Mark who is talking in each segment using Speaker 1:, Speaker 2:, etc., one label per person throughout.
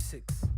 Speaker 1: Civ6.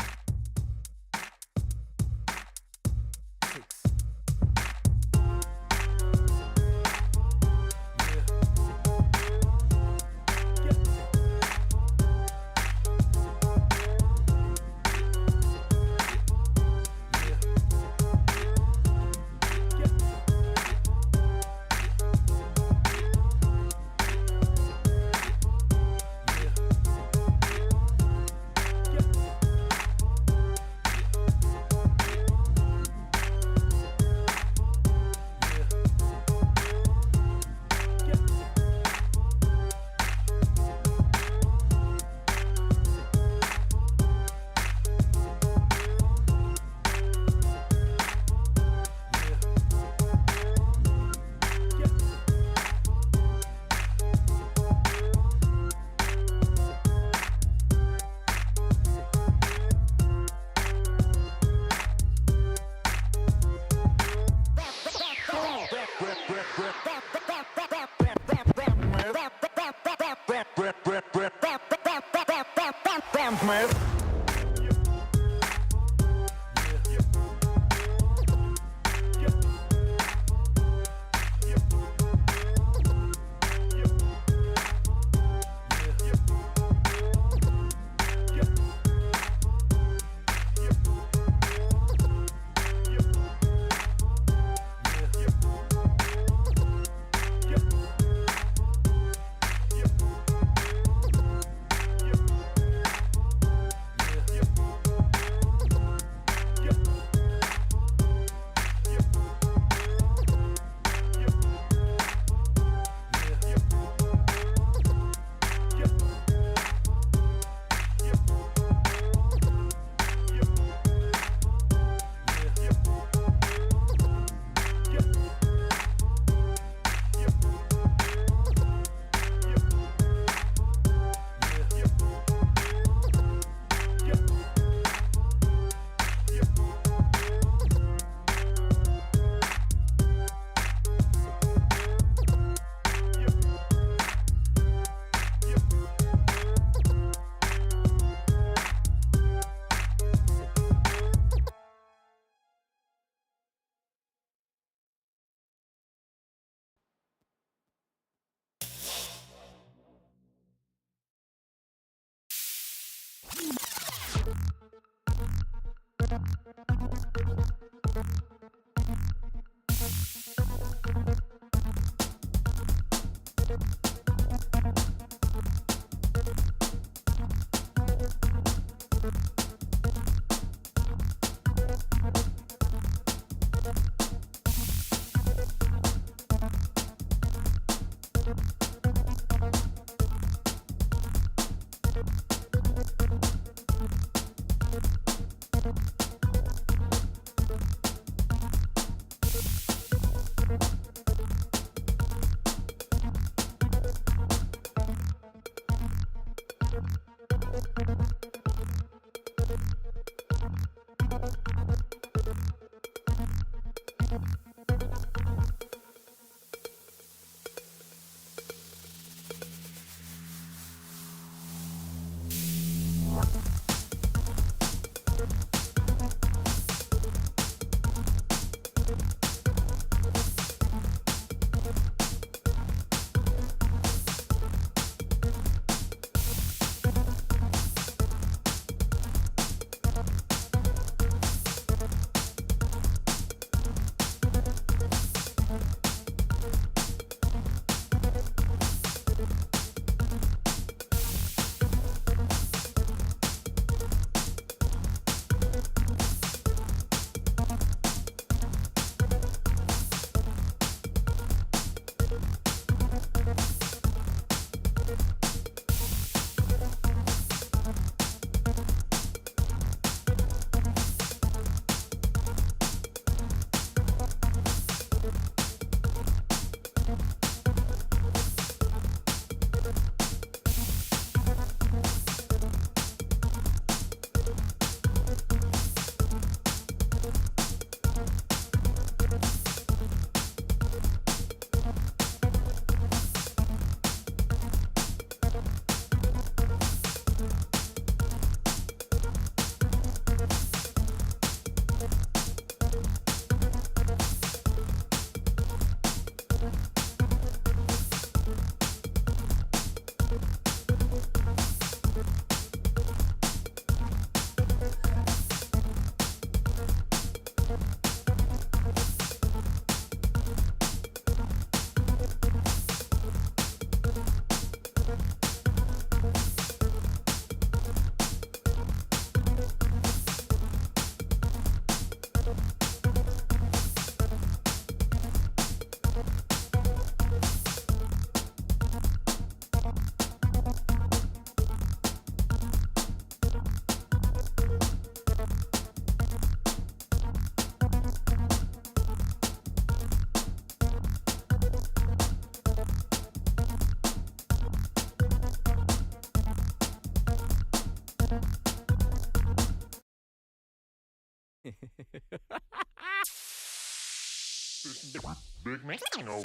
Speaker 1: Big man. No.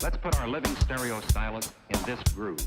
Speaker 2: Let's put our living stereo stylus in this groove.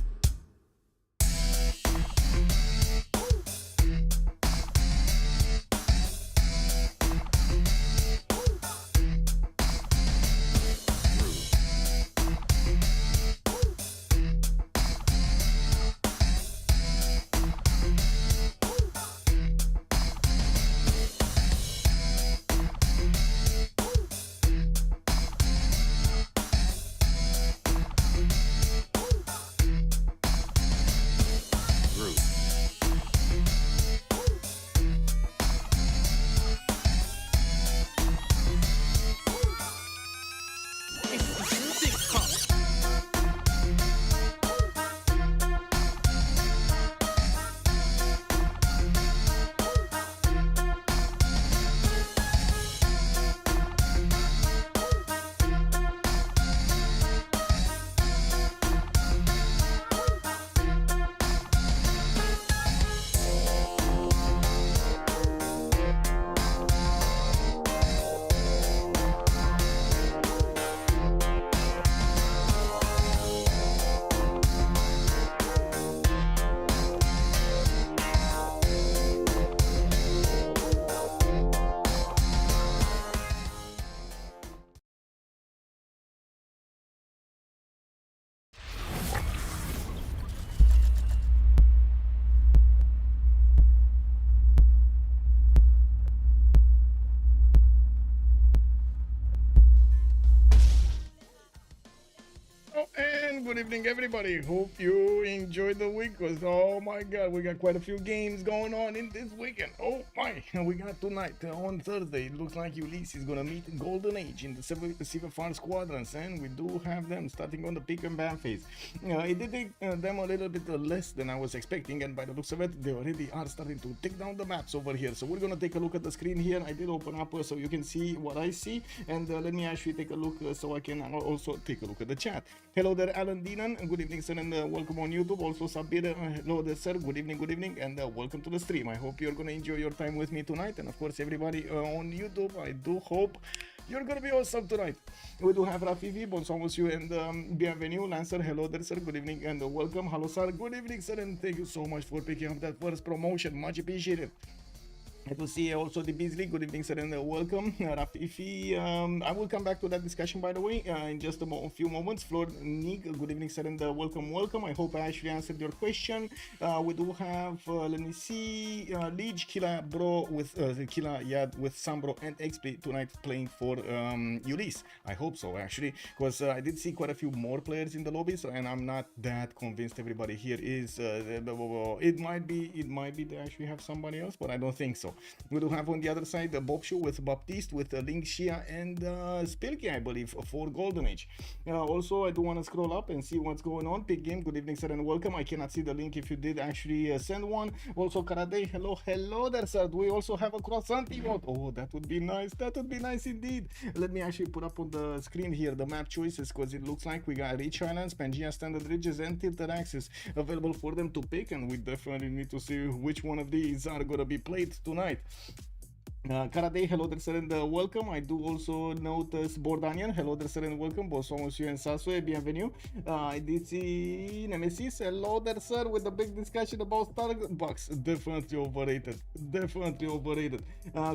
Speaker 3: evening, everybody. Hope you enjoyed the week, because oh my god, we got quite a few games going on in this weekend. Oh my, we got tonight on Thursday. It looks like Ulyss is gonna meet Golden Age in the CivFR Squadrons, and we do have them starting on the pick and ban phase. It did take them a little bit less than I was expecting, and by the looks of it, they already are starting to take down the maps over here. So we're gonna take a look at the screen here. I did open up so you can see what I see, and let me actually take a look so I can also take a look at the chat. Hello there, Alan Deanan. Good evening, sir, and welcome on YouTube. Also, Sabir, hello there, sir. Good evening, and welcome to the stream. I hope you're gonna enjoy your time with me tonight, and of course, everybody on YouTube. I do hope you're gonna be awesome tonight. We do have Rafivi, bonsoir monsieur, and bienvenue, Lancer. Hello there, sir. Good evening and welcome. Hello, sir. Good evening, sir, and thank you so much for picking up that first promotion. Much appreciated. I will see also the Beasley. Good evening, sir, and welcome. Rafifi, I will come back to that discussion, by the way, in just a few moments. Flor Nick, good evening, sir, and welcome. I hope I actually answered your question. We do have, let me see, Liege, Killa, Bro, with Killa, Yad, with Sambro, and XP tonight playing for Ulyss. I hope so, actually, because I did see quite a few more players in the lobby, so, and I'm not that convinced everybody here is. It might be they actually have somebody else, but I don't think so. We do have on the other side the Bob Show with Baptiste, with Link Shia, and Spilky, I believe, for Golden Age. Also, I do want to scroll up and see what's going on. Big game, good evening, sir, and welcome. I cannot see the link if you did actually send one. Also, Karate, hello there, sir. Do we also have a croissant emote? Oh, that would be nice. That would be nice indeed. Let me actually put up on the screen here the map choices, because it looks like we got Rich Islands, Pangea Standard Ridges, and Tilted Axis available for them to pick, and we definitely need to see which one of these are going to be played tonight. Karate, hello there, sir, and welcome. I do also notice Bordanian, hello there, sir, and welcome. Bonsoir, monsieur, and Sasue, bienvenue. I did see Nemesis, hello there, sir, with the big discussion about Starbucks. Definitely overrated.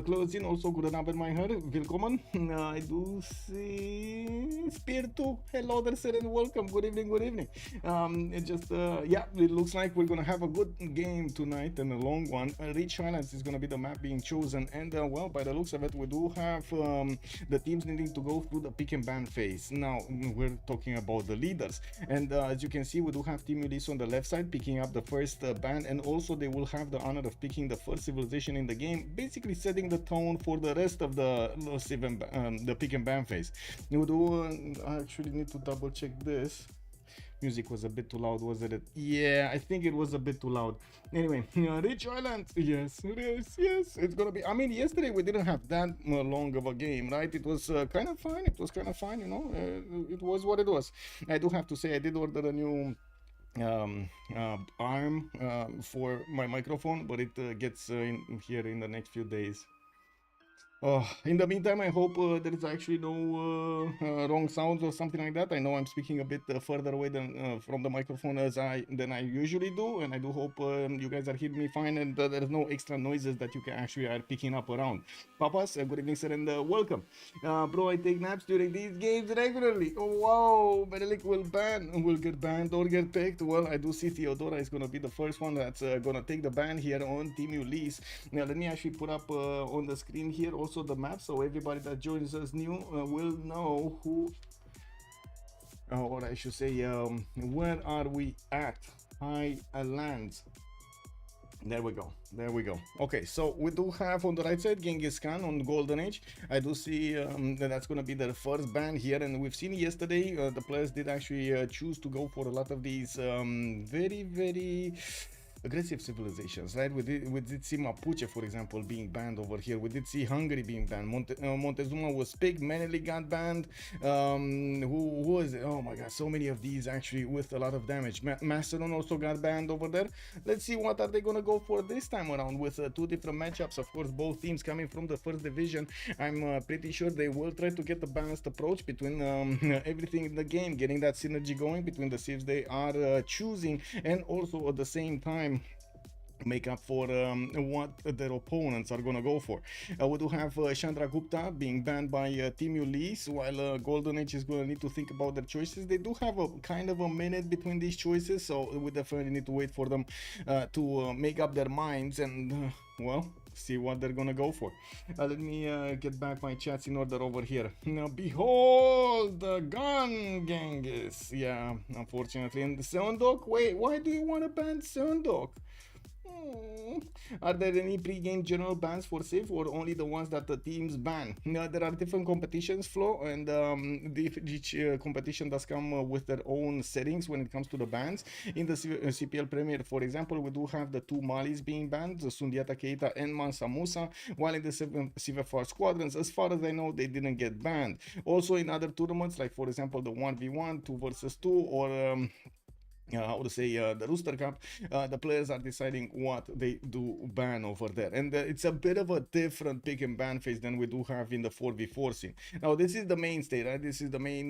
Speaker 3: Closing, also, good Abend, my heart, willkommen. I do see Spiritu, hello there, sir, and welcome. Good evening. Yeah, it looks like we're gonna have a good game tonight and a long one. Rich Islands is gonna be the map being chosen, and well, by the looks of it, we do have the teams needing to go through the pick and ban phase. Now we're talking about the leaders, and as you can see, we do have Team Ulyss on the left side picking up the first ban, and also they will have the honor of picking the first civilization in the game, basically setting the tone for the rest of the the pick and ban phase. You do I actually need to double check this. Music was a bit too loud, wasn't it? Yeah, I think it was a bit too loud. Anyway, Rich Island, yes, it's gonna be. I mean, yesterday we didn't have that long of a game, right? It was kind of fine. You know, it was what it was. I do have to say, I did order a new arm for my microphone, but it gets in here in the next few days. In the meantime, I hope there is actually no wrong sounds or something like that. I know I'm speaking a bit further away than from the microphone than I usually do, and I do hope you guys are hearing me fine, and there's no extra noises that you can actually are picking up around. Papas, good evening, sir, and welcome. Bro, I take naps during these games regularly. Oh wow, Menelik will get banned or get picked. Well, I do see Theodora is gonna be the first one that's gonna take the ban here on Team Ulyss. Now let me actually put up on the screen here also the map, so everybody that joins us new will know who, or I should say, where are we at? Highlands. There we go. Okay, so we do have on the right side Genghis Khan on Golden Age. I do see that's going to be the first ban here, and we've seen yesterday the players did actually choose to go for a lot of these very aggressive civilizations, right? We did see Mapuche, for example, being banned over here. We did see Hungary being banned. Montezuma was picked. Menelik got banned. Who was it? Oh my god, so many of these actually with a lot of damage. Macedon also got banned over there. Let's see what are they gonna go for this time around with two different matchups. Of course, both teams coming from the first division. I'm pretty sure they will try to get the balanced approach between everything in the game, getting that synergy going between the civs they are choosing, and also at the same time make up for what their opponents are gonna go for. We do have Chandra Gupta being banned by Team Ulyss, while Golden Age is gonna need to think about their choices. They do have a kind of a minute between these choices, so we definitely need to wait for them to make up their minds and well, see what they're gonna go for. Let me get back my chats in order over here. Now, behold the gun Genghis. Yeah, unfortunately. And Sundok, wait, why do you want to ban Sundok? Are there any pre-game general bans for Civ, or only the ones that the teams ban? There are different competitions, Flo, and each competition does come with their own settings when it comes to the bans. In the CPL Premier, for example, we do have the two Malis being banned, the Sundiata Keita and Mansa Musa, while in the CivFR Squadrons, as far as I know, they didn't get banned. Also in other tournaments, like for example the 1v1, 2 versus 2, or how to say the Rooster Cup, the players are deciding what they do ban over there, and it's a bit of a different pick and ban phase than we do have in the 4v4 scene. Now this is the mainstay, right? This is the main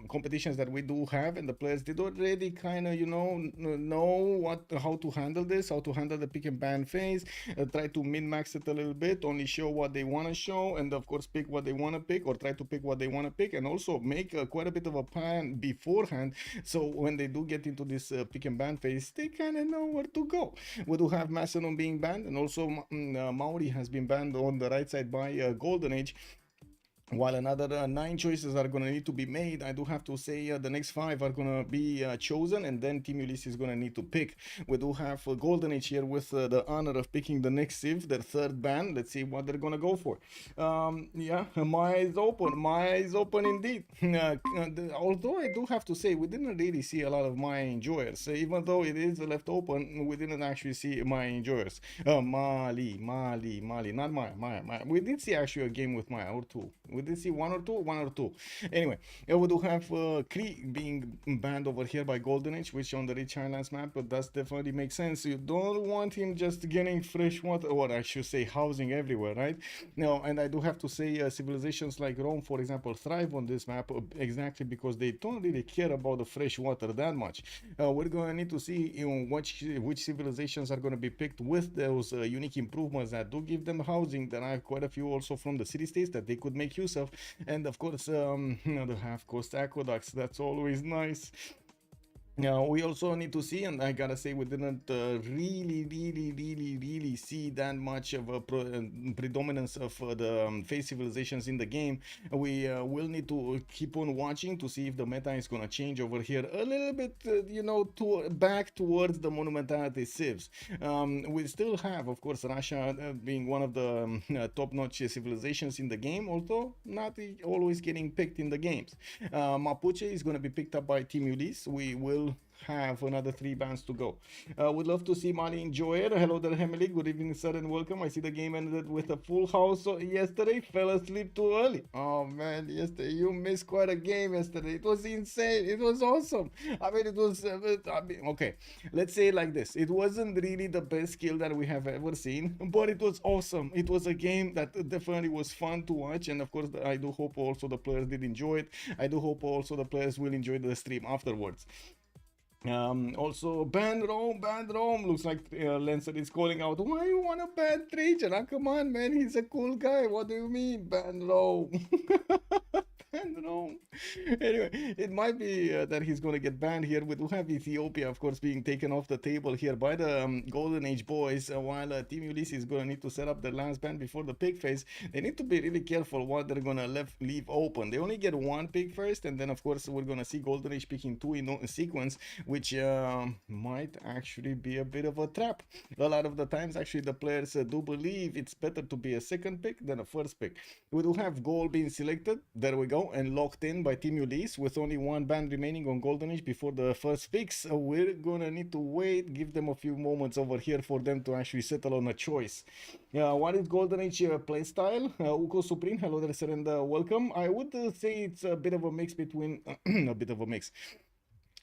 Speaker 3: competitions that we do have, and the players did already kind of know how to handle this, how to handle the pick and ban phase, try to min-max it a little bit, only show what they want to show, and of course pick what they want to pick, or try to pick what they want to pick, and also make quite a bit of a plan beforehand, so when they do get into this pick and ban phase, they kind of know where to go. We do have Macedon being banned, and also Maori has been banned on the right side by Golden Age. While another 9 choices are going to need to be made, I do have to say the next 5 are going to be chosen, and then Team Ulyss is going to need to pick. We do have Golden Age here with the honor of picking the next Civ, their 3rd ban. Let's see what they're going to go for. Yeah, my eyes open indeed. Although I do have to say, we didn't really see a lot of my enjoyers. Even though it is left open, we didn't actually see my enjoyers. Mali, not Maya. We did see actually a game with Maya, or 2. We did see one or two. Anyway, we do have Kree being banned over here by Golden Age, which on the Rich Highlands map does definitely make sense. You don't want him just getting fresh water, or I should say housing everywhere, right? No, and I do have to say civilizations like Rome, for example, thrive on this map exactly because they don't really care about the fresh water that much. We're going to need to see which civilizations are going to be picked with those unique improvements that do give them housing. There are quite a few also from the city-states that they could make use of, and of course the half-coast aqueducts, that's always nice. Now we also need to see, and I gotta say we didn't really see that much of a predominance of the phase civilizations in the game. We will need to keep on watching to see if the meta is gonna change over here a little bit, back towards the monumentality civs. We still have, of course, Russia being one of the top-notch civilizations in the game, although not always getting picked in the games. Mapuche is gonna be picked up by Team Ulyss. We will have another 3 bans to go. Would love to see Mali enjoy it. Hello there, Hemily. Good evening, sir, and welcome. I see the game ended with a full house yesterday. Fell asleep too early. Oh man, yesterday you missed quite a game yesterday. It was insane. It was awesome. I mean, it was. Okay, let's say it like this. It wasn't really the best skill that we have ever seen, but it was awesome. It was a game that definitely was fun to watch, and of course, I do hope also the players did enjoy it. I do hope also the players will enjoy the stream afterwards. Also ban Rome. Looks like Lancer is calling out, why you wanna ban Trajan? Come on, man, he's a cool guy. What do you mean ban Rome? Ban Rome. Anyway, it might be that he's gonna get banned here. We do have Ethiopia, of course, being taken off the table here by the Golden Age boys, while Team Ulyss is gonna need to set up their last ban before the pick phase. They need to be really careful what they're gonna leave open. They only get 1 pick first, and then of course we're gonna see Golden Age picking 2 in sequence, which might actually be a bit of a trap. A lot of the times actually the players do believe it's better to be a 2nd pick than a 1st pick. We do have goal being selected, there we go, and locked in by Team Ulyss with only 1 ban remaining on Golden Age before the first picks. We're gonna need to wait, give them a few moments over here for them to actually settle on a choice. What is Golden Age playstyle? Uko Supreme, hello there, sir, and welcome. I would say it's a bit of a mix between a bit of a mix.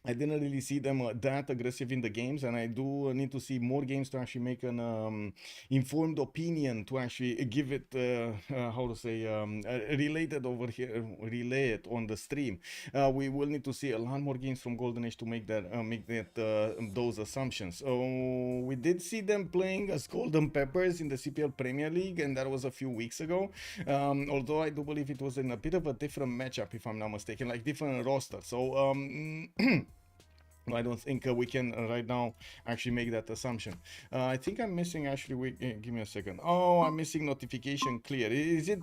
Speaker 3: I didn't really see them that aggressive in the games, and I do need to see more games to actually make an informed opinion, to actually give it how to say related over here, relay it on the stream. We will need to see a lot more games from Golden Age to make that those assumptions. So we did see them playing as Golden Peppers in the CPL Premier League, and that was a few weeks ago. Although I do believe it was in a bit of a different matchup, if I'm not mistaken, like different roster. So I don't think we can right now actually make that assumption. I think I'm missing actually. Give me a second. Oh, I'm missing notification clear. Is it?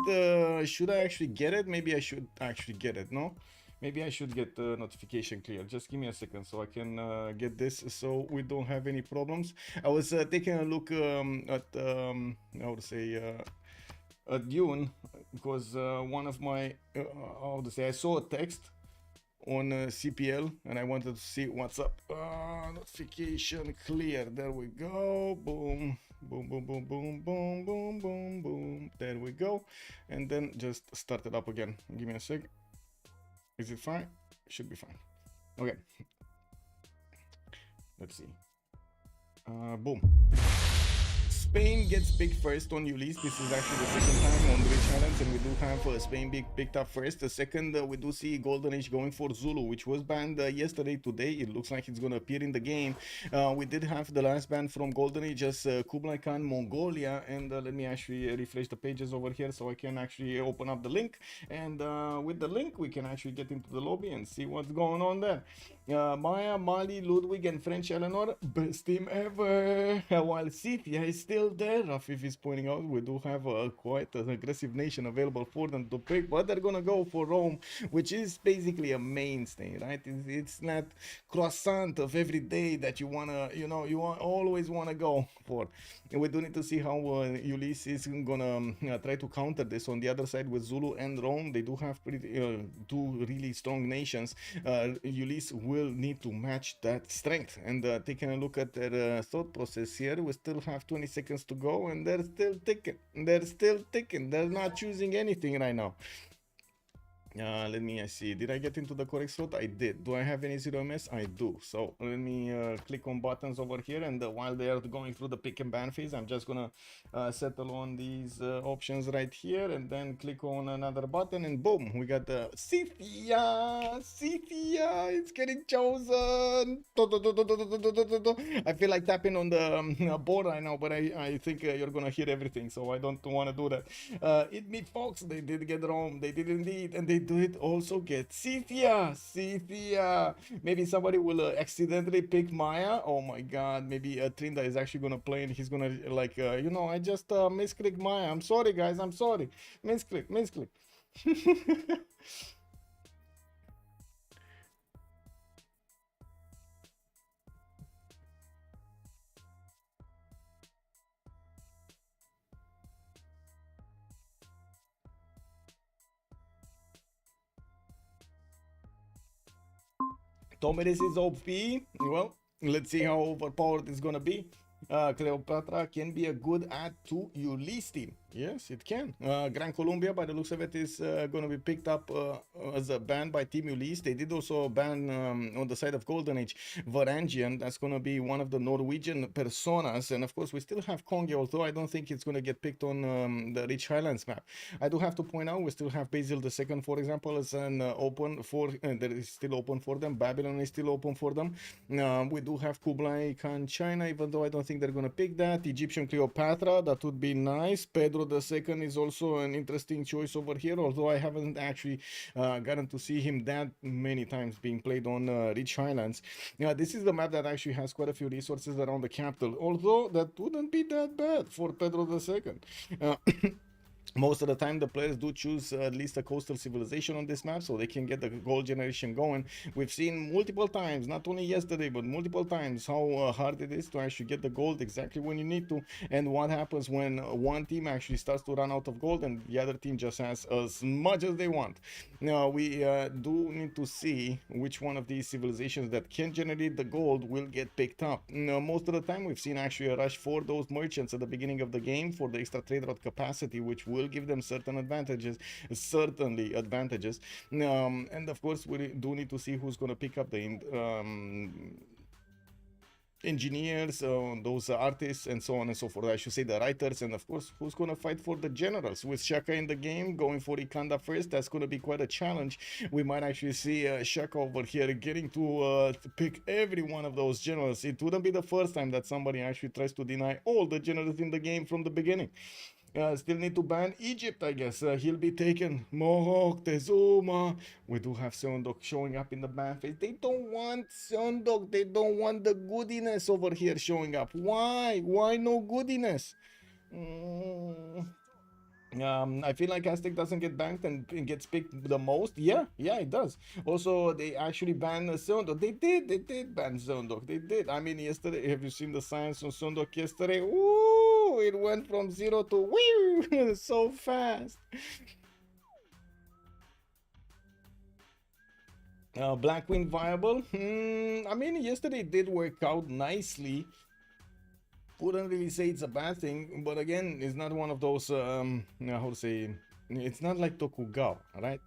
Speaker 3: Should I actually get it? Maybe I should actually get it. No, maybe I should get the notification clear. Just give me a second so I can get this, so we don't have any problems. I was taking a look at how to say Dune, because one of my how to say, I saw a text on CPL and I wanted to see what's up. Notification clear. There we go. Boom, boom, boom, boom, boom, boom, boom, boom, boom. There we go. And then just start it up again. Give me a sec. Is it fine? Should be fine. Okay. Let's see. Boom. Spain gets picked first on Ulyss. This is actually the second time on the Rich Islands, and we do have Spain being picked up first. The second, we do see Golden Age going for Zulu, which was banned yesterday. Today, it looks like it's going to appear in the game. We did have the last ban from Golden Age as Kublai Khan Mongolia, and let me actually refresh the pages over here so I can actually open up the link. And with the link, we can actually get into the lobby and see what's going on there. Maya, Mali, Ludwig, and French Eleanor, best team ever. While Scythia is still there, Rafif is pointing out, we do have quite an aggressive nation available for them to pick, but they're gonna go for Rome, which is basically a mainstay, right? It's not croissant of every day that you wanna, always wanna go for. And we do need to see how Ulyss is gonna try to counter this. On the other side with Zulu and Rome, they do have two really strong nations. Ulyss will need to match that strength. And taking a look at their thought process here, we still have 20 seconds to go, and they're still ticking. They're not choosing anything right now. Let me see. Did I get into the correct slot? I did. Do I have any 0ms? I do. So let me click on buttons over here, and while they are going through the pick and ban phase, I'm just gonna settle on these options right here, and then click on another button, and boom, we got the Scythia. It's getting chosen. I feel like tapping on the board right now, but I think you're gonna hear everything, so I don't want to do that. It me Fox, they did get Rome. They did indeed, and they do it also get Scythia. Maybe somebody will accidentally pick Maya. Oh my god, maybe Trinda is actually gonna play, and he's gonna like I just misclicked Maya. I'm sorry guys, I'm sorry. Misclick. Tomeres is OP. Well, let's see how overpowered it's gonna be. Cleopatra can be a good add to Ulyss team. Yes, it can. Gran Colombia, by the looks of it, is going to be picked up as a ban by Team Ulyss. They did also ban on the side of Golden Age Varangian. That's going to be one of the Norwegian personas. And of course, we still have Kongi, although I don't think it's going to get picked on the Rich Highlands map. I do have to point out, we still have Basil II, for example, as an open for, that is still open for them. Babylon is still open for them. We do have Kublai Khan China, even though I don't think they're going to pick that. Egyptian Cleopatra, that would be nice. Pedro II is also an interesting choice over here, although I haven't actually gotten to see him that many times being played on Rich Highlands. This is the map that actually has quite a few resources around the capital, although that wouldn't be that bad for Pedro II. Most of the time, the players do choose at least a coastal civilization on this map, so they can get the gold generation going. We've seen multiple times, not only yesterday, but multiple times, how hard it is to actually get the gold exactly when you need to, and what happens when one team actually starts to run out of gold and the other team just has as much as they want. Now, we do need to see which one of these civilizations that can generate the gold will get picked up. Now, most of the time, we've seen actually a rush for those merchants at the beginning of the game for the extra trade route capacity, which will will give them certain advantages, certainly advantages. And of course, we do need to see who's going to pick up the engineers, those artists, and so on and so forth. I should say the writers, and of course, who's going to fight for the generals. With Shaka in the game, going for Ikanda first, that's going to be quite a challenge. We might actually see Shaka over here getting to pick every one of those generals. It wouldn't be the first time that somebody actually tries to deny all the generals in the game from the beginning. Still need to ban Egypt, I guess. He'll be taken. Mohawk, Tezuma. We do have Seondok showing up in the ban phase. They don't want Seondok. They don't want the goodiness over here showing up. Why? Why no goodiness? I feel like Aztec doesn't get banked and gets picked the most. Yeah, it does. Also, they actually banned Seondok. They did ban Seondok. They did. I mean, yesterday, have you seen the science on Seondok yesterday? Ooh, it went from 0 to whee, so fast. Black Queen viable? I mean, yesterday it did work out nicely. Wouldn't really say it's a bad thing, but again, it's not one of those how to say, it's not like Tokugawa, right?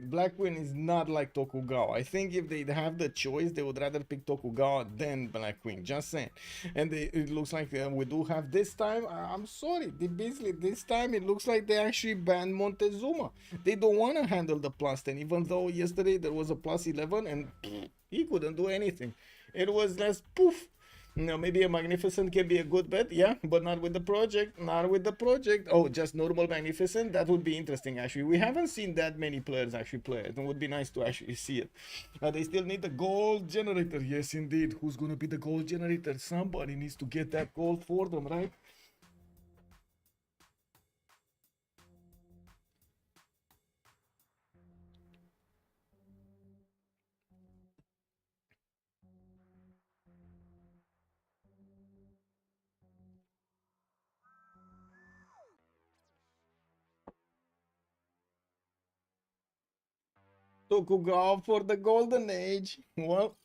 Speaker 3: Black Queen is not like Tokugawa. I think if they have the choice, they would rather pick Tokugawa than Black Queen, just saying. And it looks like we do have this time, I'm sorry, basically this time it looks like they actually banned Montezuma. They don't want to handle the +10, even though yesterday there was a +11 and he couldn't do anything. It was less poof. No, maybe a Magnificent can be a good bet, yeah, but not with the project, not with the project. Oh, just normal Magnificent, that would be interesting, actually. We haven't seen that many players actually play it. It would be nice to actually see it. They still need the gold generator, yes, indeed. Who's going to be the gold generator? Somebody needs to get that gold for them, right? Tokugawa for the golden age. Well,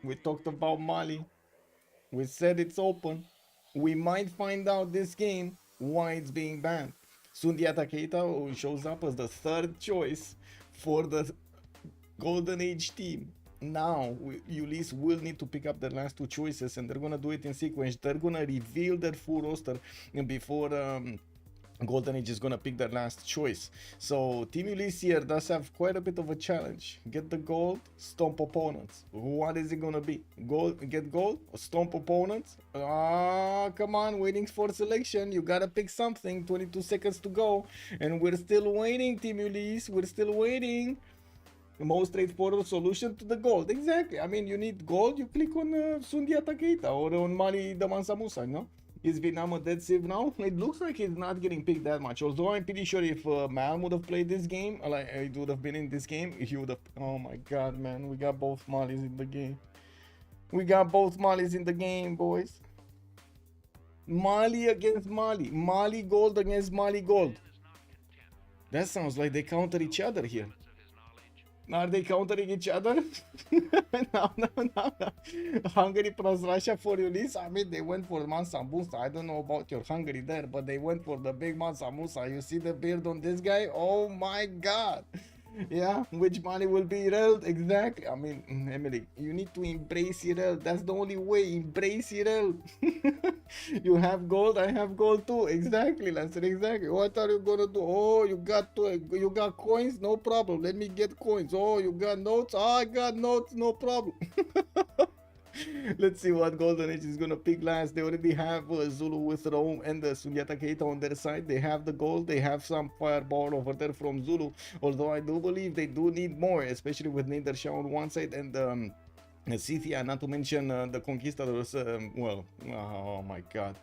Speaker 3: we talked about Mali. We said it's open. We might find out this game why it's being banned. Sundiata Keita, who shows up as the third choice for the golden age team. Now, Ulyss will need to pick up the last two choices, and they're gonna do it in sequence. They're gonna reveal their full roster before Golden Age is gonna pick their last choice. So Team Ulyss here does have quite a bit of a challenge. Get the gold, stomp opponents. What is it gonna be? Get gold or stomp opponents? Come on, waiting for selection. You gotta pick something. 22 seconds to go, and we're still waiting, Team Ulyss. We're still waiting. The most straightforward solution to the gold. Exactly. I mean, you need gold. You click on Sundiata Keita or on Mali Damansa Musa, you know? Is Vietnam a dead Civ now? It looks like he's not getting picked that much. Although I'm pretty sure if Mal would have played this game, like it would have been in this game, he would have. Oh my god, man. We got both Malis in the game. We got both Malis in the game, boys. Mali against Mali. Mali gold against Mali gold. That sounds like they counter each other here. Are they countering each other? No. Hungary plus Russia for Ulyss. I mean, they went for Mansa Musa. I don't know about your Hungary there, but they went for the big Mansa Musa. You see the beard on this guy? Oh my god. Yeah, which money will be Irel? Exactly. I mean, Emily, you need to embrace Irel. That's the only way. Embrace Irel. You have gold, I have gold too. Exactly, Lancer. Exactly. What are you gonna do? Oh, you got coins? No problem. Let me get coins. Oh, you got notes? Oh, I got notes. No problem. Let's see what Golden Age is gonna pick last. They already have Zulu with Rome and Sundiata Keita on their side. They have the gold. They have some fireball over there from Zulu. Although I do believe they do need more, especially with Niederschau on one side and Scythia, not to mention the Conquistadors. Well, oh my god.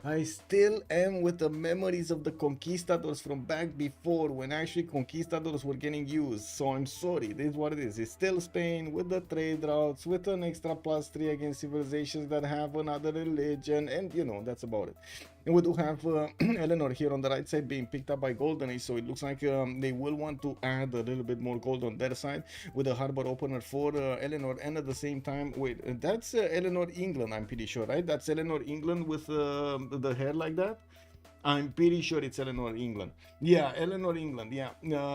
Speaker 3: I still am with the memories of the Conquistadors from back before, when actually Conquistadors were getting used. So I'm sorry, this is what it is. It's still Spain with the trade routes, with an extra +3 against civilizations that have another religion, and you know, that's about it. And we do have Eleanor here on the right side being picked up by Golden Age, so it looks like they will want to add a little bit more gold on their side with a harbor opener for Eleanor, and at the same time, wait, that's Eleanor England, I'm pretty sure, right? That's Eleanor England with the hair like that. I'm pretty sure it's Eleanor, England. Yeah, Eleanor, England. Yeah,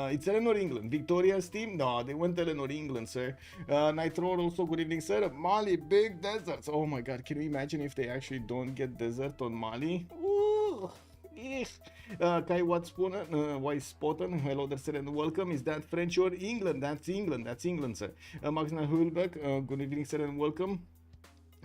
Speaker 3: it's Eleanor, England. Victoria's team? No, they went Eleanor, England, sir. Nitro also, good evening, sir. Mali, big deserts. Oh my God, can you imagine if they actually don't get desert on Mali? Ooh. Kai Watspooner, Wise Spotten, hello there, sir, and welcome. Is that French or England? That's England, sir. Maxna Hulbeck, good evening, sir, and welcome.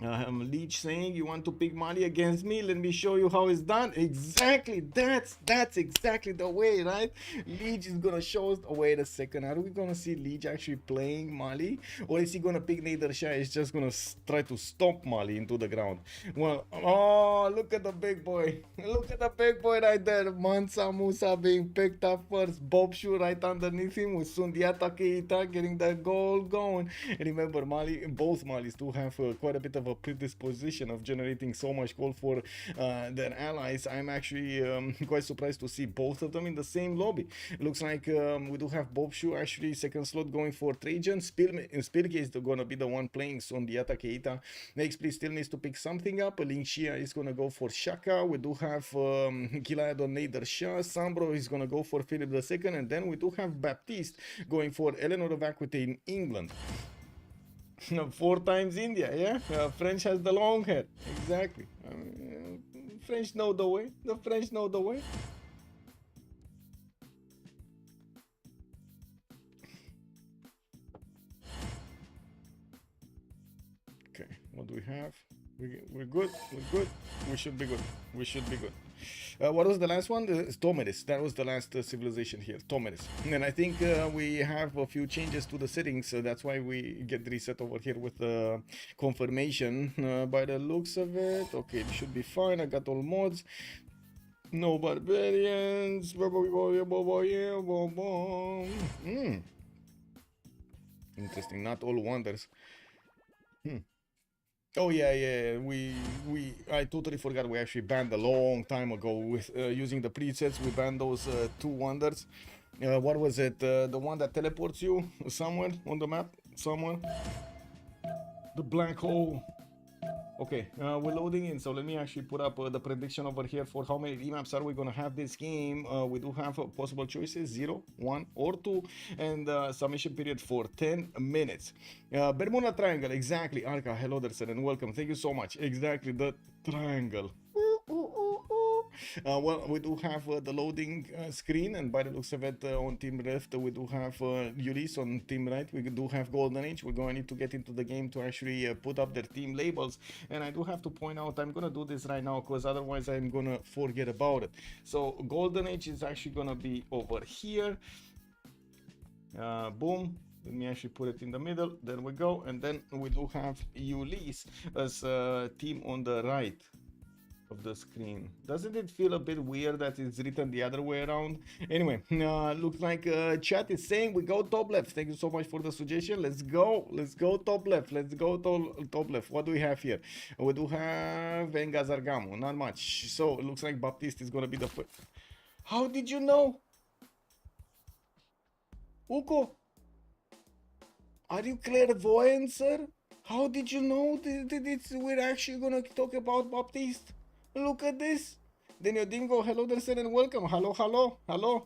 Speaker 3: Leech saying you want to pick Mali against me, let me show you how it's done. Exactly, that's exactly the way, right? Leech is gonna show us. Oh, wait a second, are we gonna see Leech actually playing Mali, or is he gonna pick Nader Shah? He's just gonna try to stomp Mali into the ground. Well, oh, look at the big boy, look at the big boy right there. Mansa Musa being picked up first, Bob Shu right underneath him with Sundiata Keita getting the goal going. And remember, Mali, both Malis do have quite a bit of a predisposition of generating so much gold for their allies. I'm actually quite surprised to see both of them in the same lobby. It looks like we do have Bob Shu actually second slot going for Trajan. Spilke is going to be the one playing Sondiata Keita. Next, please still needs to pick something up. Ling Xia is going to go for Shaka. We do have Kilayadon Nader Shah. Sambro is going to go for Philip II. And then we do have Baptiste going for Eleanor of Aquitaine in England. 4 times India, yeah? French has the long hair. Exactly. French know the way. The French know the way. Okay, what do we have? We're good. We're good. We should be good. We should be good. What was the last one? Tomeris. That was the last civilization here. Tomeris. And I think we have a few changes to the settings. So that's why we get reset over here with the confirmation. By the looks of it, okay, it should be fine. I got all mods. No barbarians. Interesting. Not all wonders. Oh yeah, I totally forgot we actually banned a long time ago with using the presets. We banned those 2 wonders. What was it? The one that teleports you somewhere on the map? Somewhere? The black hole. Okay, we're loading in, so let me actually put up the prediction over here for how many remaps are we gonna have this game. We do have possible choices, 0, 1, or 2, and submission period for 10 minutes. Bermuda Triangle, exactly. Arca, hello there, sir, and welcome. Thank you so much. Exactly, the triangle. Well, we do have the loading screen, and by the looks of it, on team left, we do have Ulyss. On team right, we do have Golden Age. We're going to need to get into the game to actually put up their team labels, and I do have to point out, I'm going to do this right now, because otherwise I'm going to forget about it. So Golden Age is actually going to be over here. Boom. Let me actually put it in the middle. There we go. And then we do have Ulyss as team on the right of the screen. Doesn't it feel a bit weird that it's written the other way around? Anyway, looks like chat is saying we go top left. Thank you so much for the suggestion. Let's go top left. Let's go top left. What do we have here? We do have Engazargamo, not much. So it looks like Baptiste is gonna be the first. How did you know? Uko, are you clairvoyant, sir? How did you know that we're actually gonna talk about Baptiste? Look at this. Daniel Dingo, hello there, sir, and welcome. Hello.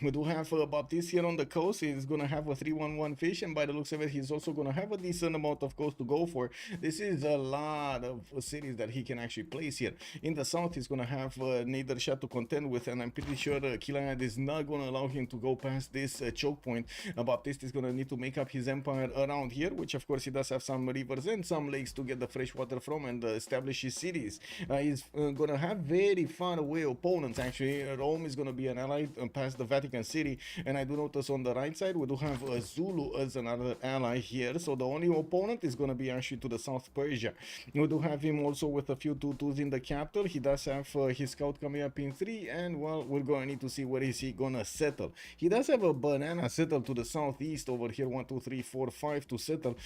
Speaker 3: We do have Baptiste here on the coast. He's going to have a 3-1-1 fish, and by the looks of it, he's also going to have a decent amount of coast to go for. This is a lot of cities that he can actually place here. In the south, he's going to have Nader Shah to contend with, and I'm pretty sure Kilayad is not going to allow him to go past this choke point. Baptiste is going to need to make up his empire around here, which of course he does have some rivers and some lakes to get the fresh water from and establish his cities. He's going to have very far away opponents, actually. Rome is going to be an ally past the Vatican City, and I do notice on the right side we do have Zulu as another ally here, so the only opponent is going to be actually to the South Persia. We do have him also with a few 2-2s in the capital. He does have his scout coming up in 3, and well, we're going to need to see where is he gonna settle. He does have a banana settle to the southeast over here, 1, 2, 3, 4, 5 to settle.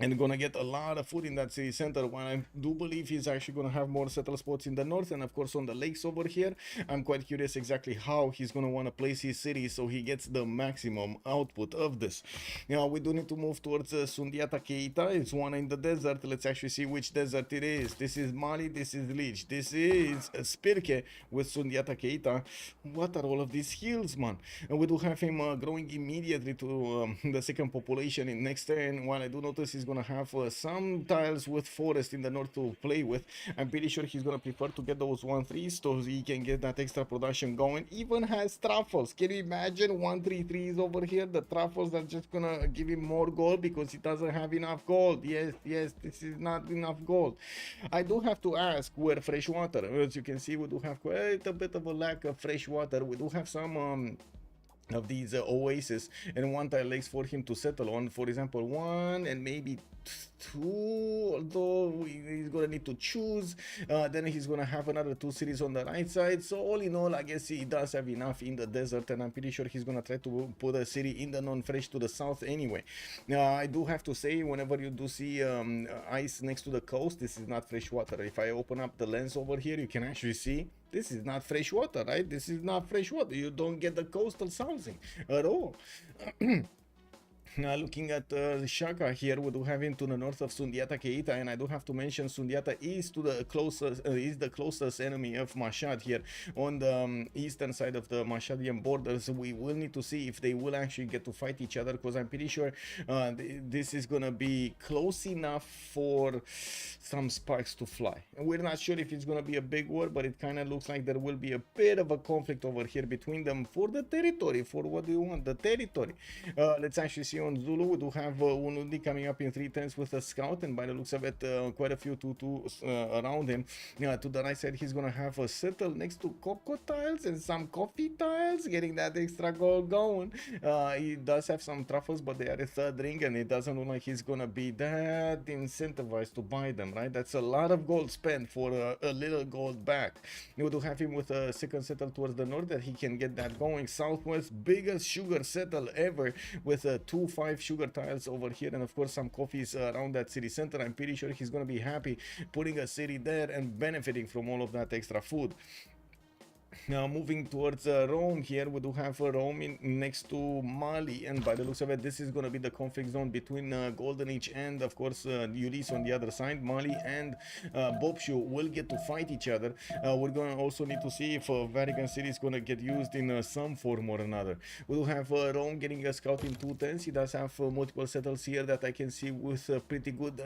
Speaker 3: and gonna get a lot of food in that city center. While I do believe he's actually gonna have more settled spots in the north and of course on the lakes over here. I'm quite curious exactly how he's gonna want to place his city so he gets the maximum output of this. Now we do need to move towards Sundiata Keita. It's one in the desert. Let's actually see which desert it is. This is Mali, this is Lich, this is Spirke with Sundiata Keita. What are all of these hills, man? And we do have him growing immediately to the second population in next turn. While I do notice he's gonna have some tiles with forest in the north to play with. I'm pretty sure he's gonna prefer to get those 1-3s so he can get that extra production going. Even has truffles. Can you imagine 1-3-3s over here? The truffles are just gonna give him more gold because he doesn't have enough gold. Yes, this is not enough gold. I do have to ask where fresh water. As you can see, we do have quite a bit of a lack of fresh water. We do have some of these oases and one tile lakes for him to settle on. For example, 1 and maybe 2, although he's gonna need to choose. Then he's gonna have another 2 cities on the right side. So all in all, I guess he does have enough in the desert, and I'm pretty sure he's gonna try to put a city in the non-fresh to the south anyway. I do have to say, whenever you do see ice next to the coast, this is not fresh water. If I open up the lens over here, you can actually see this is not fresh water, right? This is not fresh water. You don't get the coastal housing at all. Now looking at Shaka here, we do have him to the north of Sundiata Keita, and I do have to mention Sundiata is to the closest is the closest enemy of Mashhad here on the eastern side of the Mashhadian borders. We will need to see if they will actually get to fight each other, because I'm pretty sure this is gonna be close enough for some sparks to fly. And we're not sure if it's gonna be a big war, but it kind of looks like there will be a bit of a conflict over here between them for the territory. For what do you want? The territory. Let's actually see on Zulu. We do have Unundi coming up in 3 turns with a scout, and by the looks of it, quite a few 2-2s around him. To the right side, he's gonna have a settle next to cocoa tiles and some coffee tiles, getting that extra gold going. He does have some truffles, but they are a 3rd ring, and it doesn't look like he's gonna be that incentivized to buy them, right? That's a lot of gold spent for a little gold back. We do have him with a 2nd settle towards the north that he can get that going. Southwest, biggest sugar settle ever with 2-5 sugar tiles over here, and of course some coffees around that city center. I'm pretty sure he's gonna be happy putting a city there and benefiting from all of that extra food. Now moving towards Rome here, we do have Rome next to Mali, and by the looks of it, this is going to be the conflict zone between Golden Age and of course Ulyss on the other side. Mali and Bobshu will get to fight each other. We're going to also need to see if Vatican City is going to get used in some form or another. We do have Rome getting a scout in 2 turns. He does have multiple settles here that I can see with pretty good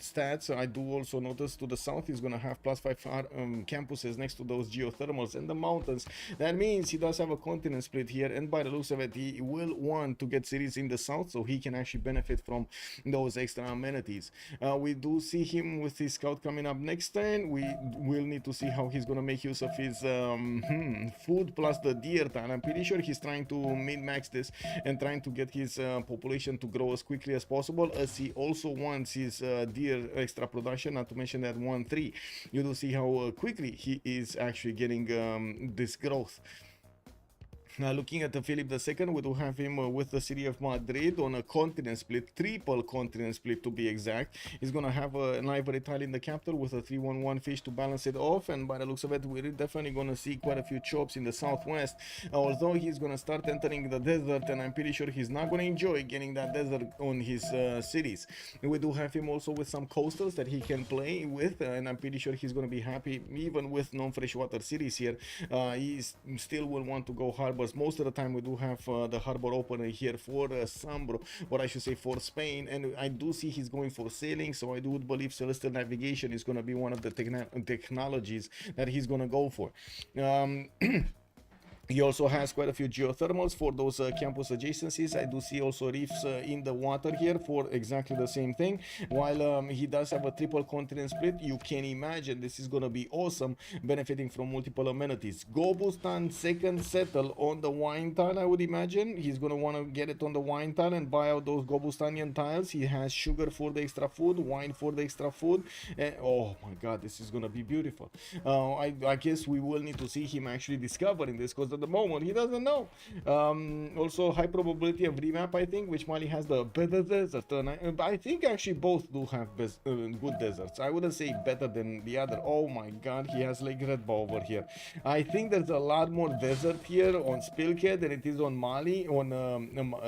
Speaker 3: stats. I do also notice to the south he's going to have +5 campuses next to those geothermals and the mountains. That means he does have a continent split here, and by the looks of it, he will want to get cities in the south so he can actually benefit from those extra amenities. We do see him with his scout coming up next turn. We will need to see how he's going to make use of his food plus the deer tile. I'm pretty sure he's trying to min-max this and trying to get his population to grow as quickly as possible, as he also wants his deer extra production, not to mention that 1-3. You do see how quickly he is actually getting this growth. Now looking at the Philip II, we do have him with the city of Madrid on a continent split, triple continent split to be exact. He's gonna have an ivory tile in the capital with a 3-1-1 fish to balance it off, and by the looks of it, we're definitely gonna see quite a few chops in the southwest. Although he's gonna start entering the desert, and I'm pretty sure he's not gonna enjoy getting that desert on his cities. We do have him also with some coastals that he can play with, and I'm pretty sure he's gonna be happy even with non-freshwater cities here. He still will want to go harbor. Most of the time we do have the harbor opener here for Sambro, or I should say for Spain, and I do see he's going for sailing, so I do believe celestial navigation is going to be one of the technologies that he's going to go for. He also has quite a few geothermals for those campus adjacencies. I do see also reefs in the water here for exactly the same thing. While he does have a triple continent split, you can imagine this is going to be awesome, benefiting from multiple amenities. Gobustan second settle on the wine tile, I would imagine. He's going to want to get it on the wine tile and buy out those Gobustanian tiles. He has sugar for the extra food, wine for the extra food. And, oh my god, this is going to be beautiful. I guess we will need to see him actually discovering this, because at the moment. He doesn't know. Also, high probability of remap, I think, which Mali has the better desert. I think actually both do have good deserts. I wouldn't say better than the other. Oh my god, he has like Red Ball over here. I think there's a lot more desert here on Spilke than it is on Mali, on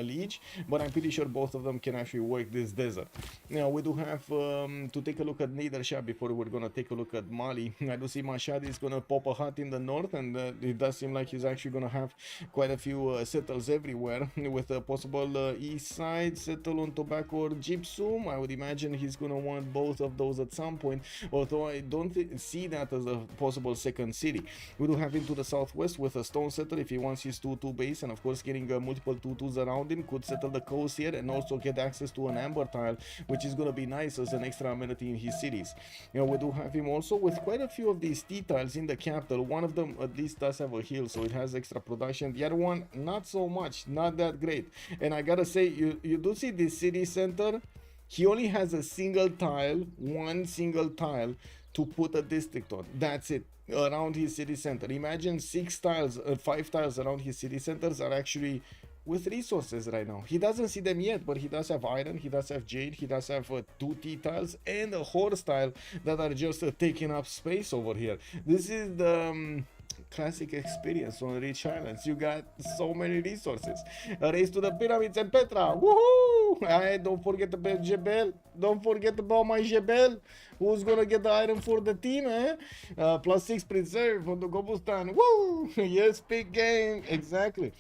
Speaker 3: Liege, but I'm pretty sure both of them can actually work this desert. Now, we do have to take a look at Niedershah before we're gonna take a look at Mali. I do see Mashhad is gonna pop a hut in the north, and it does seem like he's actually gonna have quite a few settles everywhere, with a possible east side settle on tobacco or gypsum. I would imagine he's gonna want both of those at some point, although I don't see that as a possible second city. We do have him to the southwest with a stone settle if he wants his 2-2 base, and of course getting multiple 2-2s around him could settle the coast here and also get access to an amber tile, which is gonna be nice as an extra amenity in his cities. You know, we do have him also with quite a few of these T tiles in the capital. One of them at least does have a hill, so it has extra production. The other one, not so much, not that great. And I gotta say, you do see this city center, he only has a single tile, one single tile to put a district on. That's it, around his city center. Imagine 6 tiles, 5 tiles around his city centers are actually with resources right now. He doesn't see them yet, but he does have iron, he does have jade, he does have 2 T tiles and a horse tile that are just taking up space over here. This is the classic experience on rich islands. You got so many resources. A race to the pyramids and Petra. Woohoo! Hey, don't forget about Jebel. Don't forget about my Jebel. Who's gonna get the item for the team, eh? +6 preserve for the Gobustan. Woo! Yes, big game. Exactly.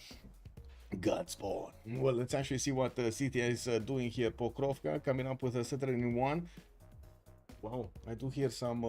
Speaker 3: God spawn. Well, let's actually see what city is doing here. Pokrovka coming up with a settler in 1. Wow, I do hear some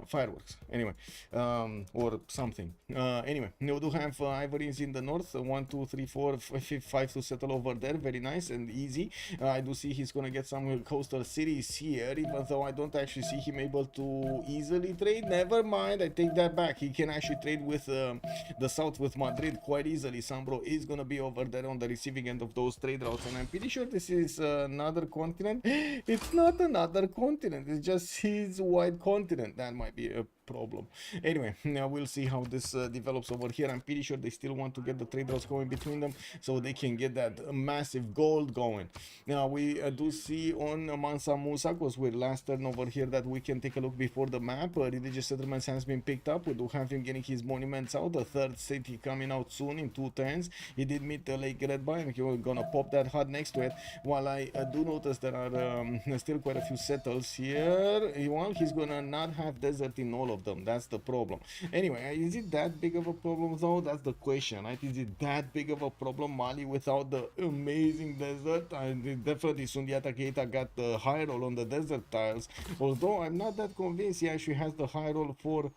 Speaker 3: fireworks anyway, or something. Anyway, we do have ivories in the north, 1 2 3 4 5 to settle over there. Very nice and easy. I do see he's gonna get some coastal cities here, even though I don't actually see him able to easily trade. Never mind, I take that back. He can actually trade with the south, with Madrid, quite easily. Sambro is gonna be over there on the receiving end of those trade routes, and I'm pretty sure this is another continent. It's not another continent, it's just his wide continent. That might be a problem. Anyway, now we'll see how this develops over here. I'm pretty sure they still want to get the trade routes going between them so they can get that massive gold going. Now we do see on Mansa Musa, because we're last turn over here, that we can take a look before the map. Religious settlements has been picked up. We do have him getting his monuments out. The third city coming out soon in 2 turns. He did meet the Lake Red By, and we're gonna pop that hut next to it. While I do notice there are still quite a few settles here. Well, he's gonna not have desert in all of them. That's the problem. Anyway, is it that big of a problem though? That's the question, right? Is it that big of a problem, Mali, without the amazing desert? I definitely Sundiata Keita got the high roll on the desert tiles, although I'm not that convinced he actually has the high roll for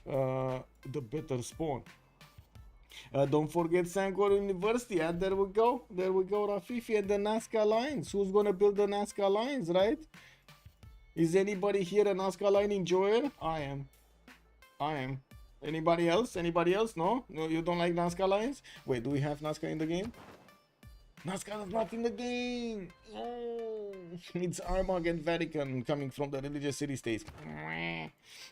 Speaker 3: the better spawn. Don't forget Sankor University. There we go. There we go, Rafifi, and the Nazca lines. Who's gonna build the Nazca lines, right? Is anybody here a Nazca line enjoyer? I am. I am. Anybody else? Anybody else? No? No, you don't like Nazca lines? Wait, do we have Nazca in the game? Nazca is not in the game! Oh, it's Armagh and Vatican coming from the religious city-states.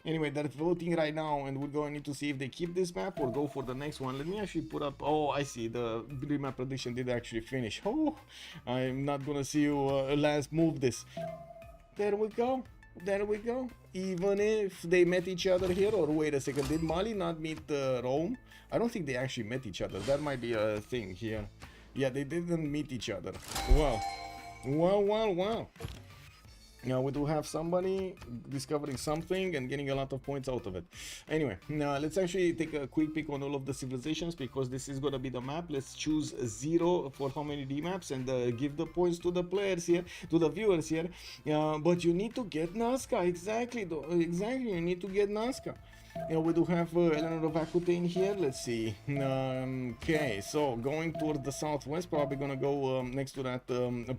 Speaker 3: Anyway, they're voting right now, and we're going to need to see if they keep this map or go for the next one. Let me actually put up... Oh, I see. The remap prediction did actually finish. Oh, I'm not gonna see you last move this. There we go. There we go. Even if they met each other here, or wait a second, did Mali not meet Rome? I don't think they actually met each other. That might be a thing here. Yeah, they didn't meet each other. Wow. Wow, wow, wow. Now we do have somebody discovering something and getting a lot of points out of it. Anyway, now let's actually take a quick peek on all of the civilizations, because this is gonna be the map. Let's choose 0 for how many D-maps and give the points to the players here, to the viewers here. But you need to get Nazca, exactly, exactly, you need to get Nazca. We do have Eleanor of Aquitaine here. Let's see. Okay, so going toward the southwest, probably gonna go next to that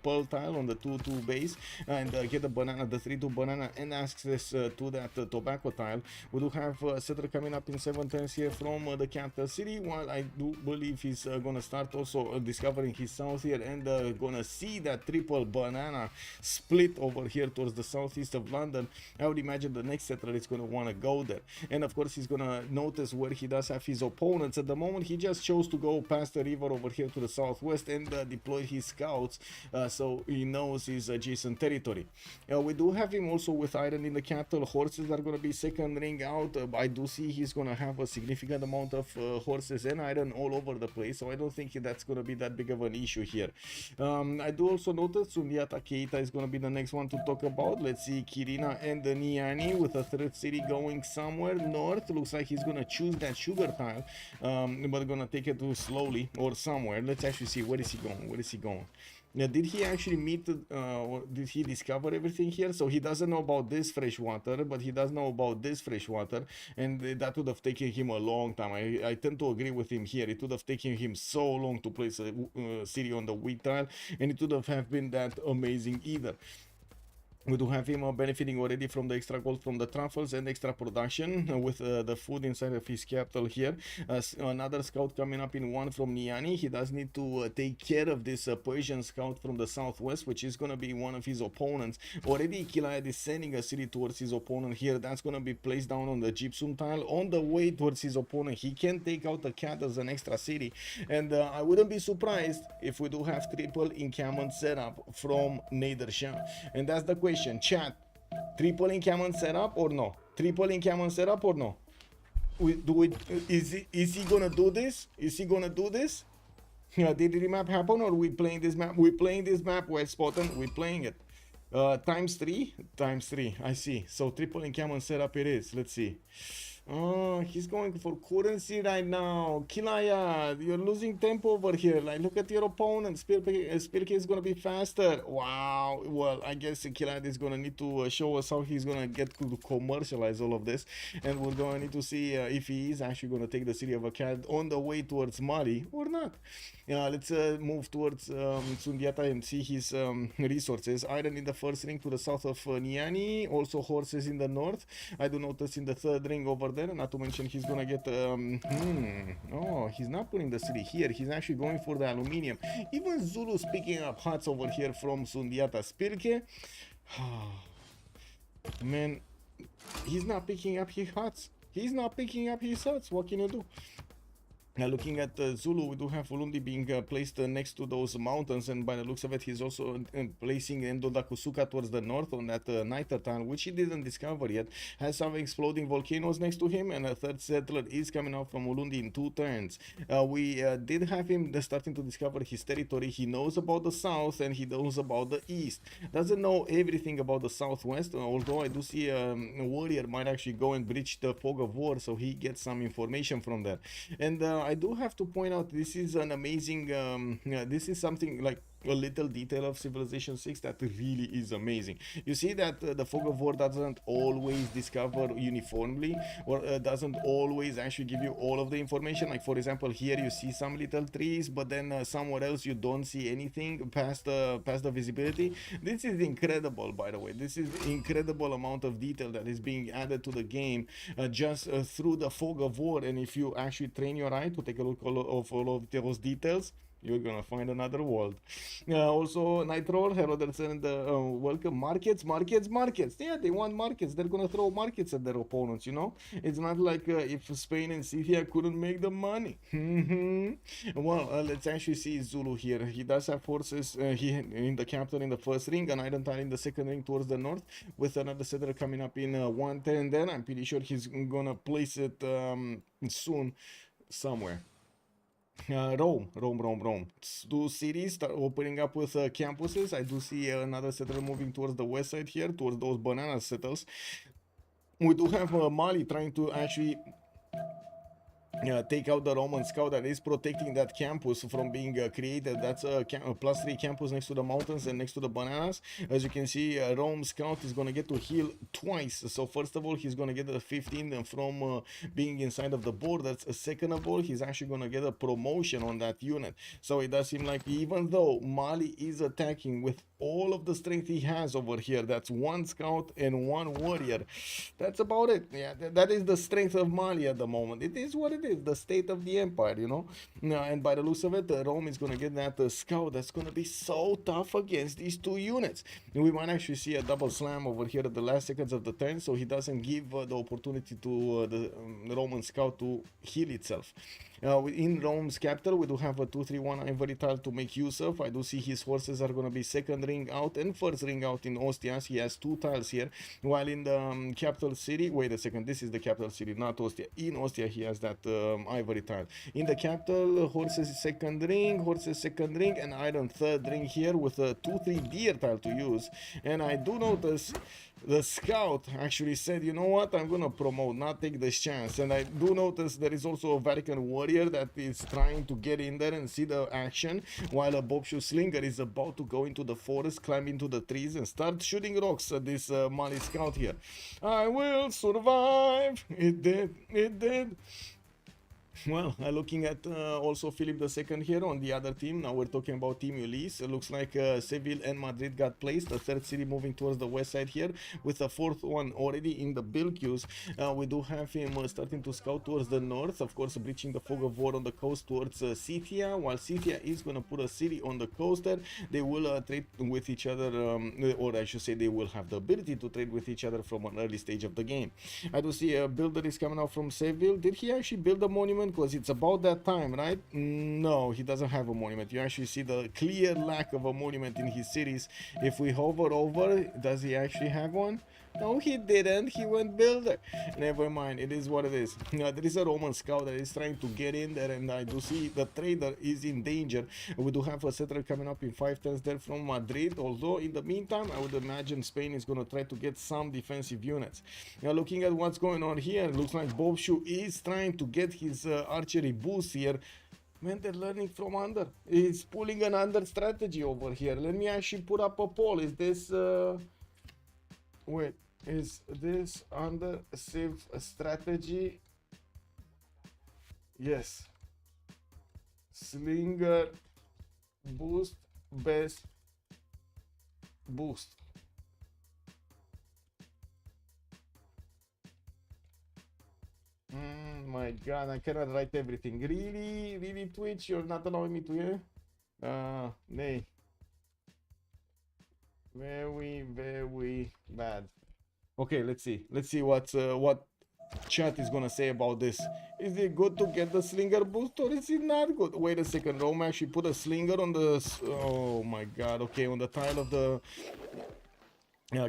Speaker 3: pearl tile on the 2-2 base, and get the banana, the 3-2 banana, and access to that tobacco tile. We do have a settler coming up in 7 turns here from the capital city, while I do believe he's gonna start also discovering his south here, and gonna see that triple banana split over here towards the southeast of London. I would imagine the next settler is gonna want to go there. And of course he's gonna notice where he does have his opponents. At the moment he just chose to go past the river over here to the southwest and deploy his scouts, so he knows his adjacent territory. We do have him also with iron in the capital. Horses are gonna be second ring out. I do see he's gonna have a significant amount of horses and iron all over the place, so I don't think that's gonna be that big of an issue here. I do also notice Sundiata Keita is gonna be the next one to talk about. Let's see, Kirina and the Niani with a third city going somewhere north. Looks like he's gonna choose that sugar tile, but gonna take it too slowly or somewhere. Let's actually see, where is he going? Where is he going? Now, did he actually meet, or did he discover everything here? So he doesn't know about this fresh water, but he does know about this fresh water, and that would have taken him a long time. I tend to agree with him here. It would have taken him so long to place a city on the wheat tile, and it would have been that amazing either. We do have him benefiting already from the extra gold from the truffles and extra production with the food inside of his capital here. Another scout coming up in one from Niani. He does need to take care of this Persian scout from the southwest, which is going to be one of his opponents. Already Kilayat is sending a city towards his opponent here. That's going to be placed down on the gypsum tile. On the way towards his opponent, he can take out the cat as an extra city. And I wouldn't be surprised if we do have triple encampment setup from Nader Shah. And that's the question. Chat, triple encampment setup or no? Triple encampment setup or no? Is he gonna do this? Is he gonna do this? Did the remap happen, or we playing this map? We playing this map, well spotted. We playing it. Times three. I see. So triple encampment setup it is. Let's see. Oh, he's going for currency right now. Kilayat, you're losing tempo over here. Like, look at your opponent. Spilke is gonna be faster. Wow. Well, I guess Kilayat is gonna need to show us how he's gonna get to commercialize all of this, and we're gonna need to see if he is actually gonna take the city of Akkad on the way towards Mali or not. Let's move towards Sundiata and see his resources. Iron in the first ring to the south of Niani. Also horses in the north. I do notice in the third ring over there, not to mention he's gonna get oh, he's not putting the city here. He's actually going for the aluminium. Even Zulu's picking up huts over here from Sundiata Spirke. Man, he's not picking up his huts. He's not picking up his huts. What can you do? Now, looking at Zulu, we do have Ulundi being placed next to those mountains, and by the looks of it, he's also placing Endodakusuka towards the north on that Niter town, which he didn't discover yet. Has some exploding volcanoes next to him, and a third settler is coming out from Ulundi in 2 turns. We did have him starting to discover his territory. He knows about the south and he knows about the east. Doesn't know everything about the southwest, although I do see a warrior might actually go and breach the fog of war, so he gets some information from there. And I do have to point out, this is an amazing, this is something like a little detail of Civilization 6 that really is amazing. You see that the fog of war doesn't always discover uniformly, or doesn't always actually give you all of the information. Like, for example, here you see some little trees, but then somewhere else you don't see anything past the visibility. This is incredible, by the way. This is incredible amount of detail that is being added to the game just through the fog of war. And if you actually train your eye to take a look of all of those details, you're gonna find another world. Also, Nitro, Heroders, and welcome. Markets. Yeah, they want markets. They're gonna throw markets at their opponents, you know? It's not like if Spain and Scythia couldn't make the money. Well, let's actually see Zulu here. He does have forces in the capital in the first ring, an iron tile in the second ring towards the north, with another settler coming up in 110 there. I'm pretty sure he's gonna place it soon somewhere. Rome. 2 cities start opening up with campuses. I do see another settler moving towards the west side here, towards those banana settles. We do have Mali trying to actually take out the Roman scout that is protecting that campus from being created. That's a +3 campus next to the mountains and next to the bananas. As you can see, Rome scout is going to get to heal twice. So first of all, he's going to get a 15 from being inside of the borders. Second of all, he's actually going to get a promotion on that unit. So it does seem like, even though Mali is attacking with all of the strength he has over here, that's 1 scout and 1 warrior. That's about it. Yeah, that is the strength of Mali at the moment. It is what it is. is the state of the empire, you know. And by the looks of it, Rome is gonna get that scout that's gonna be so tough against these two units. And we might actually see a double slam over here at the last seconds of the turn, so he doesn't give the opportunity to the Roman scout to heal itself. In Rome's capital, we do have a 2-3-1 ivory tile to make use of. I do see his horses are going to be second ring out and first ring out in Ostia. He has 2 tiles here, while in the capital city, wait a second, this is the capital city, not Ostia. In Ostia, he has that ivory tile. In the capital, horses second ring, and iron third ring here with a 2-3 deer tile to use. And I do notice the scout actually said, you know what, I'm gonna promote, not take this chance. And I do notice there is also a Vatican warrior that is trying to get in there and see the action, while a Bobshoe slinger is about to go into the forest, climb into the trees and start shooting rocks at this Mali scout here. I will survive. It did. Well, looking at also Philip II here on the other team. Now we're talking about Team Ulyss. It looks like Seville and Madrid got placed. The third city moving towards the west side here, with the fourth one already in the build queues. We do have him starting to scout towards the north, of course, breaching the fog of war on the coast towards Scythia. While Scythia is going to put a city on the coast there, they will trade with each other, or I should say they will have the ability to trade with each other from an early stage of the game. I do see a builder is coming out from Seville. Did he actually build a monument? Because it's about that time, right? No, he doesn't have a monument. You actually see the clear lack of a monument in his cities. If we hover over, does he actually have one? No, he didn't. He went builder. Never mind. It is what it is. There is a Roman scout that is trying to get in there, and I do see the trader is in danger. We do have a settler coming up in 5 turns there from Madrid. Although in the meantime, I would imagine Spain is going to try to get some defensive units. Now, looking at what's going on here, it looks like Bobshoe is trying to get his archery boost here. Man, they're learning from under. He's pulling an under strategy over here. Let me actually put up a poll. Is this wait, is this under Civ strategy? Yes. Slinger boost, best boost. My god, I cannot write everything. Really, Twitch, you're not allowing me to hear? Nay. Very bad. Okay, let's see what chat is gonna say about this. Is it good to get the slinger boost, or is it not good? Wait a second, Rome actually put a slinger on the, oh my god, okay, on the tile of the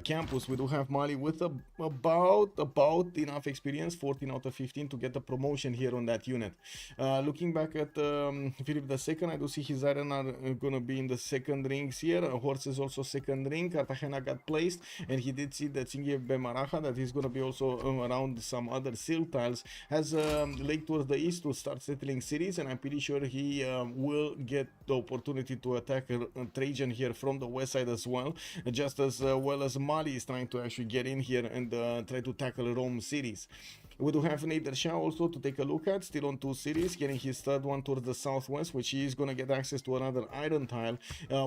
Speaker 3: campus. We do have Mali with about enough experience, 14 out of 15 to get the promotion here on that unit. Looking back at Philip II, I do see his iron are gonna be in the second rings here. Horses also second ring. Cartagena got placed, and he did see that Zingie Bemaraja that he's gonna be also around some other silk tiles. Has lake towards the east to start settling cities, and I'm pretty sure he will get the opportunity to attack Trajan here from the west side as well, just as well as Mali is trying to actually get in here and try to tackle Rome cities. We do have Nader Shah also to take a look at, still on 2 cities, getting his third one towards the southwest, which he is going to get access to another iron tile.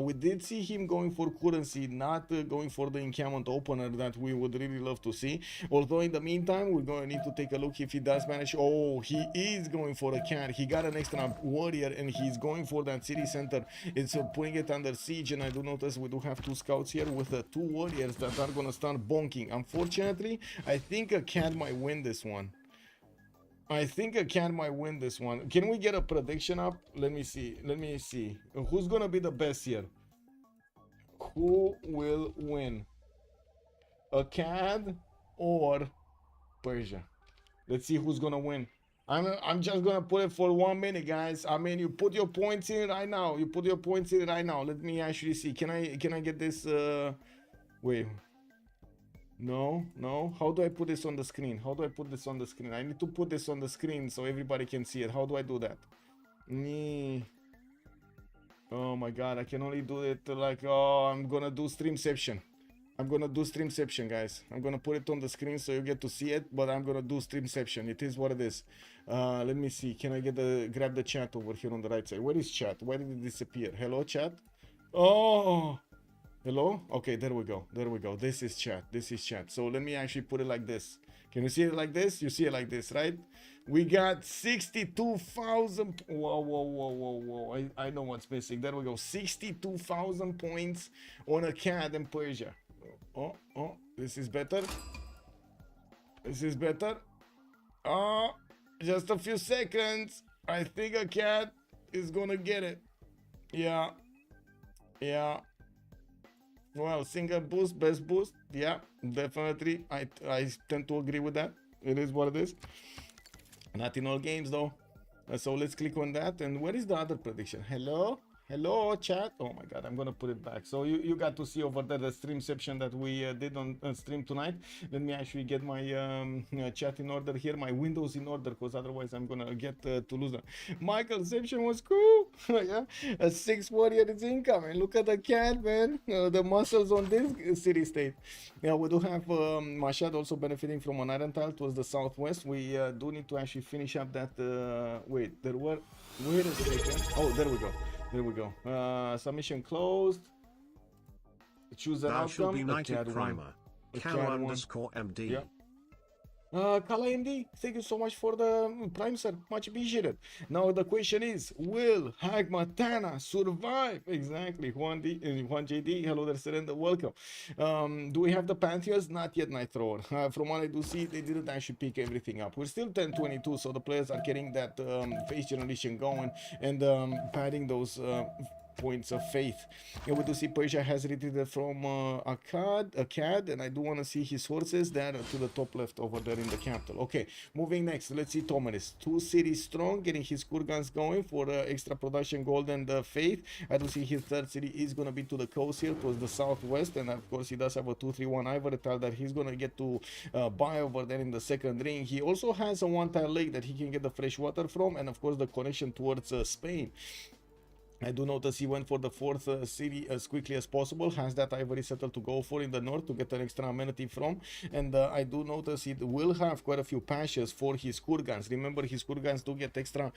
Speaker 3: We did see him going for currency, not going for the encampment opener that we would really love to see. Although in the meantime, we're going to need to take a look if he does manage. Oh, he is going for a cat. He got an extra warrior, and he's going for that city center. It's putting it under siege, and I do notice we do have 2 scouts here with 2 warriors that are going to start bonking. Unfortunately, I think a cat might win this one. Can we get a prediction up? Let me see. Who's gonna be the best here? Who will win? Akkad or Persia? Let's see who's gonna win. I'm just gonna put it for 1 minute, guys. I mean, you put your points in right now. Let me actually see. Can I get this? Wait. No. How do I put this on the screen? I need to put this on the screen so everybody can see it. How do I do that? Oh my god, I can only do it like, oh, I'm gonna do Streamception. Guys. I'm gonna put it on the screen so you get to see it, but I'm gonna do Streamception. It is what it is. Let me see. Can I grab the chat over here on the right side? Where is chat? Why did it disappear? Hello, chat? Oh, Hello? Okay, there we go. There we go. This is chat. This is chat. So let me actually put it like this. Can you see it like this? You see it like this, right? We got 62,000. Whoa, whoa, whoa, whoa, whoa. I know what's missing. There we go. 62,000 points on a cat in Persia. Oh, oh, this is better. This is better. Oh, just a few seconds. I think a cat is gonna get it. Yeah. Yeah. Well, single boost, best boost. Yeah, definitely. I tend to agree with that. It is what it is. Not in all games though. So let's click on that. And where is the other prediction? Hello? Hello, chat. Oh my god, I'm gonna put it back. So you got to see over there the streamception that we did on stream tonight. Let me actually get my chat in order here, my windows in order, because otherwise I'm gonna get to lose them. Michaelception was cool. Yeah, a 6 warrior is incoming. Look at the cat, man. The muscles on this city state. Yeah, we do have Mashad also benefiting from an iron tile towards the southwest. We do need to actually finish up that. Wait a second. Oh, there we go. There we go. Submission closed. Choose an
Speaker 4: Thou shall
Speaker 3: outcome.
Speaker 4: be knighted primer. Cal_MD.
Speaker 3: Yeah. Kala MD, thank you so much for the prime, sir. Much appreciated. Now the question is, will Hagmatana survive? Exactly. Juan JD, hello there, sir, and welcome. Do we have the Pantheons? Not yet, Night Thrower. From what I do see, they didn't actually pick everything up. We're still 10-22, so the players are getting that face generation going and padding those points of faith. And we do see Persia has retreated from Akkad, and I do want to see his horses there to the top left over there in the capital. Okay, moving next, let's see Tomaris. 2 cities strong, getting his kurgans going for extra production gold and faith. I do see his 3rd city is going to be to the coast here, towards the southwest, and of course he does have a 2-3-1 ivory tile that he's going to get to buy over there in the 2nd ring. He also has a 1-tile lake that he can get the fresh water from, and of course the connection towards Spain. I do notice he went for the 4th city as quickly as possible, has that ivory settled to go for in the north to get an extra amenity from, and I do notice it will have quite a few patches for his kurgans. Remember, his kurgans do get extra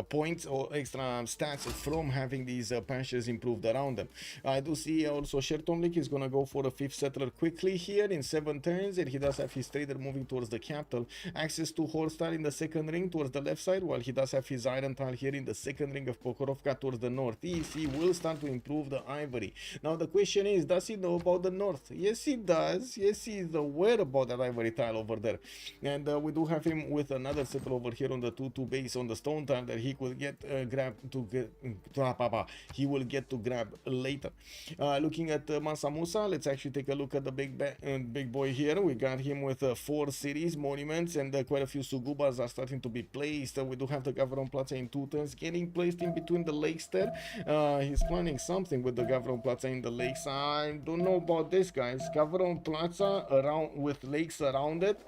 Speaker 3: points or extra stats from having these patches improved around them. I do see also Shertomlik is going to go for a 5th settler quickly here in 7 turns, and he does have his trader moving towards the capital. Access to horse tile in the 2nd ring towards the left side, while he does have his iron tile here in the 2nd ring of Pokrovka towards the northeast. He will start to improve the ivory. Now the question is, does he know about the north? Yes, he does. Yes, he is aware about that ivory tile over there. And we do have him with another settle over here on the 2-2 base on the stone tile that he could get he will get to grab later. Looking at Mansa Musa, let's actually take a look at the big boy here. We got him with 4 cities, monuments, and quite a few Sugubas are starting to be placed. We do have the Gavron Plaza in 2 turns getting placed in between the lakes there. He's planning something with the Gavron Plaza in the lakes. I don't know about this, guys. Gavron Plaza around with lakes around it.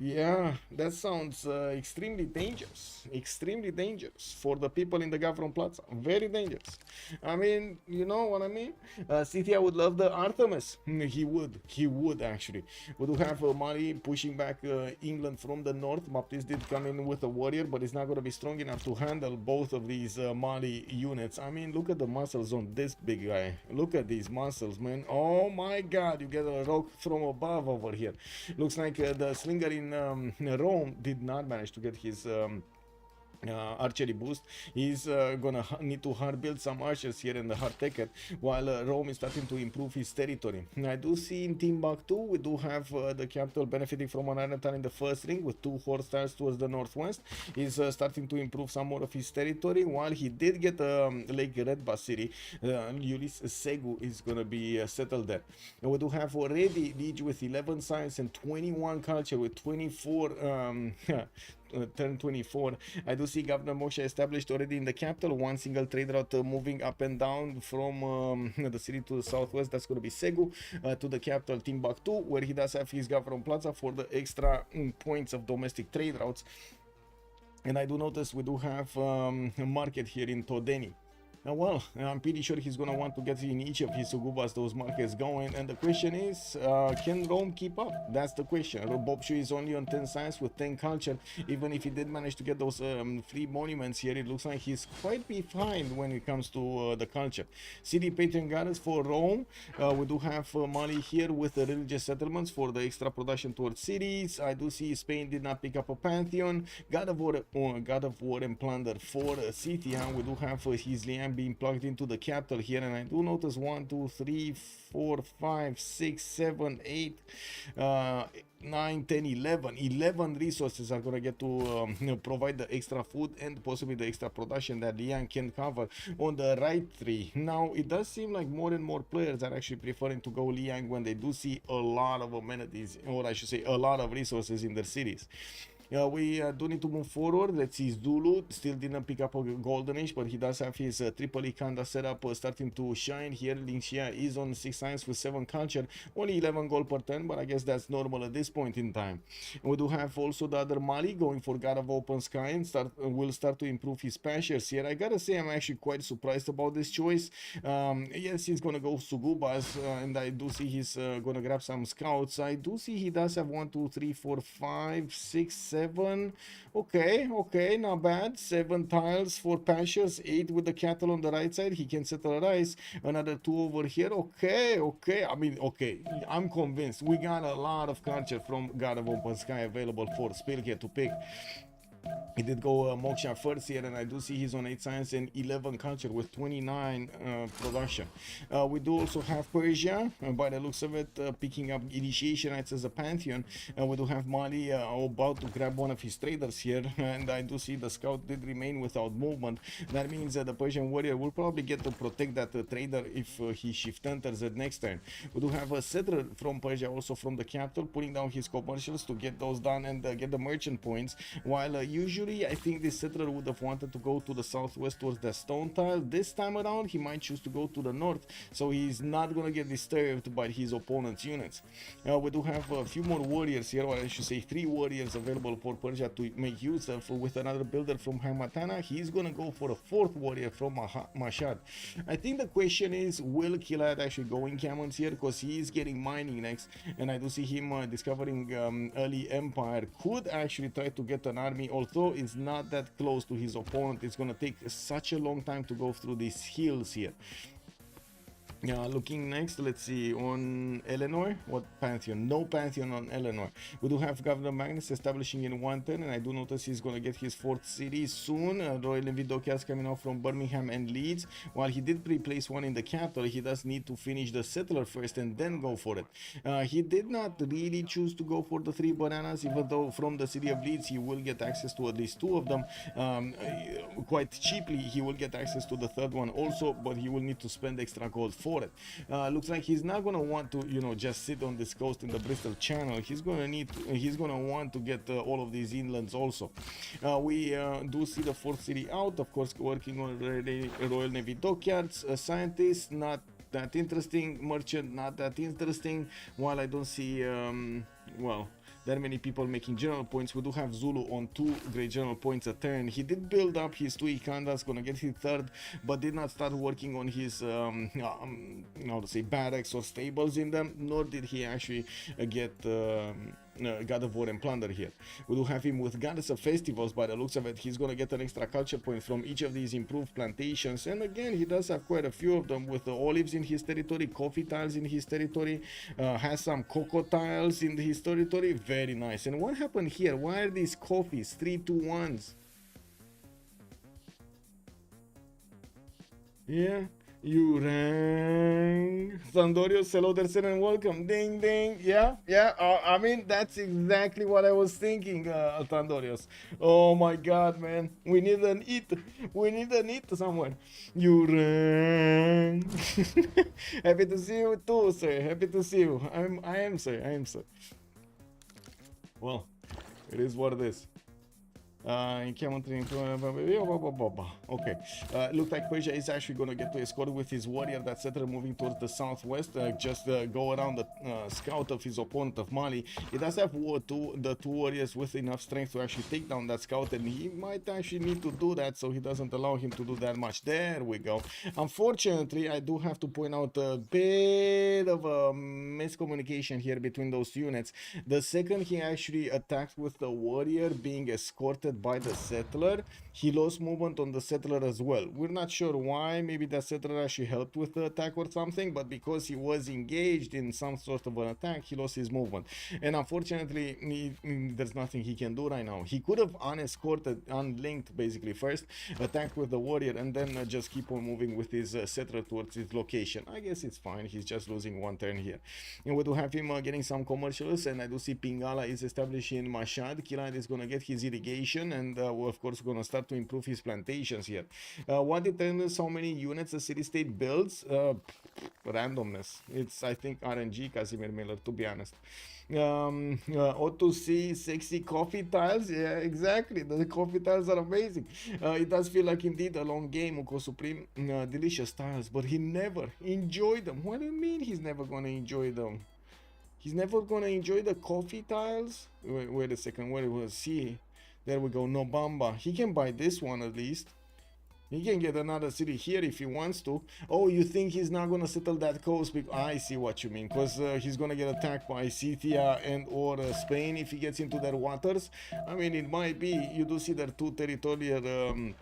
Speaker 3: Yeah, that sounds extremely dangerous. Extremely dangerous for the people in the Gavron Plaza. Very dangerous. I mean, you know what I mean? Scythia would love the Artemis. He would actually. We do have Mali pushing back England from the north. Baptiste did come in with a warrior, but he's not going to be strong enough to handle both of these Mali units. I mean, look at the muscles on this big guy. Look at these muscles, man. Oh my god, you get a rock from above over here. Looks like the slinger in Rome did not manage to get his archery boost. He's gonna need to hard build some archers here in the hard ticket, while Rome is starting to improve his territory. I do see in Timbuktu we do have the capital benefiting from an iron tile in the first ring with 2 horse tiles towards the northwest. He's starting to improve some more of his territory, while he did get Lake Redba city. Ulyss Segu is gonna be settled there. And we do have already Liege with 11 science and 21 culture with 24 turn 24. I do see Governor Moshe established already in the capital. 1 single trade route moving up and down from the city to the southwest. That's going to be Segu to the capital Timbuktu, where he does have his Gavron Plaza for the extra points of domestic trade routes. And I do notice we do have a market here in Todeni. Well, I'm pretty sure he's gonna want to get in each of his Sugubas those markets going, and the question is, can Rome keep up? That's the question. Bobshu is only on 10 science with 10 culture. Even if he did manage to get those free monuments here, it looks like he's quite behind when it comes to the culture. City patron goddess for Rome. We do have Mali here with the religious settlements for the extra production towards cities. I do see Spain did not pick up a pantheon. God of War and plunder for Scythia. We do have his Liam being plugged into the capital here, and I do notice 1, 2, 3, 4, 5, 6, 7, 8, 9, 10, 11 resources are gonna get to provide the extra food and possibly the extra production that Liang can cover on the right tree. Now it does seem like more and more players are actually preferring to go Liang when they do see a lot of amenities, or I should say a lot of resources in their cities. We do need to move forward. Let's see, Zulu still didn't pick up a golden age, but he does have his triple Ikanda setup starting to shine here. Lingxia is on 6 science with 7 culture, only 11 gold per turn, but I guess that's normal at this point in time. We do have also the other Mali going for God of Open Sky and will start to improve his pastures here. I gotta say, I'm actually quite surprised about this choice. Yes, he's gonna go Sugubas, and I do see he's gonna grab some scouts. I do see he does have 1, 2, 3, 4, 5, 6, 7. Okay, not bad. 7 tiles for pastures, 8 with the cattle on the right side. He can settle a rice. Another 2 over here. Okay. I mean, okay. I'm convinced. We got a lot of culture from God of Open Sky available for Spill here to pick. He did go Moksha first here, and I do see he's on 8 science and 11 culture with 29 production. We do also have Persia, by the looks of it, picking up initiation rights as a pantheon. We do have Mali about to grab one of his traders here, and I do see the scout did remain without movement. That means that the Persian warrior will probably get to protect that trader if he shift enters it next turn. We do have a settler from Persia, also from the capital, putting down his commercials to get those done and get the merchant points, while usually I think this settler would have wanted to go to the southwest towards the stone tile. This time around he might choose to go to the north, so he's not gonna get disturbed by his opponent's units. We do have a few more warriors here, or I should say 3 warriors available for Persia to make use of, with another builder from Hamatana. He's gonna go for a 4th warrior from Mashhad. I think the question is, will Kilad actually go in Camons here, because he is getting mining next, and I do see him discovering early empire. Could actually try to get an army, although it's not that close to his opponent. It's gonna take such a long time to go through these hills here. Looking next, let's see, on Eleanor, what pantheon? No pantheon on Eleanor. We do have Governor Magnus establishing in 110, and I do notice he's going to get his 4th city soon. Royal Envidokias coming out from Birmingham and Leeds. While he did pre-place one in the capital, he does need to finish the settler first and then go for it. He did not really choose to go for the 3 bananas, even though from the city of Leeds he will get access to at least 2 of them. Quite cheaply, he will get access to the 3rd one also, but he will need to spend extra gold for it. Looks like he's not gonna want to, just sit on this coast in the Bristol Channel. He's gonna want to get all of these inlands also. We do see the 4th city out, of course, working on Royal Navy dockyards. Scientist, not that interesting. Merchant, not that interesting. While I don't see there are many people making general points. We do have Zulu on 2 great general points a turn. He did build up his 2 Ikandas, gonna get his 3rd, but did not start working on his how to say, barracks or stables in them, nor did he actually get God of War and Plunder here. We do have him with Goddess of Festivals. By the looks of it, he's gonna get an extra culture point from each of these improved plantations, and again he does have quite a few of them, with the olives in his territory, coffee tiles in his territory, has some cocoa tiles in his territory. Very nice. And what happened here? Why are these coffees 3-2-1s? Yeah, you rang. Sandorius, hello there, sir, and welcome. Ding, ding. Yeah. I mean, that's exactly what I was thinking, Sandorius. Oh my God, man. We need an eat. We need an eat somewhere. You rang. Happy to see you too, sir. Happy to see you. I am, sir. Well, it is what it is. Encampment training. Okay. Looks like Persia is actually going to get to escort with his warrior that settler moving towards the southwest. Just go around the scout of his opponent of Mali. He does have the two warriors with enough strength to actually take down that scout, and he might actually need to do that, so he doesn't allow him to do that much. There we go. Unfortunately, I do have to point out a bit of a miscommunication here between those units. The second he actually attacked with the warrior being escorted by the settler, he lost movement on the settler as well. We're not sure why. Maybe that settler actually helped with the attack or something, but because he was engaged in some sort of an attack, he lost his movement. And unfortunately, there's nothing he can do right now. He could have unescorted, unlinked basically first, attacked with the warrior, and then just keep on moving with his settler towards his location. I guess it's fine. He's just losing one turn here. And we do have him getting some commercials, and I do see Pingala is establishing Mashhad. Kilad is going to get his irrigation, and we're of course going to start to improve his plantations here. What determines how many units a city-state builds? Randomness. It's, I think, RNG, Casimir Miller, to be honest. O2C sexy coffee tiles. Yeah, exactly, the coffee tiles are amazing. It does feel like indeed a long game. Uko Supreme, delicious tiles, but he never enjoyed them. What do you mean he's never gonna enjoy them? He's never gonna enjoy the coffee tiles? Wait a second, where was he? There we go, Nobamba. He can buy this one at least. He can get another city here if he wants to. Oh, you think he's not gonna settle that coast? I see what you mean, because he's gonna get attacked by Scythia and or Spain if he gets into their waters. I mean, it might be. You do see there are two territorial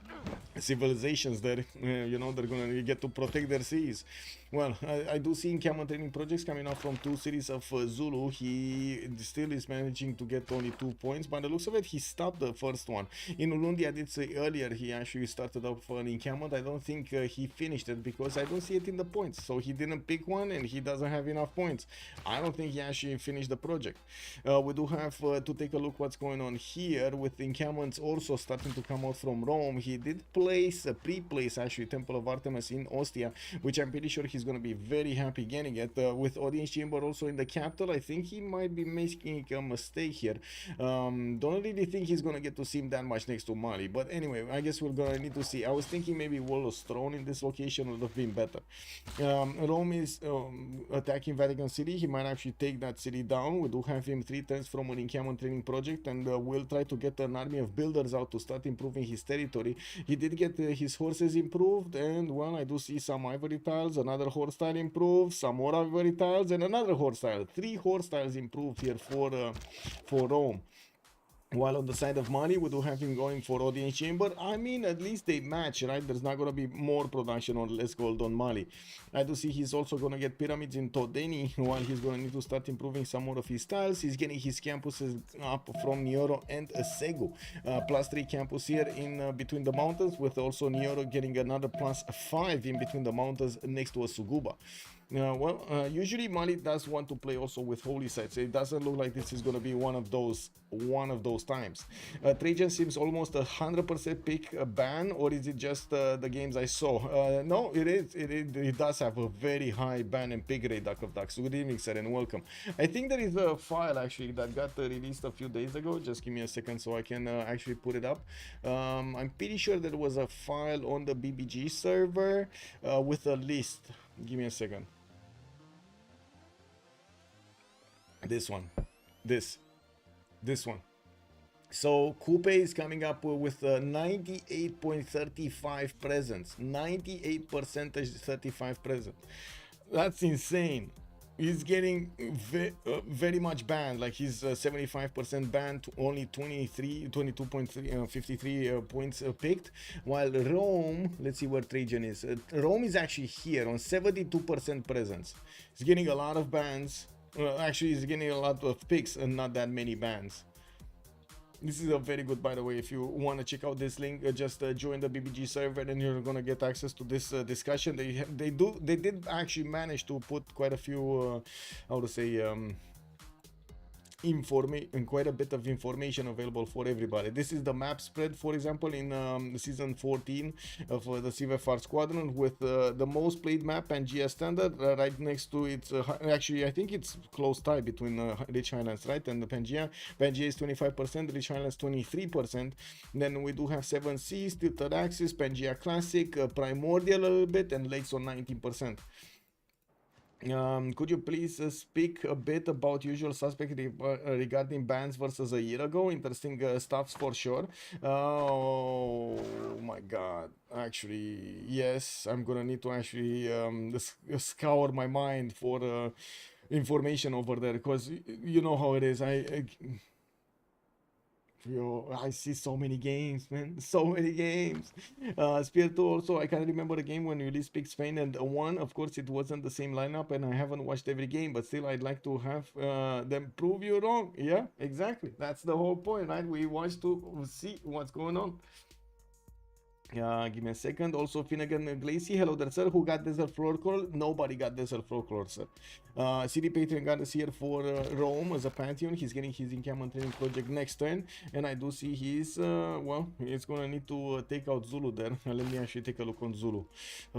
Speaker 3: civilizations there. You know, they're gonna get to protect their seas. Well, I do see encampment training projects coming out from two cities of Zulu. He still is managing to get only 2 points, but the looks of it, he stopped the first one. In Ulundi, I did say earlier, he actually started up for an encampment. I don't think he finished it because I don't see it in the points. So he didn't pick one and he doesn't have enough points. I don't think he actually finished the project. We do have to take a look what's going on here with encampments also starting to come out from Rome. He did place, pre-place actually, Temple of Artemis in Ostia, which I'm pretty sure he's going to be very happy getting it. With audience chamber also in the capital, I think he might be making a mistake here. Don't really think he's going to get to see him that much next to Mali, but anyway, I guess we're going to need to see. I was thinking maybe Wall's throne in this location would have been better. Rome is attacking Vatican City. He might actually take that city down. We do have him 3 turns from an encampment training project, and we'll try to get an army of builders out to start improving his territory. He did get his horses improved, and well, I do see some ivory tiles, another horse tile improved, some more ivory tiles, and another horse tile. 3 horse tiles improved here for Rome. While on the side of Mali, we do have him going for audience chamber. I mean, at least they match, right? There's not going to be more production or less gold on Mali. I do see he's also going to get pyramids in Todeni, while he's going to need to start improving some more of his tiles. He's getting his campuses up from Nioro and Segu. +3 campus here in between the mountains, with also Nioro getting another +5 in between the mountains next to a Suguba. Usually Mali does want to play also with holy sites. It doesn't look like this is going to be one of those times. Trajan seems almost 100% pick a ban, or is it just the games I saw? No, it is. It does have a very high ban and pick rate, Duck of Ducks. Good evening, sir, and welcome. I think there is a file actually that got released a few days ago. Just give me a second so I can actually put it up. I'm pretty sure there was a file on the BBG server with a list. Give me a second. This one, this one. So Coupe is coming up with 98.35 presence, 98% 35 present. That's insane. He's getting very much banned. Like he's 75% banned, to only 22.53 points picked. While Rome, let's see where Trajan is. Rome is actually here on 72% presence. He's getting a lot of bans. Actually, he's getting a lot of picks and not that many bans. This is a very good, by the way. If you want to check out this link, just join the BBG server and you're gonna get access to this discussion. They did actually manage to put quite a few how to say quite a bit of information available for everybody. This is the map spread, for example, in season 14 of the CivFR Squadron, with the most played map, Pangea Standard, right next to it. Actually, I think it's close tie between Rich Highlands, right, and the Pangea. Pangea is 25%, Rich Highlands 23%. Then we do have 7 Seas, Tilted Axis, Pangea Classic, Primordial a little bit, and Lakes on 19%. Could you please speak a bit about usual suspect regarding bans versus a year ago? Interesting stuffs for sure. Oh my god, actually yes, I'm gonna need to actually scour my mind for information over there, because you know how it is. I see so many games, man. So many games. Spiritu also, I can't remember a game when Ulyss picked Spain and won. Of course, it wasn't the same lineup, and I haven't watched every game, but still, I'd like to have them prove you wrong. Yeah, exactly. That's the whole point, right? We watch to see what's going on. Give me a second. Also, Finnegan Glacy, hello there, sir. Who got Desert Folklore? Nobody got Desert Folklore, sir. CD Patreon got us here for Rome as a Pantheon. He's getting his encampment training project next turn, and I do see he's well, he's gonna need to take out Zulu there. Let me actually take a look on Zulu.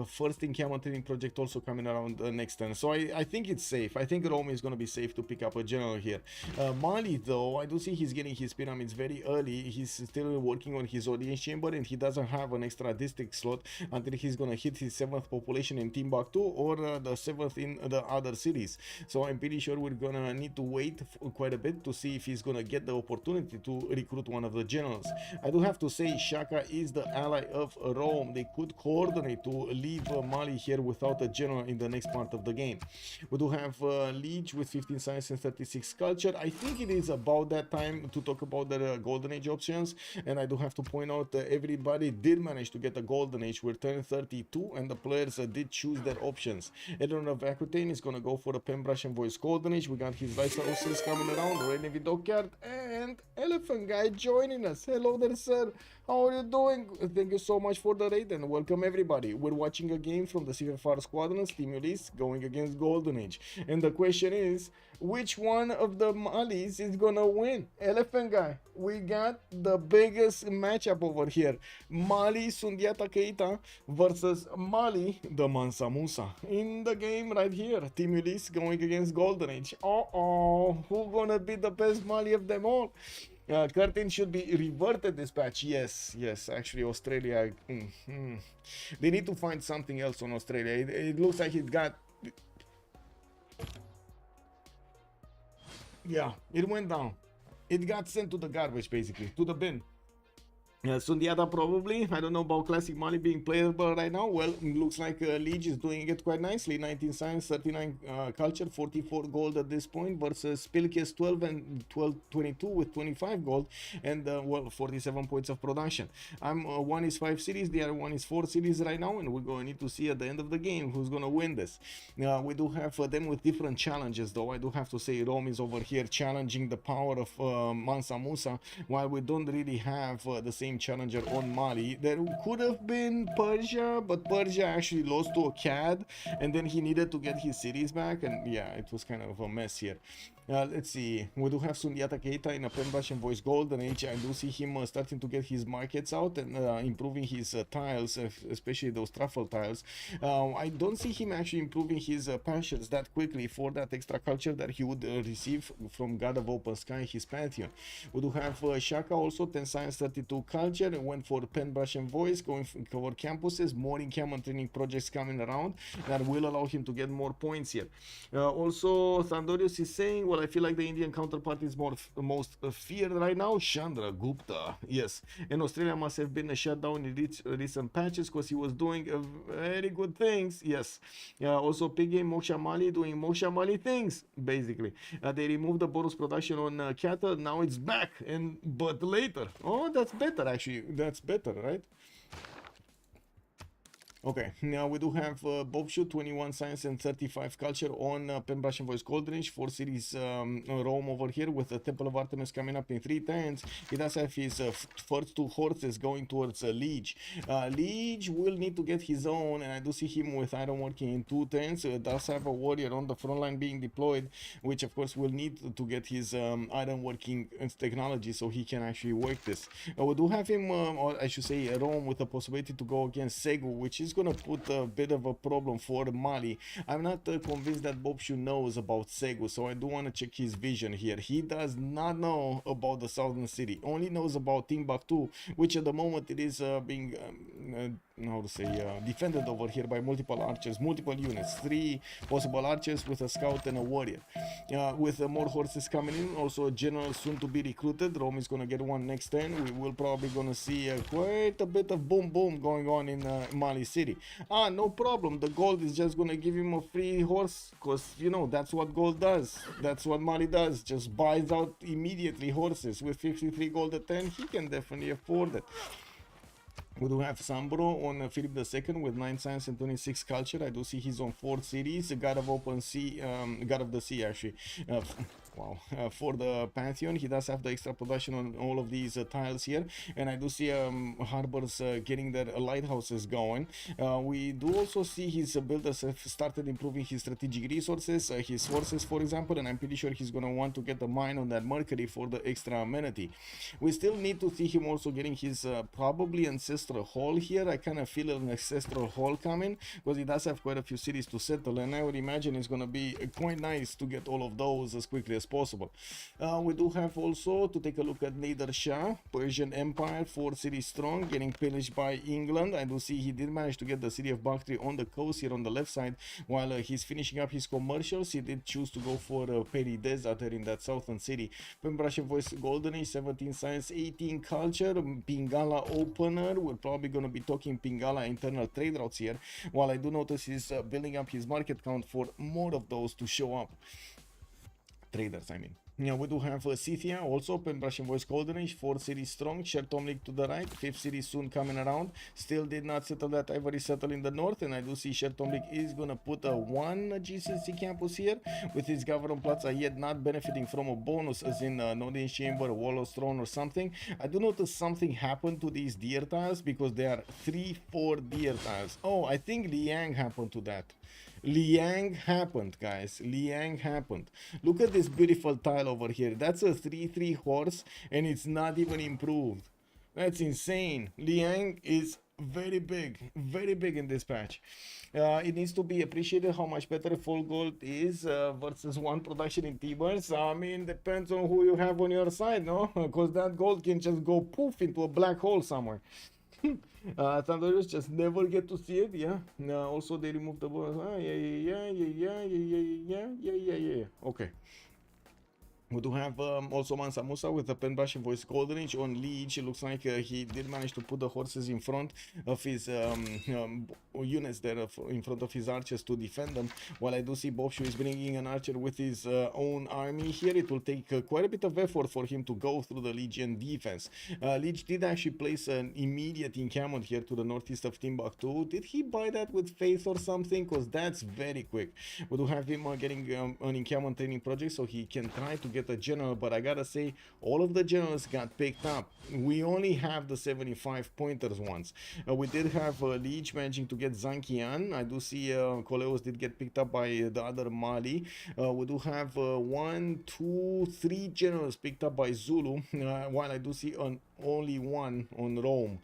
Speaker 3: First encampment training project also coming around next turn, so I think it's safe. I think Rome is gonna be safe to pick up a general here. Mali, though, I do see he's getting his pyramids very early. He's still working on his audience chamber, and he doesn't have an extra district slot until he's gonna hit his 7th population in Timbuktu or the 7th in the other cities. So I'm pretty sure we're gonna need to wait quite a bit to see if he's gonna get the opportunity to recruit one of the generals. I do have to say, Shaka is the ally of Rome. They could coordinate to leave Mali here without a general in the next part of the game. We do have Liege with 15 science and 36 culture. I think it is about that time to talk about the golden age options, and I do have to point out that everybody did manage to get a golden age. We're turning 32, and the players did choose their options. Edron of Aquitaine is gonna go for a Pembrush and Voice golden age. We got his Lysa coming around, Rene Vidockyard, and Elephant Guy joining us. Hello there, sir. How are you doing? Thank you so much for the raid, and welcome everybody. We're watching a game from the CivFR Squadrons, Team Ulyss going against Golden Age. And the question is, which one of the Malis is gonna win? Elephant Guy, we got the biggest matchup over here. Mali Sundiata Keita versus Mali the Mansa Musa. In the game right here, Team Ulyss going against Golden Age. Who gonna be the best Mali of them all? Curtin should be reverted this patch. Yes, actually Australia, they need to find something else on Australia. It looks like it got, yeah, it went down. It got sent to the garbage, basically, to the bin. Sundiata probably. I don't know about Classic Mali being playable right now. Well, it looks like Liege is doing it quite nicely. 19 science, 39 culture, 44 gold at this point versus Pilkes 12 and 22 with 25 gold and well, 47 points of production. One is 5 cities, the other one is 4 cities right now, and we're going to need to see at the end of the game who's going to win this. We do have them with different challenges, though. I do have to say Rome is over here challenging the power of Mansa Musa, while we don't really have the same challenger on Mali. There could have been Persia, but Persia actually lost to a CAD, and then he needed to get his cities back, and yeah, it was kind of a mess here. Let's see, we do have Sundiata Keita in a Pembrush and Voice Golden Age. I do see him starting to get his markets out and improving his tiles, especially those truffle tiles. I don't see him actually improving his passions that quickly for that extra culture that he would receive from God of Open Sky, his Pantheon. We do have Shaka also, 10 science, 32 culture, went for Pembrush and Voice, going for cover campuses, more encampment training projects coming around that will allow him to get more points here. Also, Thandorius is saying, well, I feel like the Indian counterpart is most feared right now. Chandra Gupta, yes, and Australia must have been shut down in recent patches because he was doing very good things. Yes, also Pig Game Moksha Mali doing Moksha Mali things, basically. They removed the bonus production on cattle, now it's back, but later. Oh, that's better, actually. That's better, right? Okay, now we do have Bob Shoot, 21 Science and 35 Culture on Pen Brush and Voice Golden Age, 4 series Rome over here with the Temple of Artemis coming up in 3 turns. He does have his first 2 horses going towards Liege. Liege will need to get his own, and I do see him with iron working in 2 turns. Does have a warrior on the front line being deployed, which of course will need to get his iron working technology so he can actually work this. We do have him, or I should say Rome, with the possibility to go against Segu, which is gonna put a bit of a problem for Mali. I'm not convinced that Bobshu knows about Segu, so I do want to check his vision here. He does not know about the southern city, only knows about Timbuktu, which at the moment it is being how to say defended over here by multiple archers, multiple units, 3 possible archers with a scout and a warrior. With more horses coming in, also a general soon to be recruited. Rome is gonna get one next turn. We will probably gonna see quite a bit of boom boom going on in Mali City. No problem, the gold is just gonna give him a free horse, because you know that's what gold does. That's what Mali does, just buys out immediately horses. With 53 gold a turn, he can definitely afford it. We do have Sambro on Philip II with 9 science and 26 culture. I do see he's on 4 series. God of Open Sea, God of the Sea actually. Wow, for the Pantheon, he does have the extra production on all of these tiles here, and I do see harbors getting their lighthouses going. We do also see his builders have started improving his strategic resources, his horses for example, and I'm pretty sure he's gonna want to get a mine on that Mercury for the extra amenity. We still need to see him also getting his probably ancestral hall here. I kind of feel an ancestral hall coming, because he does have quite a few cities to settle, and I would imagine it's gonna be quite nice to get all of those as quickly as possible. We do have also to take a look at Nader Shah, Persian Empire, 4 cities strong, getting pillaged by England. I do see he did manage to get the city of Bakhtri on the coast here on the left side. While he's finishing up his commercials, he did choose to go for Peri Desert in that southern city. Pembrashe Voice Golden Age, 17 science, 18 culture, Pingala opener. We're probably going to be talking Pingala internal trade routes here, while I do notice he's building up his market count for more of those to show up. Traders, I mean. Yeah, we do have Scythia, also Pembrashe Voice Golden Age, 4 cities strong, Shertom League to the right, 5th city soon coming around. Still did not settle that Ivory settle in the north, and I do see Shertom League is gonna put a 1 GCC campus here, with his Governor Plaza yet not benefiting from a bonus as in Nodian Chamber, Wallow's Throne or something. I do notice something happened to these deer tiles, because they are 3-4 deer tiles. Oh, I think Liang happened to that. Liang happened, guys. Liang happened. Look at this beautiful tile over here. That's a 3-3 horse, and it's not even improved. That's insane. Liang is very big in this patch. It needs to be appreciated how much better full gold is versus 1 production in T-Burns. I mean, depends on who you have on your side, no? Because that gold can just go poof into a black hole somewhere. Thunderous just never get to see it. Yeah. Also they removed the bonus. Yeah. Okay. We do have also Mansa Musa with the Penbrush and Voice Golden Age on Liege. It looks like he did manage to put the horses in front of his units there in front of his archers to defend them. While I do see Bobshu is bringing an archer with his own army here. It will take quite a bit of effort for him to go through the Legion defense. Liege did actually place an immediate encampment here to the northeast of Timbuktu. Did he buy that with faith or something? Because that's very quick. We do have him getting an encampment training project so he can try to get a general, but I gotta say all of the generals got picked up. We only have the 75 pointers ones. We did have Liege managing to get Zankian. I do see Koleos did get picked up by the other Mali. We do have 1, 2, 3 generals picked up by Zulu, while I do see only 1 on Rome.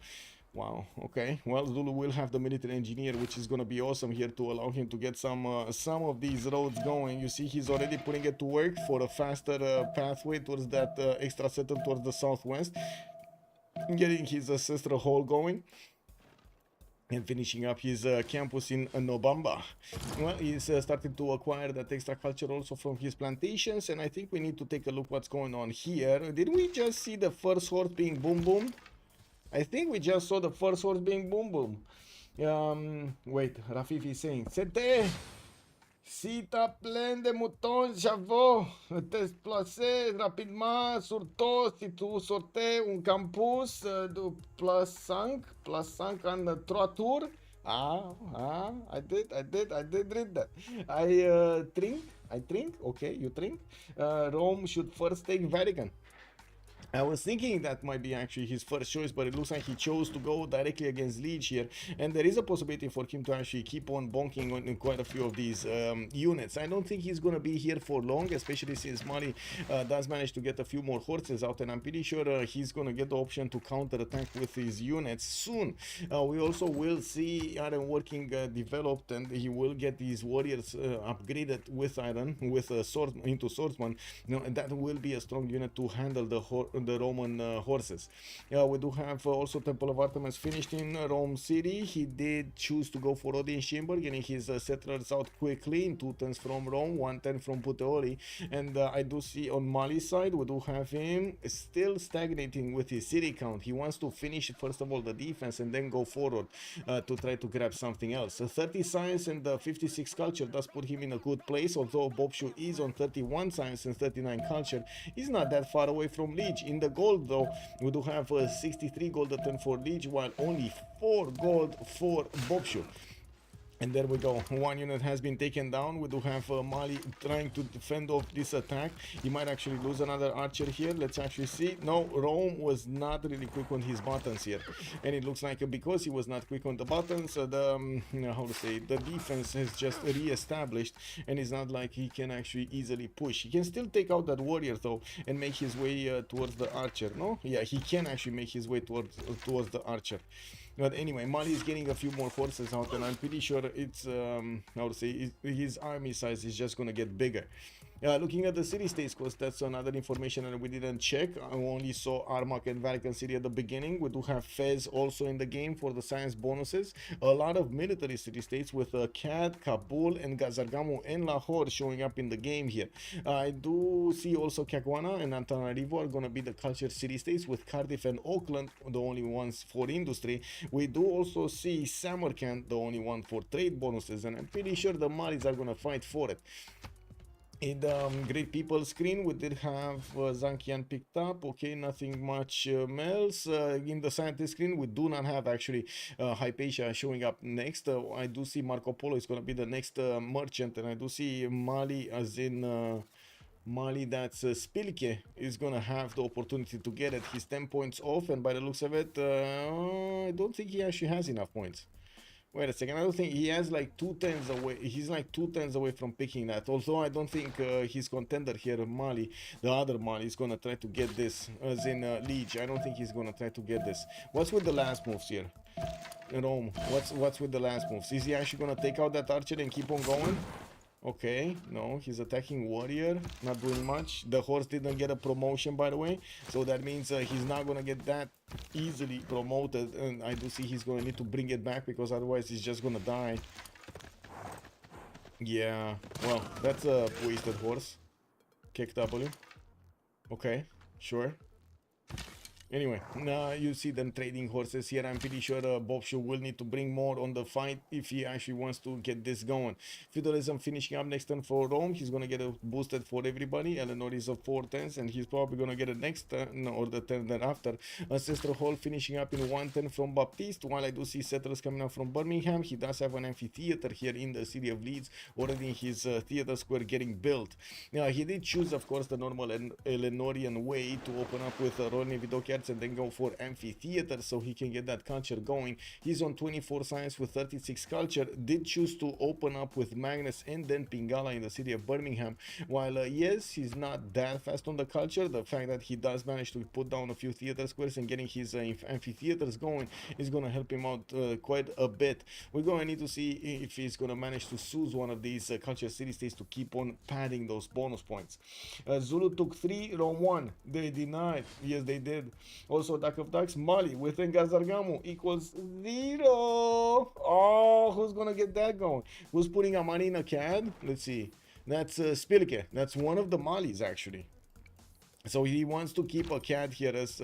Speaker 3: Wow, okay. Well, Zulu will have the military engineer, which is going to be awesome here to allow him to get some of these roads going. You see he's already putting it to work for a faster pathway towards that extra settle towards the southwest. Getting his ancestral hall going. And finishing up his campus in Nobamba. Well, he's starting to acquire that extra culture also from his plantations. And I think we need to take a look what's going on here. Did we just see the first horse being boom boomed? I think we just saw the first horse being boom boom. Wait, Rafif is saying, C'était, si t'as plein de moutons, j'avoue, te déplacer rapidement, surtout si tu sortais un campus de plus 5 en 3 tours. I did read that. I think. Okay, you think? Rome should first take Vatican. I was thinking that might be actually his first choice, but it looks like he chose to go directly against Liege here, and there is a possibility for him to actually keep on bonking on quite a few of these units. I don't think he's going to be here for long, especially since Mali does manage to get a few more horses out, and I'm pretty sure he's going to get the option to counterattack with his units soon. We also will see iron working developed, and he will get these warriors upgraded with iron, with sword into swordsman. You know, and that will be a strong unit to handle the Roman horses. We do have also Temple of Artemis finished in Rome City. He did choose to go for Odinschimber, getting his settlers out quickly in 2 turns from Rome, 1 turn from Puteoli. And I do see on Mali's side, we do have him still stagnating with his city count. He wants to finish first of all the defense and then go forward to try to grab something else. 30 science and 56 culture does put him in a good place, although Bobshu is on 31 science and 39 culture. He's not that far away from Liege. In the gold though, we do have 63 gold a turn for Liege, while only 4 gold for Bobshu. And there we go, 1 unit has been taken down. We do have Mali trying to defend off this attack. He might actually lose another archer here. Let's actually see. No, Rome was not really quick on his buttons here, and it looks like because he was not quick on the buttons, the defense has just re-established, and it's not like he can actually easily push. He can still take out that warrior though and make his way towards the archer. No, yeah, he can actually make his way towards the archer. But anyway, Mali is getting a few more forces out, and I'm pretty sure it's, his army size is just going to get bigger. Looking at the city-states, because that's another information that we didn't check. I only saw Armagh and Vatican City at the beginning. We do have Fez also in the game for the science bonuses. A lot of military city-states with Cad, Kabul, and Gazargamu and Lahore showing up in the game here. I do see also Caguana and Antananarivo are going to be the culture city-states, with Cardiff and Auckland the only ones for industry. We do also see Samarkand, the only one for trade bonuses, and I'm pretty sure the Malis are going to fight for it. In the Great People screen, we did have Zankian picked up. Okay, nothing much else. In the Scientist screen, we do not have actually Hypatia showing up next. I do see Marco Polo is going to be the next merchant, and I do see Mali, as in Mali, that's Spilke, is going to have the opportunity to get it. He's 10 points off, and by the looks of it, I don't think he actually has enough points. Wait a second, I don't think he has like 2 turns away. He's like 2 turns away from picking that. Although I don't think his contender here, Mali, the other Mali, is gonna try to get this, as in Liege. I don't think he's gonna try to get this. What's with the last moves here? Rome, what's with the last moves? Is he actually gonna take out that archer and keep on going? Okay, no, he's attacking warrior, not doing much. The horse didn't get a promotion, by the way, so that means he's not gonna get that easily promoted, and I do see he's gonna need to bring it back, because otherwise he's just gonna die. Yeah, well, that's a wasted horse. Kick W. Okay, sure. Anyway, now you see them trading horses here. I'm pretty sure Bobshu will need to bring more on the fight if he actually wants to get this going. Feudalism finishing up next turn for Rome. He's going to get it boosted for everybody. Eleanor is a 4 turns, and he's probably going to get it next turn or the turn thereafter. Ancestral Hall finishing up in 1 turn from Baptiste, while I do see settlers coming up from Birmingham. He does have an amphitheater here in the city of Leeds, already in his theater square getting built. Now, he did choose, of course, the normal Eleanorian way to open up with Rolny Vidokiarts and then go for amphitheater so he can get that culture going. He's on 24 science with 36 culture. Did choose to open up with Magnus and then Pingala in the city of Birmingham. While yes, he's not that fast on the culture, the fact that he does manage to put down a few theater squares and getting his amphitheaters going is going to help him out quite a bit. We're going to need to see if he's going to manage to seize one of these culture city-states to keep on padding those bonus points. Zulu took 3, Rome 1. They denied. Yes, they did. Also, Duck of Ducks, Mali with Ngazargamu equals 0. Oh, who's gonna get that going? Who's putting Amani in a CAD? Let's see. That's Spilke. That's one of the Malis, actually. So he wants to keep a CAD here as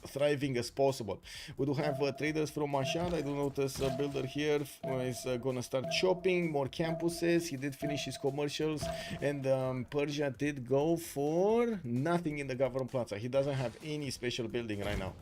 Speaker 3: thriving as possible. We do have traders from Mashhad. I do notice a builder here is gonna start chopping more campuses. He did finish his commercials, and Persia did go for nothing in the Government Plaza. He doesn't have any special building right now.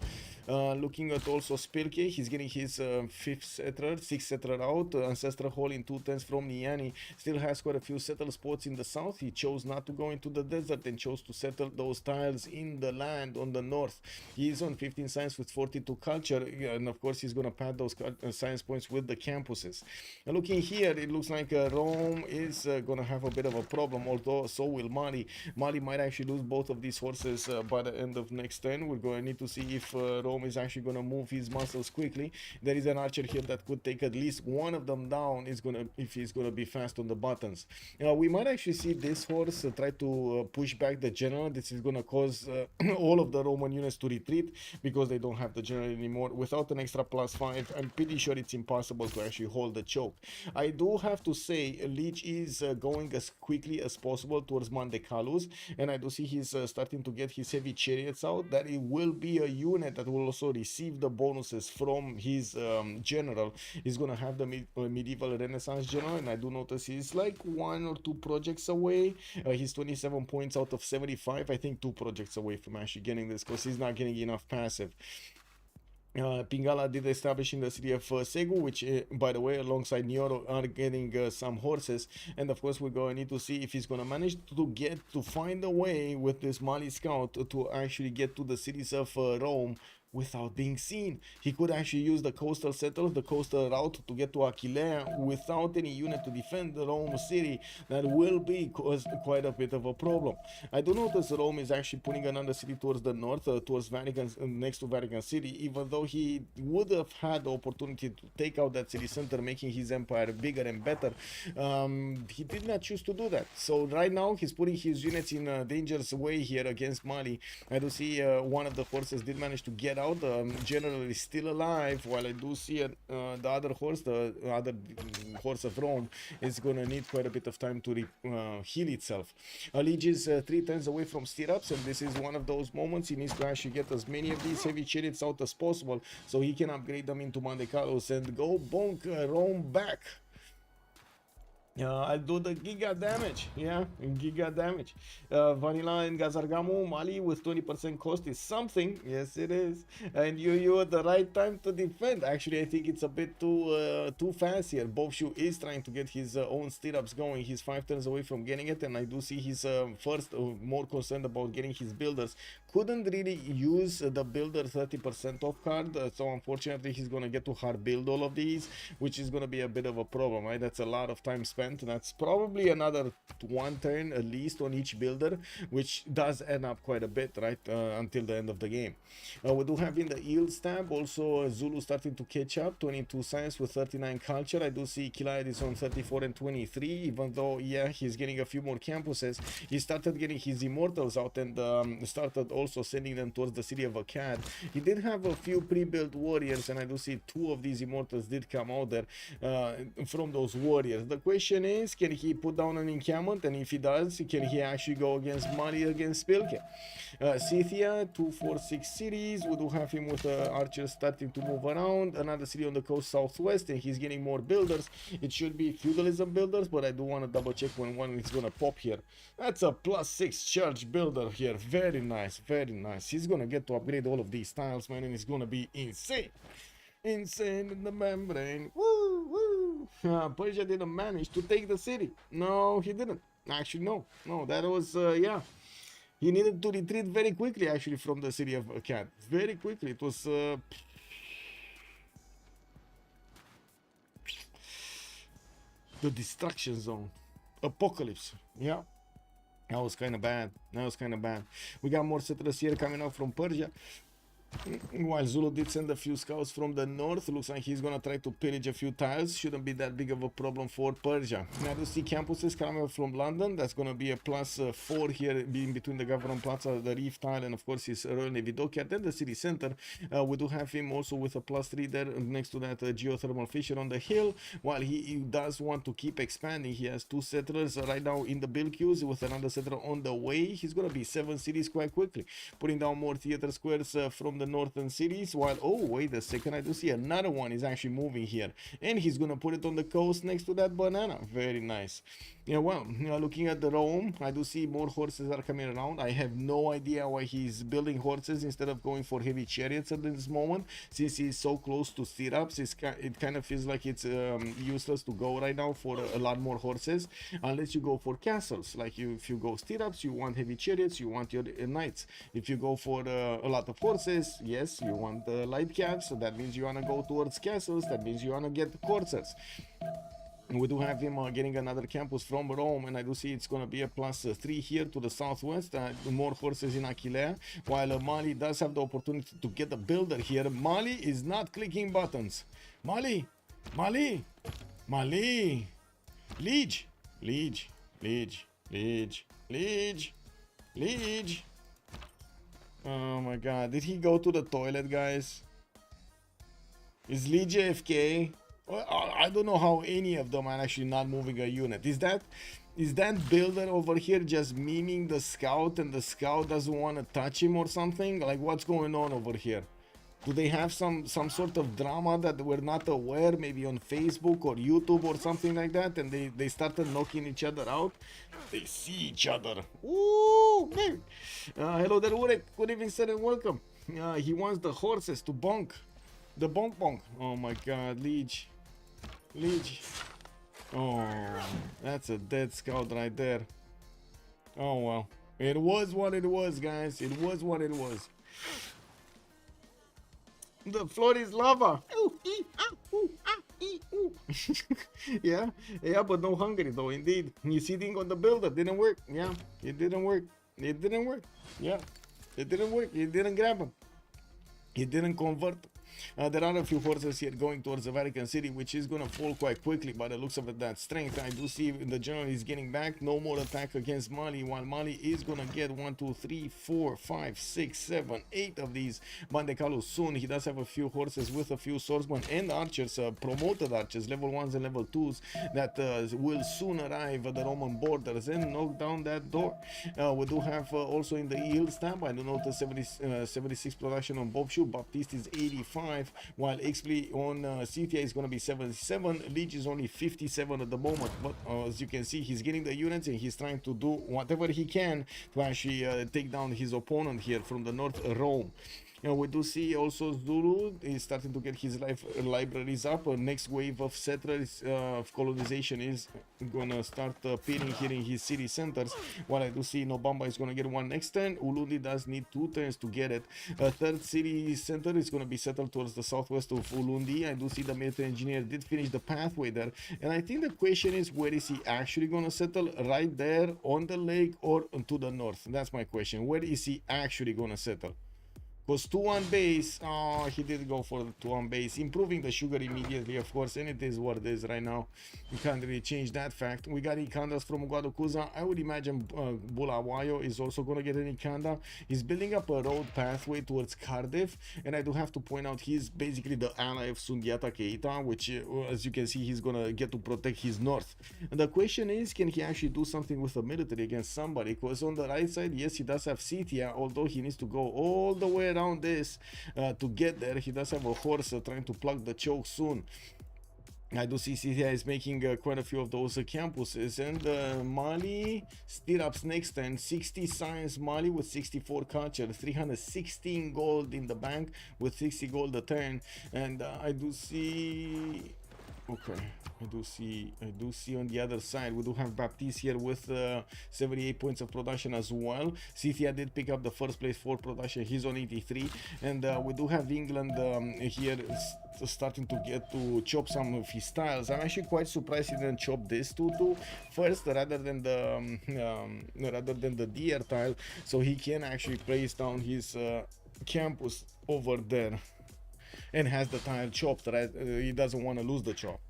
Speaker 3: Looking at also Spilke, he's getting his 6th settler out. Ancestral Hall in 210s from Niani still has quite a few settled spots in the south. He chose not to go into the desert and chose to settle those tiles in the land on the north. He is on 15 science with 42 culture, and of course he's gonna pad those science points with the campuses. Looking here, it looks like Rome is gonna have a bit of a problem, although so will Mali. Mali might actually lose both of these horses by the end of next turn. We're going to need to see if Rome is actually going to move his muscles quickly. There is an archer here that could take at least one of them down if he's going to be fast on the buttons. We might actually see this horse try to push back the general. This is going to cause all of the Roman units to retreat because they don't have the general anymore. Without an extra +5, I'm pretty sure it's impossible to actually hold the choke. I do have to say Leech is going as quickly as possible towards Mandecalus, and I do see he's starting to get his heavy chariots out. That it will be a unit that will also receive the bonuses from his general. He's gonna have the medieval Renaissance general, and I do notice he's like 1 or 2 projects away. He's 27 points out of 75. I think 2 projects away from actually getting this because he's not getting enough passive. Pingala did establish in the city of Segu, which by the way, alongside Nioro, are getting some horses, and of course we're going to need to see if he's going to manage to find a way with this Mali scout to actually get to the cities of Rome without being seen. He could actually use the coastal settlers, the coastal route to get to Aquilea without any unit to defend the Rome city. That will be quite a bit of a problem. I do notice Rome is actually putting another city towards the north, towards Vatican, next to Vatican City, even though he would have had the opportunity to take out that city center, making his empire bigger and better. He did not choose to do that. So right now he's putting his units in a dangerous way here against Mali. I do see one of the forces did manage to get out. The general is still alive, while I do see the other horse of Rome is going to need quite a bit of time to heal itself. Liege is 3 turns away from stirrups, and this is one of those moments he needs to actually get as many of these heavy chariots out as possible so he can upgrade them into Mandecalos and go bonk Rome back. I'll do the giga damage. Yeah, giga damage. Vanilla and Gazargamu, Mali with 20% cost is something. Yes, it is. And you at the right time to defend. Actually, I think it's a bit too fast here. Bovshu is trying to get his own stirrups going. He's 5 turns away from getting it, and I do see he's first more concerned about getting his builders. Couldn't really use the builder 30% off card, so unfortunately he's gonna get to hard build all of these, which is gonna be a bit of a problem, right? That's a lot of time spent. That's probably another 1 turn at least on each builder, which does end up quite a bit, right, until the end of the game. We do have in the yields tab also Zulu starting to catch up, 22 science with 39 culture. I do see Kilaya is on 34 and 23, even though, yeah, he's getting a few more campuses. He started getting his immortals out and started also sending them towards the city of Akkad. He did have a few pre-built warriors, and I do see 2 of these immortals did come out there from those warriors. The question is, can he put down an encampment? And if he does, can he actually go against Mali, against Spilke? Scythia, 246 cities. We do have him with archers starting to move around. Another city on the coast southwest, and he's getting more builders. It should be feudalism builders, but I do want to double check when one is gonna pop here. That's a +6 church builder here. Very nice, very nice. He's gonna get to upgrade all of these tiles, man, and it's gonna be insane. Insane in the membrane. Woo, woo. Persia didn't manage to take the city. No, he didn't. Actually, no. No, that was, yeah. He needed to retreat very quickly, actually, from the city of Akkad. Very quickly. It was, the destruction zone. Apocalypse. Yeah. That was kind of bad. That was kind of bad. We got more settlers here coming out from Persia. While Zulu did send a few scouts from the north, looks like he's gonna try to pillage a few tiles. Shouldn't be that big of a problem for Persia. Now to see campuses coming from London. That's gonna be a +4 here, being between the Government Plaza, the Reef Tile, and of course his Royal Navy Dockyard. Then the city center. We do have him also with a +3 there next to that geothermal fissure on the hill. While he does want to keep expanding, he has 2 settlers right now in the build queues with another settler on the way. He's gonna be 7 cities quite quickly, putting down more theater squares from the northern cities, while, oh, wait a second, I do see another one is actually moving here, and he's gonna put it on the coast next to that banana. Very nice. Yeah, well, looking at the Rome, I do see more horses are coming around. I have no idea why he's building horses instead of going for heavy chariots at this moment, since he's so close to stirrups. It kind of feels like it's useless to go right now for a lot more horses, unless you go for castles. Like if you go stirrups, you want heavy chariots, you want your knights. If you go for a lot of horses, yes, you want the light cabs, so that means you want to go towards castles, that means you want to get coursers. We do have him getting another campus from Rome, and I do see it's going to be a +3 here to the southwest. More horses in Aquilea, while Mali does have the opportunity to get a builder here. Mali is not clicking buttons. Mali, Liege, Liege. Oh my god, did he go to the toilet, guys? Is Liege AFK? I don't know how any of them are actually not moving a unit. Is that builder over here just memeing the scout, and the scout doesn't want to touch him or something? Like, what's going on over here? Do they have some sort of drama that we're not aware, maybe on Facebook or YouTube or something like that, and they started knocking each other out? They see each other. Ooh, man. Hello there, Urek. Good evening, sir, and welcome. He wants the horses to bonk. The bonk. Oh my god, Liege. Oh, that's a dead scout right there. Oh well, it was what it was, guys. It was what it was. The floor is lava. Yeah, but no Hungary though. Indeed, you sitting on the builder didn't work. Yeah, it didn't work. Yeah, it didn't work. It didn't grab him. It didn't convert. There are a few horses here going towards the Vatican City, which is going to fall quite quickly by the looks of it, that strength. I do see the general is getting back. No more attack against Mali, while Mali is going to get 1, 2, 3, 4, 5, 6, 7, 8 of these Bandekalos soon. He does have a few horses with a few swordsmen and archers, promoted archers, level 1s and level 2s, that will soon arrive at the Roman borders and knock down that door. We do have also in the yield stamp, I do notice 76 production on Bobshu. Baptiste is 85. While XP on CTA is going to be 77. Liege is only 57 at the moment, but as you can see, he's getting the units and he's trying to do whatever he can to actually take down his opponent here from the north, Rome. We do see also Zulu is starting to get his libraries up. Next wave of settlers of colonization is gonna start appearing here in his city centers. While I do see Nobamba is gonna get one next turn. Ulundi does need 2 turns to get it. A third city center is gonna be settled towards the southwest of Ulundi. I do see the military engineer did finish the pathway there, and I think the question is, where is he actually gonna settle? Right there on the lake or to the north? That's my question. Where is he actually gonna settle? Was 2 on base. Oh, he did go for the 2 on base, improving the sugar immediately, of course, and it is what it is right now. You can't really change that fact. We got Ikandas from Guadalucuza. I would imagine Bulawayo is also going to get an Ikanda. He's building up a road pathway towards Cardiff, and I do have to point out he's basically the ally of Sundiata Keita, which, as you can see, he's going to get to protect his north. And the question is, can he actually do something with the military against somebody? Because on the right side, yes, he does have Scythia, although he needs to go all the way around this to get there. He does have a horse trying to plug the choke soon. I do see Scythia is making quite a few of those campuses, and Mali stirrups next turn. 60 science Mali with 64 culture, 316 gold in the bank with 60 gold a turn, and I do see. Okay, I do see on the other side, we do have Baptiste here with 78 points of production as well. Scythia did pick up the first place for production, he's on 83, and we do have England here starting to get to chop some of his tiles. I'm actually quite surprised he didn't chop this two first rather than the deer tile, so he can actually place down his campus over there and has the tile chopped, right? He doesn't want to lose the chop.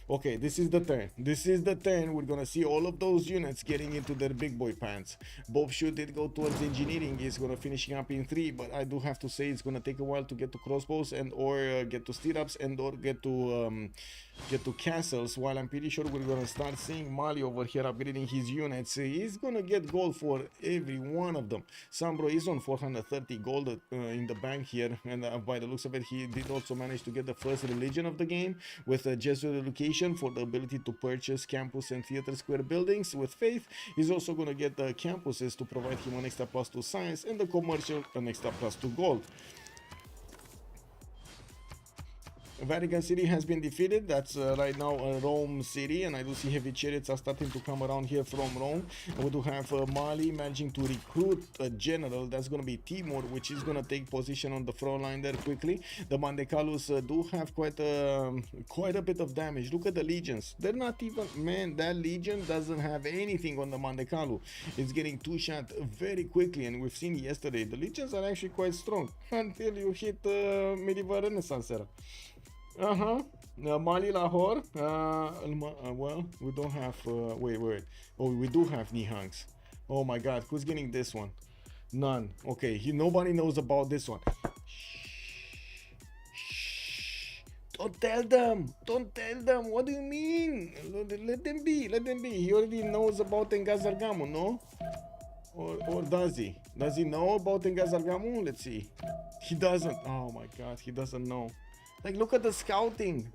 Speaker 3: Okay, this is the turn. This is the turn. We're gonna see all of those units getting into their big boy pants. Bobshoot did go towards engineering. He's gonna finishing up in 3, but I do have to say it's gonna take a while to get to crossbows and or get to stirrups and or get to castles. While I'm pretty sure we're gonna start seeing Mali over here upgrading his units. He's gonna get gold for every one of them. Sambro is on 430 gold in the bank here, and by the looks of it, he did also manage to get the first religion of the game with a Jesuit education for the ability to purchase campus and theater square buildings. With faith, he's also gonna get the campuses to provide him an extra +2 science and the commercial an extra +2 gold. Vatican City has been defeated. That's right now Rome City, and I do see heavy chariots are starting to come around here from Rome. We do have Mali managing to recruit a general. That's going to be Timur, which is going to take position on the front line there quickly. The Mandecalus do have quite a bit of damage. Look at the legions. They're not even, man, that legion doesn't have anything on the Mandecalu. It's getting 2 shot very quickly, and we've seen yesterday the legions are actually quite strong until you hit medieval Renaissance era. Mali Lahore. Well, we don't have. Wait. Oh, we do have Nihangs. Oh my God, who's getting this one? None. Okay, nobody knows about this one. Shh. Don't tell them. Don't tell them. What do you mean? Let them be. Let them be. He already knows about Engazargamu, no? Or does he? Does he know about Engazargamu? Let's see. He doesn't. Oh my God, he doesn't know. Like, look at the scouting.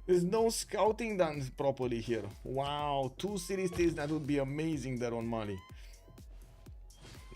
Speaker 3: There's no scouting done properly here. Wow, 2 city states, that would be amazing there on Mali.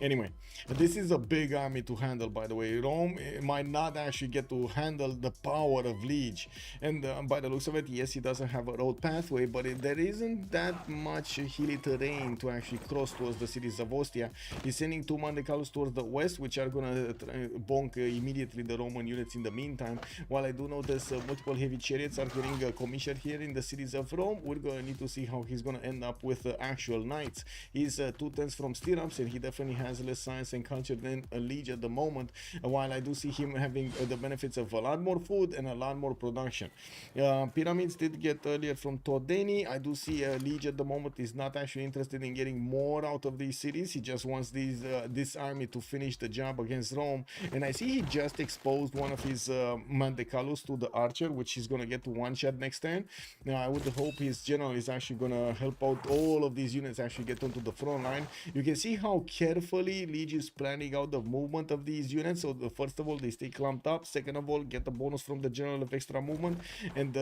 Speaker 3: Anyway, this is a big army to handle, by the way. Rome might not actually get to handle the power of Liege. And by the looks of it, yes, he doesn't have a road pathway, but there isn't that much hilly terrain to actually cross towards the cities of Ostia. He's sending 2 Mandecalus towards the west, which are going to bonk immediately the Roman units in the meantime. While I do notice multiple heavy chariots are getting commissioned here in the cities of Rome, we're going to need to see how he's going to end up with actual knights. He's 2/10 from stirrups, and he definitely has less science and culture than a Liege at the moment, while I do see him having the benefits of a lot more food and a lot more production. Pyramids did get earlier from Tordeni. I do see Liege at the moment is not actually interested in getting more out of these cities. He just wants this army to finish the job against Rome, and I see he just exposed one of his Mandecalus to the archer, which he's going to get to 1-shot next turn. Now I would hope his general is actually going to help out all of these units actually get onto the front line. You can see how carefully Liege is planning out the movement of these units. So first of all, they stay clumped up. Second of all, get the bonus from the general of extra movement, and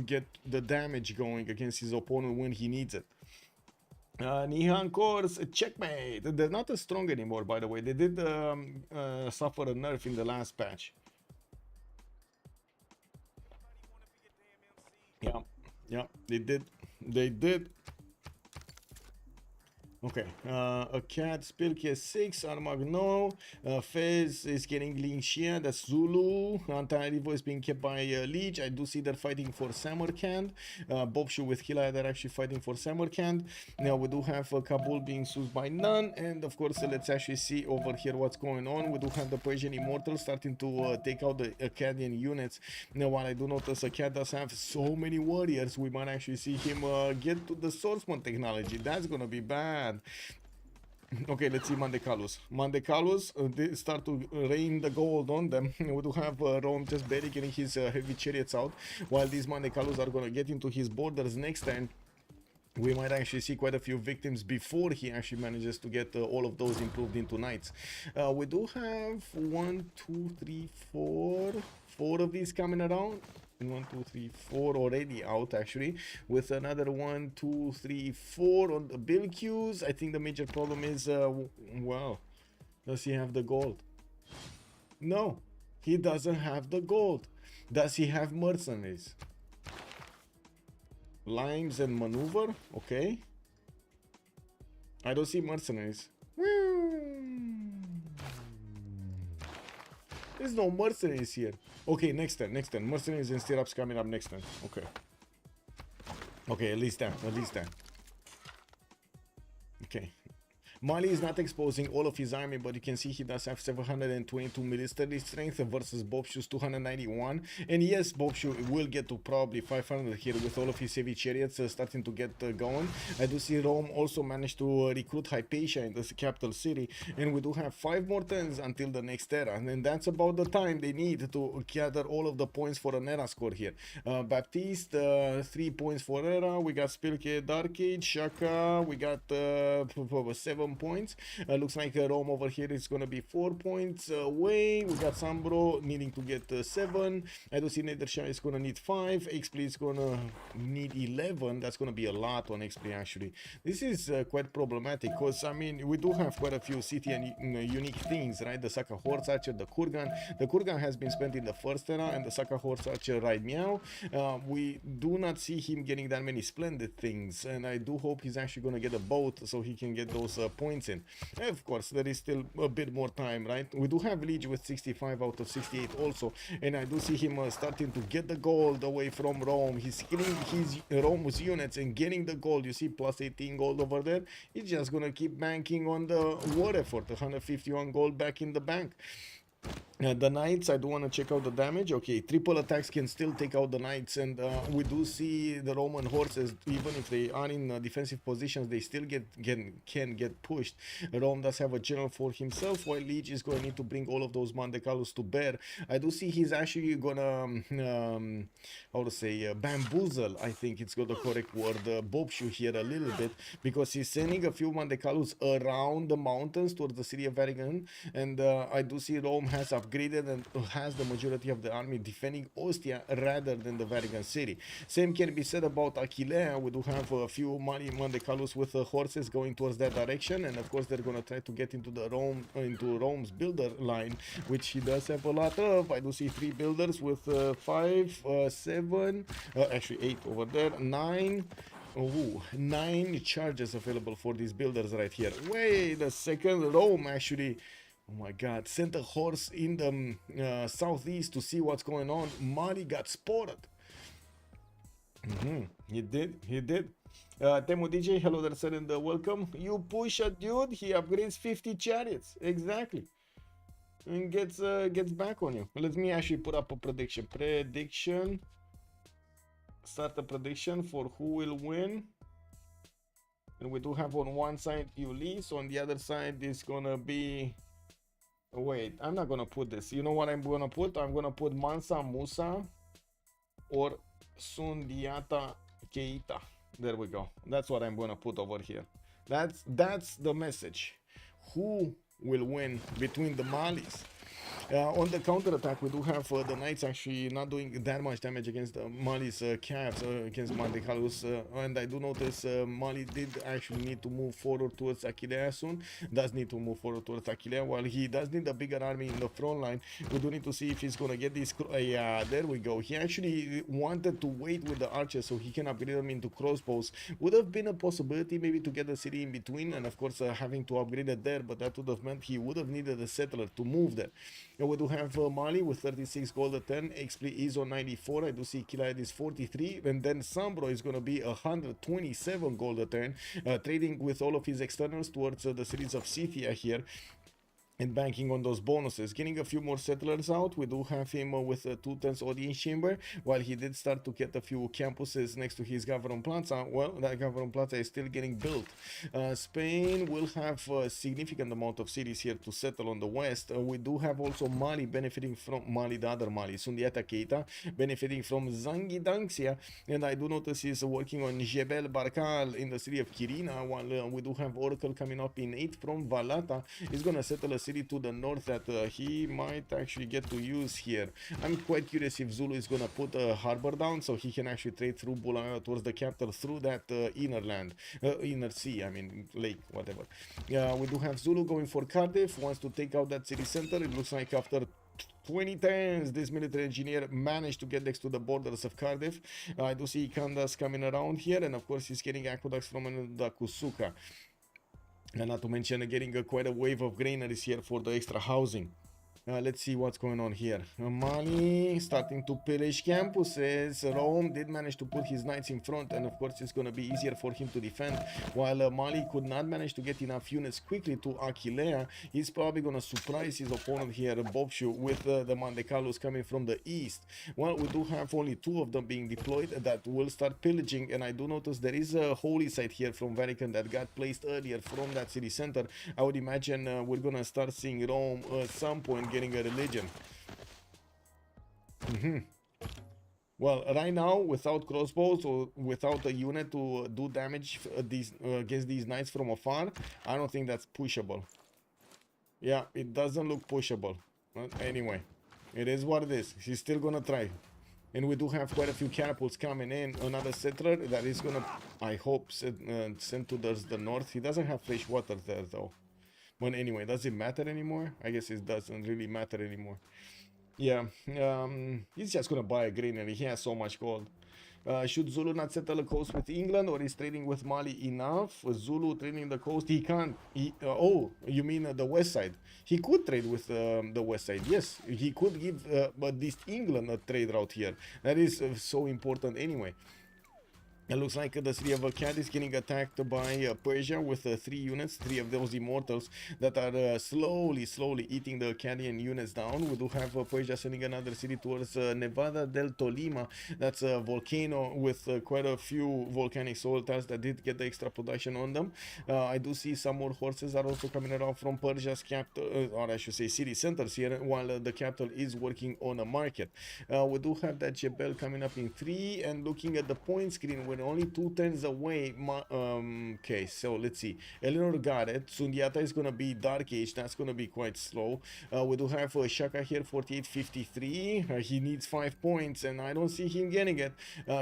Speaker 3: get the damage going against his opponent when he needs it. Nihan course, checkmate. They're not as strong anymore, by the way. They did suffer a nerf in the last patch. Yeah, they did. Okay, a cat, Spilke 6, Armagno, Fez is getting Linxia, that's Zulu, Antanarivo is being kept by Liege. I do see they're fighting for Samarkand, Bobshu with Hilaya, they're actually fighting for Samarkand. Now we do have Kabul being soothed by none, and of course let's actually see over here what's going on. We do have the Persian Immortals starting to take out the Akkadian units. Now while I do notice Akkad does have so many warriors, we might actually see him get to the swordsman technology. That's gonna be bad. Okay, let's see Mandecalus. Mandecalus, they start to rain the gold on them. We do have Rome just barely getting his heavy chariots out, while these Mandecalus are going to get into his borders next time. We might actually see quite a few victims before he actually manages to get all of those improved into knights. We do have 1, 2, 3, 4 of these coming around. 1, 2, 3, 4 already out, actually, with another 1, 2, 3, 4 on the bill queues. I think the major problem is wow, does he have the gold? No, he doesn't have the gold. Does he have mercenaries? Limes and maneuver, okay. I don't see mercenaries. There's no mercenaries here. Okay, next turn. Mercenaries and stirrups coming up next turn. Okay, at least that. Okay. Mali is not exposing all of his army, but you can see he does have 722 military strength versus Bobshu's 291. And yes, Bobshu will get to probably 500 here with all of his heavy chariots starting to get going. I do see Rome also managed to recruit Hypatia in the capital city, and we do have 5 more turns until the next era, and that's about the time they need to gather all of the points for an era score here. Baptiste, 3 points for era. We got Spilke, Dark Age, Shaka, we got 7 points. Looks like Rome over here is gonna be 4 points away. We got Sambro needing to get 7. I do see Nedersha is gonna need 5. Expley is gonna need 11. That's gonna be a lot on Expley actually. This is quite problematic because I mean we do have quite a few city and unique things, right? The Saka Horse Archer, the Kurgan. The Kurgan has been spent in the first era, and the Saka Horse Archer right meow. We do not see him getting that many splendid things, and I do hope he's actually gonna get a boat so he can get those points in. And of course, there is still a bit more time, right? We do have Liege with 65 out of 68 also, and I do see him starting to get the gold away from Rome. He's killing his Rome's units and getting the gold. You see plus 18 gold over there. He's just gonna keep banking on the war effort. 151 gold back in the bank. The knights, I do want to check out the damage. Okay, triple attacks can still take out the knights, and we do see the Roman horses, even if they are in defensive positions, they still can get pushed. Rome does have a general for himself, while Liege is going to need to bring all of those Mandecalos to bear. I do see he's actually gonna how to say bamboozle, I think it's got the correct word, Bobshu here a little bit, because he's sending a few Mandecalos around the mountains towards the city of Vatican, and I do see Rome has upgraded and has the majority of the army defending Ostia rather than the Vatican city. Same can be said about Aquilea. We do have a few Mandecalos with horses going towards that direction, and of course they're going to try to get into Rome's builder line, which he does have a lot of. I do see 3 builders with 5, 7, actually 8 over there, 9. Oh, 9 charges available for these builders right here. Wait a second, Rome actually, oh my god, sent a horse in the southeast to see what's going on. Mali got spotted. He did. Temu DJ, hello there, sir, and welcome. You push a dude, he upgrades 50 chariots. Exactly. And gets back on you. Let me actually put up a prediction. Start a prediction for who will win. And we do have on one side Ulyss, on the other side is gonna be, wait, I'm not gonna put this. You know what I'm gonna put? I'm gonna put Mansa Musa or Sundiata Keita. There we go. That's what I'm gonna put over here. That's the message. Who will win between the Malis? On the counter attack, we do have the knights actually not doing that much damage against the Mali's caps, against Mandecalos, and I do notice Mali did actually need to move forward towards Aquilea soon. Does need to move forward towards Aquilea, while he does need a bigger army in the front line. We do need to see if he's gonna get this. Yeah, there we go. He actually wanted to wait with the archers so he can upgrade them into crossbows. Would have been a possibility maybe to get the city in between, and of course having to upgrade it there, but that would have meant he would have needed a settler to move there. We do have Mali with 36 gold at 10. Expley is on 94. I do see Kilaid is 43. And then Sambro is going to be 127 gold at 10. Trading with all of his externals towards the cities of Scythia here. And banking on those bonuses, getting a few more settlers out. We do have him with a 2-10 audience chamber, while he did start to get a few campuses next to his Gavron Plaza. Well, that Gavron Plaza is still getting built. Spain will have a significant amount of cities here to settle on the west. We do have also Mali benefiting from the other Mali, Sundiata Keita, benefiting from Zangidangxia, and I do notice he's working on Jebel Barkal in the city of Kirina, while we do have Oracle coming up in 8 from Valata. He's gonna settle a city to the north that he might actually get to use here. I'm quite curious if Zulu is gonna put a harbor down so he can actually trade through Bulawayo towards the capital through that inner sea, I mean lake, whatever. We do have Zulu going for Cardiff, wants to take out that city center. It looks like after 20 turns, this military engineer managed to get next to the borders of Cardiff. I do see Kandas coming around here, and of course he's getting aqueducts from the Kusuka. And not to mention getting quite a wave of granaries here for the extra housing. Let's see what's going on here. Mali starting to pillage campuses. Rome did manage to put his knights in front, and of course it's going to be easier for him to defend. While Mali could not manage to get enough units quickly to Aquilea, he's probably going to surprise his opponent here, Bobshu, with the Mandecalos coming from the east. Well, we do have only 2 of them being deployed that will start pillaging, and I do notice there is a holy site here from Vatican that got placed earlier from that city center. I would imagine we're going to start seeing Rome at some point getting a religion. Well, right now, without crossbows or without a unit to do damage against these knights from afar, I don't think that's pushable. Yeah, it doesn't look pushable. But anyway, it is what it is. He's still gonna try. And we do have quite a few catapults coming in. Another settler that is gonna, I hope, send to the north. He doesn't have fresh water there though. But anyway, does it matter anymore? I guess it doesn't really matter anymore. Yeah, he's just gonna buy a granary. He has so much gold. Should Zulu not settle the coast with England, or is trading with Mali enough? Zulu trading the coast, he can't. Oh, you mean the west side? He could trade with the west side. Yes, he could give but this England a trade route here. That is so important anyway. It looks like the city of Akkad is getting attacked by Persia with 3 units, 3 of those immortals that are slowly eating the Akkadian units down. We do have Persia sending another city towards Nevada del Tolima. That's a volcano with quite a few volcanic soil tiles that did get the extra production on them. I do see some more horses are also coming around from Persia's capital, or I should say city centers here, while the capital is working on a market. We do have that Jebel coming up in 3, and looking at the point screen, we're only 2 turns away. Okay, so let's see. Eleanor got it. Sundiata is gonna be Dark Age. That's gonna be quite slow. We do have Shaka here, 4853. He needs 5 points, and I don't see him getting it.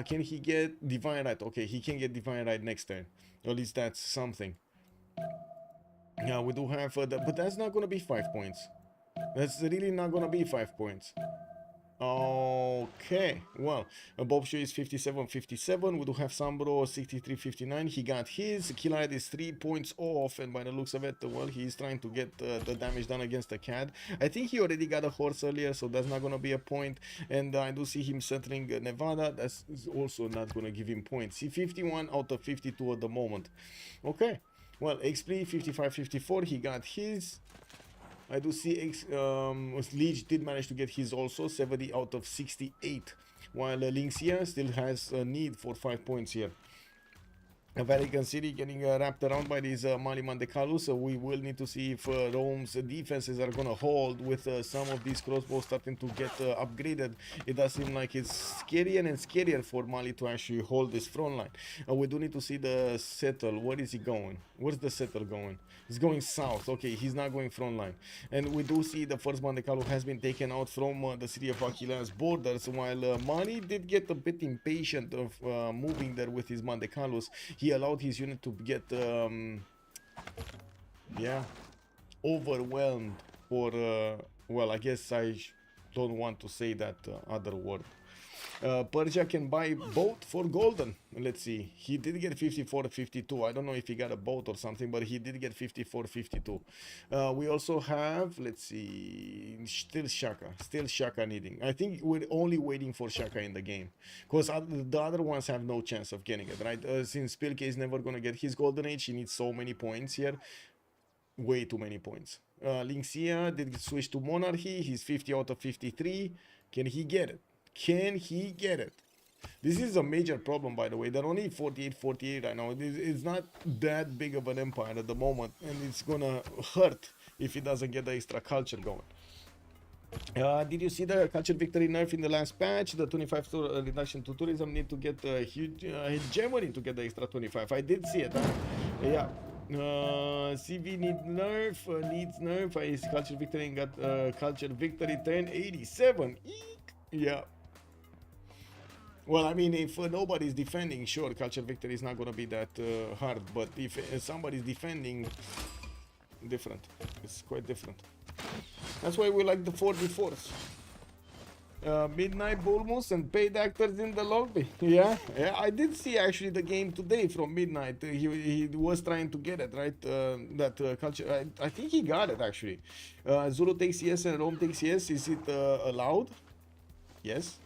Speaker 3: Can he get Divine Right? Okay, he can get Divine Right next turn. At least that's something. Yeah, we do have, but that's not gonna be 5 points. That's really not gonna be 5 points. Okay, well, Bobshu is 57-57. We do have Sambro 63-59. He got his. Kilide is 3 points off, and by the looks of it, well, he's trying to get the damage done against the CAD. I think he already got a horse earlier, so that's not gonna be a point. And I do see him settling Nevada. That's also not gonna give him points. See, 51 out of 52 at the moment. Okay, well, XP 55-54. He got his. I do see Leech did manage to get his also, 70 out of 68, while Linxia still has a need for 5 points here. Vatican City getting wrapped around by these Mali Mandecalos, so we will need to see if Rome's defenses are gonna hold with some of these crossbows starting to get upgraded. It does seem like it's scarier and scarier for Mali to actually hold this front line. We do need to see the settle. Where is he going? Where's the settle going? He's going south. Okay, he's not going front line. And we do see the first Mandecalo has been taken out from the city of Aquilea's borders, while Mali did get a bit impatient of moving there with his Mandecalos. He allowed his unit to get yeah, overwhelmed for well, I guess I don't want to say that other word. Persia can buy boat for golden. Let's see, he did get 54-52. I don't know if he got a boat or something, but he did get 54-52. We also have, let's see, still Shaka needing. I think we're only waiting for Shaka in the game, because the other ones have no chance of getting it, right? Since Pilke is never gonna get his golden age, he needs so many points here, way too many points. Linxia did switch to monarchy. He's 50 out of 53. Can he get it? Can he get it? This is a major problem, by the way. They're only 48-48 right now. It's not that big of an empire at the moment, and it's gonna hurt if he doesn't get the extra culture going. Did you see the culture victory nerf in the last patch? The 25 reduction to tourism need to get a huge hegemony to get the extra 25. I did see it. Yeah. CV needs nerf. His culture victory got culture victory turn 87. Eek. Yeah. Well, I mean, if nobody's defending, sure, culture victory is not going to be that hard. But if somebody's defending, different. It's quite different. That's why we like the 4v4s. Midnight Bulmus and paid actors in the lobby. Yeah, yeah, I did see actually the game today from Midnight. He was trying to get it, right? That culture. I think he got it actually. Zulu takes yes and Rome takes yes. Is it allowed? Yes.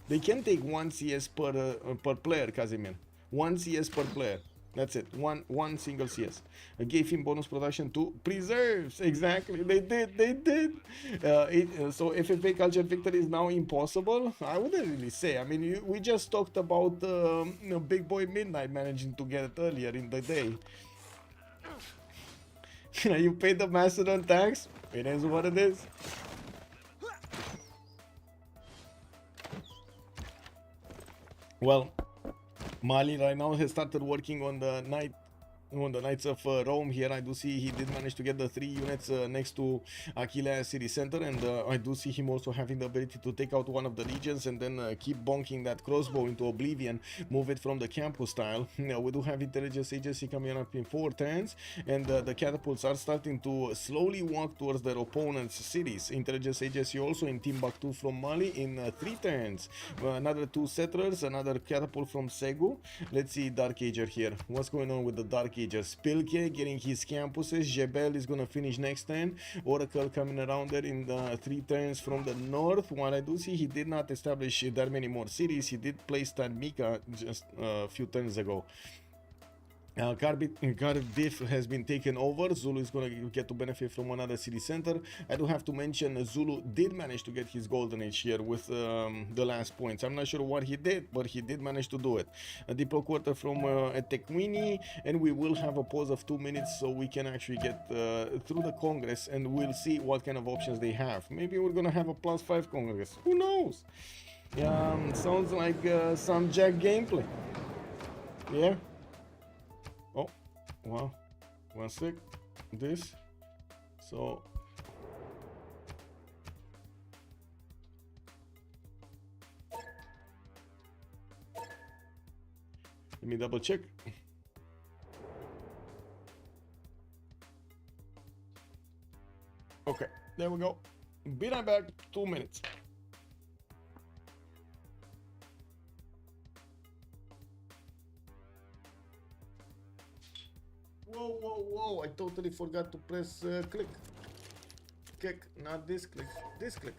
Speaker 3: They can take 1 CS per player, Casimir. 1 CS per player. That's it. One single CS. I gave him bonus production to preserves. Exactly. They did. So FFA culture victory is now impossible. I wouldn't really say. I mean, we just talked about Big Boy Midnight managing to get it earlier in the day. You paid the Mastodon tax. It is what it is. Well, Mali right now has started working on the Knights of Rome. Here I do see he did manage to get the 3 units next to Aquila city center, and I do see him also having the ability to take out one of the legions and then keep bonking that crossbow into oblivion, move it from the campus style. Now we do have intelligence agency coming up in 4 turns, and the catapults are starting to slowly walk towards their opponents' cities. Intelligence agency also in Timbuktu from Mali in 3 turns. Another 2 settlers, another catapult from Segu. Let's see Dark Ager here. What's going on with the Dark Ager? Spilke getting his campuses. Jebel is gonna finish next turn. Oracle coming around there in the 3 turns from the north. While I do see he did not establish that many more cities, he did place Tanmika just a few turns ago. Cardiff has been taken over. Zulu is going to get to benefit from another city center. I do have to mention Zulu did manage to get his golden age here with the last points. I'm not sure what he did, but he did manage to do it. A Diplo quarter from Tekwini, and we will have a pause of 2 minutes so we can actually get through the Congress, and we'll see what kind of options they have. Maybe we're going to have a +5 Congress. Who knows? Sounds like some Jack gameplay. Yeah. Oh, wow. 1 sec. This. So. Let me double check. Okay, there we go. Be right back. 2 minutes. Whoa, I totally forgot to press click. Click, not this click, this click.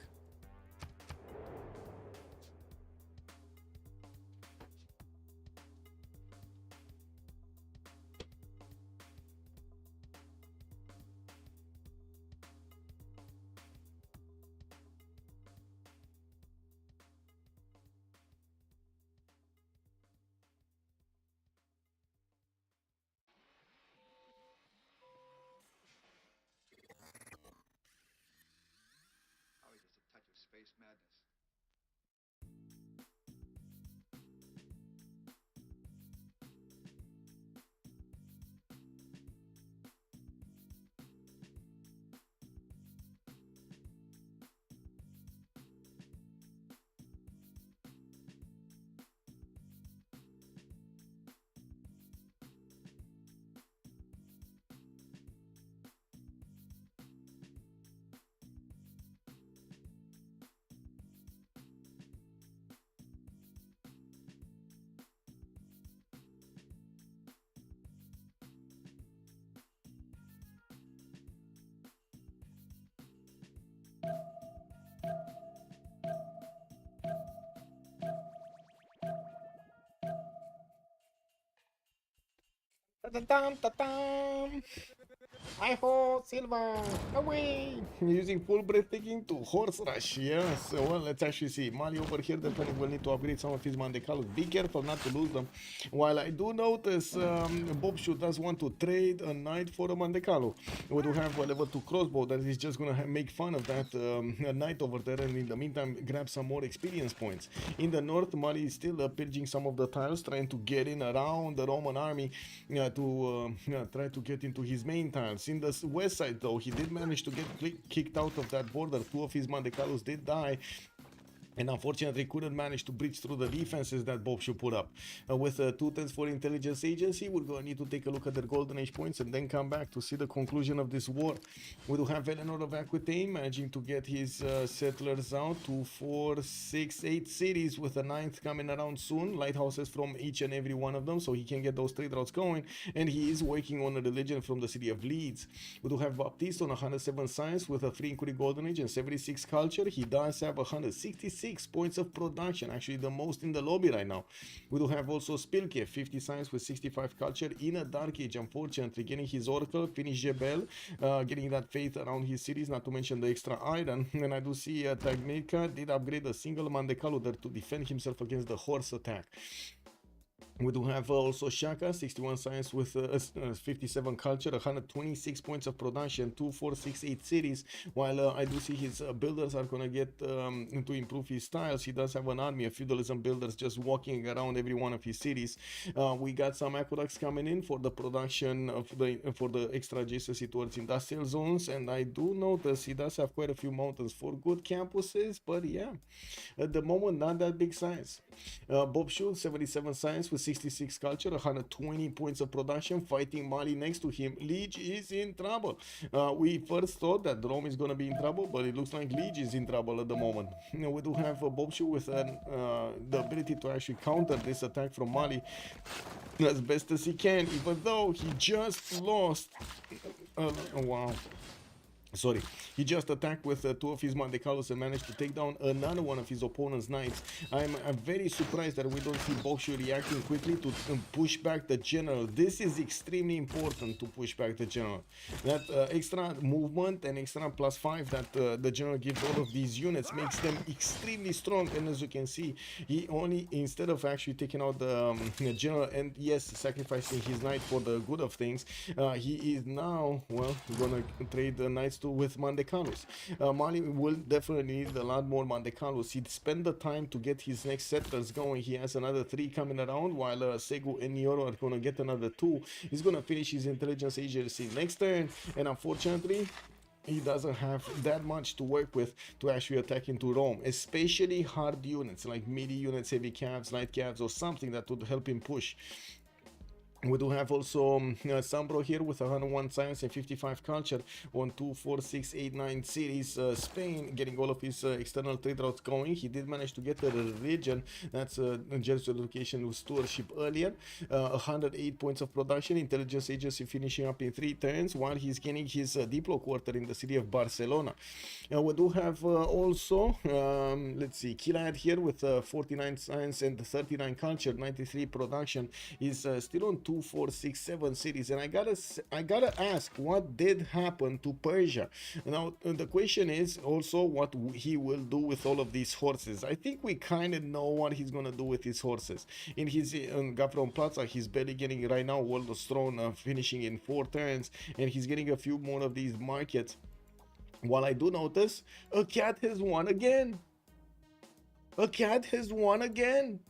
Speaker 5: Space madness. Ta-ta-tam. Hi-ho, Silva, away! Using full breathtaking to horse rush, yes. Well, let's actually see. Mali over here definitely will need to upgrade some of his Mandecalos. Be careful not to lose them. While I do notice Bobshoe does want to trade a knight for a Mandecalo. We do have a level 2 crossbow that is just going to make fun of that knight over there, and in the meantime grab some more experience points. In the north, Mali is still pillaging some of the tiles, trying to get in around the Roman army to try to get into his main tiles. In the west side though, he did manage to get kicked out of that border. 2 of his Mandecalos did die. and unfortunately couldn't manage to breach through the defenses that Bob should put up. With 2 turns for intelligence agency, we're going to need to take a look at their golden age points and then come back to see the conclusion of this war. We do have Eleanor of Aquitaine managing to get his settlers out to 4, 6, 8 cities, with a 9th coming around soon, lighthouses from each and every one of them, so he can get those trade routes going, and he is working on a religion from the city of Leeds. We do have Baptiste on 107 science with a 3 inquiry golden age and 76 culture. He does have 166 points of production, actually the most in the lobby right now. We do have also Spilke, 50 science with 65 culture in a dark age, unfortunately getting his oracle, finish Jebel, getting that faith around his cities, not to mention the extra iron. And I do see Tagnica did upgrade a single Mandekalu there to defend himself against the horse attack. We do have also Shaka, 61 science with 57 culture, 126 points of production, 2, 4, 6, 8 cities. While I do see his builders are gonna get to improve his styles. He does have an army of feudalism builders just walking around every one of his cities. We got some aqueducts coming in for the production of for the extra adjacency towards industrial zones, and I do notice he does have quite a few mountains for good campuses, but yeah, at the moment not that big size. Bob Schultz, 77 science with 66 culture, 120 points of production, fighting Mali next to him. Liege is in trouble. We first thought that Rome is going to be in trouble, but it looks like Liege is in trouble at the moment. We do have Bob Schultz with the ability to actually counter this attack from Mali as best as he can, even though he just lost. Oh, wow. Sorry, he just attacked with 2 of his Mandecalos and managed to take down another one of his opponent's knights. I'm very surprised that we don't see Bokshu reacting quickly to push back the general. This is extremely important, to push back the general. That extra movement and extra +5 that the general gives all of these units makes them extremely strong. And as you can see, he only, instead of actually taking out the general and yes, sacrificing his knight for the good of things, he is now, well, gonna trade the knights with Mandecalos. Mali will definitely need a lot more Mandecalos. He'd spend the time to get his next settlers going. He has another 3 coming around, while Segu and Nioro are going to get another 2. He's going to finish his intelligence agency next turn, and unfortunately he doesn't have that much to work with to actually attack into Rome, especially hard units like midi units, heavy calves, light calves, or something that would help him push. We do have also Sambro here with 101 science and 55 culture on 2, 4, 6, 8, 9 cities. Spain getting all of his external trade routes going. He did manage to get a region that's Jesuit education with stewardship earlier. 108 points of production, intelligence agency finishing up in 3 turns, while he's gaining his Diplo quarter in the city of Barcelona. We do have also, let's see, Kilad here with 49 science and 39 culture, 93 production. Is still on 2, 4, 6, 7 cities, and I gotta ask, what did happen to Persia? Now the question is also what he will do with all of these horses. I think we kind of know what he's gonna do with his horses. In his Gafron Plaza, he's barely getting right now World of Throne, finishing in 4 turns, and he's getting a few more of these markets. While I do notice a cat has won again. A cat has won again.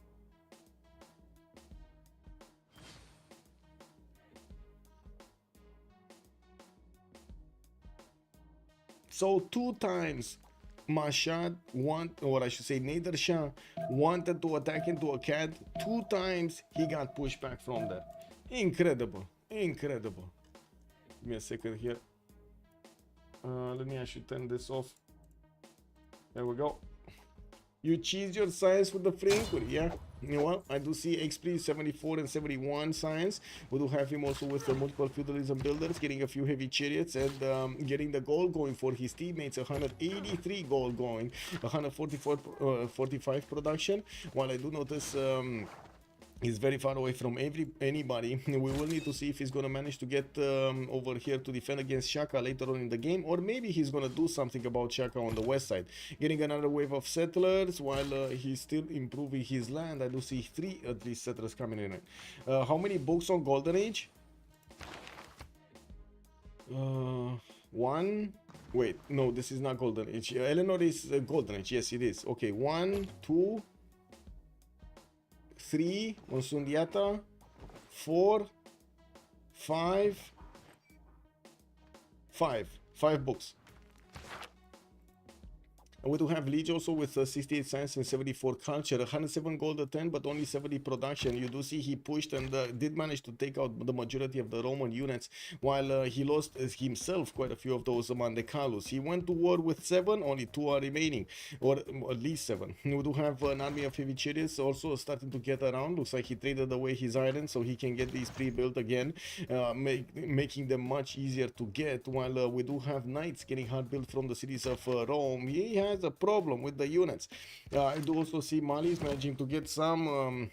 Speaker 5: So 2 times Mashad or I should say Nader Shah wanted to attack into a cat. 2 times he got pushed back from there. Incredible, incredible. Give me a second here. Let me actually turn this off. There we go. You cheese your science with the free inquiry, yeah? You know what? I do see XP 74 and 71 science. We do have him also with the multiple feudalism builders, getting a few heavy chariots and getting the gold going for his teammates. 183 gold going, 144, 45 production. While I do notice he's very far away from anybody. We will need to see if he's going to manage to get over here to defend against Shaka later on in the game, or maybe he's going to do something about Shaka on the west side. Getting another wave of settlers while he's still improving his land. I do see 3 at least settlers coming in. How many books on Golden Age? 1. Wait, no, this is not Golden Age. Eleanor is Golden Age. Yes, it is. Okay, 1, 2, 3 on Sundiata, 4, 5 books. And we do have Liege also with 68 science and 74 culture, 107 gold at 10, but only 70 production. You do see he pushed and did manage to take out the majority of the Roman units, while he lost himself quite a few of those Mandecalus. He went to war with 7, only 2 are remaining, or at least 7. We do have an army of heavy chariots also starting to get around. Looks like he traded away his iron so he can get these pre-built again, making them much easier to get, while we do have knights getting hard built from the cities of Rome. He has a problem with the units. I do also see Mali is managing to get some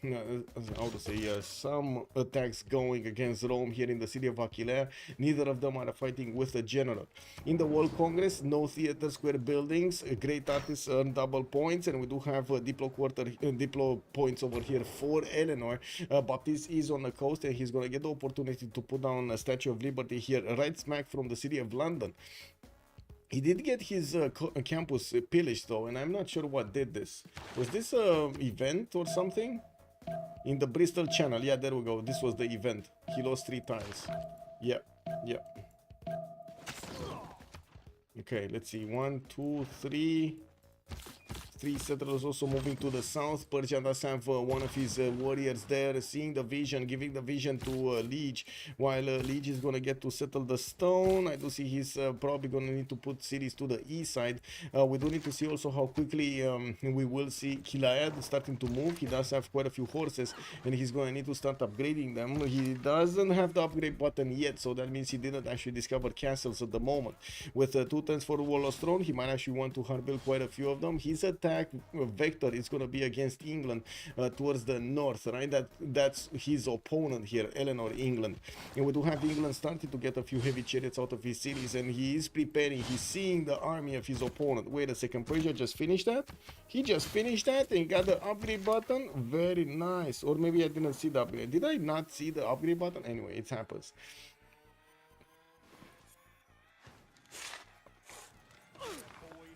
Speaker 5: some attacks going against Rome here in the city of Aquileia. Neither of them are fighting with the general. In the World Congress, no theater square buildings, great artists earn double points, and we do have diplo points over here for Eleanor. Baptiste is on the coast and he's gonna get the opportunity to put down a Statue of Liberty here right smack from the city of London. He did get his campus pillaged though, and I'm not sure what did this. Was this a event or something? In the Bristol Channel, yeah, there we go. This was the event. He lost 3 tiles. Yeah. Okay, let's see. 1, 2, 3. 3 settlers also moving to the south. Persia does have one of his warriors there, seeing the vision, giving the vision to Liege, while Liege is going to get to settle the stone. I do see he's probably going to need to put cities to the east side. We do need to see also how quickly we will see Kilaed starting to move. He does have quite a few horses and he's going to need to start upgrading them. He doesn't have the upgrade button yet, so that means he didn't actually discover castles at the moment. With 2 turns for Warlord's Throne, he might actually want to hard build quite a few of them. His attack vector is going to be against England towards the north, right? That's his opponent here, Eleanor, England. And we do have England starting to get a few heavy chariots out of his cities, and he is preparing. He's seeing the army of his opponent. Wait a second, Persia just finished that? He just finished that and got the upgrade button? Very nice. Or maybe I didn't see the upgrade. Did I not see the upgrade button? Anyway, it happens.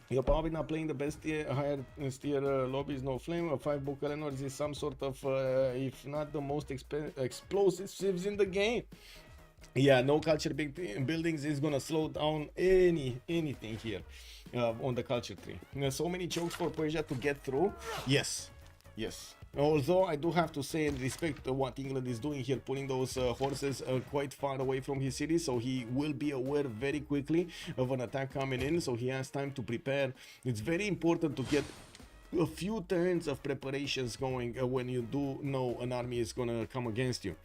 Speaker 5: You're probably not playing the best tier, higher tier lobbies, no flame. 5 book Eleanors is some sort of, if not the most explosive civs in the game. Yeah, no culture buildings is gonna slow down anything here on the culture tree. So many chokes for Persia to get through. Yes. Although I do have to say and respect what England is doing here, putting those horses quite far away from his city, so he will be aware very quickly of an attack coming in, so he has time to prepare. It's very important to get a few turns of preparations going when you do know an army is gonna come against you.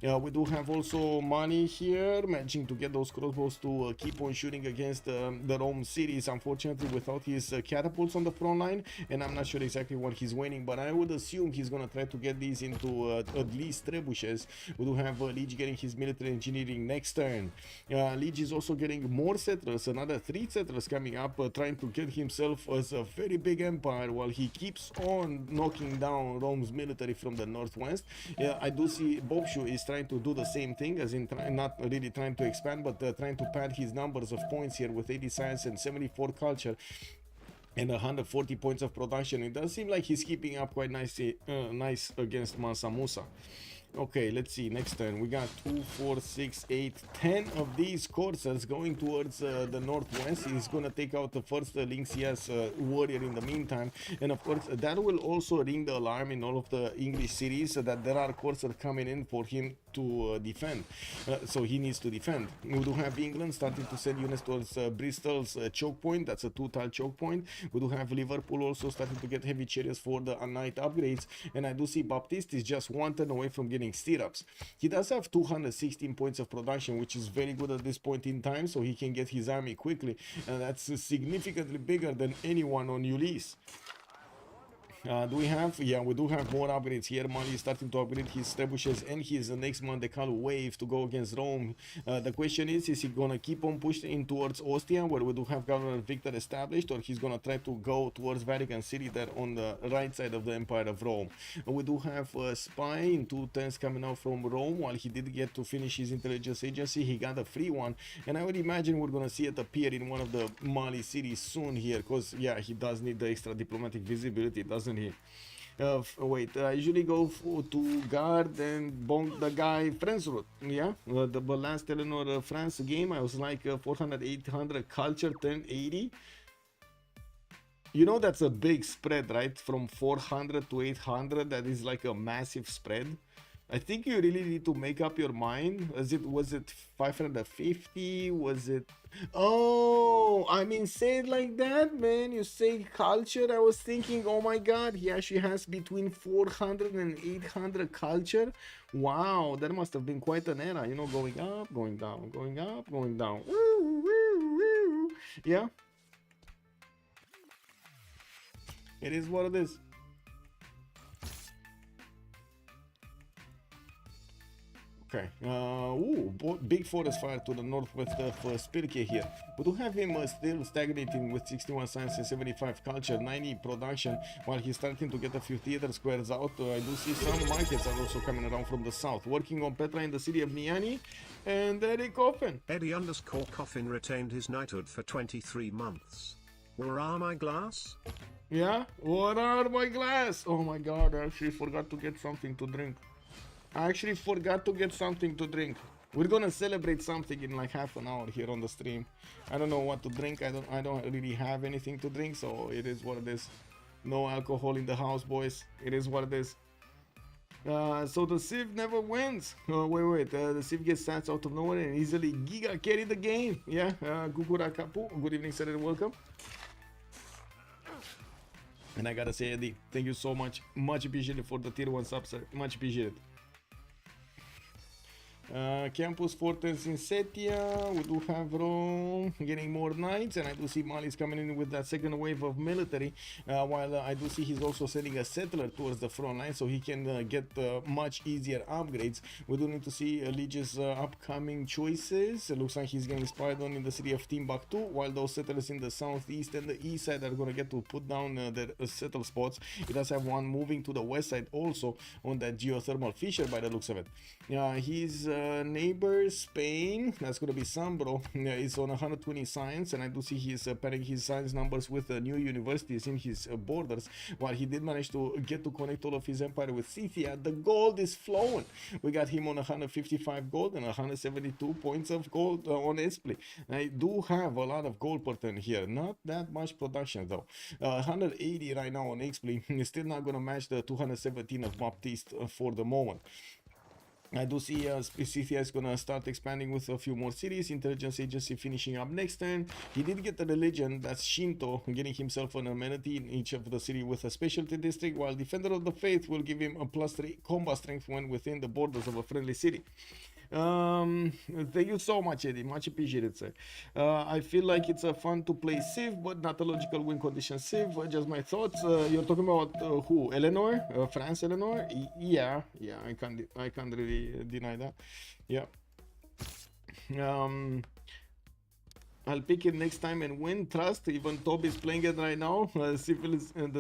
Speaker 5: We do have also money here, managing to get those crossbows to keep on shooting against the Rome cities, unfortunately without his catapults on the front line, and I'm not sure exactly what he's winning, but I would assume he's gonna try to get these into at least trebuchets. We do have Liege getting his military engineering next turn. Liege is also getting more settlers, another 3 settlers coming up, trying to get himself as a very big empire while he keeps on knocking down Rome's military from the northwest. I do see Bobshu is trying to do the same thing, as in not really trying to expand, but trying to pad his numbers of points here with 80 science and 74 culture and 140 points of production. It does seem like he's keeping up quite nicely, nice against Mansa Musa. Okay, let's see. Next turn, we got 2, 4, 6, 8, 10 of these coursers going towards the northwest. He's gonna take out the first Lynxias warrior in the meantime, and of course that will also ring the alarm in all of the English cities that there are coursers coming in for him to defend. So he needs to defend. We do have England starting to send units towards Bristol's choke point. That's a 2-tile choke point. We do have Liverpool also starting to get heavy chariots for the knight upgrades, and I do see Baptiste is just 1 turn away from getting stirrups. He does have 216 points of production, which is very good at this point in time, so he can get his army quickly, and that's significantly bigger than anyone on Ulyss. Do we have? Yeah, we do have more upgrades here. Mali is starting to upgrade his trebuchets and his next Mandecalo wave to go against Rome. The question is he gonna keep on pushing in towards Ostia, where we do have Governor Victor established, or he's gonna try to go towards Vatican City there on the right side of the Empire of Rome? We do have a spy in 2 turns coming out from Rome. While he did get to finish his intelligence agency, he got a free one, and I would imagine we're gonna see it appear in one of the Mali cities soon here, because yeah, he does need the extra diplomatic visibility, doesn't he? Wait, I usually go to guard and bonk the guy France route. Yeah, the last Eleanor France game I was like 400 800 culture 1080. You know that's a big spread, right? From 400 to 800, that is like a massive spread. I think you really need to make up your mind. Was it 550? Was it? Oh, I mean, say it like that, man. You say culture. I was thinking, oh my God, he actually has between 400 and 800 culture. Wow, that must have been quite an era. You know, going up, going down, going up, going down. Woo, woo, woo. Yeah. It is what it is. Okay. Big forest fire to the northwest of Spirke here. We do have him still stagnating with 61 science and 75 culture, 90 production, while he's starting to get a few theater squares out. I do see some markets are also coming around from the south, working on Petra in the city of Niani, and Eddie Coffin.
Speaker 4: Eddie_Coffin retained his knighthood for 23 months. Where are my glass?
Speaker 5: Yeah, what are my glass? Oh my God, I actually forgot to get something to drink. We're gonna celebrate something in like half an hour here on the stream. I don't know what to drink. I don't really have anything to drink, so it is what it is. No alcohol in the house, boys. It is what it is. So the Civ never wins. Wait. The Civ gets stats out of nowhere and easily giga carry the game. Yeah. Gugura Kapu. Good evening, sir, and welcome. And I gotta say, Eddie, thank you so much. Much appreciated for the tier 1 sub, sir. Much appreciated. Campus Fortress in Setia. We do have Rome getting more knights, and I do see Mali's coming in with that second wave of military, while I do see he's also sending a settler towards the front line so he can get much easier upgrades. We do need to see Liege's upcoming choices. It looks like he's getting spied on in the city of Timbuktu, while those settlers in the southeast and the east side are going to get to put down their settle spots. He does have one moving to the west side also on that geothermal fissure by the looks of it. He's neighbor Spain, that's going to be Sambro, is on 120 science, and I do see he's pairing his science numbers with new universities in his borders. While he did manage to get to connect all of his empire with Scythia, the gold is flowing. We got him on 155 gold and 172 points of gold on Espli. I do have a lot of gold per turn here, not that much production though. 180 right now on Espli is still not going to match the 217 of Baptiste for the moment. I do see Scythia is going to start expanding with a few more cities. Intelligence agency finishing up next turn. He did get a religion, that's Shinto, getting himself an amenity in each of the city with a specialty district, while Defender of the Faith will give him a +3 combat strength when within the borders of a friendly city. Thank you so much, Eddie. Much appreciated, sir. I feel like it's a fun to play Civ, but not a logical win condition Civ. Just my thoughts. You're talking about who? Eleanor? France Eleanor? Yeah. I can't really deny that. Yeah. I'll pick it next time and win. Trust. Even Toby is playing it right now. The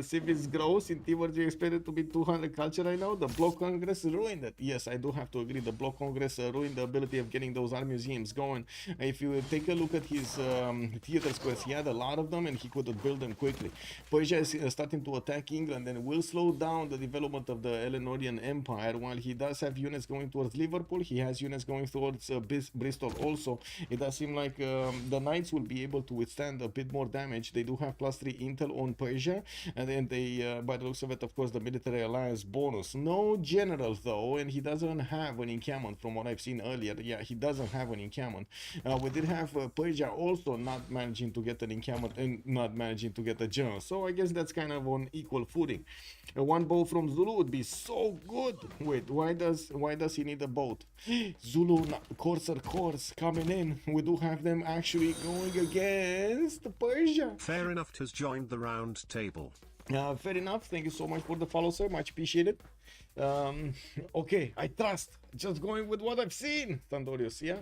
Speaker 5: Civ is gross. In T-Word, you expect it to be 200 culture right now. The Block Congress ruined it. Yes, I do have to agree. The Block Congress ruined the ability of getting those art museums going. If you take a look at his theater squares, he had a lot of them and he could build them quickly. Persia is starting to attack England and will slow down the development of the Eleanorian Empire. While he does have units going towards Liverpool, he has units going towards Bristol also. It does seem like the Knights will be able to withstand a bit more damage. They do have +3 intel on Persia, and then they, by the looks of it, of course, the military alliance bonus. No general though, and he doesn't have an encampment from what I've seen earlier. Yeah, he doesn't have an encampment. We did have Persia also not managing to get an encampment and not managing to get a general. So I guess that's kind of on equal footing. One bow from Zulu would be so good. Wait, why does he need a boat? Zulu Corsair Corps coming in. We do have them actually going against Persia.
Speaker 4: Fair enough has joined the round table.
Speaker 5: Fair enough. Thank you so much for the follow, sir. Much appreciated. Okay, I trust. Just going with what I've seen, Tandorius. Yeah,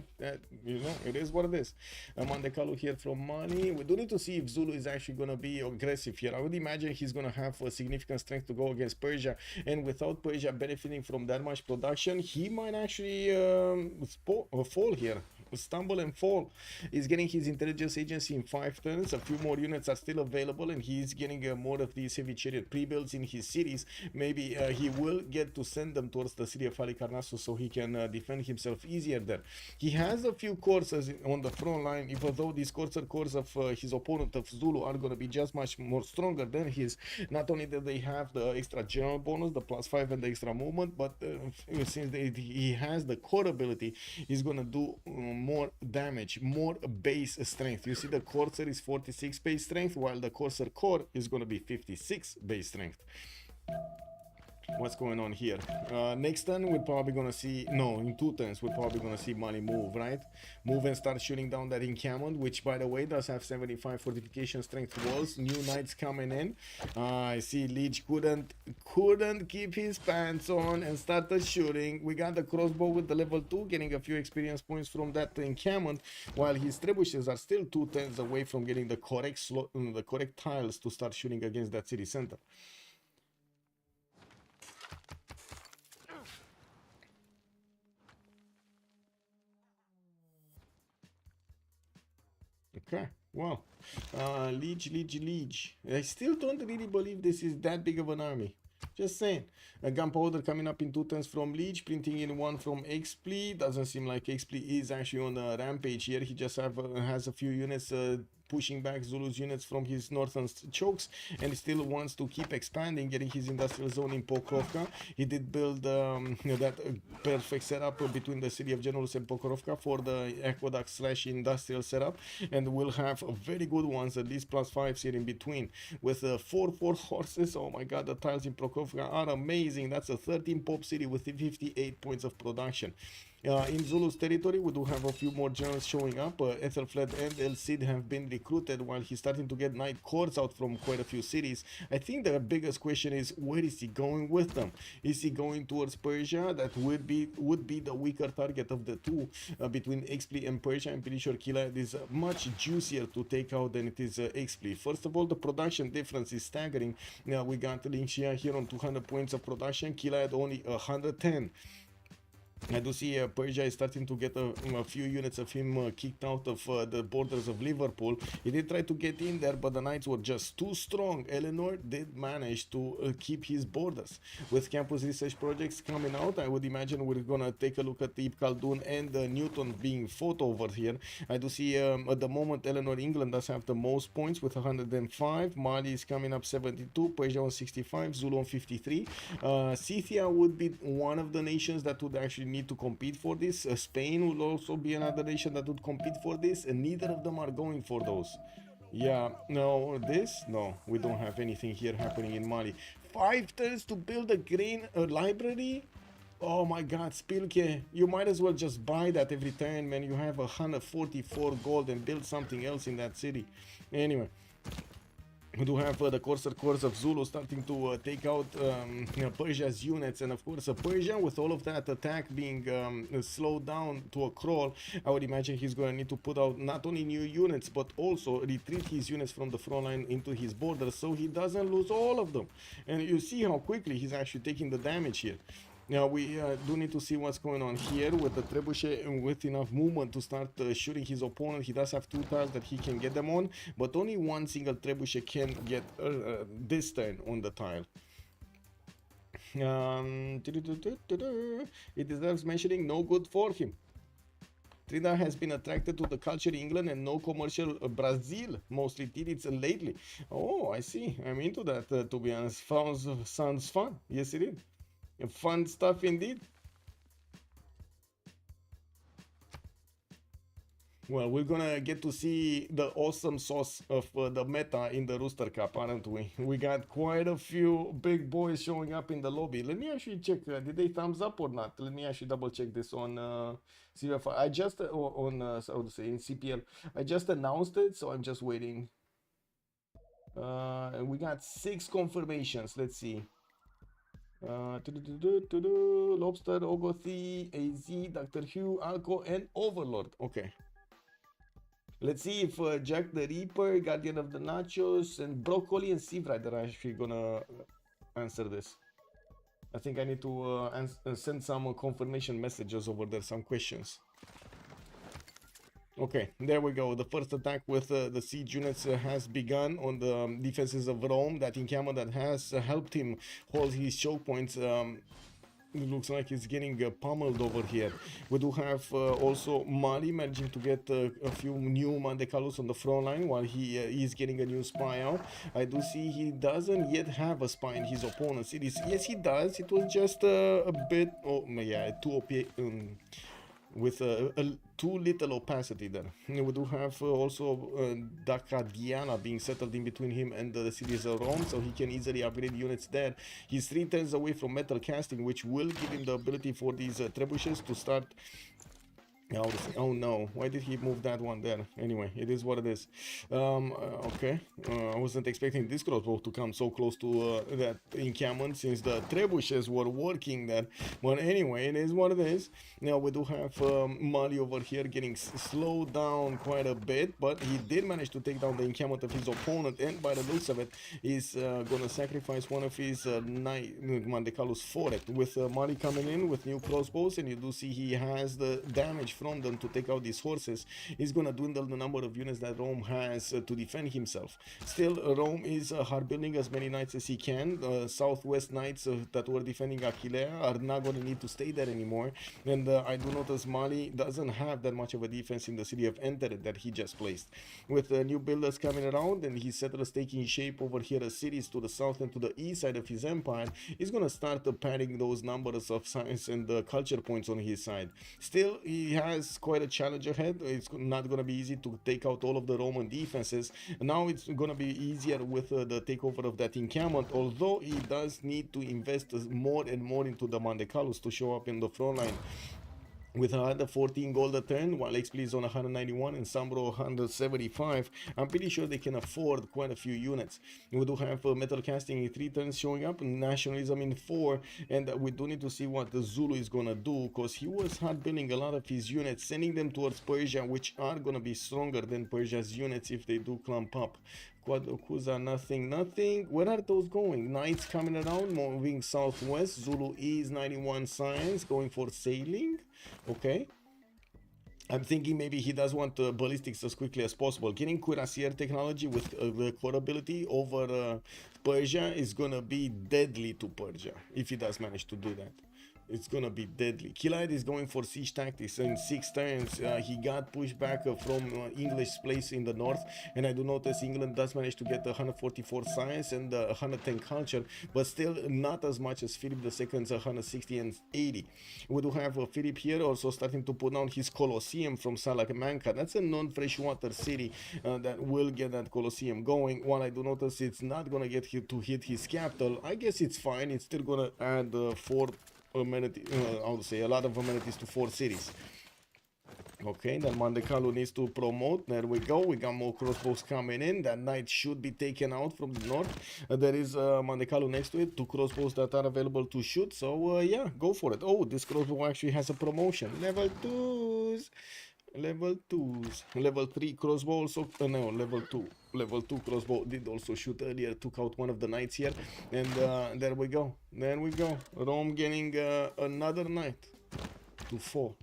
Speaker 5: you know, it is what it is. Mandekalu here from Mani. We do need to see if Zulu is actually going to be aggressive here. I would imagine he's going to have a significant strength to go against Persia, and without Persia benefiting from that much production, he might actually fall here. stumble and fall. He's getting his intelligence agency in 5 turns. A few more units are still available, and he's getting more of these heavy chariot pre-builds in his cities. Maybe he will get to send them towards the city of Halicarnassus so he can defend himself easier there. He has a few coursers on the front line, even though these courser cores of his opponent of Zulu are going to be just much more stronger than his. Not only that they have the extra general bonus, the +5 and the extra movement, but since he has the core ability, he's going to do more damage, more base strength. You see the courser is 46 base strength, while the courser core is going to be 56 base strength. What's going on here? Next turn we're probably gonna see, no, in 2 turns we're probably gonna see Mali move, right? Move and start shooting down that encampment, which by the way does have 75 fortification strength walls. New knights coming in. I see Leech couldn't keep his pants on and started shooting. We got the crossbow with the level 2 getting a few experience points from that encampment, while his trebuchets are still 2 turns away from getting the correct slot, the correct tiles to start shooting against that city center. Okay, well, Leech. I still don't really believe this is that big of an army. Just saying. A gunpowder coming up in 2 turns from Leech, printing in 1 from Xpli. Doesn't seem like Xpli is actually on a rampage here. He just has a few units pushing back Zulu's units from his northern chokes, and he still wants to keep expanding, getting his industrial zone in Pokrovka. He did build that perfect setup between the city of Generals and Pokrovka for the aqueduct / industrial setup, and we'll have very good ones, at least +5s here in between, with 4 horses. Oh my god, the tiles in Pokrovka are amazing. That's a 13 pop city with 58 points of production. In Zulu's territory, we do have a few more generals showing up. Ethelfled and El Cid have been recruited, while he's starting to get knight courts out from quite a few cities. I think the biggest question is, where is he going with them? Is he going towards Persia? That would be the weaker target of the two between Xpli and Persia. I'm pretty sure Kilayat is much juicier to take out than it is Xpli. First of all, the production difference is staggering. Now we got Linxia here on 200 points of production, Kilayat only 110. I do see Persia is starting to get a few units of him kicked out of the borders of Liverpool. He did try to get in there, but the knights were just too strong. Eleanor did manage to keep his borders. With campus research projects coming out, I would imagine we're gonna take a look at Ibn Khaldun and Newton being fought over here. I do see at the moment Eleanor England does have the most points with 105. Mali is coming up 72, Persia on 65, Zulu on 53. Scythia would be one of the nations that would actually need to compete for this. Spain will also be another nation that would compete for this, and neither of them are going for those. Yeah, no, we don't have anything here happening in Mali. 5 turns to build a grain library. Oh my god, Spilke, you might as well just buy that every turn, man. You have 144 gold and build something else in that city. Anyway, we do have the courser cores of Zulu starting to take out Persia's units, and of course Persia, with all of that attack being slowed down to a crawl, I would imagine he's going to need to put out not only new units but also retreat his units from the front line into his borders so he doesn't lose all of them. And you see how quickly he's actually taking the damage here. Now we do need to see what's going on here with the trebuchet, and with enough movement to start shooting his opponent. He does have 2 tiles that he can get them on, but only one single trebuchet can get this turn on the tile. It deserves mentioning, no good for him. Trinidad has been attracted to the culture in England and no commercial Brazil, mostly did it lately. Oh, I see. I'm into that, to be honest. Sounds fun. Yes, it is. Fun stuff indeed. Well, we're gonna get to see the awesome sauce of the meta in the Rooster Cup, aren't we? We got quite a few big boys showing up in the lobby. Let me actually check, did they thumbs up or not? Let me actually double check this on CivFR. I just, I would say in CPL, I just announced it, so I'm just waiting. And we got 6 confirmations, let's see. Lobster, Ogothi, AZ, Dr. Hugh, Alco, and Overlord. Okay. Let's see if Jack the Reaper, Guardian of the Nachos, and Broccoli and Sea Rider are actually gonna answer this. I think I need to send some confirmation messages over there, some questions. Okay, there we go. The first attack with the siege units has begun on the defenses of Rome. That encampment that has helped him hold his choke points. It looks like he's getting pummeled over here. We do have also Mali managing to get a few new Mandecalos on the front line while he is getting a new spy out. I do see he doesn't yet have a spy in his opponent's cities. Yes, he does. It was just a bit, oh yeah, too OP. With too little opacity there. We do have also Dacadiana being settled in between him and the cities of Rome, so he can easily upgrade units there. He's 3 turns away from metal casting, which will give him the ability for these trebuchets to start. Oh no, why did he move that one there? Anyway, it is what it is. Okay, I wasn't expecting this crossbow to come so close to that encampment since the trebuchets were working there. But anyway, it is what it is. Now we do have Mali over here getting slowed down quite a bit, but he did manage to take down the encampment of his opponent, and by the looks of it, he's gonna sacrifice one of his Mandecalos for it. With Mali coming in with new crossbows, and you do see he has the damage from them to take out these horses. He's gonna dwindle the number of units that Rome has to defend himself. Still, Rome is hard building as many knights as he can. Southwest knights that were defending Aquileia are not gonna need to stay there anymore, and I do notice Mali doesn't have that much of a defense in the city of Enteret that he just placed. With new builders coming around and his settlers taking shape over here as cities to the south and to the east side of his empire, he's gonna start padding those numbers of science and culture points on his side. Still, he has quite a challenge ahead. It's not gonna be easy to take out all of the Roman defenses. Now it's gonna be easier with the takeover of that encampment, although he does need to invest more and more into the Mandecalos to show up in the front line. With 114 gold a turn, while XP is on 191 and Sambro 175, I'm pretty sure they can afford quite a few units. We do have metal casting in 3 turns showing up, nationalism in 4, and we do need to see what the Zulu is gonna do, because he was hard building a lot of his units, sending them towards Persia, which are gonna be stronger than Persia's units if they do clump up. Quadrocuza, nothing. Where are those going? Knights coming around, moving southwest. Zulu is 91 science, going for sailing. Okay. I'm thinking maybe he does want ballistics as quickly as possible. Getting cuirassier technology with the core ability over Persia is gonna be deadly to Persia if he does manage to do that. It's gonna be deadly. Kilide is going for siege tactics. In 6 turns, he got pushed back from English place in the north, and I do notice England does manage to get 144 science and 110 culture, but still not as much as Philip II's 160 and 80. We do have Philip here also starting to put down his Colosseum from Salamanca. That's a non-freshwater city that will get that Colosseum going. While I do notice it's not gonna get to hit his capital, I guess it's fine. It's still gonna add 4 amenities, I would say a lot of amenities to 4 cities. Okay, then Mandecalo needs to promote. There we go. We got more crossbows coming in. That knight should be taken out from the north. There is Mandecalo next to it. 2 crossbows that are available to shoot. So yeah, go for it. Oh, this crossbow actually has a promotion. Level 2s. Level 2s. Level 3 crossbow also. No, level 2. Level 2 crossbow did also shoot earlier. Took out one of the knights here. And there we go. There we go. Rome getting another knight to 4.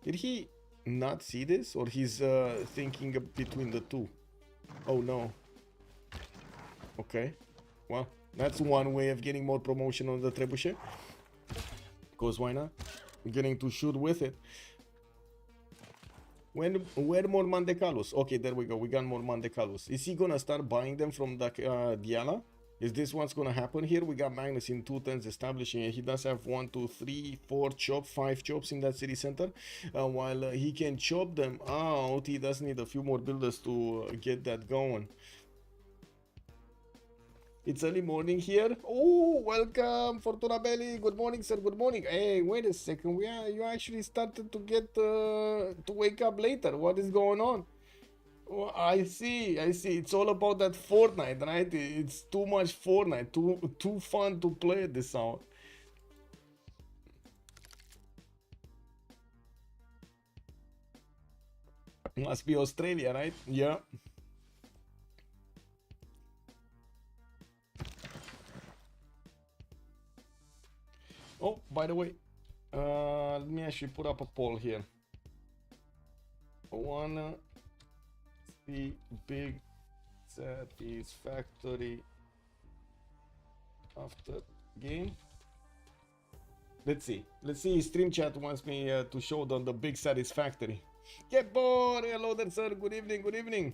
Speaker 5: Did he not see this, or he's thinking between the two? Oh no. Okay, well, that's one way of getting more promotion on the trebuchet, because why not? Getting to shoot with it. Where more Mandecalos? Okay, there we go. We got more Mandecalos. Is he gonna start buying them from the Diala? Is this what's gonna happen here? We got Magnus in 2 turns establishing it. He does have 1, 2, 3, 4 chop, 5 chops in that city center. While he can chop them out, he does need a few more builders to get that going. It's early morning here. Oh, welcome, Fortuna Belli. Good morning, sir. Good morning. Hey, wait a second. You actually started to get to wake up later. What is going on? Oh, I see. It's all about that Fortnite, right? It's too much Fortnite. Too fun to play this out. Must be Australia, right? Yeah. Oh, by the way, let me actually put up a poll here. wanna see big satisfactory after game. Let's see. Stream chat wants me to show them the big satisfactory. Kebor, hello there, sir. Good evening.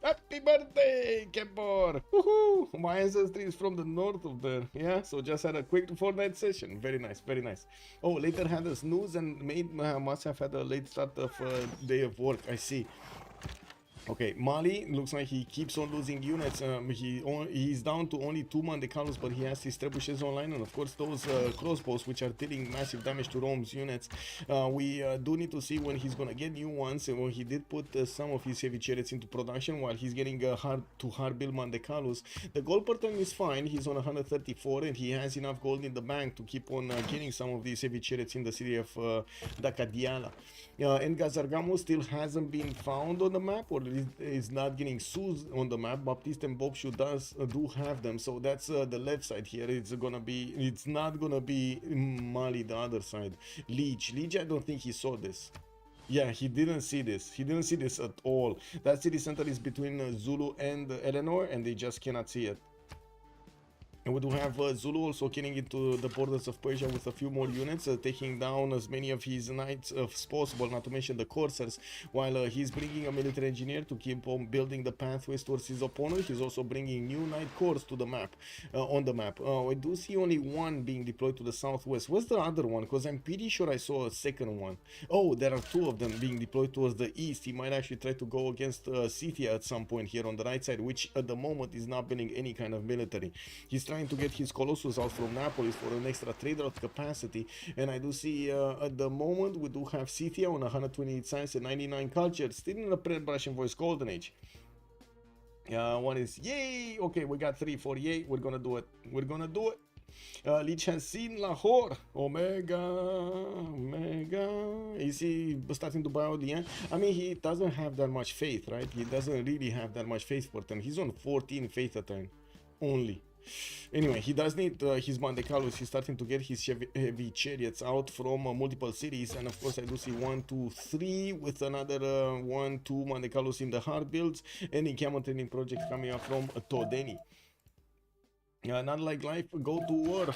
Speaker 5: Happy birthday, Kebor! Woohoo! My ancestry is from the north of there. Yeah, so just had a quick Fortnite session. Very nice. Oh, later had a snooze and must have had a late start of day of work. I see. Okay, Mali looks like he keeps on losing units. He's down to only 2 Mandecalos, but he has his trebuchets online, and of course those crossbows which are dealing massive damage to Rome's units. We do need to see when he's gonna get new ones. And when he did put some of his heavy chariots into production, while he's getting hard build Mandecalos. The gold per turn is fine. He's on 134, and he has enough gold in the bank to keep on getting some of these heavy chariots in the city of Dacadiala. And Gazargamo still hasn't been found on the map, or is not getting sues on the map. Baptiste and Bobshu do have them, so that's the left side here. It's not gonna be Mali, the other side. Leech, I don't think he saw this. Yeah, he didn't see this. At all. That city center is between Zulu and Eleanor, and they just cannot see it. And we do have Zulu also getting into the borders of Persia with a few more units, taking down as many of his knights as possible, not to mention the coursers, while he's bringing a military engineer to keep on building the pathways towards his opponent. He's also bringing new knight corps to the map, on the map. I do see only one being deployed to the southwest. What's the other one? Because I'm pretty sure I saw a second one. Oh, there are 2 of them being deployed towards the east. He might actually try to go against Scythia at some point here on the right side, which at the moment is not building any kind of military. He's trying to get his Colossus out from Naples for an extra trade route capacity, and I do see at the moment we do have Scythia on 128 science and 99 culture, still in the pre-Russian voice golden age. One is yay. Okay, we got 348. We're gonna do it. Leech has seen Lahore. Omega. Is he starting to buy out the end? I mean, he doesn't have that much faith, right? He doesn't really have that much faith per turn. He's on 14 faith a turn only. Anyway, he does need his Mandecalos. He's starting to get his heavy chariots out from multiple cities, and of course I do see 1, 2, 3 with another 1, 2 Mandecalos in the hard builds, and a camel training project coming up from Todeni. Not like life, go to war.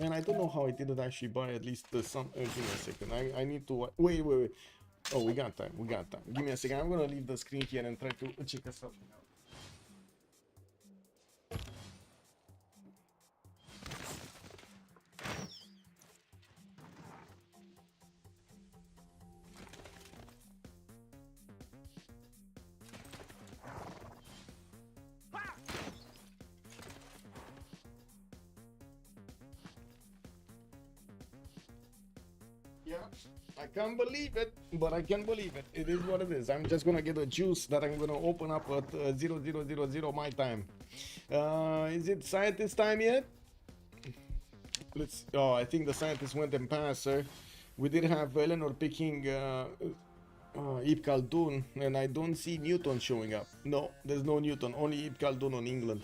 Speaker 5: Man, I don't know how I didn't actually buy at least some. Give me a second. I need to wait. Oh, we got time. Give me a second. I'm gonna leave the screen here and try to check something out. Yeah, I can't believe it, but I can believe it. It is what it is. I'm just gonna get a juice that I'm gonna open up at 0000 my time. Is it scientist time yet? Oh, I think the scientist went and passed, sir. We did have Eleanor picking Ibn Khaldun, and I don't see Newton showing up. No, there's no Newton, only Ibn Khaldun on England.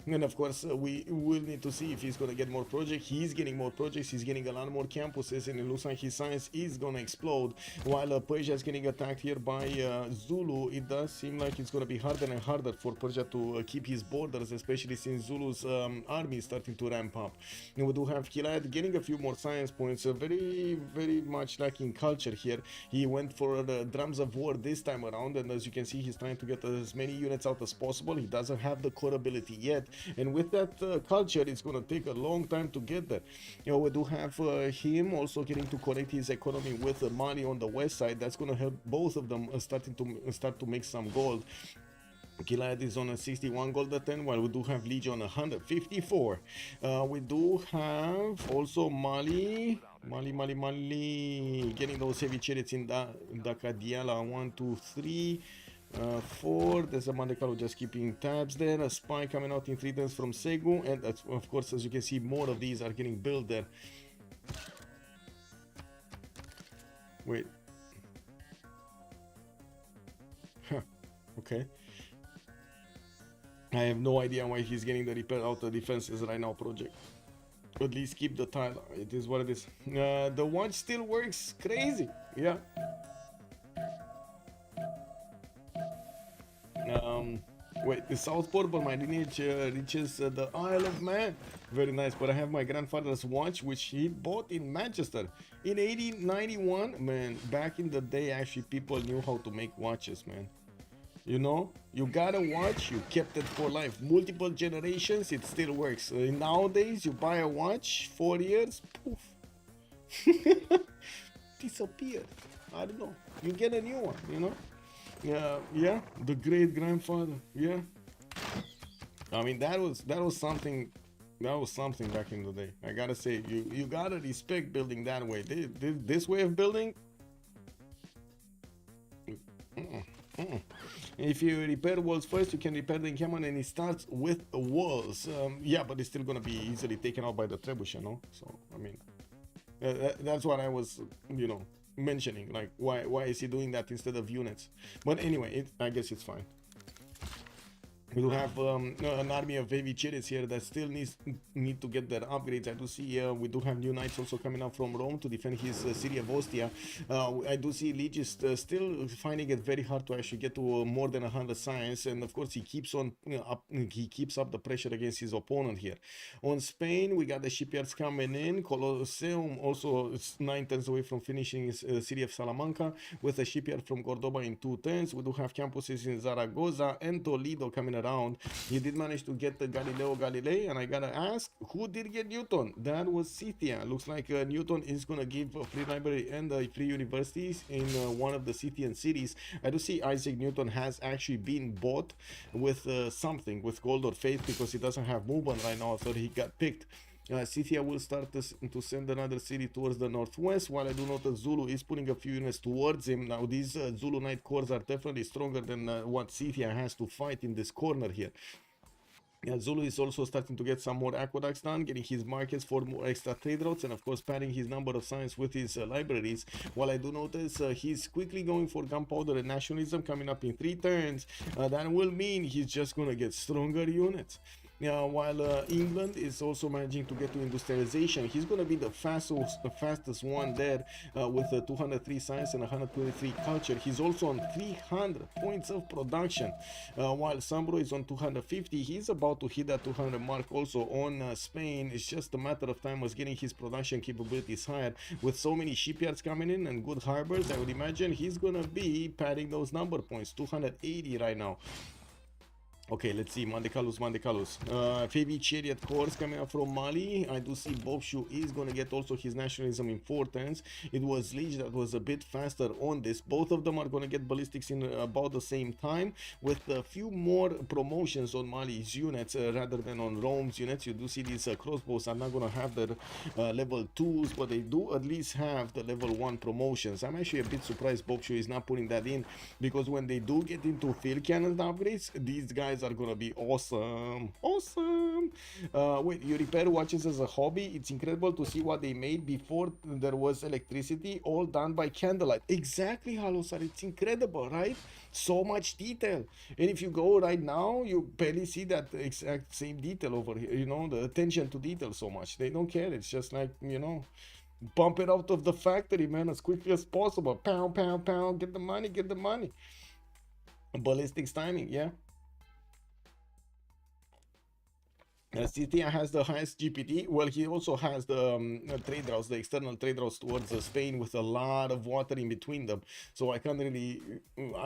Speaker 5: And of course, we will need to see if he's going to get more projects. He's getting more projects, he's getting a lot more campuses, and it looks like his science is going to explode. While Persia is getting attacked here by Zulu, it does seem like it's going to be harder and harder for Persia to keep his borders, especially since Zulu's army is starting to ramp up. And we do have Gilead getting a few more science points, very, very much lacking culture here. He went for the drums of war this time around, and as you can see, he's trying to get as many units out as possible. He doesn't have the core ability yet. And with that culture, it's going to take a long time to get there. You know, we do have him also getting to connect his economy with Mali on the west side. That's going to help both of them start to make some gold. Gilead is on a 61 gold a 10, while we do have Legion on 154. We do have also Mali getting those heavy chariots in Dacadiala. 1, 2, 3. 4. There's a Mandekalo just keeping tabs there. A spy coming out in 3 turns from Segu, and of course, as you can see, more of these are getting built there. Wait. Huh. Okay. I have no idea why he's getting the repair auto defenses right now project. At least keep the tile. It is what it is. The watch still works crazy. Yeah. Wait, the Southport, but my lineage reaches the Isle of Man. Very nice, but I have my grandfather's watch, which he bought in Manchester in 1891. Man, back in the day, actually, people knew how to make watches, man. You know, you got a watch, you kept it for life. Multiple generations, it still works. Nowadays, you buy a watch, 4 years, poof. Disappear. I don't know. You get a new one, you know? Yeah, the great grandfather. Yeah, I mean that was something. That was something back in the day. I gotta say, you gotta respect building that way. This way of building. If you repair walls first, you can repair the encampment, and it starts with walls. Yeah, but it's still gonna be easily taken out by the trebuchet, no? So I mean, that's what I was, you know, mentioning, like why is he doing that instead of units? But anyway, I guess it's fine. We do have an army of heavy chariots here that still need to get their upgrades. I do see we do have new knights also coming up from Rome to defend his city of Ostia. I do see Liege is still finding it very hard to actually get to more than 100 science, and of course he keeps on he keeps up the pressure against his opponent here. On Spain, we got the shipyards coming in. Colosseum also is 9 turns away from finishing his city of Salamanca, with a shipyard from Cordoba in 2 turns. We do have campuses in Zaragoza and Toledo coming around. He did manage to get the Galileo Galilei, and I gotta ask, who did get Newton? That was Scythia. Looks like Newton is gonna give a free library and free universities in one of the Scythian cities. I do see Isaac Newton has actually been bought with something, with gold or faith, because he doesn't have movement right now, so he got picked. Scythia will start to send another city towards the northwest, while I do note that Zulu is putting a few units towards him. Now these Zulu Knight corps are definitely stronger than what Scythia has to fight in this corner here. Yeah, Zulu is also starting to get some more aqueducts done, getting his markets for more extra trade routes, and of course padding his number of science with his libraries. While I do notice he's quickly going for gunpowder and nationalism coming up in 3 turns. That will mean he's just gonna get stronger units. While England is also managing to get to industrialization, he's going to be the fastest one there with 203 science and 123 culture. He's also on 300 points of production, while Sambro is on 250. He's about to hit that 200 mark also on Spain. It's just a matter of time of getting his production capabilities higher. With so many shipyards coming in and good harbors, I would imagine he's going to be padding those number points. 280 right now. Okay, let's see. Mandecalus. Fabi Chariot Corps coming up from Mali. I do see Bobshu is going to get also his nationalism in 4 turns. It was Liege that was a bit faster on this. Both of them are going to get ballistics in about the same time, with a few more promotions on Mali's units rather than on Rome's units. You do see these crossbows are not going to have their level 2s, but they do at least have the level 1 promotions. I'm actually a bit surprised Bobshu is not putting that in, because when they do get into field cannon upgrades, these guys are gonna be awesome. Wait, you repair watches as a hobby? It's incredible to see what they made before there was electricity, all done by candlelight. Exactly, Halosar. It's incredible, right? So much detail, and if you go right now, you barely see that exact same detail over here. You know, the attention to detail so much. They don't care. It's just like, you know, pump it out of the factory, man, as quickly as possible. Pound, get the money. Ballistics timing, yeah. Scythia has the highest GPT. Well, he also has the trade routes, the external trade routes towards Spain, with a lot of water in between them. So I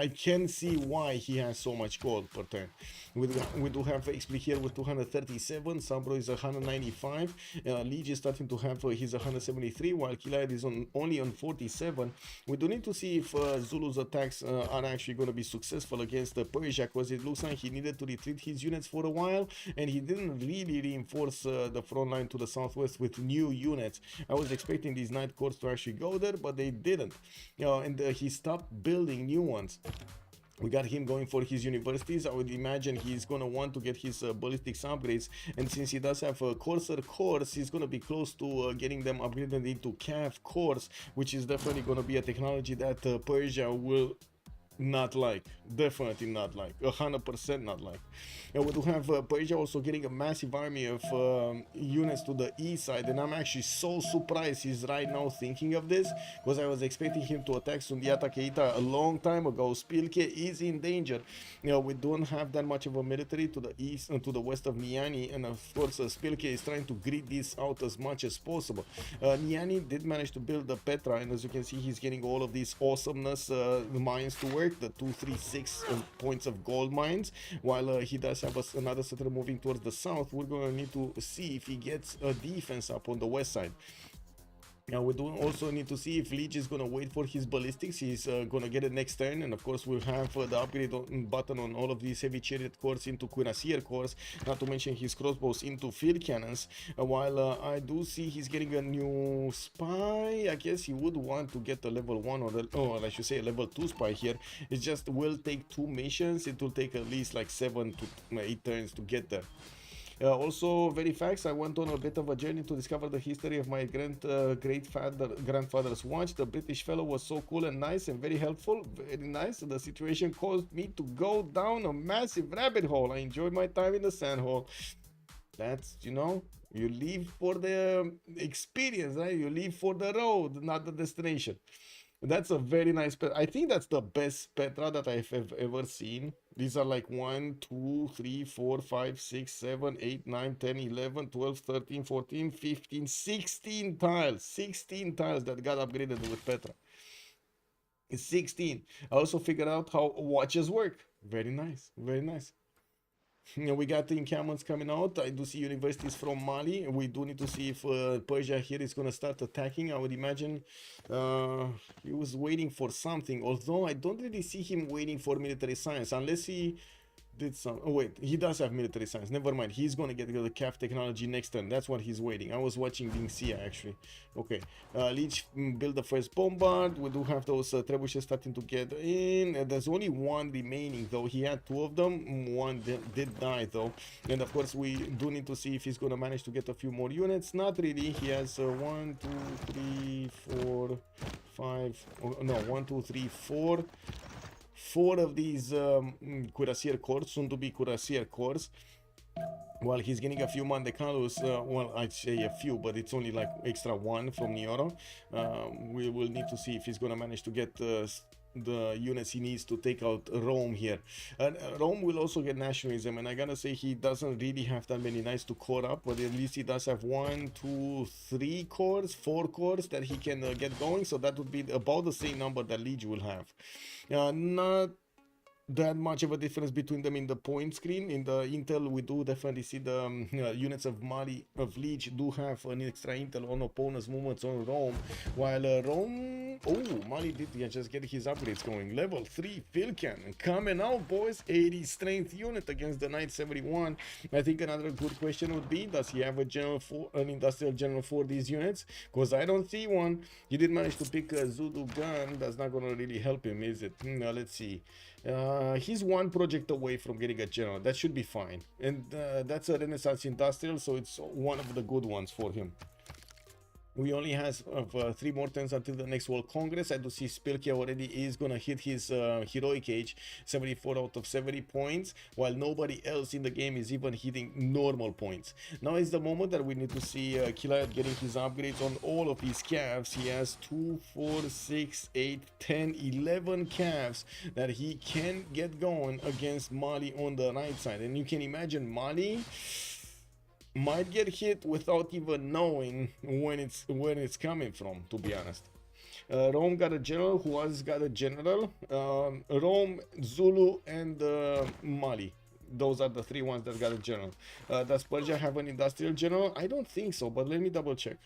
Speaker 5: can see why he has so much gold per turn. We do have XP here with 237. Sambro is 195. Liege is starting to have his 173, while Kilaid is only on 47. We do need to see if Zulu's attacks are actually going to be successful against Persia, because it looks like he needed to retreat his units for a while, and he didn't really reinforce the front line to the southwest with new units. I was expecting these Knight Corps to actually go there, but they didn't. And he stopped building new ones. We got him going for his universities. I would imagine he's going to want to get his ballistics upgrades, and since he does have a Corsair course, he's going to be close to getting them upgraded into Cav course, which is definitely going to be a technology that Persia will not like, definitely not like, 100% not like. And we do have Persia also getting a massive army of units to the east side, and I'm actually so surprised he's right now thinking of this, because I was expecting him to attack Sundiata Keita a long time ago. Spilke is in danger. You know, we don't have that much of a military to the east and to the west of Niani, and of course Spilke is trying to grid this out as much as possible. Niani did manage to build the Petra, and as you can see, he's getting all of these awesomeness mines to work, the 236 points of gold mines, while he does have another settler moving towards the south. We're going to need to see if he gets a defense up on the west side. Now we do also need to see if Leech is going to wait for his ballistics. He's going to get it next turn, and of course we'll have the upgrade button on all of these heavy chariot cores into cuirassier cores, not to mention his crossbows into field cannons, while I do see he's getting a new spy. I guess he would want to get a level 1 or I should say a level 2 spy here. It just will take 2 missions. It will take at least like 7 to 8 turns to get there. Also, very facts, I went on a bit of a journey to discover the history of my grandfather's watch. The British fellow was so cool and nice and very helpful, very nice. The situation caused me to go down a massive rabbit hole. I enjoyed my time in the sand hole. That's, you know, you leave for the experience, right? You leave for the road, not the destination. That's a very nice pet. I think that's the best Petra that I've ever seen. These are like 1, 2, 3, 4, 5, 6, 7, 8, 9, 10, 11, 12, 13, 14, 15, 16 tiles. 16 tiles that got upgraded with Petra. It's 16. I also figured out how watches work. Very nice. Very nice. We got the encampments coming out. I do see universities from Mali. We do need to see if Persia here is going to start attacking. I would imagine he was waiting for something, although I don't really see him waiting for military science unless he did some. Oh wait, he does have military science. Never mind, he's gonna get the CAF technology next turn. That's what he's waiting. I was watching Vingsia actually. Okay, Leech build the first bombard. We do have those trebuchets starting to get in. There's only one remaining though. He had 2 of them. One did die though, and of course we do need to see if he's gonna manage to get a few more units. Not really. He has 1, 2, 3, 4, 5. No, 1, 2, 3, 4. 4 of these cuirassier corps, soon to be cuirassier corps, while he's getting a few Mandecalos. Well, I'd say a few, but it's only like extra 1 from Nioro. We will need to see if he's gonna manage to get the units he needs to take out Rome here. Rome will also get nationalism, and I gotta say he doesn't really have that many knights to core up, but at least he does have 1, 2, 3 cores, 4 cores that he can get going, so that would be about the same number that Liege will have. Not that much of a difference between them in the point screen. In the intel, we do definitely see the units of Mali, of Liege, do have an extra intel on opponents' movements on Rome, while Rome, oh, Mali did just get his upgrades going. Level 3 field cannon coming out, boys. 80 strength unit against the Knight 71. I think another good question would be, does he have a general for an industrial general for these units? Because I don't see one. He did manage to pick a Zulu gun. That's not going to really help him, is it? Let's see. He's 1 project away from getting a general. That should be fine, and that's a Renaissance industrial, so it's one of the good ones for him. We only have 3 more turns until the next World Congress. I do see Spilke already is gonna hit his heroic age, 74 out of 70 points, while nobody else in the game is even hitting normal points. Now is the moment that we need to see Kilayat getting his upgrades on all of his calves. He has 2, 4, 6, 8, 10, 11 calves that he can get going against Mali on the right side, and you can imagine Mali might get hit without even knowing when it's coming from, to be honest. Rome got a general. Who else got a general? Rome, Zulu, and Mali. Those are the 3 ones that got a general. Does Persia have an industrial general? I don't think so, but let me double check.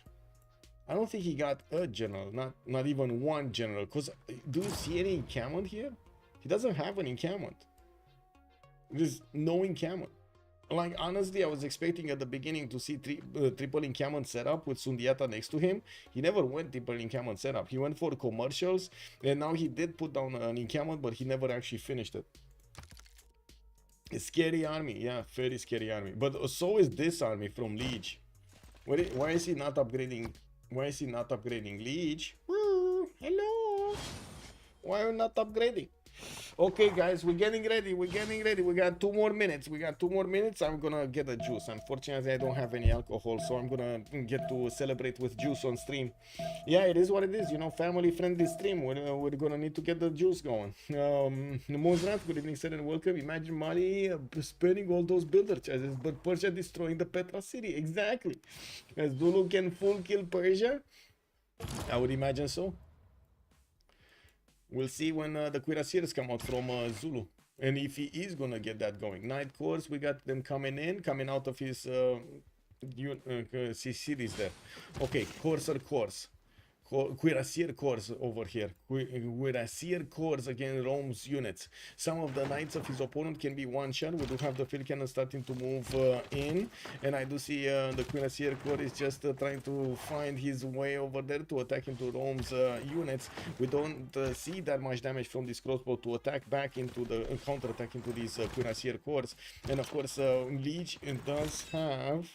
Speaker 5: I don't think he got a general, not even 1 general. Because do you see any encampment here? He doesn't have an encampment. There's no encampment. Like, honestly, I was expecting at the beginning to see triple encampment setup with Sundiata next to him. He never went triple encampment setup. He went for commercials, and now he did put down an encampment, but he never actually finished it. A scary army, yeah, very scary army. But so is this army from Liege. Why is he not upgrading? Why is he not upgrading Liege? Hello. Why are you not upgrading? Okay, guys, we're getting ready. We're getting ready. We got 2 more minutes. We got 2 more minutes. I'm gonna get a juice. Unfortunately, I don't have any alcohol, so I'm gonna get to celebrate with juice on stream. Yeah, it is what it is. You know, family-friendly stream. We're gonna need to get the juice going. Mozrat, good evening, sir, and welcome. Imagine Mali spending all those builder charges, but Persia destroying the Petra city. Exactly. As Zulu can full kill Persia, I would imagine so. We'll see when the cuirassiers come out from Zulu. And if he is gonna get that going. Night Course, we got them coming out of his cities there. Okay, Courser Course. Cuirassier Corps over here. Cuirassier Corps against Rome's units. Some of the knights of his opponent can be one shot. We do have the field cannon starting to move in. And I do see the Cuirassier Corps is just trying to find his way over there to attack into Rome's units. We don't see that much damage from this crossbow to attack back into the counter-attack into these Cuirassier Corps. And of course, Liege does have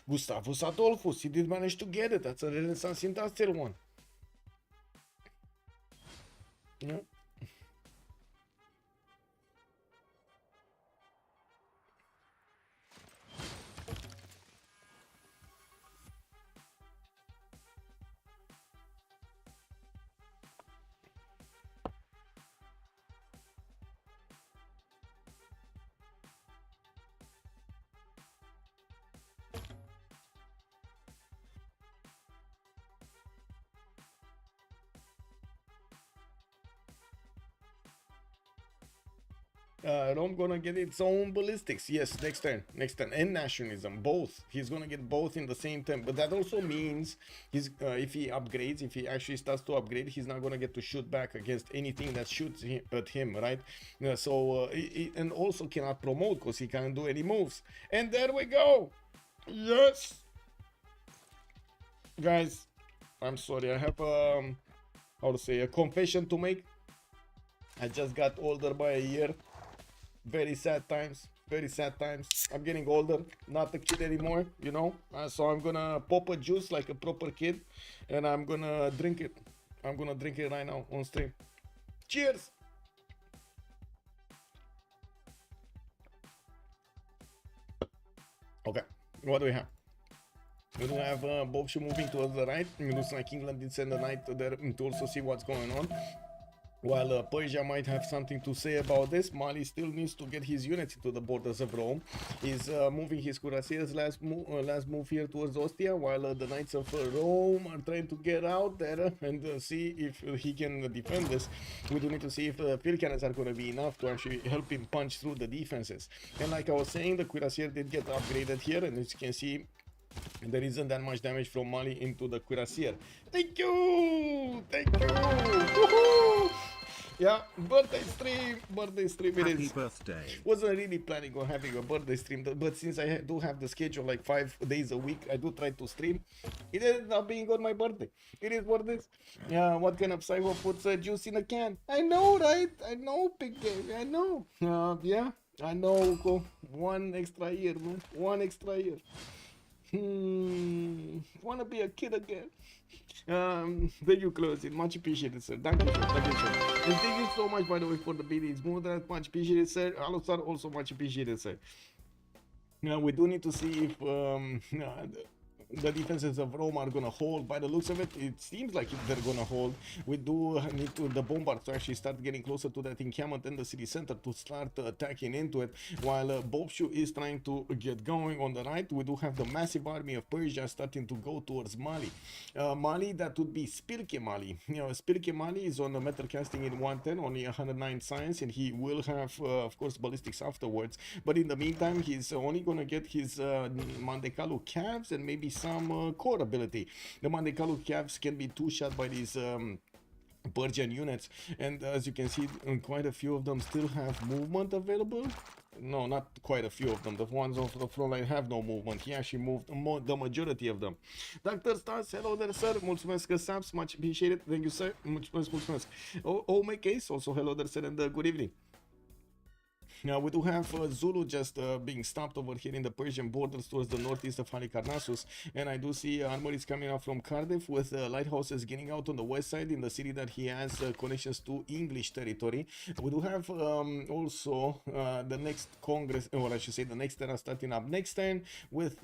Speaker 5: Gustavus Adolphus. He did manage to get it. That's a Renaissance industrial one. Yeah. Rome gonna get its own ballistics. Yes, next turn, and nationalism, both. He's gonna get both in the same turn. But that also means he's if he upgrades, if he actually starts to upgrade, he's not gonna get to shoot back against anything that shoots at him, right? And also cannot promote because he can't do any moves. And there we go. Yes, guys, I'm sorry. I have how to say, a confession to make. I just got older by a year. Very sad times, very sad times. I'm getting older, not a kid anymore, you know. So I'm gonna pop a juice like a proper kid, and I'm gonna drink it. I'm gonna drink it right now on stream. Cheers! Okay, what do we have? We do have Bobshu moving towards the right. It looks like England did send a knight there to also see what's going on. While Persia might have something to say about this, Mali still needs to get his units into the borders of Rome. He's moving his cuirassiers last move here towards Ostia, while the knights of Rome are trying to get out there and see if he can defend this. We do need to see if field cannons are going to be enough to actually help him punch through the defenses. And like I was saying, the cuirassier did get upgraded here, and as you can see, there isn't that much damage from Mali into the cuirassier. Thank you! Thank you! Woohoo! Yeah, birthday stream it
Speaker 4: Happy
Speaker 5: is.
Speaker 4: birthday.
Speaker 5: Wasn't really planning on having a birthday stream, but since I do have the schedule like 5 days a week, I do try to stream. It ended up being on my birthday. It is what it is. Yeah, what kind of psycho puts juice in a can? I know, right? I know, big game. I know. Yeah, I know. Go 1 extra year, man. 1 extra year. Wanna be a kid again. Thank you, close it. Much appreciated, sir. Thank you, sir. Thank you, sir. And thank you so much, by the way, for the video. It's more than much appreciated, sir. Hello, sir. Also much appreciated, sir. Now we do need to see if the defenses of Rome are gonna hold. By the looks of it, it seems like they're gonna hold. We do need the bombards to actually start getting closer to that encampment in the city center to start attacking into it, while Bobshu is trying to get going on the right. We do have the massive army of Persia starting to go towards Mali. Mali, that would be Spirke Mali. You know, Spirke Mali is on the metal casting in 110, only 109 science, and he will have of course ballistics afterwards, but in the meantime he's only gonna get his Mandekalu calves and maybe some core ability. The Mandekalu calves can be 2-shot by these Persian units, and as you can see, quite a few of them still have movement available. No, not quite a few of them. The ones off the front line have no movement. He actually moved the majority of them. Dr. Stars, hello there, sir. Mulțumesc, Saps, much appreciated. Thank you, sir. Mulțumesc. Oh, my case, also hello there, sir, and good evening. Now we do have Zulu just being stopped over here in the Persian borders towards the northeast of Halikarnassus, and I do see armories coming out from Cardiff with lighthouses getting out on the west side in the city that he has connections to English territory. We do have also the next Congress, or I should say the next era starting up next turn with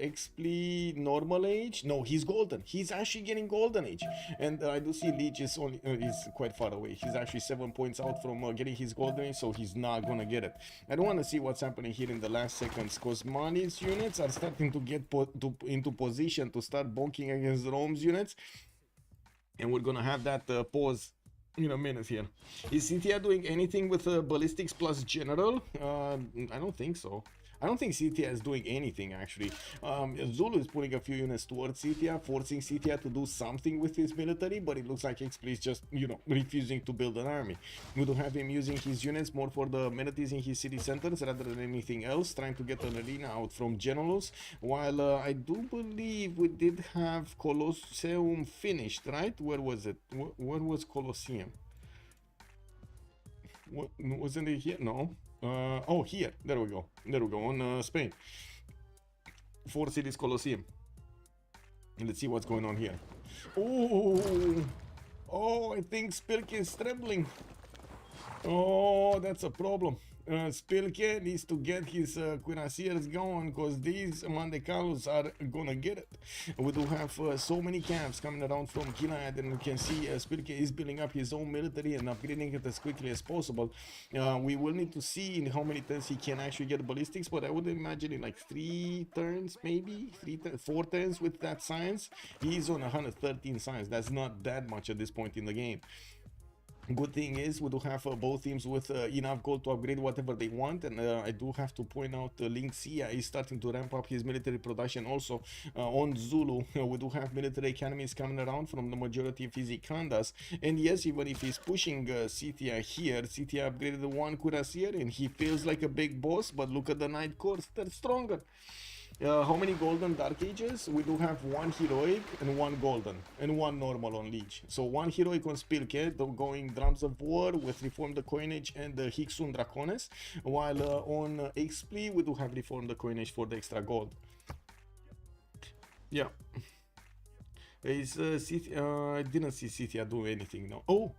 Speaker 5: XP normal age. No, he's golden. He's actually getting golden age, and I do see Leech is only is quite far away. He's actually 7 points out from getting his golden age, so he's not gonna get it. I don't want to see what's happening here in the last seconds, because Mali's units are starting to get into position to start bonking against Rome's units, and we're gonna have that pause in a minute here. Is CTA doing anything with ballistics plus general? I don't think so. I don't think CTA is doing anything actually. Zulu is putting a few units towards CTA, forcing CTA to do something with his military, but it looks like XP is just, you know, refusing to build an army. We do have him using his units more for the amenities in his city centers rather than anything else, trying to get an arena out from Generals, while I do believe we did have Colosseum finished, right? Where was it? Where was Colosseum? What, wasn't it here? No. Oh, here. There we go. There we go. On Spain. 4 cities Colosseum. Let's see what's going on here. Oh, oh, I think Spilke is trembling. Oh, that's a problem. Spilke needs to get his cuirassiers going, because these Mandecalos are gonna get it. We do have so many camps coming around from Gilead, and you can see Spilke is building up his own military and upgrading it as quickly as possible. We will need to see in how many turns he can actually get ballistics, but I would imagine in like 3 turns, maybe 4 turns with that science. He's on 113 science. That's not that much at this point in the game. Good thing is we do have both teams with enough gold to upgrade whatever they want, and I do have to point out Link Sia is starting to ramp up his military production also on Zulu. We do have military academies coming around from the majority of his Ikandas, and yes, even if he's pushing Citia here, Citia upgraded 1 cuirassier and he feels like a big boss, but look at the Knight Corps, they're stronger. How many golden dark ages? We do have 1 heroic and 1 golden and 1 normal on Leech. So 1 heroic on Spilke, going drums of war with reform the coinage and the Hixun Dracones, while on XP we do have reform the coinage for the extra gold. Yeah. Is I didn't see Citia do anything now. Oh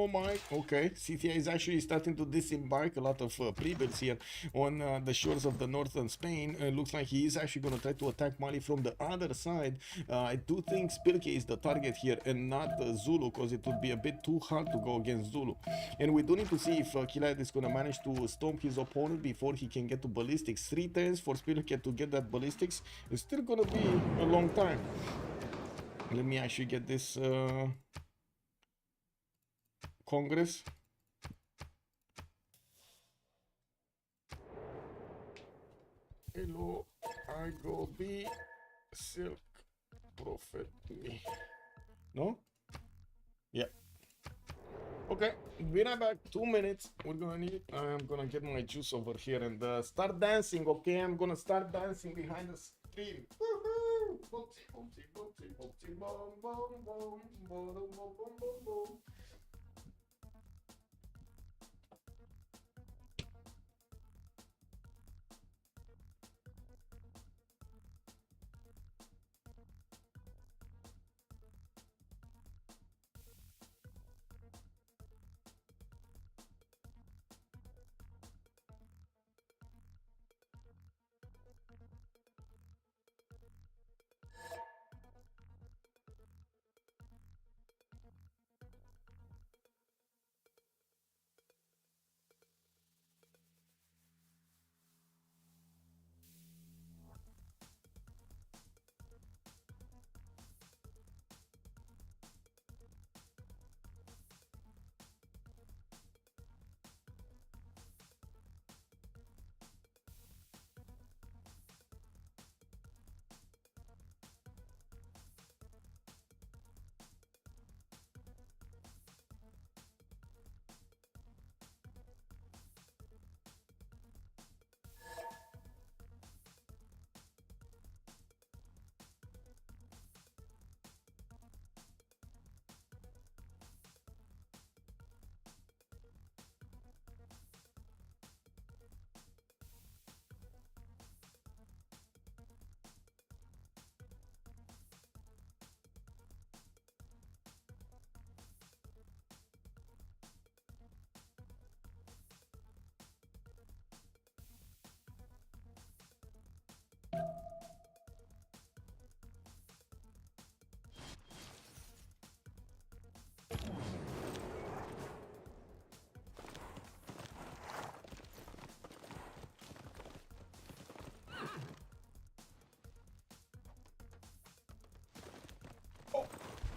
Speaker 5: my, okay. Citia is actually starting to disembark a lot of pre-builds here on the shores of the northern Spain. Looks like he is actually going to try to attack Mali from the other side. I do think Spilke is the target here and not Zulu, because it would be a bit too hard to go against Zulu. And we do need to see if Kilad is going to manage to stomp his opponent before he can get to ballistics. 3 turns for Spilke to get that ballistics is still going to be a long time. Let me actually get this Congress. Hello, I go be Silk Prophet me. No? Yeah. Okay, be right back. 2 minutes. We're gonna need. I'm gonna get my juice over here and start dancing. Okay, I'm gonna start dancing behind the screen. Woohoo! Boopsie, boopsie, boopsie, boopsie, boom, boom, boom, boom, boom, boom, boom, boom.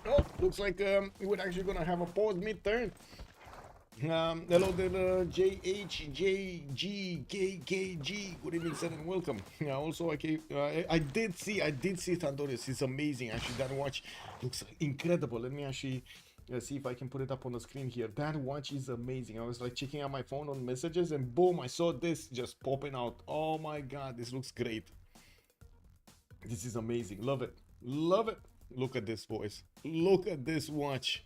Speaker 5: Oh, looks like we're actually gonna have a pause mid-turn. Hello there, JHJGKKG. Good evening, sir, and welcome. Yeah, also, I did see Thundorius. It's amazing, actually. That watch looks incredible. Let me actually see if I can put it up on the screen here. That watch is amazing. I was like checking out my phone on messages, and boom, I saw this just popping out. Oh my god, this looks great. This is amazing. Love it. Love it. Look at this, boys. Look at this watch.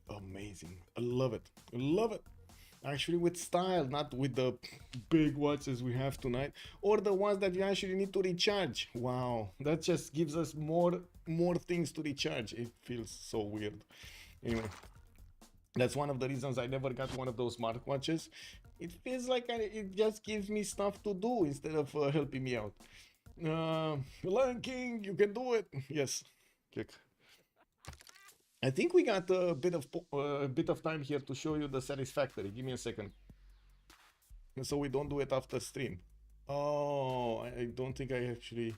Speaker 5: Amazing. I love it. I love it. Actually with style, not with the big watches we have tonight, or the ones that you actually need to recharge. Wow, that just gives us more things to recharge. It feels so weird. Anyway, that's one of the reasons I never got one of those smartwatches. It feels like it just gives me stuff to do instead of helping me out. Lion King, you can do it. Yes. Kick. I think we got a bit of time here to show you the Satisfactory. Give me a second, so we don't do it after stream. Oh, I don't think I actually.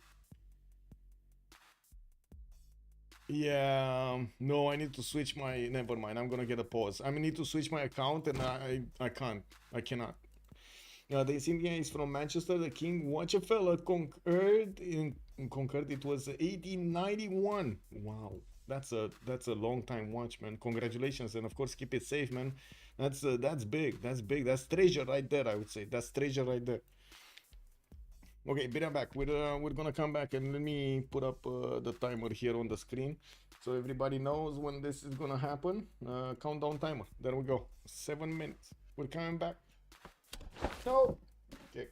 Speaker 5: Yeah, no, I need to switch my. Never mind. I'm gonna get a pause. I need to switch my account, and I can't. I cannot. The East India is from Manchester. The King watch a fella conquered. It was 1891. Wow. That's a long time watch, man. Congratulations, and of course keep it safe, man. That's big. That's big. That's treasure right there, I would say. That's treasure right there. Okay, be right back. We're gonna come back, and let me put up the timer here on the screen so everybody knows when this is gonna happen. Countdown timer. There we go. 7 minutes. We're coming back. No. Okay.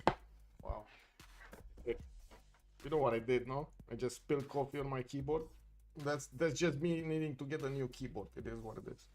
Speaker 5: Wow. You know what I did, no? I just spilled coffee on my keyboard. That's just me needing to get a new keyboard. It is what it is.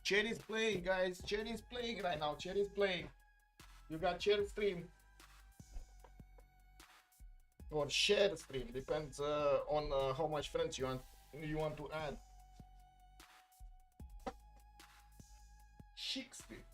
Speaker 5: Chat is playing, guys. Chat is playing right now. Chat is playing. You got chat stream or share stream, depends on how much friends you want to add. Chic stream.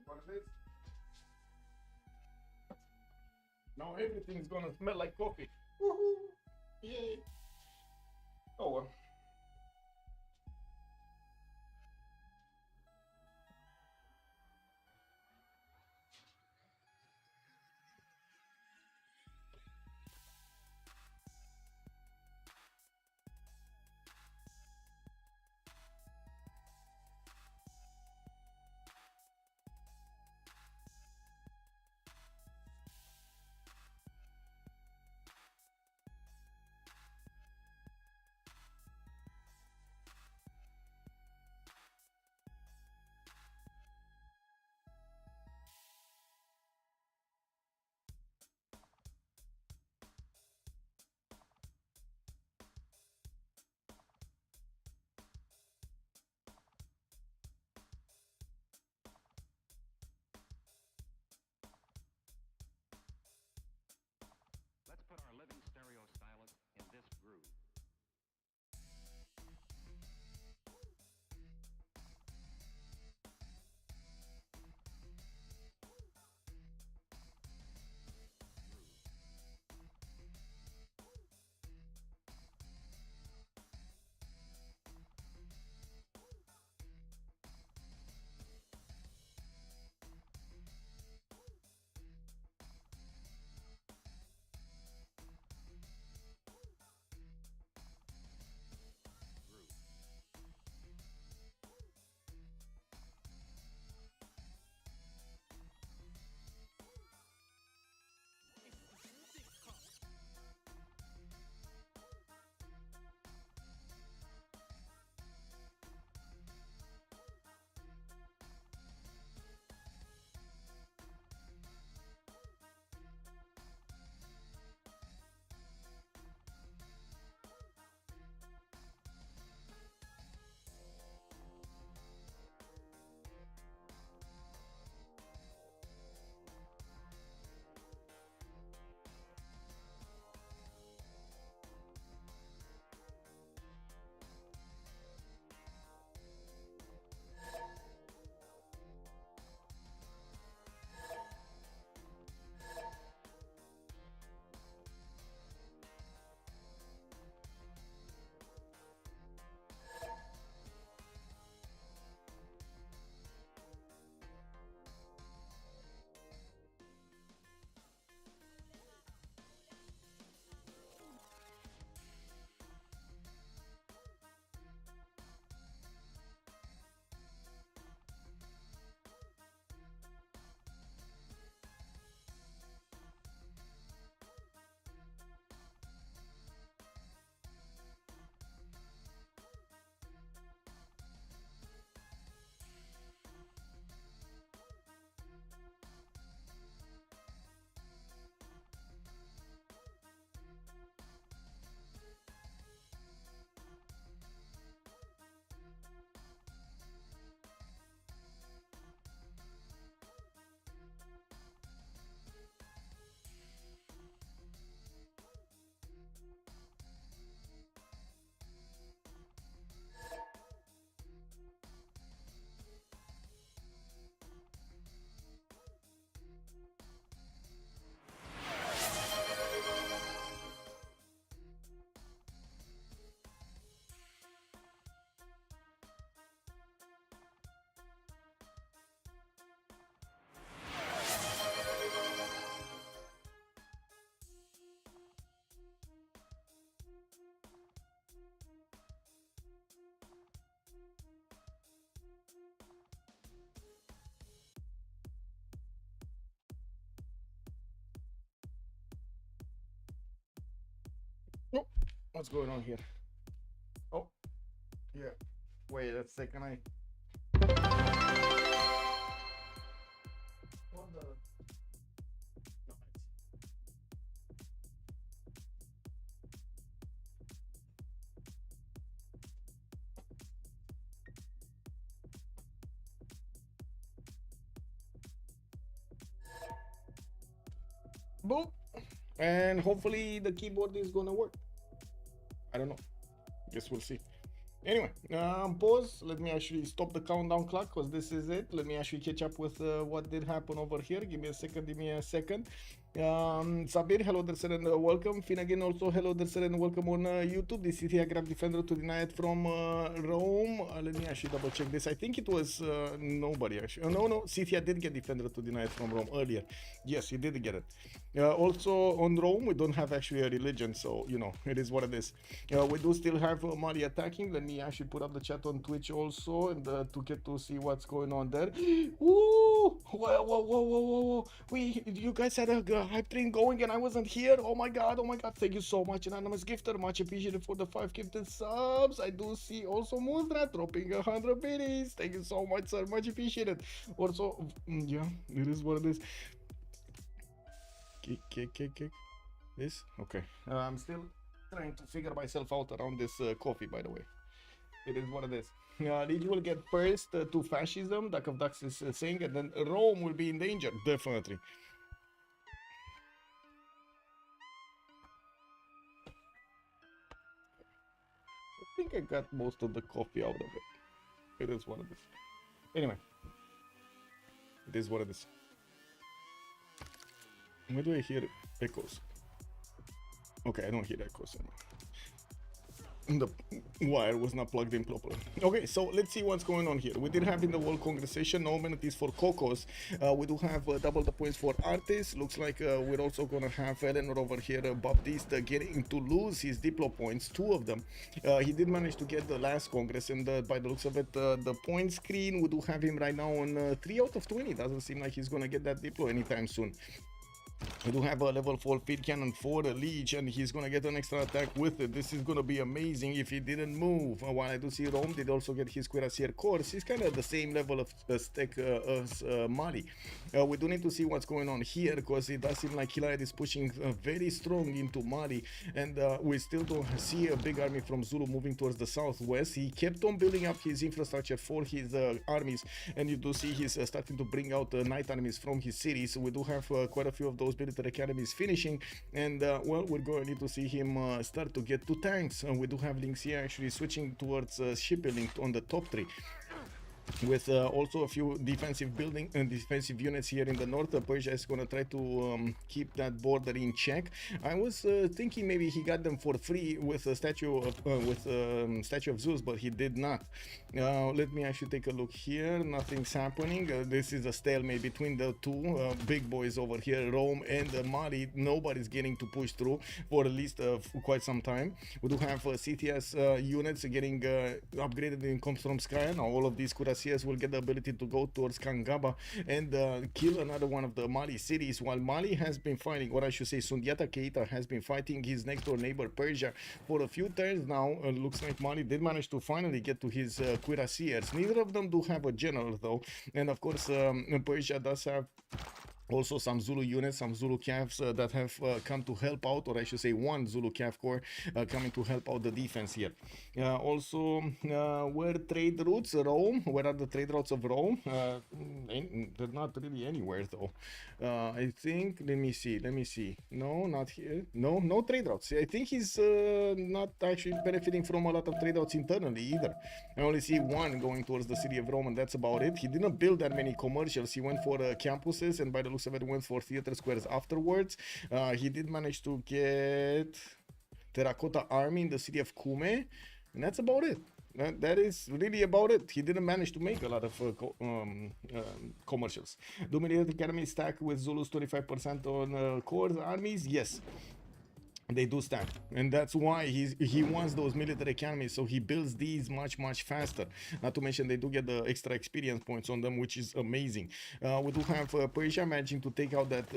Speaker 5: What is this? Now everything's gonna smell like coffee. Woohoo! Yay! Oh well.
Speaker 3: What's going on here? Oh, yeah. Wait a second. What the? No, boom. And hopefully the keyboard is gonna work. I don't know. Guess we'll see. Anyway, pause. Let me actually stop the countdown clock because this is it. Let me actually catch up with what did happen over here. Give me a second. Sabir, hello there, and welcome. Finnegan, also hello there, and welcome on YouTube. This is here, grab defender to deny it from Rome. Let me actually double check this. I think it was nobody actually. No, Cithia did get defender to deny it from Rome earlier. Yes, he did get it. Also on Rome, we don't have actually a religion, so you know it is what it is. We do still have Mali attacking. Let me actually put up the chat on Twitch also, and to get to see what's going on there. Woo! Whoa! You guys had a hype train going, and I wasn't here. Oh my god! Thank you so much, anonymous gifter. Much appreciated for the 5 gifted subs. I do see also Moondra dropping 100 biddies. Thank you so much, sir. Much appreciated. Also, yeah, it is what it is. Kick. This? Okay. I'm still trying to figure myself out around this coffee, by the way. It is what it is. League will get first to fascism, Duck of Ducks is saying, and then Rome will be in danger, definitely. I think I got most of the coffee out of it. It is what it is. Anyway. It is what it is. Where do I hear echoes? Okay, I don't hear echoes anymore. The wire was not plugged in properly. Okay, so let's see what's going on here. We did have in the World Congressation no amenities for Cocos. We do have double the points for Artis. Looks like we're also gonna have Eleanor over here, Baptiste, getting to lose his Diplo points, 2 of them. He did manage to get the last Congress, and by the looks of it, the point screen, we do have him right now on 3 out of 20. Doesn't seem like he's gonna get that Diplo anytime soon. We do have a level 4 field cannon for the Leech, and he's gonna get an extra attack with it. This is gonna be amazing if he didn't move. While I do see Rome did also get his cuirassier course. He's kind of the same level of stack as Mali. We do need to see what's going on here, because it does seem like Hilayat is pushing very strong into Mali, and we still don't see a big army from Zulu moving towards the southwest. He kept on building up his infrastructure for his armies, and you do see he's starting to bring out night armies from his cities. We do have quite a few of those military academies finishing, and well, we're going to need to see him start to get 2 tanks. We do have links here actually switching towards shipbuilding on the top 3, with also a few defensive defensive units here in the north. Persia is going to try to keep that border in check. I was thinking maybe he got them for free with a statue of Zeus, but he did not. Let me actually take a look here. Nothing's happening. This is a stalemate between the two big boys over here, Rome and Mali. Nobody's getting to push through for at least quite some time. We do have CTS units getting upgraded in Komstromskaya. Now all of these cuirassiers will get the ability to go towards Kangaba and kill another one of the Mali cities, while Mali has been fighting, or I should say Sundiata Keita has been fighting his next door neighbor Persia for a few turns now. Looks like Mali did manage to finally get to his cuirassiers. Neither of them do have a general though, and of course Persia does have also some Zulu units, some Zulu Cavs that have come to help out, or I should say one Zulu Cav Corps coming to help out the defense here. Also, where trade routes? Rome. Where are the trade routes of Rome? They're not really anywhere though. I think, let me see. No, not here. No trade routes. I think he's not actually benefiting from a lot of trade routes internally either. I only see one going towards the city of Rome, and that's about it. He didn't build that many commercials. He went for campuses, and by the looks of it, went for theater squares afterwards. He did manage to get Terracotta Army in the city of Kume, and that's about it. That is really about it. He didn't manage to make a lot of commercials. Do military academy stack with Zulus 25% on core armies? Yes. They do stack, and that's why he wants those military academies, so he builds these much faster. Not to mention they do get the extra experience points on them, which is amazing. We do have Persia managing to take out that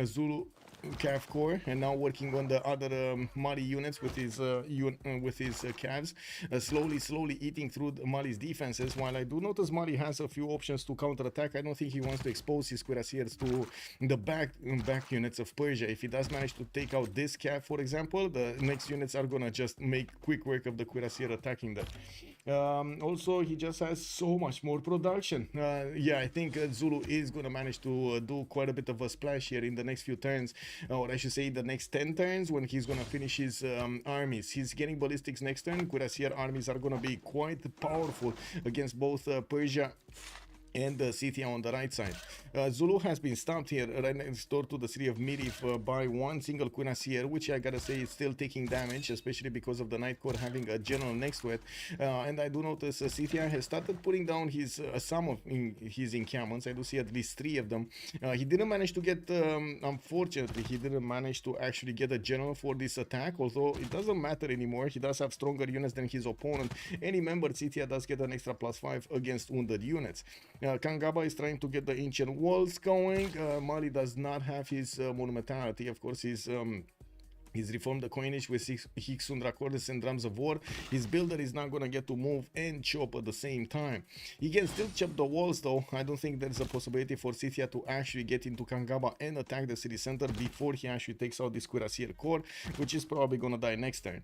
Speaker 3: Zulu cav core, and now working on the other Mali units with his cavs, slowly eating through Mali's defenses. While I do notice Mali has a few options to counterattack, I don't think he wants to expose his cuirassiers to the back units of Persia. If he does manage to take out this cav, for example, the next units are gonna just make quick work of the cuirassier attacking them. Also, he just has so much more production. Yeah, I think Zulu is gonna manage to do quite a bit of a splash here in the next few turns, or I should say the next 10 turns, when he's gonna finish his armies. He's getting ballistics next turn. Cuirassier armies are gonna be quite powerful against both Persia and the city on the right side. Zulu has been stopped here right next door to the city of Midif by one single cuirassier, which I gotta say is still taking damage, especially because of the Night Corps having a general next to it. And I do notice Scythia has started putting down his some of his encampments. I do see at least 3 of them. He didn't manage to get, unfortunately, he didn't manage to actually get a general for this attack, although it doesn't matter anymore. He does have stronger units than his opponent. Any member Scythia does get an extra +5 against wounded units. Kangaba is trying to get the ancient walls going. Mali does not have his monumentality. Of course, he's reformed the coinage with 6 Hixun Dracordes and Drums of War. His builder is not gonna get to move and chop at the same time. He can still chop the walls though. I don't think there's a possibility for Scythia to actually get into Kangaba and attack the city center before he actually takes out this Cuirassier Corps, which is probably gonna die next turn.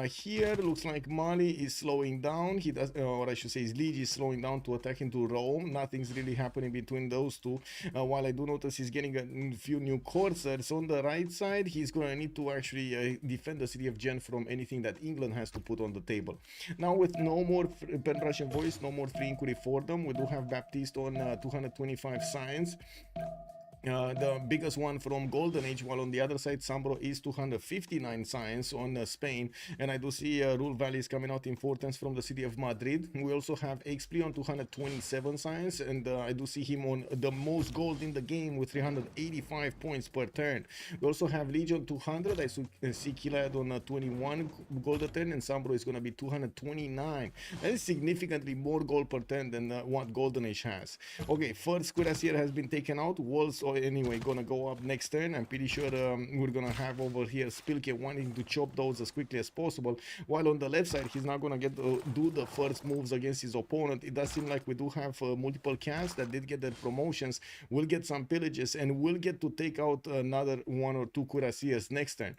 Speaker 3: Here looks like Mali is slowing down. He does, or I should say, his liege is slowing down to attack into Rome. Nothing's really happening between those two. While I do notice he's getting a few new coursers on the right side, he's going to need to actually defend the city of Gen from anything that England has to put on the table. Now, with no more Pan-Russian voice, no more free inquiry for them, we do have Baptiste on 225 science. The biggest one from Golden Age, while on the other side Sambro is 259 science on Spain, and I do see Rule Valleys coming out importance from the city of Madrid. We also have Expli on 227 science, and I do see him on the most gold in the game with 385 points per turn. We also have Legion 200. I see Kilad on 21 gold a turn, and Sambro is going to be 229. That is significantly more gold per turn than what Golden Age has. Okay, first Cuirassier has been taken out. Walls anyway gonna go up next turn. I'm pretty sure we're gonna have over here Spilke wanting to chop those as quickly as possible, while on the left side he's not gonna get to do the first moves against his opponent. It does seem like we do have multiple cats that did get their promotions. We'll get some pillages and we'll get to take out another 1 or 2 cuirassiers next turn.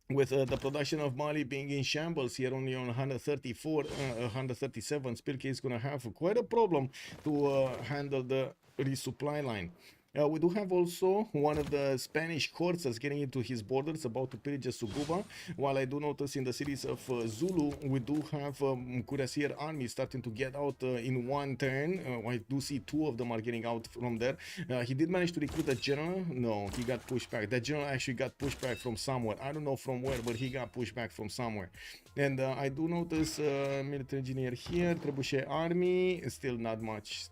Speaker 3: With the production of Mali being in shambles here, only on 134, 137, Spilke is going to have quite a problem to handle the resupply line. We do have also one of the Spanish coursers getting into his borders, about to pillage Suguba, while I do notice in the cities of Zulu, we do have Cuirassier armies starting to get out in one turn. I do see 2 of them are getting out from there. He did manage to recruit a general. No, he got pushed back. That general actually got pushed back from somewhere. I don't know from where, but he got pushed back from somewhere. And I do notice military engineer here, Trebuchet army, still not much,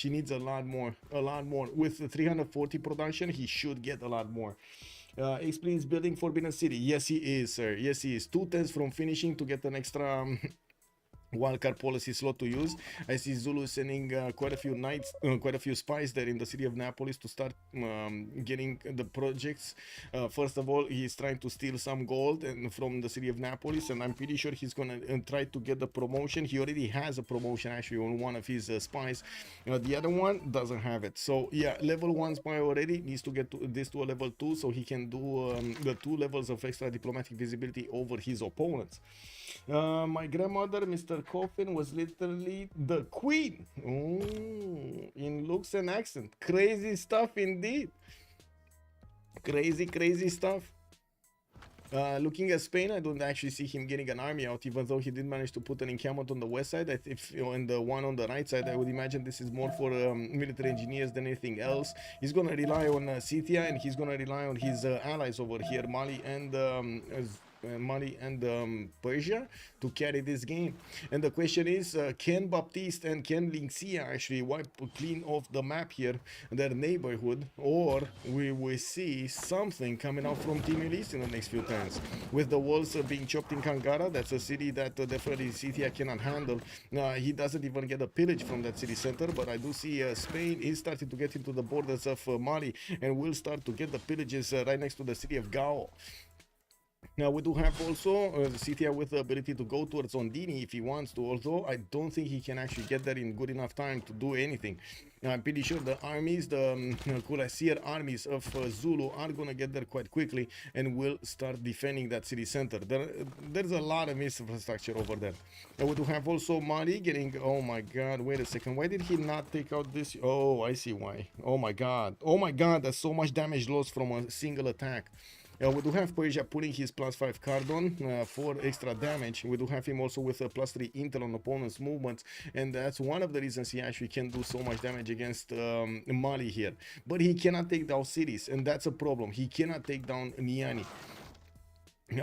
Speaker 3: He needs a lot more. With the 340 production, he should get a lot more. Expli is building Forbidden City. Yes, he is, sir. Yes, he is. 2 turns from finishing to get an extra wildcard policy slot to use. I see Zulu sending quite a few knights, quite a few spies there in the city of Naples to start getting the projects. First of all, he's trying to steal some gold from the city of Naples, and I'm pretty sure he's gonna try to get the promotion. He already has a promotion actually on one of his spies. The other one doesn't have it. So yeah, level 1 spy already needs to get this to a level 2 so he can do the 2 levels of extra diplomatic visibility over his opponents. My grandmother, Mr. Coffin, was literally the queen. Ooh, in looks and accent. Crazy stuff indeed. Crazy stuff. Looking at Spain, I don't actually see him getting an army out, even though he did manage to put an encampment on the west side. And the one on the right side, I would imagine this is more for military engineers than anything else. He's gonna rely on Scythia, and he's gonna rely on his allies over here, Mali and
Speaker 5: Mali and Persia to carry this game. And the question is, can Baptiste and can Linxia actually wipe clean off the map here, their neighborhood, or we will see something coming out from Team Ulyss in the next few turns? With the walls being chopped in Kangara, that's a city that definitely Scythia cannot handle. He doesn't even get a pillage from that city center, but I do see Spain is starting to get into the borders of Mali and will start to get the pillages right next to the city of Gao. Now we do have also Scythia with the ability to go towards Ondini if he wants to, although I don't think he can actually get there in good enough time to do anything. I'm pretty sure the armies, the Cuirassier armies of Zulu are gonna get there quite quickly and will start defending that city center. There's a lot of infrastructure over there. We do have also Mali getting, oh my god, wait a second, why did he not take out this? Oh, I see why. Oh my god, there's so much damage lost from a single attack. We do have Persia putting his +5 card on for extra damage. We do have him also with a +3 intel on opponent's movements, and that's one of the reasons he actually can do so much damage against Mali here. But he cannot take down cities, and that's a problem. He cannot take down Niani.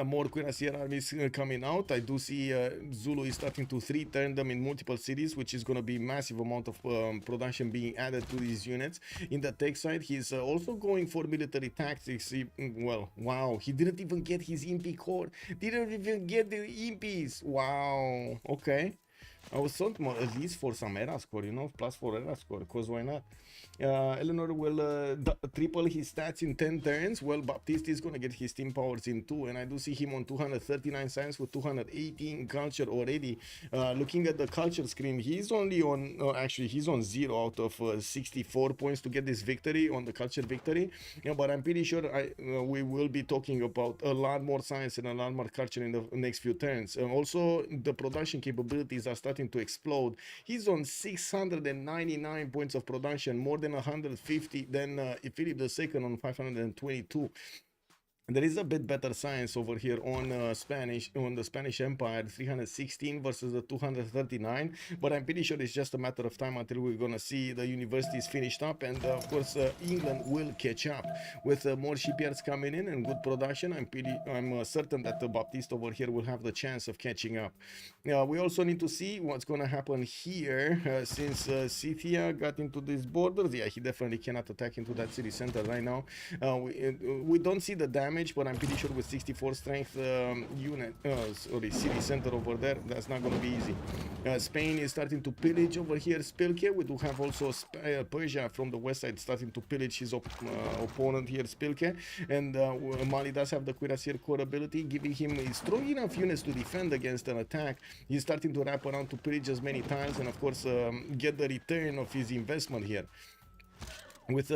Speaker 5: More Cuirassier armies coming out. I do see Zulu is starting to 3-turn them in multiple cities, which is going to be massive amount of production being added to these units. In the tech side, he's also going for military tactics. Well, wow, he didn't even get his Impi core. Didn't even get the Impis. Wow, okay. I was thought more at least for some era score, you know, +4 era score, because why not? Eleanor will triple his stats in 10 turns. Well, Baptiste is going to get his team powers in 2, and I do see him on 239 science with 218 culture already. Looking at the culture screen, he's only on, actually, he's on 0 out of 64 points to get this victory on the culture victory. Yeah, but I'm pretty sure we will be talking about a lot more science and a lot more culture in the next few turns. Also, the production capabilities are starting to explode. He's on 699 points of production, more than 150 than Philip II on 522. There is a bit better science over here on the Spanish Empire, 316 versus the 239, but I'm pretty sure it's just a matter of time until we're gonna see the universities finished up, and of course England will catch up with more shipyards coming in and good production. I'm certain that the Baptiste over here will have the chance of catching up. We also need to see what's gonna happen here since Scythia got into these borders. Yeah, he definitely cannot attack into that city center right now. We don't see the damage, but I'm pretty sure with 64 strength city center over there, that's not going to be easy. Spain is starting to pillage over here Spilke. We do have also Persia from the west side starting to pillage his opponent here, Spilke, and Mali does have the Cuirassier core ability, giving him strong enough units to defend against an attack. He's starting to wrap around to pillage as many times and of course get the return of his investment here. With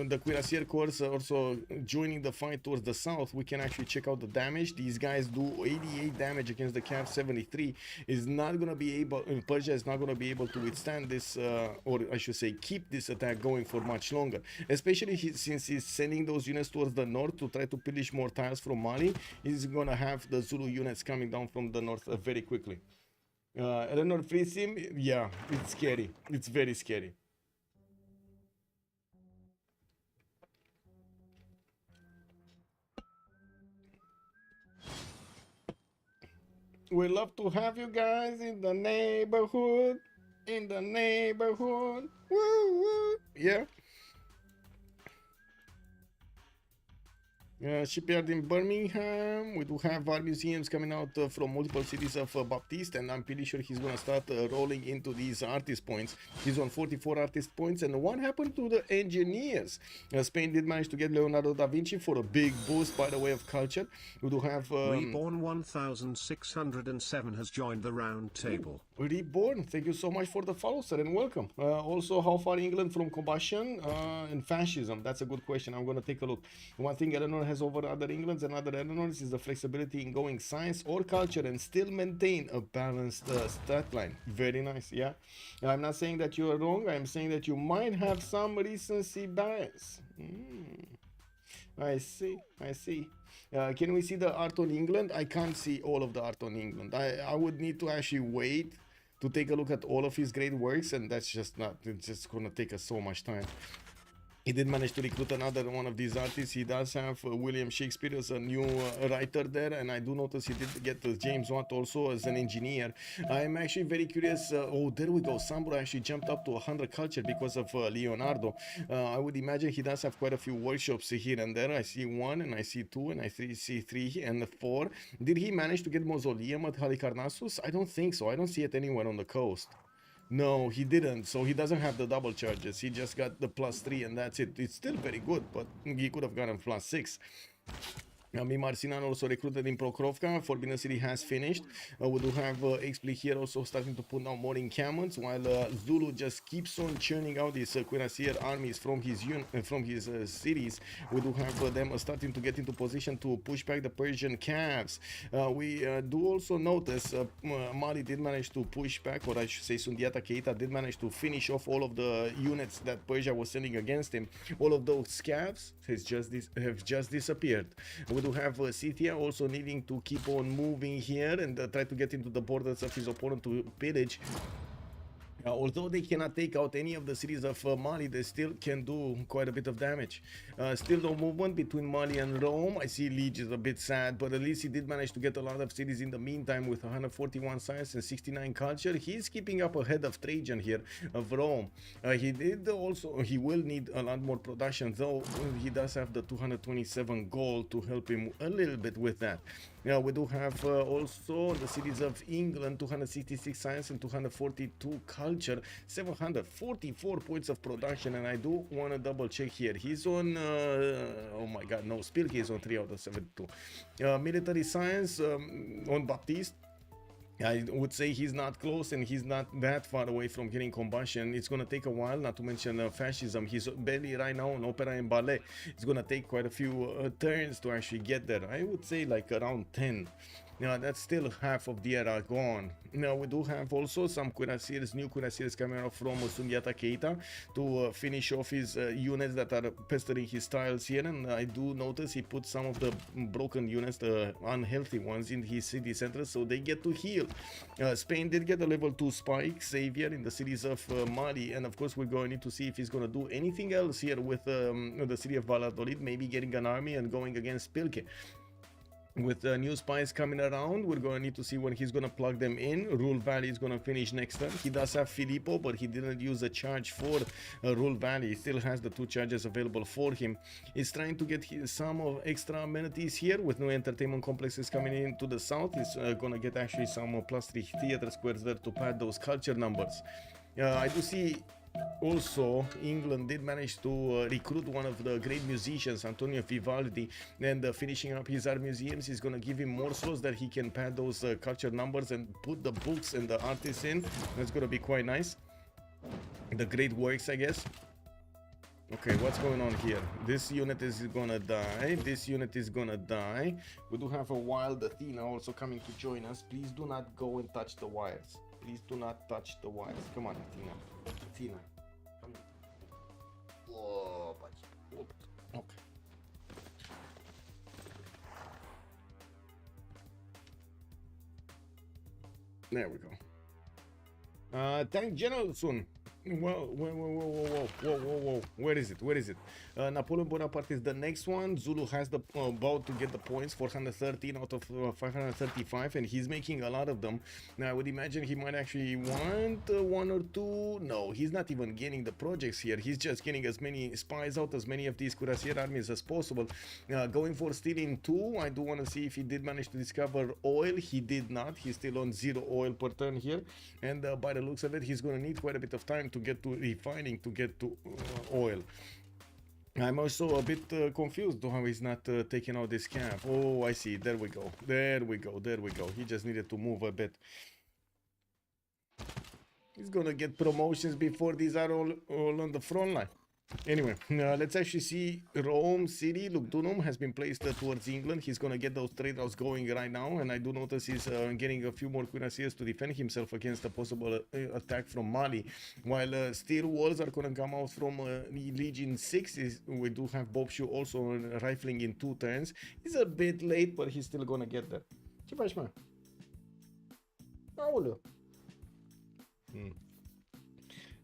Speaker 5: the Cuirassier corps also joining the fight towards the south, we can actually check out the damage. These guys do 88 damage against the Cav 73. Is not going to be able, Persia is not going to be able to withstand this, or I should say keep this attack going for much longer, especially since he's sending those units towards the north to try to pillage more tiles from Mali. He's going to have the Zulu units coming down from the north very quickly. Eleanor frees him. Yeah, it's scary. It's very scary. We love to have you guys in the neighborhood. In the neighborhood. Woo, woo. Yeah. Shipyard in Birmingham. We do have art museums coming out from multiple cities of Baptiste, and I'm pretty sure he's gonna start rolling into these artist points. He's on 44 artist points. And what happened to the engineers? Spain did manage to get Leonardo da Vinci for a big boost by the way of culture. We do have
Speaker 4: Reborn 1607 has joined the round table.
Speaker 5: Reborn, thank you so much for the follow, sir, and welcome. Also, how far England from combustion and fascism? That's a good question. I'm gonna take a look. One thing Eleanor has over other Englands and other Eleanors is the flexibility in going science or culture and still maintain a balanced stat line. Very nice, yeah. I'm not saying that you are wrong. I'm saying that you might have some recency bias. I see, I see. Can we see the art on England? I can't see all of the art on England. I would need to actually wait to take a look at all of his great works, and that's just not, it's just gonna take us so much time. He did manage to recruit another one of these artists. He does have William Shakespeare as a new writer there, and I do notice he did get James Watt also as an engineer. I'm actually very curious. Oh, there we go. Sambro actually jumped up to 100 culture because of Leonardo. I would imagine he does have quite a few workshops here and there. I see 1, and I see 2, and I see 3 and 4. Did he manage to get Mausoleum at Halicarnassus? I don't think so. I don't see it anywhere on the coast. No, he didn't. So he doesn't have the double charges. He just got the +3 and that's it. It's still very good, but he could have gotten +6. Marcinan also recruited in Prokrovka. Forbidden City has finished. We do have Expli here also starting to put down more encampments, while Zulu just keeps on churning out these cuirassier armies from his cities. We do have them starting to get into position to push back the Persian calves. We do also notice Mali did manage to push back, or I should say Sundiata Keita did manage to finish off all of the units that Persia was sending against him. All of those calves have just disappeared. We do have Scythia also needing to keep on moving here and try to get into the borders of his opponent to pillage. Although they cannot take out any of the cities of Mali, they still can do quite a bit of damage. Still no movement between Mali and Rome. I see Liege is a bit sad, but at least he did manage to get a lot of cities in the meantime with 141 science and 69 culture. He's keeping up ahead of Trajan here, of Rome. He will need a lot more production, though he does have the 227 gold to help him a little bit with that. We do have also the cities of England, 266 science and 242 culture, 744 points of production, and I do want to double check here. He's on, oh my god, no, Spilke is on 3 out of 72. Military science on Baptiste. I would say he's not close and he's not that far away from getting combustion. It's going to take a while, not to mention fascism. He's barely right now on opera and ballet. It's going to take quite a few turns to actually get there. I would say like around 10. Now that's still half of the era gone. Now we do have also some cuirassiers, new cuirassiers coming out from Sundiata Keita to finish off his units that are pestering his tiles here, and I do notice he put some of the broken units, the unhealthy ones, in his city center so they get to heal. Spain did get a level 2 spike, Xavier, in the cities of Mali, and of course we're going to need to see if he's going to do anything else here with the city of Valladolid, maybe getting an army and going against Pilke. With new spies coming around, we're going to need to see when he's going to plug them in. Rule Valley is going to finish next turn. He does have Filippo, but he didn't use a charge for Rule Valley. He still has the 2 charges available for him. He's trying to get some of extra amenities here with new entertainment complexes coming in to the south. He's going to get actually some +3 theater squares there to pad those culture numbers. I do see also England did manage to recruit one of the great musicians, Antonio Vivaldi, and finishing up his art museums is going to give him more slots that he can pad those culture numbers and put the books and the artists in. That's going to be quite nice. The great works, I guess. Okay, what's going on here? This unit is gonna die. This unit is gonna die. We do have a wild Athena also coming to join us. Please do not go and touch the wires. Please do not touch the wires. Come on, Athena. Athena. Come on. Whoa, okay. There we go. Tank General soon. Whoa. Where is it? Napoleon Bonaparte is the next one. Zulu has the about to get the points, 413 out of 535, and he's making a lot of them. Now I would imagine he might actually want 1 or 2. No, he's not even getting the projects here. He's just getting as many spies out, as many of these cuirassier armies as possible. Going for stealing 2. I do want to see if he did manage to discover oil. He did not. He's still on 0 oil per turn here, and by the looks of it, he's going to need quite a bit of time to get to refining to get to oil. I'm also a bit confused how he's not taking out this camp. Oh, I see. There we go. He just needed to move a bit. He's gonna get promotions before these are all on the front line. Anyway, let's actually see Rome City. Lugdunum has been placed towards England. He's going to get those trade routes going right now, and I do notice he's getting a few more cuirassiers to defend himself against a possible attack from Mali. While steel walls are going to come out from Legion 6, we do have Bobshu also rifling in 2 turns. He's a bit late, but he's still going to get there. Ce faci, mă? Aoleu!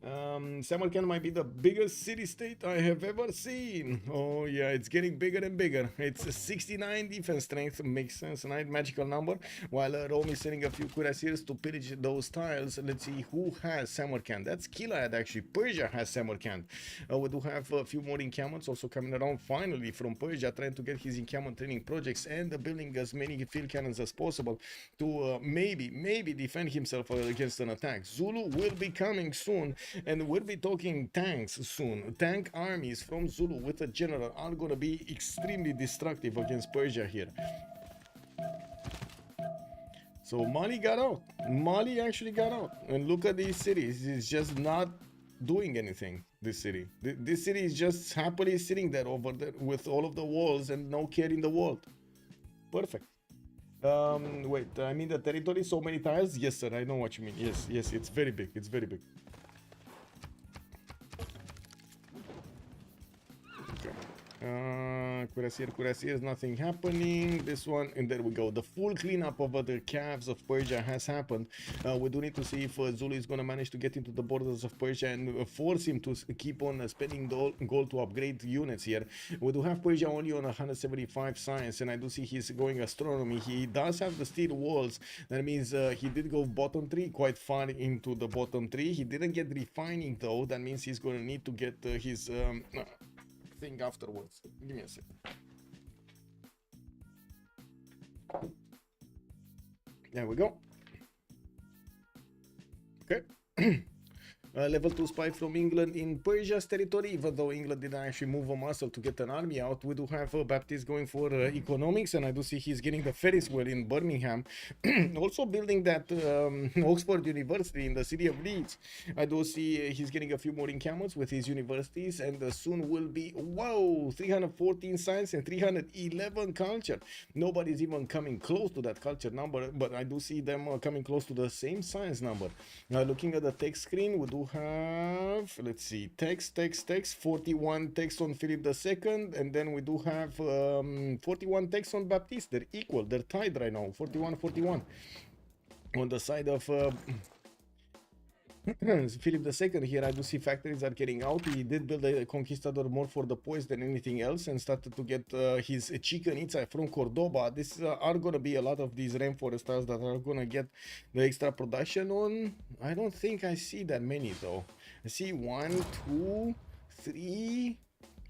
Speaker 5: Samarkand might be the biggest city-state I have ever seen. Oh yeah, it's getting bigger and bigger. It's a 69 defense strength, makes sense, a magical number. While Rome is sending a few cuirassiers to pillage those tiles. Let's see who has Samarkand. That's Kilad actually. Persia has Samarkand. We do have a few more encampments also coming around finally from Persia, trying to get his encampment training projects and building as many field cannons as possible to maybe defend himself against an attack. Zulu will be coming soon. And we'll be talking tanks soon. Tank armies from Zulu with a general are going to be extremely destructive against Persia here. So Mali got out. Mali actually got out. And look at these cities. It's just not doing anything, this city. This city is just happily sitting there over there with all of the walls and no care in the world. Perfect. Wait, I mean the territory, so many tiles? Yes, sir, I know what you mean. Yes, it's very big. It's very big. Cuirassiers, nothing happening. This one, and there we go. The full cleanup of the calves of Persia has happened. We do need to see if Zulu is going to manage to get into the borders of Persia and force him to keep on spending the gold to upgrade units here. We do have Persia only on 175 science, and I do see he's going astronomy. He does have the steel walls. That means he did go bottom 3, quite far into the bottom 3. He didn't get refining though. That means he's going to need to get his thing afterwards. Give me a second. There we go. Okay. Level 2 spy from England in Persia's territory. Even though England didn't actually move a muscle to get an army out, we do have Baptist going for economics, and I do see he's getting the Ferris wheel in Birmingham. Also building that Oxford University in the city of Leeds. I do see he's getting a few more encampments with his universities, and soon will be, whoa, 314 science and 311 culture. Nobody's even coming close to that culture number, but I do see them coming close to the same science number. Looking at the text screen, we do have, let's see, text, 41 text on Philip II, and then we do have 41 text on Baptiste. They're equal, they're tied right now, 41. On the side of Philip II here, I do see factories are getting out. He did build a conquistador more for the poise than anything else, and started to get his chicken inside from Cordoba. This are gonna be a lot of these rainforesters that are gonna get the extra production on. I don't think I see that many though. I see 1, 2, 3,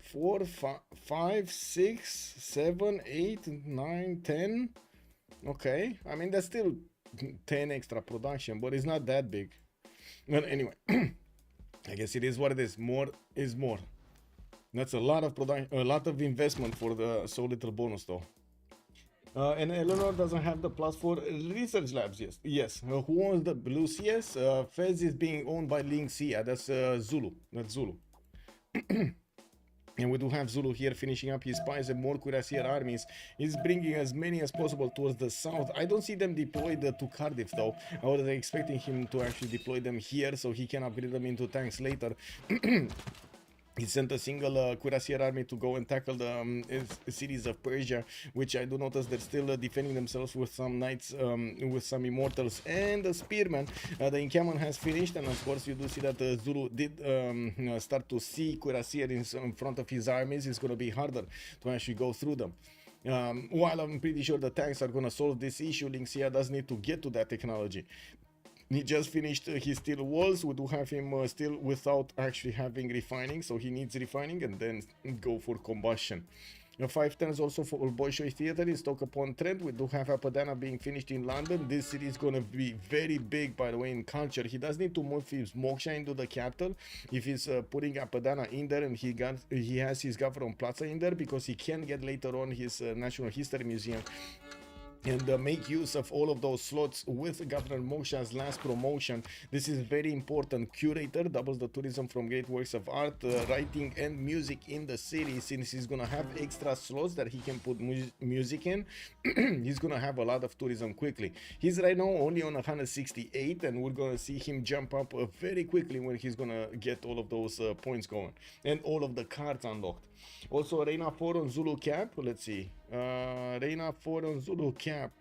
Speaker 5: 4, 5, 6, 7, 8, 9, 10. Okay, I mean that's still 10 extra production, but it's not that big. Well, anyway, I guess it is what it is. More is more. That's a lot of production, a lot of investment for the so little bonus, though. And Eleanor doesn't have the plus for research labs. Yes. Who owns the blue CS? Fez is being owned by Ling Xia. That's Zulu. That's Zulu. And we do have Zulu here finishing up his spies and more cuirassier armies. He's bringing as many as possible towards the south. I don't see them deployed to Cardiff though. I was expecting him to actually deploy them here so he can upgrade them into tanks later. He sent a single cuirassier army to go and tackle the cities of Persia, which I do notice they're still defending themselves with some knights, with some immortals and a spearman. The encampment has finished, and of course you do see that Zulu did start to see cuirassier in front of his armies. It's going to be harder to actually go through them. While I'm pretty sure the tanks are going to solve this issue, Ling Xia does need to get to that technology. He just finished his steel walls. We do have him still without actually having refining, so he needs refining and then go for combustion. 5 turns also for Bolshoi Theater in Stoke-upon-Trent. We do have Apadana being finished in London. This city is going to be very big, by the way, in culture. He does need to move his Moksha into the capital. If he's putting Apadana in there, and he has his Governor Plaza in there, because he can get later on his National History Museum and make use of all of those slots with Governor Moksha's last promotion. This is very important. Curator doubles the tourism from great works of art, writing and music in the city. Since he's gonna have extra slots that he can put music in, he's gonna have a lot of tourism quickly. He's right now only on 168, and we're gonna see him jump up very quickly when he's gonna get all of those points going and all of the cards unlocked. Also, Reina 4 on Zulu cap. Let's see. Reina 4 on Zulu cap.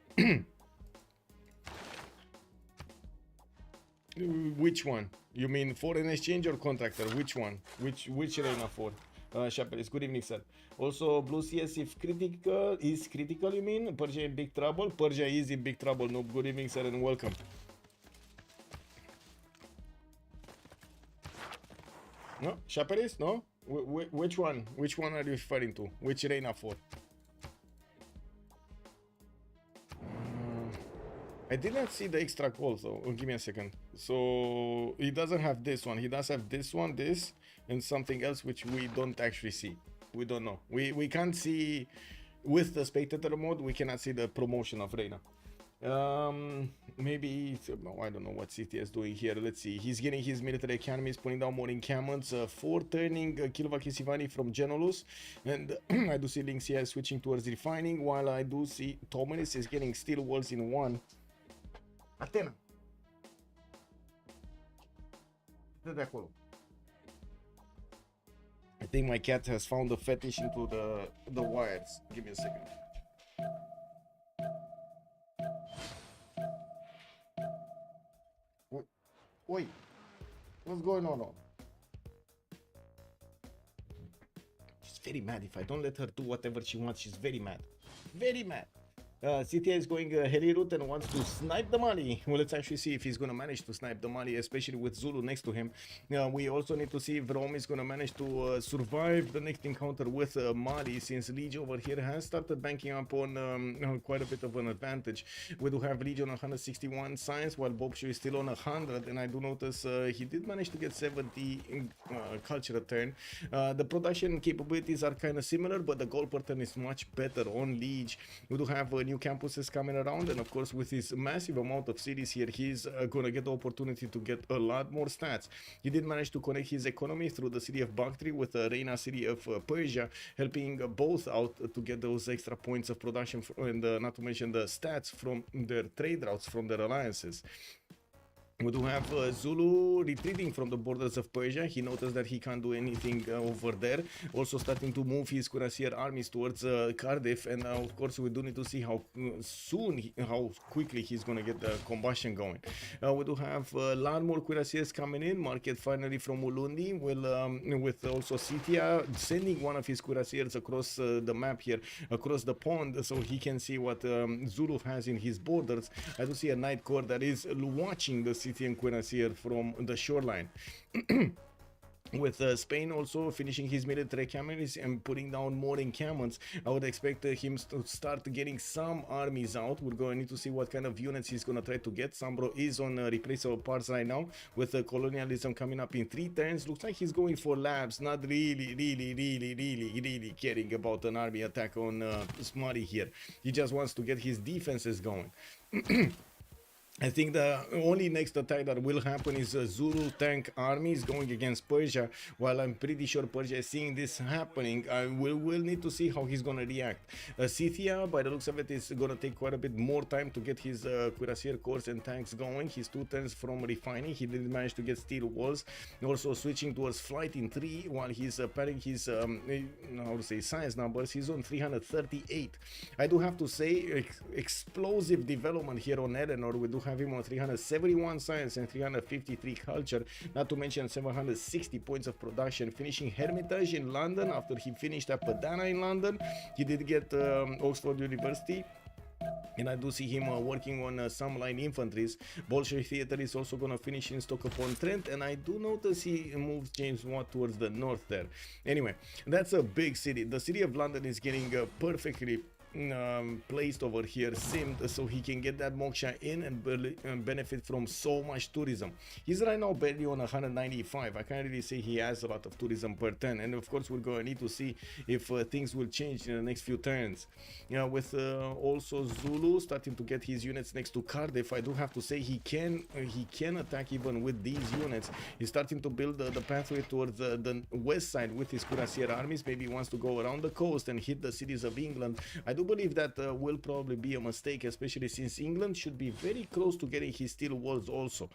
Speaker 5: Which one? You mean foreign exchange or contractor? Which one? Which arena for? Chapelis, good evening, sir. Also, Blue CS if critical is critical, you mean? Persia in big trouble? Persia is in big trouble. No, good evening, sir, and welcome. No, Chapelis, no? Which one? Which one are you referring to? Which arena for? I didn't see the extra call, so give me a second. So he doesn't have this one. He does have this one, this, and something else which we don't actually see. We don't know. We can't see with the spectator mode. We cannot see the promotion of Reina. Maybe no, I don't know what CT is doing here. Let's see. He's getting his military academies, putting down more encampments, 4 turning Kilovac Isivani from Genolus, and I do see Linxia switching towards refining, while I do see Tomanis is getting steel walls in 1. Atena. De acolo. I think my cat has found a fetish into the wires. Give me a second. Wait, what's going on? She's very mad. If I don't let her do whatever she wants, she's very mad. Very mad. CTA is going heli route and wants to snipe the Mali. Well, let's actually see if he's going to manage to snipe the Mali, especially with Zulu next to him. We also need to see if Rome is going to manage to survive the next encounter with Mali, since Liege over here has started banking up on quite a bit of an advantage. We do have Liege on 161 science, while Bobshu is still on 100, and I do notice he did manage to get 70 culture turn. The production capabilities are kind of similar, but the goal per turn is much better on Liege. We do have new campuses coming around, and of course with his massive amount of cities here, he's gonna get the opportunity to get a lot more stats. He did manage to connect his economy through the city of Bactri with the Reina city of Persia, helping both out to get those extra points of production and not to mention the stats from their trade routes from their alliances. We do have Zulu retreating from the borders of Persia. He noticed that he can't do anything over there. Also starting to move his cuirassier armies towards Cardiff, and of course we do need to see how how quickly he's gonna get the combustion going. We do have lot more cuirassiers coming in. Market finally from Ulundi, with also Sitia sending one of his cuirassiers across the map here, across the pond, so he can see what Zulu has in his borders. I do see a Night Corps that is watching the city and cuirassier from the shoreline. With Spain also finishing his military campaigns and putting down more encampments, I would expect him to start getting some armies out. We're going to need to see what kind of units he's going to try to get. Sambro is on replaceable parts right now, with colonialism coming up in 3 turns. Looks like he's going for labs, not really caring about an army attack on Smari here. He just wants to get his defenses going. I think the only next attack that will happen is Zulu tank armies going against Persia. While I'm pretty sure Persia is seeing this happening, we'll need to see how he's going to react. Scythia, by the looks of it, is going to take quite a bit more time to get his cuirassier corps and tanks going. He's 2 turns from refining. He didn't manage to get steel walls. Also switching towards flight in 3, while he's padding his how to say science numbers. He's on 338. I do have to say, explosive development here on Eleanor. We do have him on 371 science and 353 culture, not to mention 760 points of production, finishing Hermitage in London after he finished at Padana in London. He did get Oxford University, and I do see him working on some line infantries. Bolshoi Theatre is also going to finish in Stoke-upon-Trent, and I do notice he moves James Watt towards the north there. Anyway, that's a big city. The city of London is getting perfectly placed over here, simmed, so he can get that moksha in and benefit from so much tourism. He's right now barely on 195. I can't really say he has a lot of tourism per turn, and of course we're going to need to see if things will change in the next few turns. With also Zulu starting to get his units next to Cardiff, I do have to say he can attack even with these units. He's starting to build the pathway towards the west side with his cuirassier armies. Maybe he wants to go around the coast and hit the cities of England. I do believe that will probably be a mistake, especially since England should be very close to getting his steel walls also.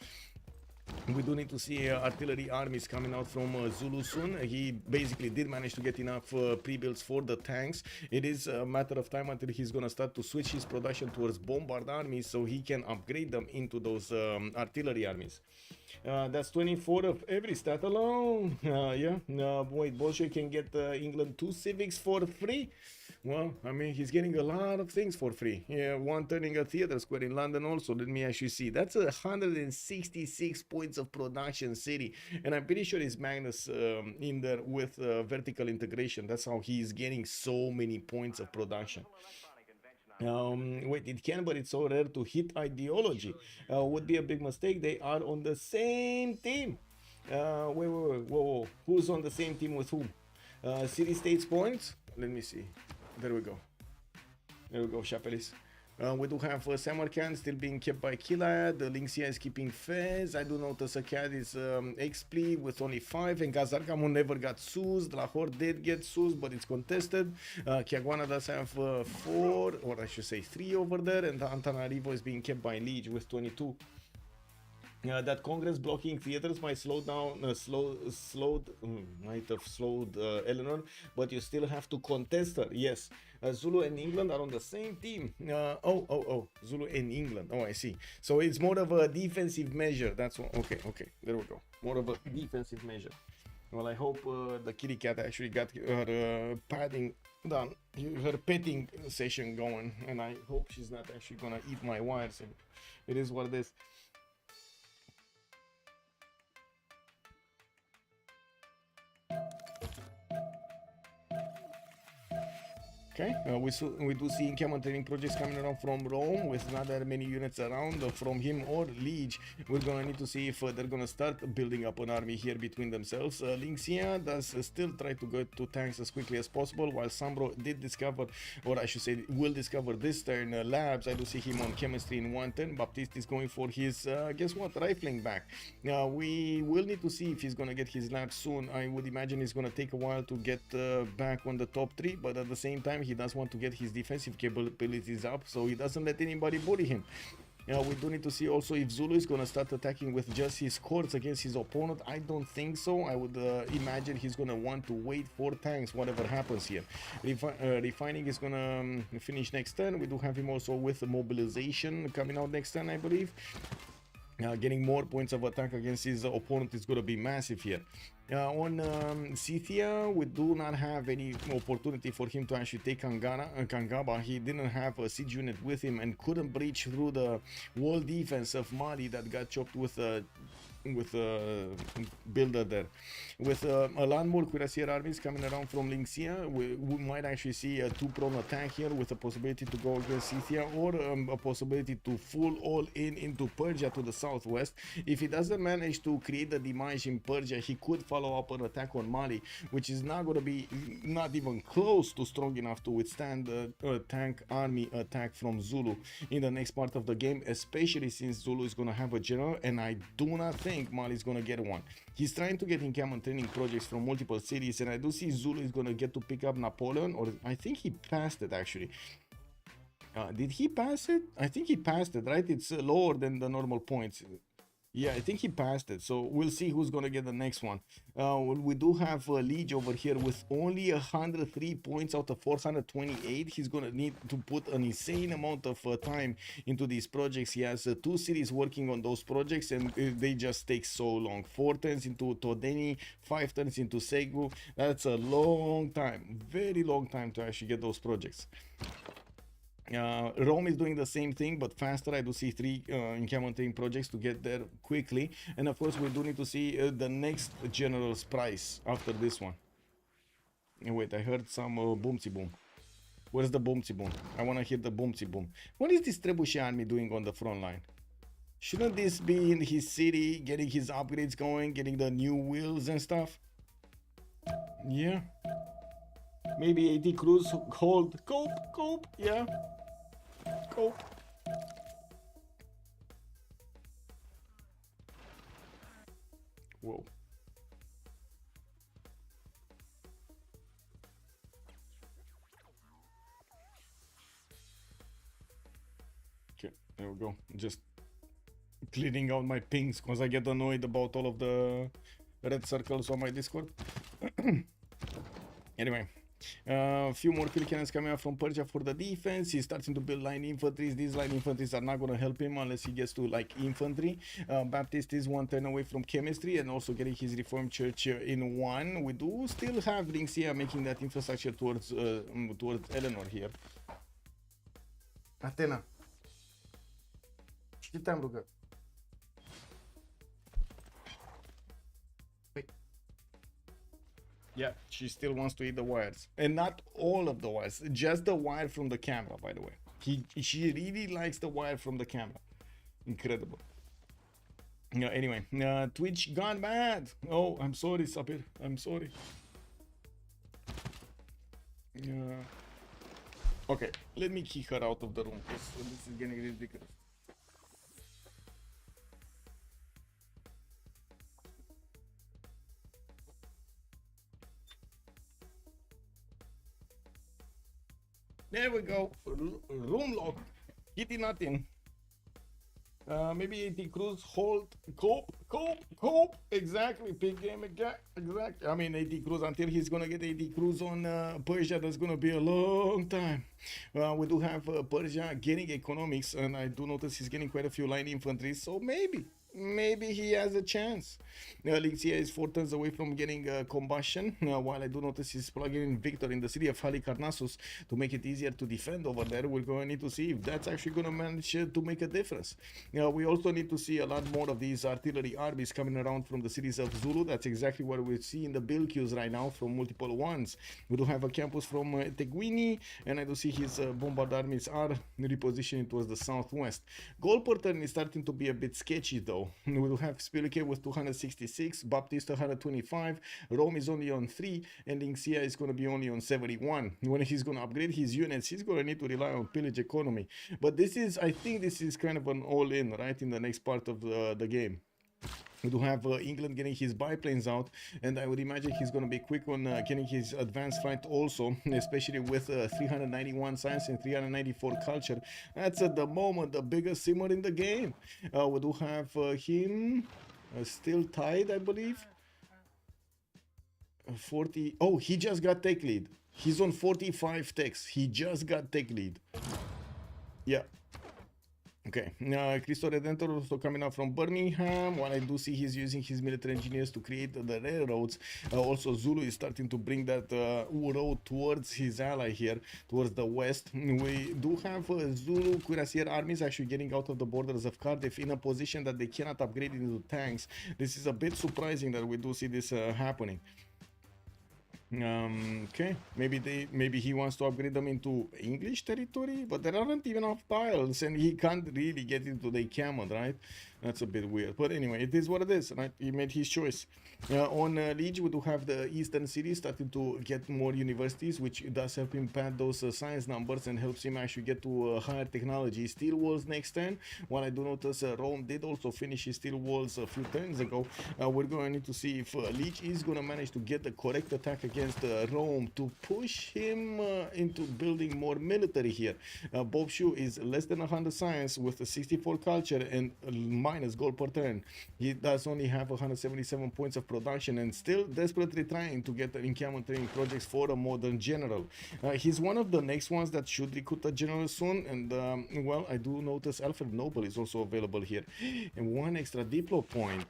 Speaker 3: We do need to see artillery armies coming out from Zulu soon. He basically did manage to get enough pre-builds for the tanks. It is a matter of time until he's gonna start to switch his production towards bombard armies so he can upgrade them into those artillery armies. That's 24 of every stat alone. Yeah, wait, Bolshoi can get England 2 civics for free. Well, I mean, he's getting a lot of things for free. Yeah, one turning a theater square in London also. Let me actually see. That's 166 points of production city. And I'm pretty sure it's Magnus in there with vertical integration. That's how he's getting so many points of production. Wait, it can, but it's so rare to hit ideology. Would be a big mistake. They are on the same team. Wait, whoa. Who's on the same team with whom? City states points? Let me see. There we go. There we go, Chapelis. We do have Samarkand still being kept by Kilad. The Lynxia is keeping Fez. I do notice Akkad is XP with only 5. And Gazarkamon never got Suz. Lahore did get Suz, but it's contested. Kiaguana does have 4, or I should say 3 over there. And Antananarivo is being kept by Liege with 22. That Congress blocking theaters might slow down, might have slowed Eleanor, but you still have to contest her. Yes, Zulu and England are on the same team. Zulu and England. Oh, I see. So it's more of a defensive measure. That's what. Okay, there we go. More of a defensive measure. Well, I hope the kitty cat actually got her padding done, her petting session going, and I hope she's not actually gonna eat my wires. And it is what it is. Okay, we do see encampment training projects coming around from Rome with not that many units around from him or Liege. We're gonna need to see if they're gonna start building up an army here between themselves. Lynxia does still try to get to tanks as quickly as possible, while Sambro did discover, or I should say will discover this turn labs. I do see him on chemistry in 1 turn. Baptiste is going for his guess what, rifling back. We will need to see if he's gonna get his labs soon. I would imagine it's gonna take a while to get back on the top 3, but at the same time he does want to get his defensive capabilities up, so he doesn't let anybody bully him. We do need to see also if Zulu is gonna start attacking with just his corps against his opponent. I don't think so. I would imagine he's gonna want to wait for tanks, whatever happens here. Refining is gonna finish next turn. We do have him also with mobilization coming out next turn, I believe. Getting more points of attack against his opponent is going to be massive here. On Scythia, we do not have any opportunity for him to actually take Kangaba. He didn't have a siege unit with him and couldn't breach through the wall defense of Mali that got chopped with a builder there. With a lot more cuirassier armies coming around from Lynxia, we might actually see a 2-prone attack here with a possibility to go against Scythia, or a possibility to full all into Persia to the southwest. If he doesn't manage to create the demise in Persia, he could follow up an attack on Mali, which is not going to be not even close to strong enough to withstand a tank army attack from Zulu in the next part of the game, especially since Zulu is going to have a general, and I do not think Mali is going to get one. He's trying to get encampment training projects from multiple cities, and I do see Zulu is going to get to pick up Napoleon, or I think he passed it actually. Did he pass it? I think he passed it, right? It's lower than the normal points. Yeah, I think he passed it, so we'll see who's gonna get the next one. We do have Liege over here with only 103 points out of 428. He's gonna need to put an insane amount of time into these projects. He has 2 cities working on those projects, and they just take so long. 4 turns into Todeni, 5 turns into Segu. That's a long time, very long time to actually get those projects. Rome is doing the same thing, but faster. I do see 3 encampment training projects to get there quickly, and of course we do need to see the next general's price after this one. Wait, I heard some boomsy boom. Where's the boomsy boom? I want to hear the boomsy boom. What is this Trebuchet army doing on the front line? Shouldn't this be in his city, getting his upgrades going, getting the new wheels and stuff? Yeah. Maybe 80 crews hold. Cope, yeah. Cope. Whoa. Okay, there we go. Just cleaning out my pings because I get annoyed about all of the red circles on my Discord. Anyway, a few more field cannons coming out from Persia for the defense. He's starting to build line infantries. These line infantries are not going to help him unless he gets to like infantry. Baptist is one turn away from chemistry and also getting his Reformed Church in one. We do still have links here making that infrastructure towards Eleanor here. Athena. Ce te-am rugat? Yeah, she still wants to eat the wires. And not all of the wires, just the wire from the camera, by the way. She really likes the wire from the camera. Incredible. Anyway, Twitch gone bad. Oh, I'm sorry, Sapir. I'm sorry. Okay, let me kick her out of the room because this is getting ridiculous. There we go. Room lock. Kitty nothing. Maybe 80 cruise, hold, cope. Exactly. Big game again. Exactly. I mean, 80 cruise until he's gonna get 80 cruise on Persia. That's gonna be a long time. We do have Persia getting economics, and I do notice he's getting quite a few line infantry. So maybe he has a chance. Lixia is 4 turns away from getting combustion, while I do notice he's plugging in Victor in the city of Halicarnassus to make it easier to defend over there. We're going to need to see if that's actually going to manage to make a difference. We also need to see a lot more of these artillery armies coming around from the cities of Zulu. That's exactly what we see in the build queues right now from multiple ones. We do have a campus from Teguini, and I do see his bombard armies are repositioning towards the southwest. Goal per turn is starting to be a bit sketchy though. We will have Spilike with 266, Baptist 125, Rome is only on 3, and Lingxia is going to be only on 71. When he's going to upgrade his units, he's going to need to rely on pillage economy. But I think this is kind of an all-in, right, in the next part of the game. We do have England getting his biplanes out, and I would imagine he's going to be quick on getting his advanced flight also, especially with 391 science and 394 culture. That's at the moment the biggest simmer in the game. We do have him still tied, I believe. 40. Oh, he just got tech lead. He's on 45 techs. He just got tech lead. Yeah. Okay, Cristo Redentor also coming out from Birmingham. While I do see he's using his military engineers to create the railroads, also Zulu is starting to bring that road towards his ally here, towards the west. We do have Zulu cuirassier armies actually getting out of the borders of Cardiff in a position that they cannot upgrade into tanks. This is a bit surprising that we do see this happening. Okay, maybe he wants to upgrade them into English territory, but there aren't even enough tiles and he can't really get into the encampment, right? That's a bit weird, but anyway, it is what it is, right? He made his choice. On Liege, we do have the eastern cities starting to get more universities, which does help him pad those science numbers and helps him actually get to higher technology. Steel walls next turn. While I do notice Rome did also finish his steel walls a few turns ago. We're going to need to see if Liege is going to manage to get the correct attack against Rome to push him into building more military here. Bob Shu is less than 100 science with a 64 culture and minus gold per turn. He does only have 177 points of production and still desperately trying to get the encampment training projects for a modern general. He's one of the next ones that should recruit a general soon, and well, I do notice Alfred Noble is also available here, and one extra diplo point.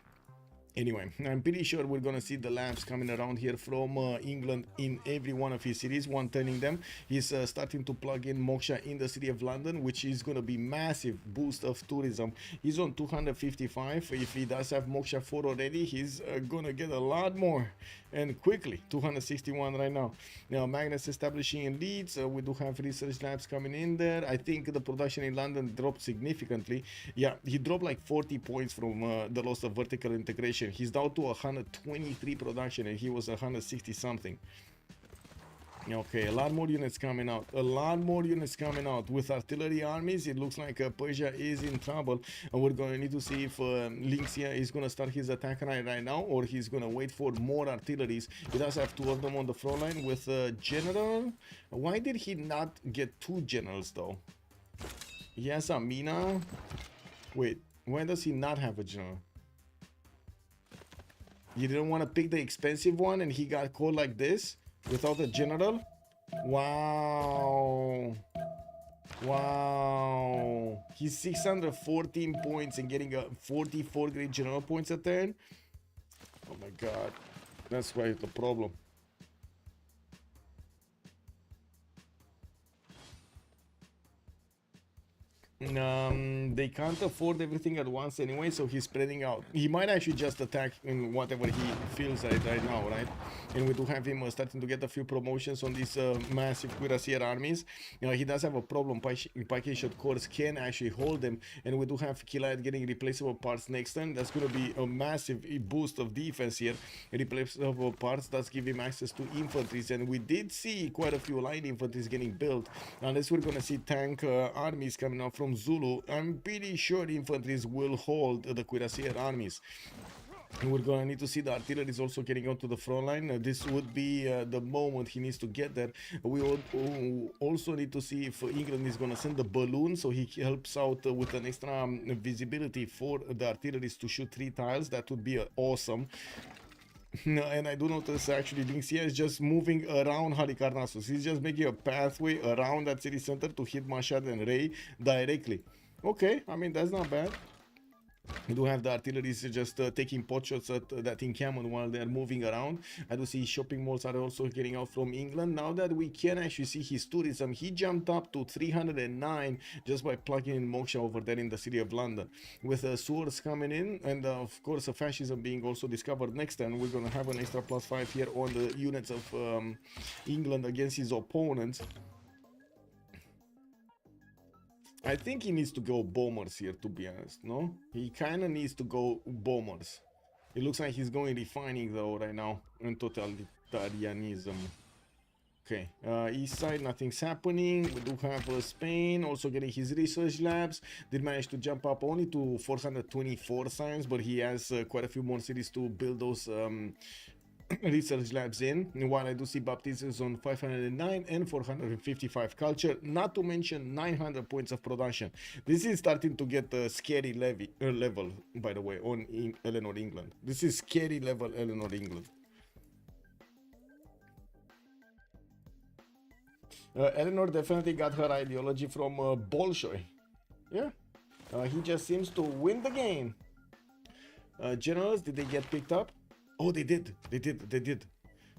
Speaker 3: Anyway, I'm pretty sure we're gonna see the labs coming around here from England in every one of his cities, one turning them. He's starting to plug in Moksha in the city of London, which is gonna be massive boost of tourism. He's on 255. If he does have Moksha 4 already, he's gonna get a lot more, and quickly. 261 right now. Now Magnus establishing in Leeds. We do have research labs coming in there. I think the production in London dropped significantly. Yeah, he dropped like 40 points from the loss of vertical integration. He's down to 123 production and he was 160 something. Okay, a lot more units coming out. With artillery armies. It looks like Persia is in trouble, and we're going to need to see if Lingxia is going to start his attack right now, or he's going to wait for more artilleries. He does have 2 of them on the front line with general. Why did he not get 2 generals though? He has a Mina. Wait,
Speaker 5: Why does he not have a general? You didn't want to pick the expensive one and he got caught like this without a general? Wow. Wow. He's 614 points and getting a 44 great general points a turn. Oh my god. That's quite the problem. They can't afford everything at once anyway, so he's spreading out. He might actually just attack in whatever he feels right now, right? And we do have him starting to get a few promotions on these massive cuirassier armies. He does have a problem. Pike shot corps can actually hold them, and we do have Kilite getting replaceable parts next turn. That's going to be a massive boost of defense here. Replaceable parts does give him access to infantries, and we did see quite a few line infantries getting built. Unless we're going to see tank armies coming up from Zulu, I'm pretty sure infantries will hold the cuirassier armies. We're gonna need to see the artillery is also getting onto the front line. This would be the moment he needs to get there. We would also need to see if England is gonna send the balloon, so he helps out with an extra visibility for the artilleries to shoot 3 tiles. That would be awesome. And I do notice actually Lynx here is just moving around Halicarnassus. He's just making a pathway around that city center to hit Mashad and Ray directly. Okay, I mean, that's not bad. We do have the artillery just taking pot shots at that encampment while they're moving around. I do see shopping malls are also getting out from England. Now that we can actually see his tourism, he jumped up to 309 just by plugging in Moksha over there in the city of London. With swords coming in and of course fascism being also discovered next time, we're going to have an extra +5 here on the units of England against his opponents. I think he needs to go bombers here, to be honest, no? He kind of needs to go bombers. It looks like he's going refining though right now in totalitarianism. Okay, east side, nothing's happening. We do have Spain also getting his research labs. Did manage to jump up only to 424 science, but he has quite a few more cities to build those research labs in, while I do see baptisms on 509 and 455 culture, not to mention 900 points of production. This is starting to get a scary level, by the way, on Eleanor England. This is scary level Eleanor England. Eleanor definitely got her ideology from Bolshoi. Yeah, he just seems to win the game. Generals, did they get picked up? Oh, they did.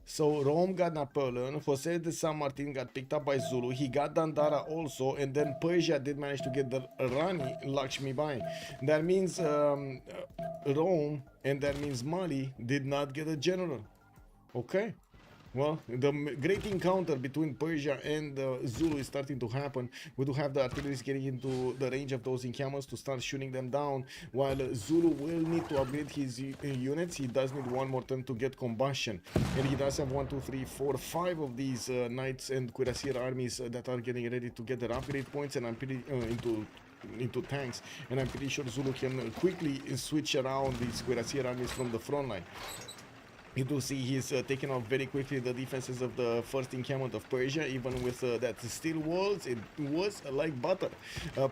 Speaker 5: So Rome got Napoleon, Jose de San Martin got picked up by Zulu, he got Dandara also, and then Persia did manage to get the Rani Lakshmi Bai. That means Rome and that means Mali did not get a general. Okay. Well, the great encounter between Persia and Zulu is starting to happen. We do have the artillery getting into the range of those encampments to start shooting them down, while Zulu will need to upgrade his units. He does need one more turn to get combustion, and he does have 1, 2, 3, 4, 5 of these knights and cuirassier armies that are getting ready to get their upgrade points, and I'm pretty into tanks, and I'm pretty sure Zulu can quickly switch around these cuirassier armies from the front line. You do see he's taking off very quickly the defenses of the first encampment of Persia, even with that steel walls. It was like butter.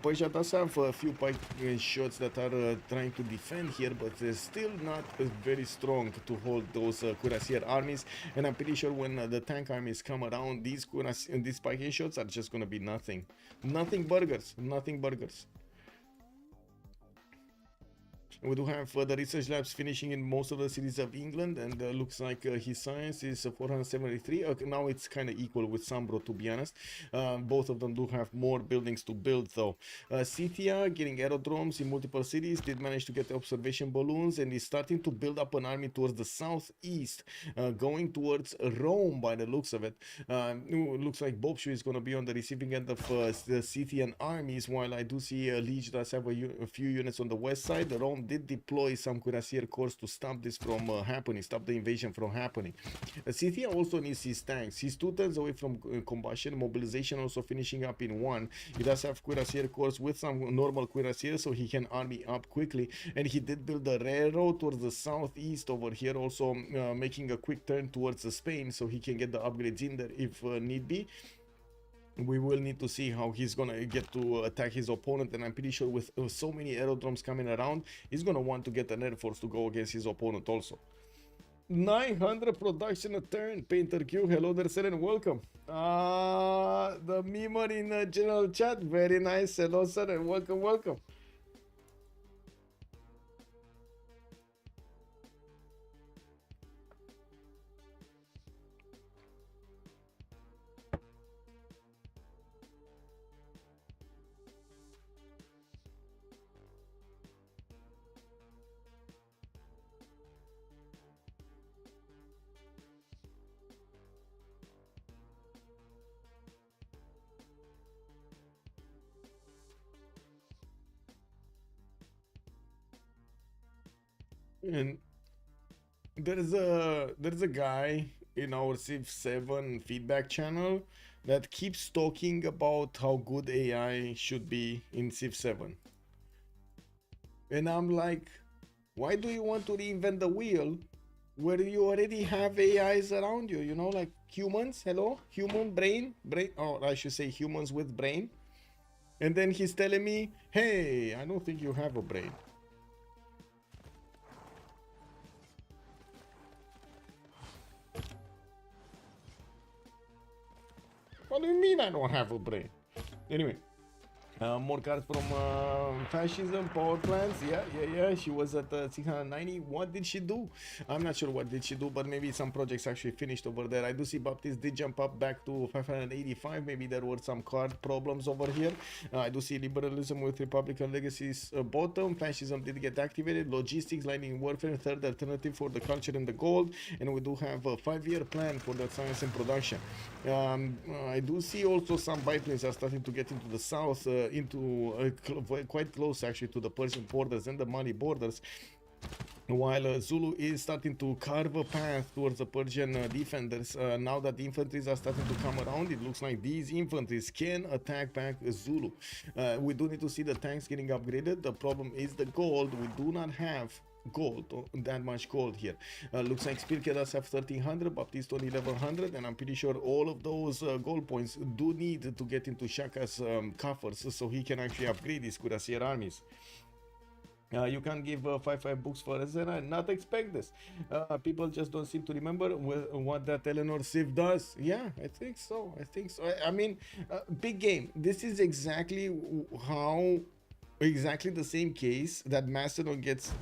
Speaker 5: Persia does have a few pike shots that are trying to defend here, but they're still not very strong to hold those cuirassier armies. And I'm pretty sure when the tank armies come around, these pike shots are just going to be nothing. Nothing burgers. We do have the research labs finishing in most of the cities of England, and looks like his science is 473. Now it's kind of equal with Sambro, to be honest. Both of them do have more buildings to build though. Scythia getting aerodromes in multiple cities, did manage to get the observation balloons, and is starting to build up an army towards the southeast, going towards Rome by the looks of it. Looks like Bobshu is going to be on the receiving end of the Scythian armies, while I do see Liege does have a few units on the west side. Rome did deploy some cuirassier corps to stop this from happening, stop the invasion from happening. Scythia also needs his tanks. He's 2 turns away from combustion, mobilization also finishing up in 1. He does have cuirassier corps with some normal cuirassiers, so he can army up quickly, and he did build a railroad towards the southeast over here, also making a quick turn towards Spain, so he can get the upgrades in there if need be. we will need to see how he's gonna get to attack his opponent, and I'm pretty sure with so many aerodromes coming around, he's gonna want to get an air force to go against his opponent also. 900 production a turn. Painter Q, hello there, sir, and welcome. The memer in the general chat, very nice. Hello, sir, and welcome. And there's a guy in our Civ7 feedback channel that keeps talking about how good AI should be in Civ7. And I'm like, why do you want to reinvent the wheel where you already have AIs around you, you know, like humans, hello, human brain, or I should say humans with brain. And then he's telling me, hey, I don't think you have a brain. What do you mean I don't have a brain? Anyway, more cards from fascism, power plants. Yeah. She was at 690. What did she do? I'm not sure what did she do, but maybe some projects actually finished over there. I do see Baptiste did jump up back to 585. Maybe there were some card problems over here. I do see liberalism with Republican legacies bottom. Fascism did get activated. Logistics, lightning warfare, third alternative for the culture and the gold. And we do have a 5-year plan for the science and production. I do see also some biplanes are starting to get into the south, quite close actually to the Persian borders and the Mali borders, while Zulu is starting to carve a path towards the Persian defenders. Now that the infantries are starting to come around, it looks like these infantries can attack back Zulu. We do need to see the tanks getting upgraded. The problem is the gold. We do not have gold, that much gold here. Looks like Spirke does have 1300, Baptiste on 1100, and I'm pretty sure all of those gold points do need to get into Shaka's coffers so he can actually upgrade his cuirassier armies. You can't give 5 books for Azera, not expect this. People just don't seem to remember what that Eleanor Civ does. Yeah, I think so. I mean, big game. This is exactly the same case that Macedon gets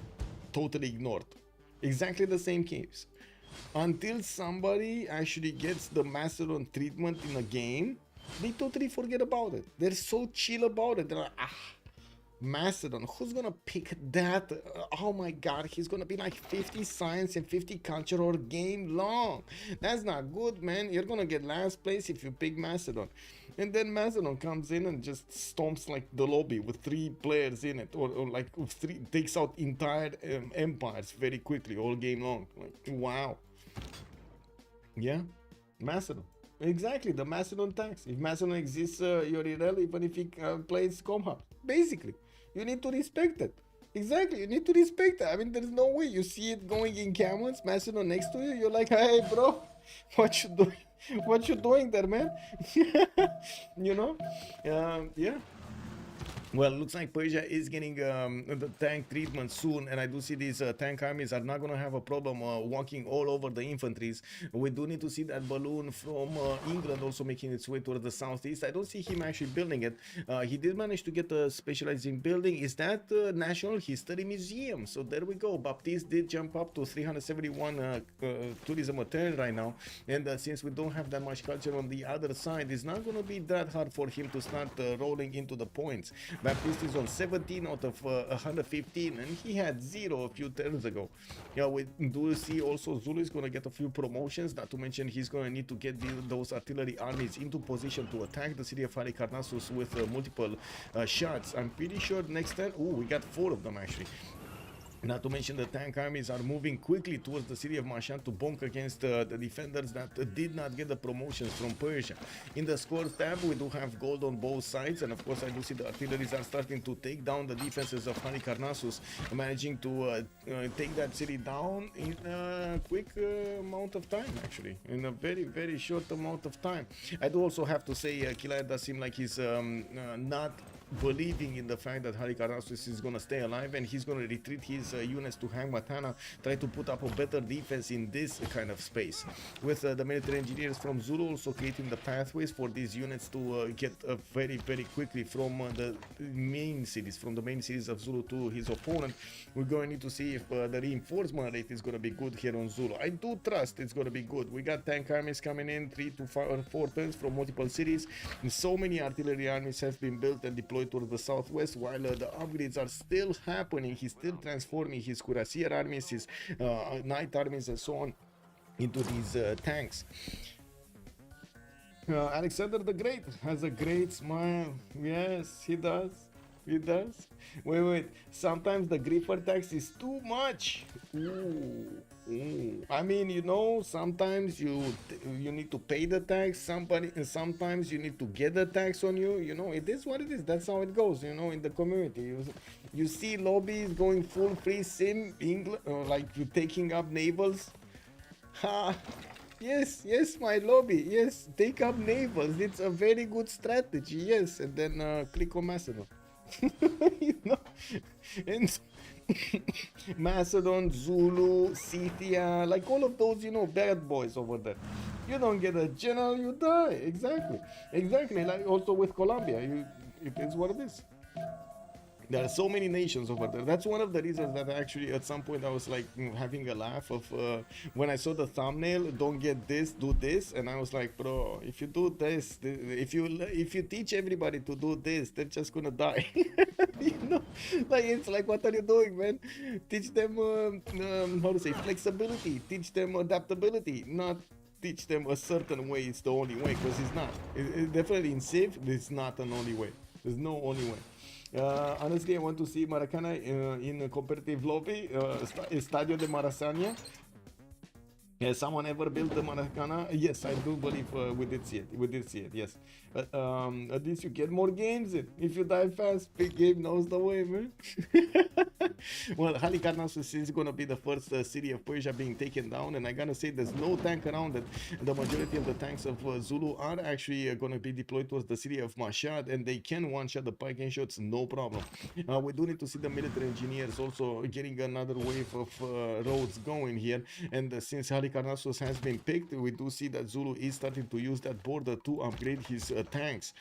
Speaker 5: totally ignored. Exactly the same case. Until somebody actually gets the Macedon treatment in a game, they totally forget about it. They're so chill about it. They're like, Macedon, who's gonna pick that? Oh my god, he's gonna be like 50 science and 50 culture or game long. That's not good, man. You're gonna get last place if you pick Macedon. And then Macedon comes in and just stomps like the lobby with 3 players in it, or like with 3, takes out entire empires very quickly all game long. Like, wow. Yeah, Macedon. Exactly, the Macedon tax. If Macedon exists, you're irrelevant if he plays Comhub. Basically, you need to respect it. Exactly, you need to respect it. I mean, there's no way you see it going in camels, Macedon next to you. You're like, hey, bro, what you doing? What you doing there, man? You know? Yeah. Well, looks like Persia is getting the tank treatment soon, and I do see these tank armies are not going to have a problem walking all over the infantries. We do need to see that balloon from England also making its way towards the southeast. I don't see him actually building it. He did manage to get a specializing building. Is that National History Museum? So there we go. Baptiste did jump up to 371 tourism a turn right now, and since we don't have that much culture on the other side, it's not going to be that hard for him to start rolling into the points. Baptiste is on 17 out of 115, and he had 0 a few turns ago. Yeah, we do see also Zulu is going to get a few promotions, not to mention he's going to need to get those artillery armies into position to attack the city of Halicarnassus with multiple shots. I'm pretty sure next turn, we got 4 of them actually.
Speaker 3: Not to mention the tank armies are moving quickly towards the city of Mashhad to bonk against the defenders that did not get the promotions from Persia. In the scores tab, we do have gold on both sides, and of course I do see the artilleries are starting to take down the defenses of Halikarnassus, managing to take that city down in a quick amount of time, actually, in a very, very short amount of time. I do also have to say Kilaya does seem like he's not believing in the fact that Halikarnassus is going to stay alive, and he's going to retreat his units to Hangmatana, try to put up a better defense in this kind of space. With the military engineers from Zulu also creating the pathways for these units to get very, very quickly from the main cities, of Zulu to his opponent. We're going to need to see if the reinforcement rate is going to be good here on Zulu. I do trust it's going to be good. We got tank armies coming in, 3 to 5 or 4 turns from multiple cities, and so many artillery armies have been built and deployed towards the southwest, while the upgrades are still happening. He's still transforming his cuirassier armies, his knight armies and so on into these tanks. Alexander the Great has a great smile. Yes, he does. He does. Wait. Sometimes the gripper tax is too much. Ooh. I mean, you know, sometimes you need to pay the tax. Sometimes you need to get the tax on you. You know, it is what it is. That's how it goes. You know, in the community, you see lobbies going full free sim, England, like you taking up navals. Ha. Yes, my lobby. Yes, take up navals. It's a very good strategy. Yes, and then click on Macedon. You know, and Macedon, Zulu, Scythia, like all of those, you know, bad boys over there. You don't get a general, you die. Exactly. Like also with Colombia, it is what it is. There are so many nations over there. That's one of the reasons that actually at some point I was like having a laugh of when I saw the thumbnail, don't get this, do this, and I was like, bro, if you do this, if you teach everybody to do this, they're just gonna die. You know, like it's like, what are you doing, man? Teach them how to say flexibility, teach them adaptability, not teach them a certain way. It's the only way, because it's not. It definitely in Civ, it's not an only way. There's no only way. Honestly, I want to see Maracana in a competitive lobby, Estadio de Marasania. Has someone ever built the Maracana? Yes, I do believe we did see it. Yes, but at least you get more games in. If you die fast, big game knows the way, man. Well, Halikarnassus is gonna be the first city of Persia being taken down, and I gotta say there's no tank around it. The majority of the tanks of Zulu are actually gonna be deployed towards the city of Mashhad, and they can one-shot the pike shots, no problem. We do need to see the military engineers also getting another wave of roads going here, and since Halikarnassus has been picked, we do see that Zulu is starting to use that border to upgrade his tanks.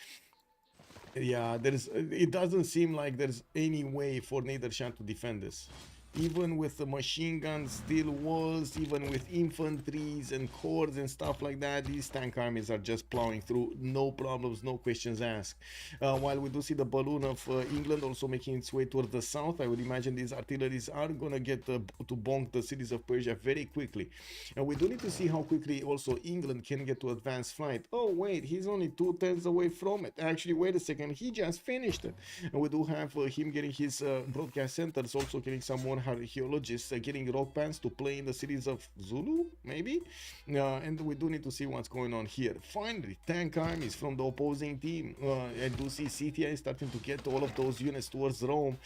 Speaker 3: Yeah, it doesn't seem like there's any way for Nadershan to defend this. Even with the machine guns, steel walls, even with infantries and corps and stuff like that, these tank armies are just plowing through, no problems, no questions asked. While we do see the balloon of England also making its way towards the south, I would imagine these artilleries are gonna get to bonk the cities of Persia very quickly. And we do need to see how quickly also England can get to advanced flight. Oh wait, he's only 2 turns away from it. Actually, wait a second, he just finished it. And we do have him getting his broadcast centers, also getting some more archaeologists getting rock bands to play in the cities of Zulu, maybe. And we do need to see what's going on here. Finally, tank armies from the opposing team. I do see Scythia is starting to get all of those units towards Rome.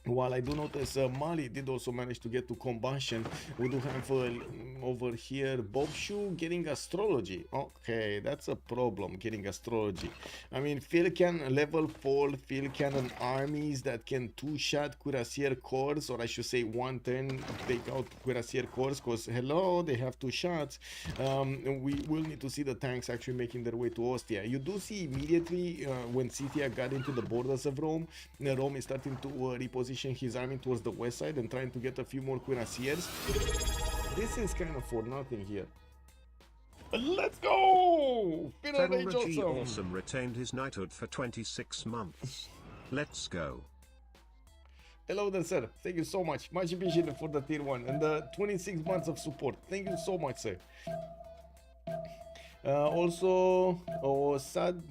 Speaker 3: While I do notice Mali did also manage to get to combustion. We do have over here Bobshu getting astrology. Okay, that's a problem, getting astrology. I mean, field cannon level 4 field cannon armies that can 2-shot cuirassier corps, or I should say 1 turn take out cuirassier corps, because hello, they have 2 shots. We will need to see the tanks actually making their way to Ostia. You do see immediately when Scythia got into the borders of Rome, Rome is starting to reposition his army towards the west side and trying to get a few more cuirassiers. This is kind of for nothing here. Let's go!
Speaker 4: Awesome retained his knighthood for 26 months. Let's go.
Speaker 3: Hello there, sir. Thank you so much. Much appreciated for the tier 1 and the 26 months of support. Thank you so much, sir.
Speaker 5: Also, Sad,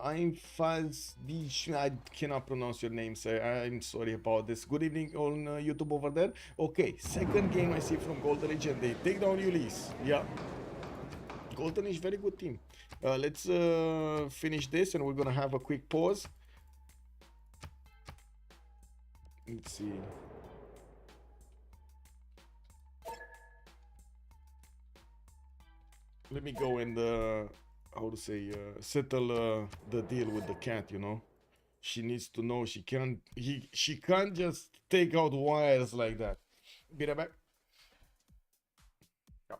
Speaker 5: I'm Faz. I cannot pronounce your name, sir. I'm sorry about this. Good evening on YouTube over there. Okay, second game I see from Golden Age, and they take down Ulyss. Yeah, Golden Age, very good team. Let's finish this, and we're gonna have a quick pause. Let's see. Let me go and how to say settle the deal with the cat. You know, she needs to know she can't just take out wires like that. Be right back. Yeah.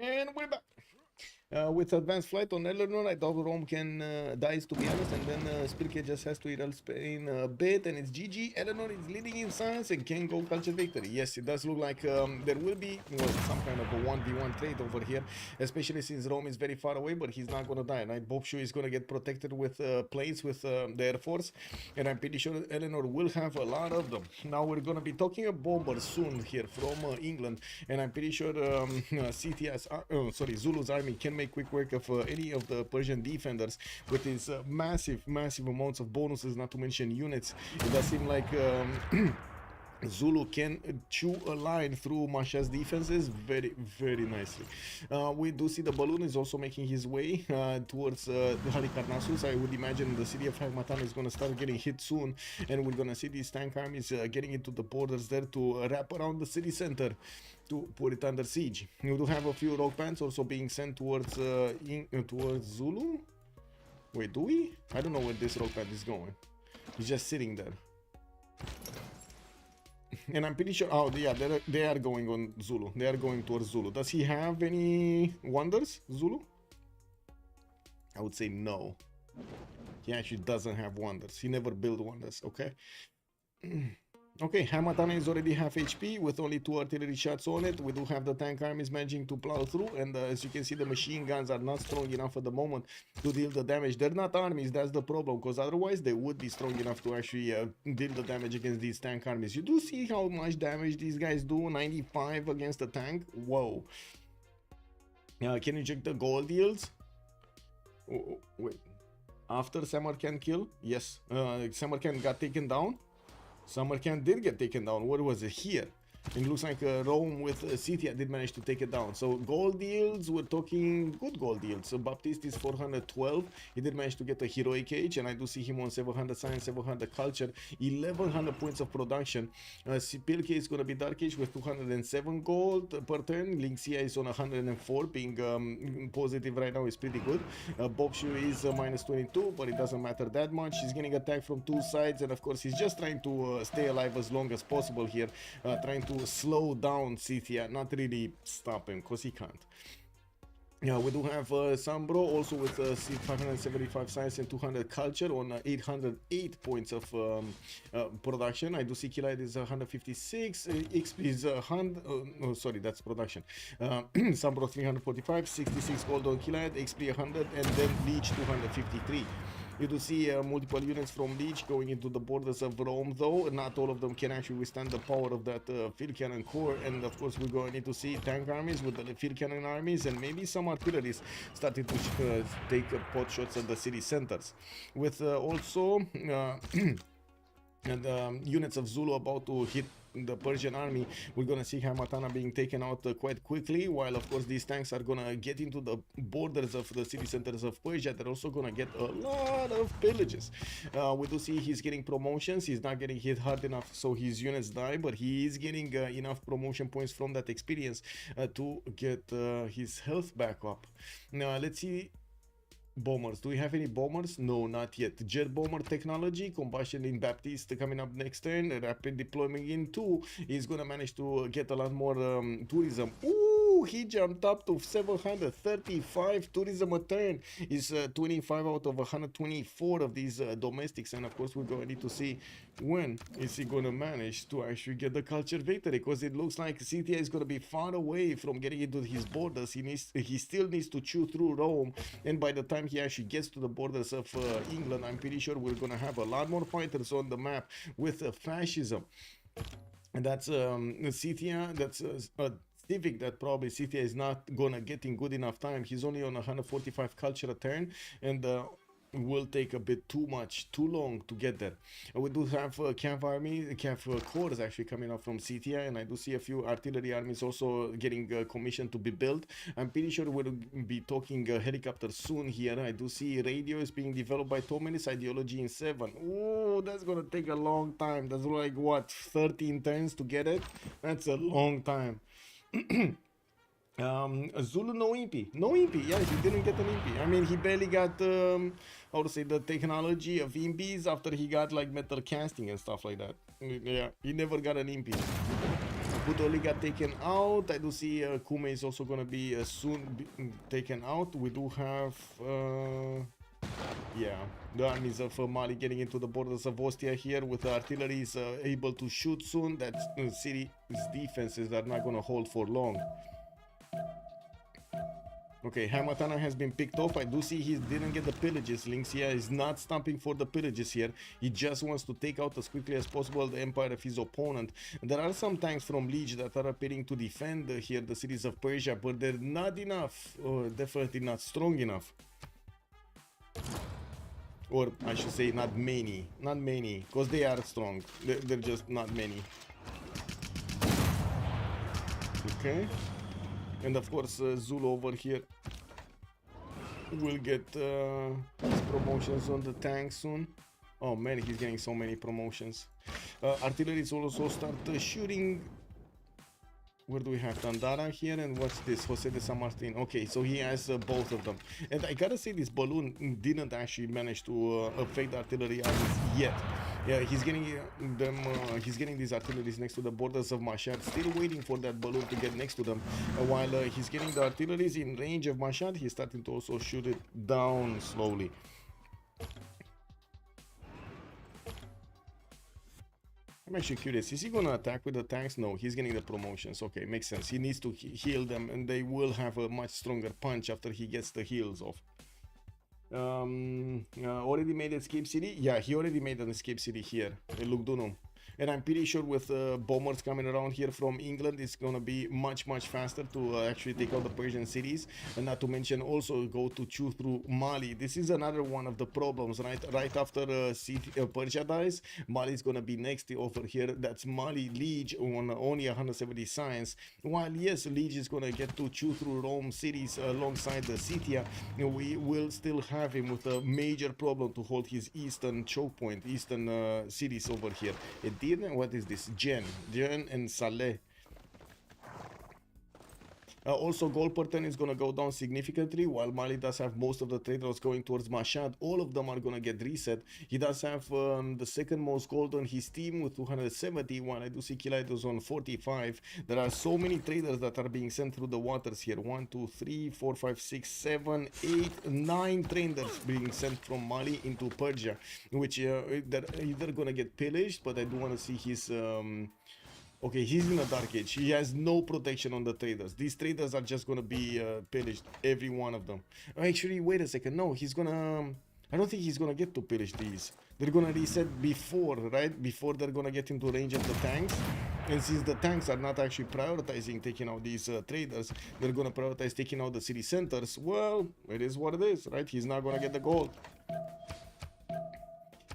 Speaker 5: And we're back. With advanced flight on Eleanor, I thought Rome can dies, to be honest, and then Spirke just has to Iral Spain a bit, and it's GG. Eleanor is leading in science and can go culture victory. Yes, it does look like there will be some kind of a 1v1 trade over here, especially since Rome is very far away, but he's not gonna die. Right? Bobshu is gonna get protected with planes with the Air Force, and I'm pretty sure Eleanor will have a lot of them. Now we're gonna be talking a bomber soon here from England, and I'm pretty sure Zulu's army can make quick work of any of the Persian defenders with his massive amounts of bonuses, not to mention units. It does seem like Zulu can chew a line through Masha's defenses very nicely. We do see the balloon is also making his way towards the Halikarnassus. I would imagine the city of Hagmatan is going to start getting hit soon, and we're going to see these tank armies getting into the borders there to wrap around the city center to put it under siege. We do have a few rogue bands also being sent towards Zulu. Wait, do we? I don't know where this rogue band is going. He's just sitting there. And I'm pretty sure, oh yeah, they are going on Zulu. They are going towards Zulu. Does he have any wonders, Zulu? I would say no. He actually doesn't have wonders. He never built wonders, okay? Okay, Hamatana is already half HP with only 2 artillery shots on it. We do have the tank armies managing to plow through, and as you can see, the machine guns are not strong enough at the moment to deal the damage. They're not armies, that's the problem, because otherwise they would be strong enough to actually deal the damage against these tank armies. You do see how much damage these guys do, 95 against a tank? Whoa. Can you check the gold deals? Oh, wait. After Samarkand kill? Yes. Samarkand got taken down. Samarkand did get taken down. Where was it? Here. It looks like Rome with Scythia did manage to take it down. So gold deals, we're talking good gold deals. So Baptiste is 412. He did manage to get a heroic age, and I do see him on 700 science, 700 culture, 1100 points of production. Pilke is going to be Dark Age with 207 gold per turn. Linxia is on 104, being positive right now is pretty good. Bobshu is minus 22, but it doesn't matter that much. He's getting attacked from two sides, and of course he's just trying to stay alive as long as possible here, trying to slow down Scythia, not really stop him, because he can't. Yeah, we do have Sambro also with 575 science and 200 culture on 808 points of production. I do see Kilide is 156, XP is 100, oh, sorry, that's production. Sambro 345, 66 gold on Kilide, XP 100, and then Leech 253. You do see multiple units from Leech going into the borders of Rome, though not all of them can actually withstand the power of that field cannon core, and of course we're going to need to see tank armies with the field cannon armies, and maybe some artilleries starting to take pot shots at the city centers, with also and units of Zulu about to hit the Persian army. We're gonna see Hamatana being taken out quite quickly, while of course these tanks are gonna get into the borders of the city centers of Persia. They're also gonna get a lot of pillages. We do see he's getting promotions. He's not getting hit hard enough, so his units die, but he is getting enough promotion points from that experience to get his health back up. Now let's see. Bombers. Do we have any bombers? No, not yet. Jet bomber technology, combustion in Baptiste coming up next turn, rapid deployment in 2. He's gonna manage to get a lot more tourism. Ooh, he jumped up to 735 tourism a turn. Is 25 out of 124 of these domestics, and of course we're gonna need to see when is he gonna manage to actually get the culture victory, because it looks like Scythia is gonna be far away from getting into his borders. He still needs to chew through Rome, and by the time he actually gets to the borders of England, I'm pretty sure we're gonna have a lot more fighters on the map with fascism. And that's Scythia, that's a civic that probably Scythia is not gonna get in good enough time. He's only on 145 culture a turn, and will take a bit too long to get there. We do have cav corps actually coming up from Scythia, and I do see a few artillery armies also getting commissioned to be built. I'm pretty sure we'll be talking helicopters soon here. I do see radio is being developed by Tomenis ideology in 7. Oh, that's gonna take a long time. That's like what, 13 turns to get it? That's a long time. Zulu no impy. Yeah, he didn't get an impy. I mean, he barely got how to say, the technology of impies after he got like metal casting and stuff like that. Yeah, he never got an impy. Budoli got taken out. I do see Kume is also gonna be soon taken out. We do have yeah, the armies of Mali getting into the borders of Ostia here, with the artillery is able to shoot soon. That city's defenses are not gonna hold for long. Okay, Hamatana has been picked off. I do see he didn't get the pillages. Linxia is not stopping for the pillages here. He just wants to take out as quickly as possible the empire of his opponent. There are some tanks from Liege that are appearing to defend here the cities of Persia, but they're not enough, or definitely not strong enough. Or I should say not many, because they are strong. They're just not many. Okay. And of course Zulu over here will get his promotions on the tank soon. Oh man, he's getting so many promotions. Artillery is also start shooting. Where do we have Tandara here, and what's this? Jose de San Martin. Okay, so he has both of them. And I gotta say, this balloon didn't actually manage to affect the artillery armies yet. Yeah, he's getting them. He's getting these artilleries next to the borders of Mashhad. Still waiting for that balloon to get next to them. While he's getting the artilleries in range of Mashhad, he's starting to also shoot it down slowly. I'm actually curious, is he gonna attack with the tanks? No, he's getting the promotions. Okay, makes sense. He needs to heal them, and they will have a much stronger punch after he gets the heals off. Already made escape city? Yeah, he already made an escape city here. Lugdunum. And I'm pretty sure with bombers coming around here from England, it's gonna be much faster to actually take out the Persian cities, and not to mention also go to chew through Mali. This is another one of the problems, right after Persia dies, Mali is gonna be next over here. That's Mali Liege on only 170 science, while yes, Liege is gonna get to chew through Rome cities alongside the Scythia. We will still have him with a major problem to hold his eastern choke point, eastern cities over here. Edirne, what is this? Jen and Saleh. Also, gold per turn is going to go down significantly, while Mali does have most of the traders going towards Mashhad. All of them are going to get reset. He does have the second most gold on his team with 270, while I do see Kilaidos on 45. There are so many traders that are being sent through the waters here. 1, 2, 3, 4, 5, 6, 7, 8, 9 traders being sent from Mali into Persia, which they're either going to get pillaged, but I do want to see his... Okay, he's in a dark age. He has no protection on the traders. These traders are just gonna be pillaged, every one of them. Actually, wait a second. No, he's gonna... I don't think he's gonna get to pillage these. They're gonna reset before, right? Before they're gonna get into range of the tanks. And since the tanks are not actually prioritizing taking out these traders, they're gonna prioritize taking out the city centers. Well, it is what it is, right? He's not gonna get the gold.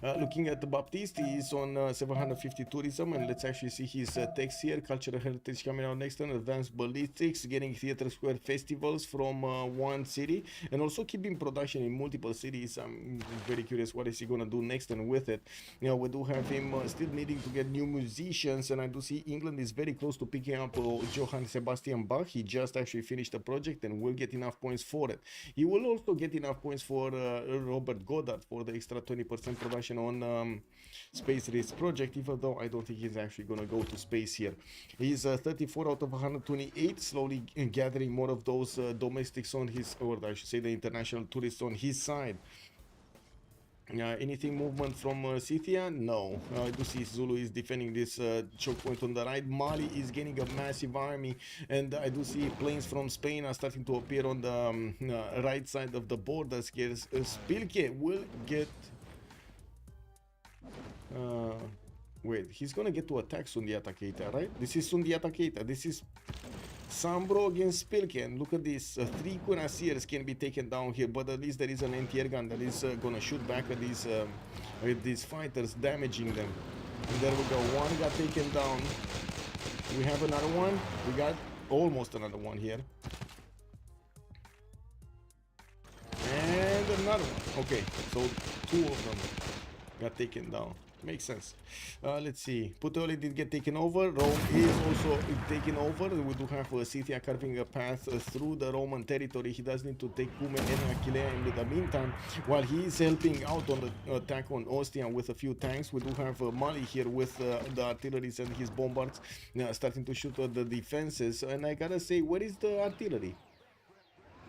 Speaker 5: Looking at the Baptiste, he's on 750 tourism, and let's actually see his text here. Cultural heritage coming out next on advanced ballistics, getting theater square festivals from one city, and also keeping production in multiple cities. I'm very curious what is he gonna do next and with it. You know, we do have him still needing to get new musicians, and I do see England is very close to picking up Johann Sebastian Bach. He just actually finished the project and will get enough points for it. He will also get enough points for Robert Goddard for the extra 20% production on Space Race project, even though I don't think he's actually gonna go to space here. He's 34 out of 128, slowly gathering more of those domestics on his, or I should say the international tourists on his side. Anything movement from Scythia? No. I do see Zulu is defending this choke point on the right. Mali is gaining a massive army, and I do see planes from Spain are starting to appear on the right side of the borders here. Spilke will get... wait, he's gonna get to attack Sundiata Keita, right? This is Sundiata Keita. This is Sambro against Spilke, and look at this. 3 cuirassiers can be taken down here, but at least there is an anti-air gun that is gonna shoot back at these fighters, damaging them. And there we go. One got taken down. We have another one. We got almost another one here. And another one. Okay, so 2 of them got taken down. Makes sense. Let's see. Puteoli did get taken over. Rome is also taken over. We do have Scythia carving a path through the Roman territory. He does need to take Cumae and Aquileia in the meantime, while he is helping out on the attack on Ostia with a few tanks. We do have Mali here with the artilleries and his bombards starting to shoot at the defenses. And I gotta say, where is the artillery?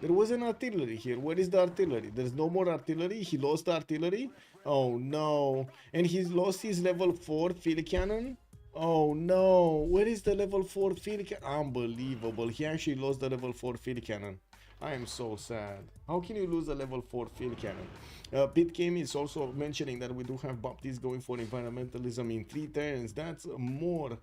Speaker 5: There was an artillery here. Where is the artillery? There's no more artillery. He lost the artillery. Oh no. And he's lost his level 4 field cannon. Oh no. Where is the level 4 field cannon? Unbelievable. He actually lost the level 4 field cannon. I am so sad. How can you lose a level 4 field cannon? Pit Game is also mentioning that we do have Baptiste going for environmentalism in 3 turns. That's more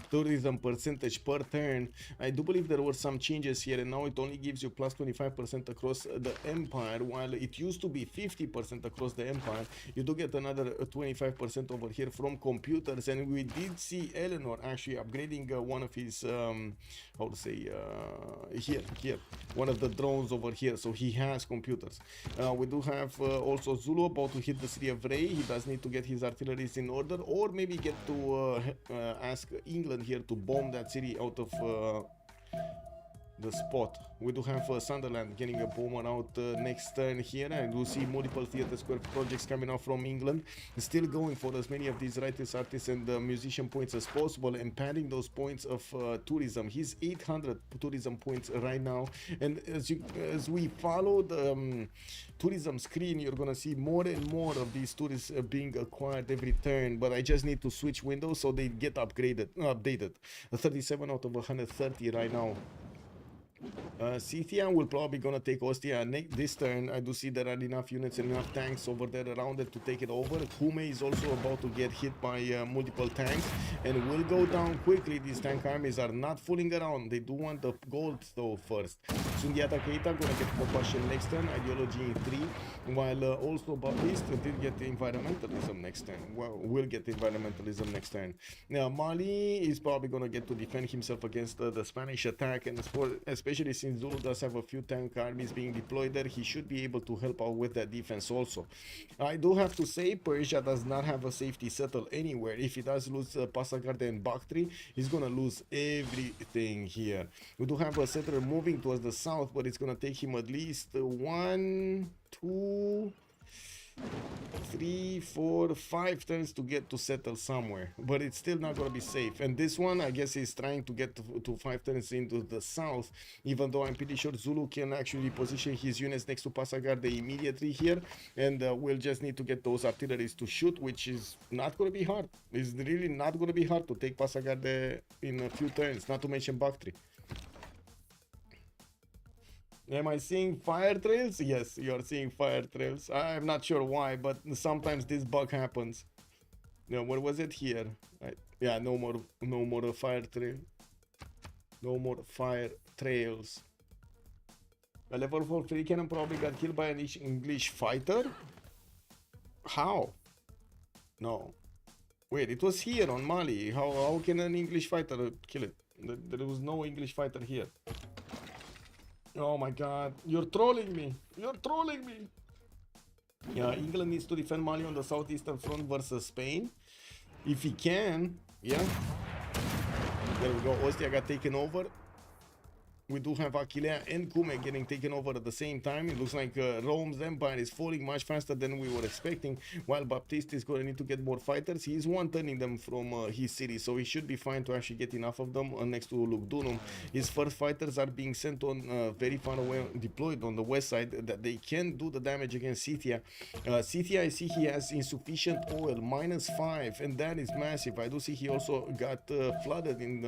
Speaker 5: tourism percentage per turn. I do believe there were some changes here, and now it only gives you plus 25% across the empire, while it used to be 50% across the empire. You do get another 25% over here from computers, and we did see Eleanor actually upgrading one of his how to say here one of the drones over here, so he has computers. We do have also Zulu about to hit the city of Ray. He does need to get his artilleries in order, or maybe get to ask England here to bomb that city out of the spot. We do have Sunderland getting a bomber out next turn here. I do see multiple theater square projects coming out from England, still going for as many of these writers, artists, and musician points as possible, and padding those points of tourism. He's 800 tourism points right now, and as we follow the tourism screen, you're gonna see more and more of these tourists being acquired every turn. But I just need to switch windows so they get updated. 37 out of 130 right now. Scythia will probably gonna take Ostia this turn. I do see there are enough units and enough tanks over there around it to take it over. Kume is also about to get hit by multiple tanks and will go down quickly. These tank armies are not fooling around. They do want the gold though first. Sundiata Keita gonna get compassion next turn. Ideology in 3. While also Baptiste did get the environmentalism next turn. Well, will get the environmentalism next turn. Now Mali is probably gonna get to defend himself against the Spanish attack, and especially since Zulu does have a few tank armies being deployed there, he should be able to help out with that defense also. I do have to say Persia does not have a safety settle anywhere. If he does lose Pasagarde and Bactri, he's gonna lose everything here. We do have a settler moving towards the south, but it's gonna take him at least 1, 2, 3, 4, 5 turns to get to settle somewhere, but it's still not gonna be safe. And this one, I guess, is trying to get to 5 turns into the south, even though I'm pretty sure Zulu can actually position his units next to Pasagarde immediately here, and we'll just need to get those artilleries to shoot, which is not gonna be hard. It's really not gonna be hard to take Pasagarde in a few turns, not to mention Bactri. Am I seeing fire trails? Yes, you're seeing fire trails. I'm not sure why, but sometimes this bug happens. Yeah, what was it here? Yeah, no more fire trail. No more fire trails. A level 4 free cannon probably got killed by an English fighter? How? No. Wait, it was here on Mali. How can an English fighter kill it? There was no English fighter here. Oh my god, you're trolling me. You're trolling me. Yeah, England needs to defend Mali on the southeastern front versus Spain. If he can, yeah. There we go. Ostia got taken over. We do have Aquilea and Kume getting taken over at the same time. It looks like Rome's empire is falling much faster than we were expecting, while Baptiste is going to need to get more fighters. He is one-turning them from his city, so he should be fine to actually get enough of them next to Lugdunum. His first fighters are being sent on very far away, deployed on the west side, that they can do the damage against Scythia. Scythia, I see he has insufficient oil, -5, and that is massive. I do see he also got flooded in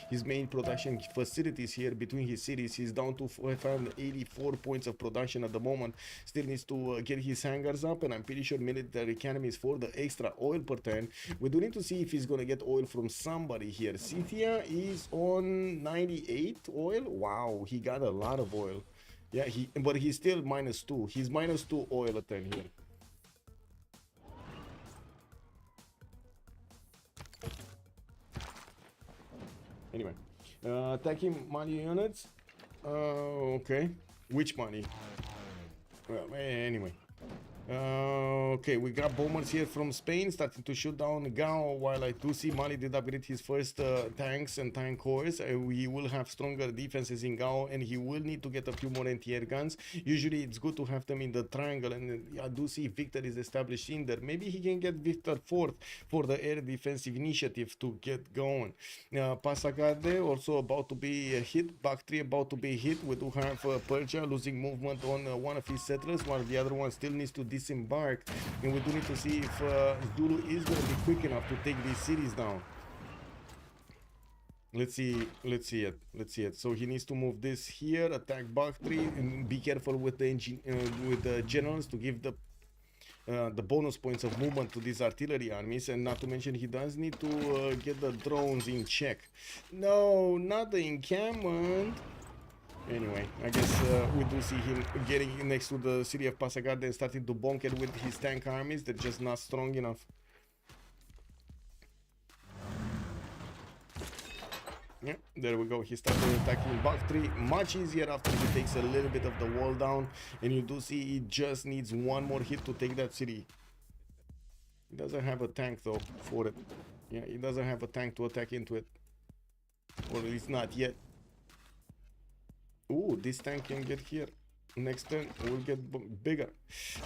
Speaker 5: his main production facilities here between his cities. He's down to 584 points of production at the moment. Still needs to get his hangars up, and I'm pretty sure military economies for the extra oil per turn. We do need to see if he's gonna get oil from somebody here. Scythia is on 98 oil. Wow, he got a lot of oil. Yeah, but he's still -2. He's -2 oil a turn here. Anyway. Attacking Mali units. Okay. Which Mali? Well, anyway. Okay, we got bombers here from Spain starting to shoot down Gao, while I do see Mali did upgrade his first tanks and tank cores. We will have stronger defenses in Gao, and he will need to get a few more anti-air guns. Usually it's good to have them in the triangle, and I do see Victor is established in there. Maybe he can get Victor 4th for the air defensive initiative to get going. Pasagarde also about to be hit. Bactri about to be hit. We do have Persia losing movement on one of his settlers, while the other one still needs to disembark, and we do need to see if Zulu is going to be quick enough to take these cities down. Let's see it. So he needs to move this here, attack Bactri, and be careful with the generals to give the bonus points of movement to these artillery armies, and not to mention he does need to get the drones in check. No, not the encampment. Anyway, I guess we do see him getting next to the city of Pasagarde and starting to bonk it with his tank armies. They're just not strong enough. Yeah, there we go. He started attacking Bactri much easier after he takes a little bit of the wall down. And you do see he just needs one more hit to take that city. He doesn't have a tank though for it. Yeah, he doesn't have a tank to attack into it. Or at least not yet. Ooh, this tank can get here. Next turn will get bigger.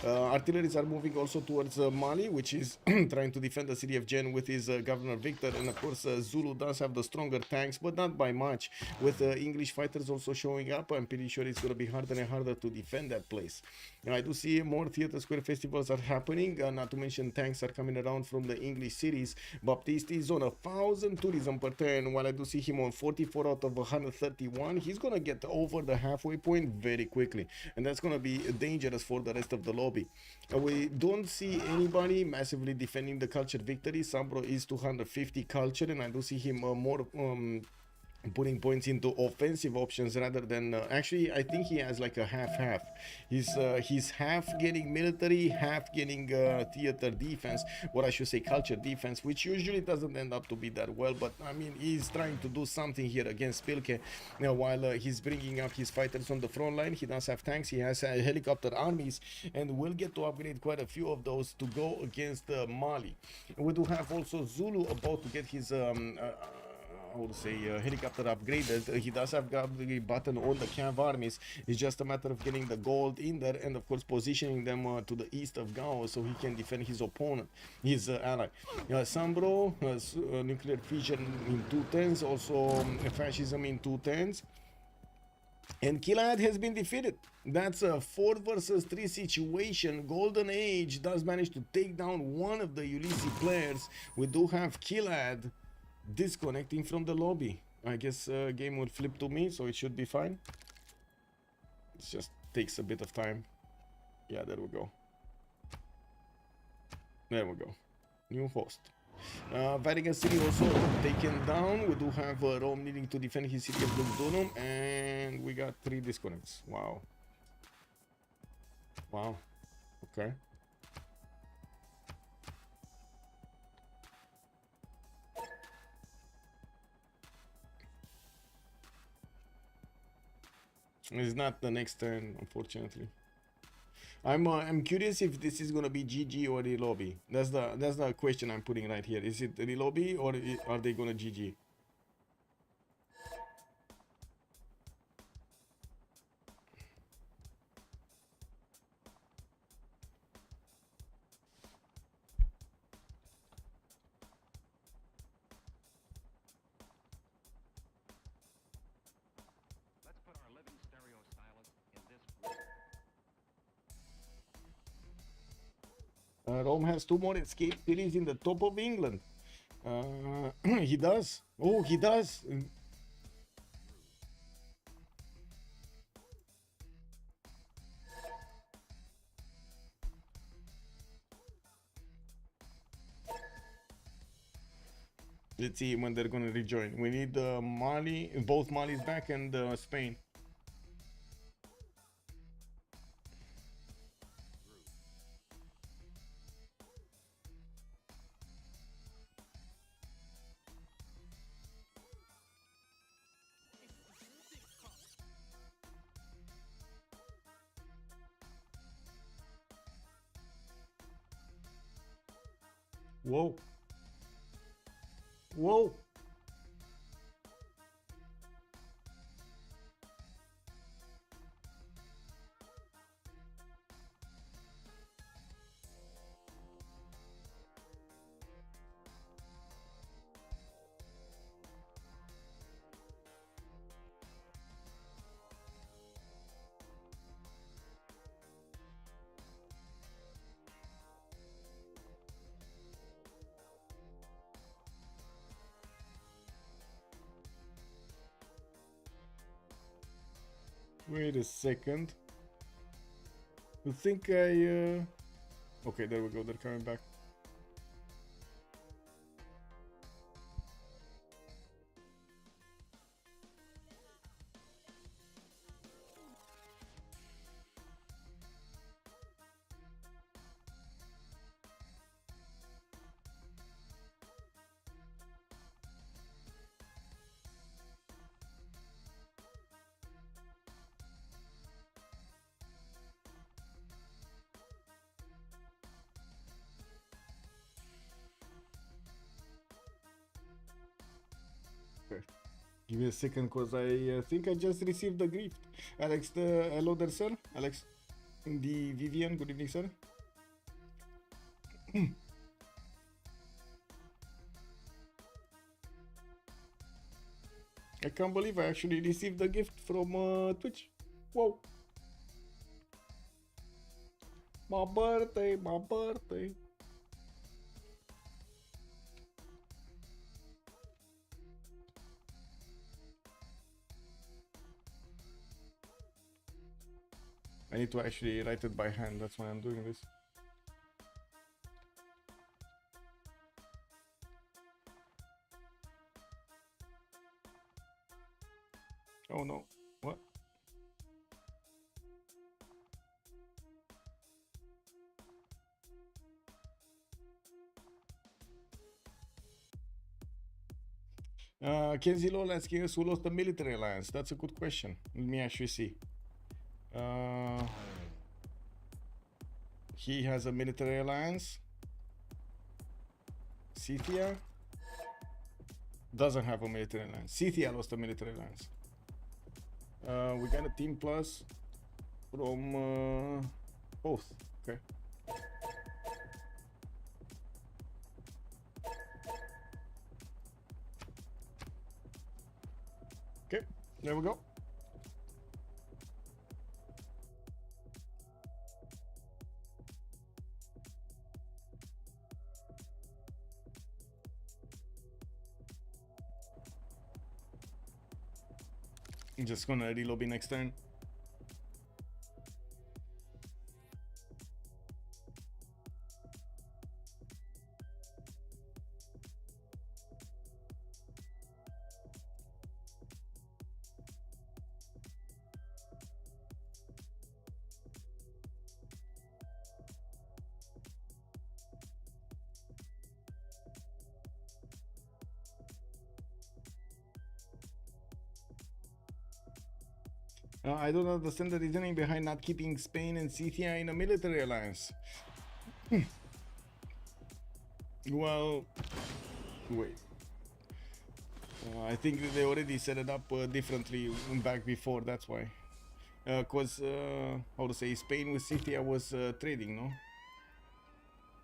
Speaker 5: Artilleries are moving also towards Mali, which is trying to defend the city of Jen with his Governor Victor. And of course, Zulu does have the stronger tanks, but not by much. With English fighters also showing up, I'm pretty sure it's going to be harder and harder to defend that place. And I do see more Theater Square festivals are happening, not to mention tanks are coming around from the English cities. Baptiste is on 1,000 tourism per turn, while I do see him on 44 out of 131. He's going to get over the halfway point very quickly. And that's going to be dangerous for the rest of the lobby. We don't see anybody massively defending the culture victory. Sambro is 250 culture, and I do see him more putting points into offensive options rather than actually I think he has like a half. He's half getting military, half getting theater defense, what I should say culture defense, which usually doesn't end up to be that well, but I mean he's trying to do something here against Pilke. Now while he's bringing up his fighters on the front line, he does have tanks, he has helicopter armies, and we'll get to upgrade quite a few of those to go against Mali. We do have also Zulu about to get his I would say helicopter upgraded. He does have the button on the Cav armies. It's just a matter of getting the gold in there and of course positioning them to the east of Gao so he can defend his opponent, his ally. Sambro, nuclear fission in 210s, also fascism in 210s. And Kilad has been defeated. That's a 4 versus 3 situation. Golden Age does manage to take down one of the Ulyss players. We do have Kilad disconnecting from the lobby. I guess game will flip to me, so it should be fine. It just takes a bit of time. Yeah, there we go. There we go. New host. Vatican City also taken down. We do have Rome needing to defend his city of Lugdunum, and we got 3 disconnects. Wow. Wow. Okay. It's not the next turn, unfortunately. I'm curious if this is gonna be GG or relobby. That's the question I'm putting right here. Is it relobby or are they gonna GG?
Speaker 2: Let's put our living stereo stylus in this group.
Speaker 5: Rome has 2 more escape cities in the top of England. He does. Oh, he does. Let's see when they're gonna rejoin. We need Mali, both Mali's back, and Spain. Whoa. Whoa. Wait a second. You think I... Okay, there we go. They're coming back. Okay. Give me a second, cause I think I just received the gift. Alex, hello there, sir. Alex, the Vivian. Good evening, sir. I can't believe I actually received the gift from Twitch. Whoa. My birthday, my birthday. I need to actually write it by hand, that's why I'm doing this. Oh no, what? Kenzie Lowell asking us who lost the military alliance. That's a good question. Let me actually see. He has a military alliance. Scythia doesn't have a military alliance. Scythia lost a military alliance. We got a team plus from both. Okay. Okay, there we go. I'm just gonna relobby next turn. I don't understand the reasoning behind not keeping Spain and Scythia in a military alliance. Well, wait. I think they already set it up differently back before, that's why. Cause, how to say, Spain with Scythia was trading, no?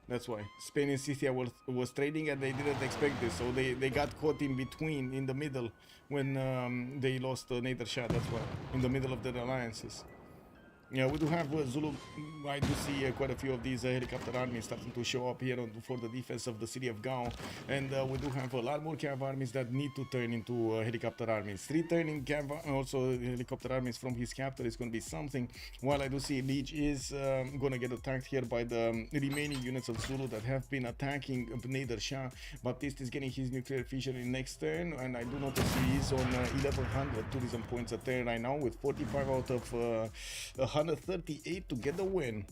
Speaker 5: That's why. Spain and Scythia was trading and they didn't expect this, so they got caught in between, in the middle, when they lost Nader-Shah, that's why. In the middle of their alliances. Yeah, we do have Zulu. I do see quite a few of these helicopter armies starting to show up here for the defense of the city of Gao, and we do have a lot more cav armies that need to turn into helicopter armies. 3 turning cav, also helicopter armies from his capital is going to be something. While I do see Liege is going to get attacked here by the remaining units of Zulu that have been attacking Nader-Shah. Baptiste is getting his nuclear fission in next turn, and I do notice he is on 1100 tourism points a turn right now with 45 out of 138 to get the win.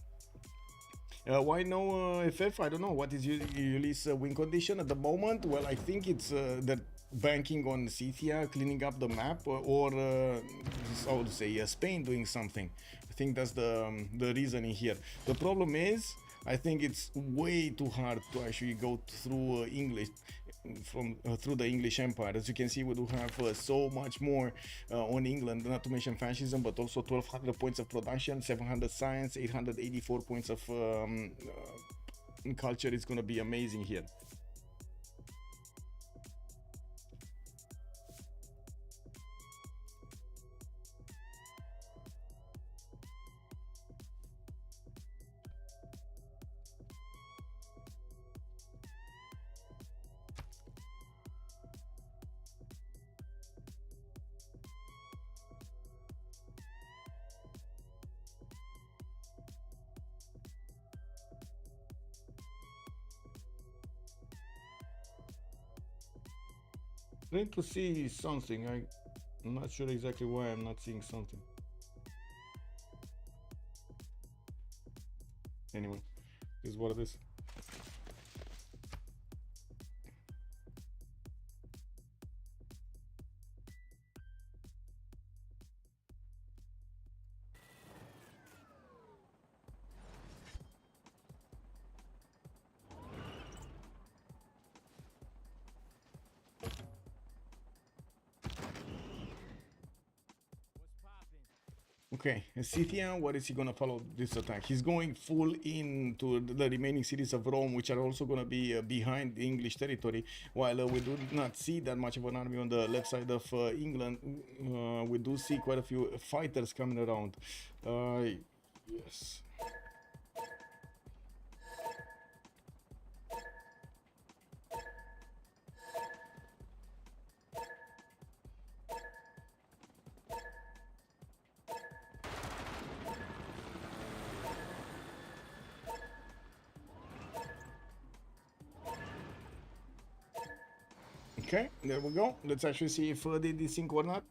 Speaker 5: Why no FF? I don't know. What is Ulyss win condition at the moment? Well, I think it's that banking on Scythia cleaning up the map, or how to say, Spain doing something. I think that's the reasoning here. The problem is, I think it's way too hard to actually go through English through the English Empire. As you can see, we do have so much more on England, not to mention fascism, but also 1200 points of production, 700 science, 884 points of culture. Is going to be amazing here. Trying to see something. I'm not sure exactly why I'm not seeing something. Anyway, this is what it is.
Speaker 3: Okay, Scythia, what is he gonna follow this attack? He's going full into the remaining cities of Rome, which are also gonna be behind the English territory. While we do not see that much of an army on the left side of England, we do see quite a few fighters coming around. Yes. Okay, there we go. Let's actually see if they desync or not.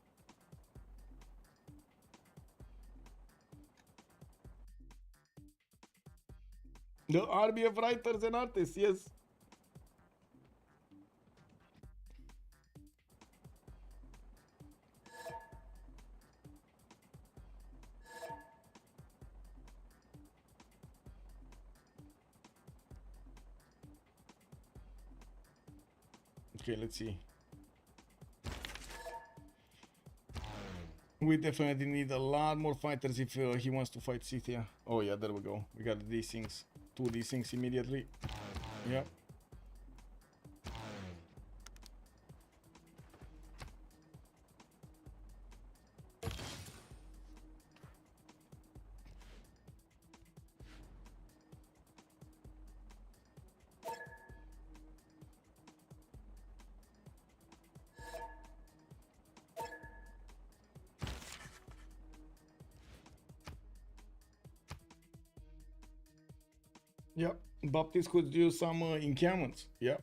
Speaker 3: The army of writers and artists, yes. Okay, let's see. We definitely need a lot more fighters if he wants to fight Scythia. Oh yeah, there we go. We got these things. 2 these things immediately. Yep. Yep. Baptist could use some encampments. Yep.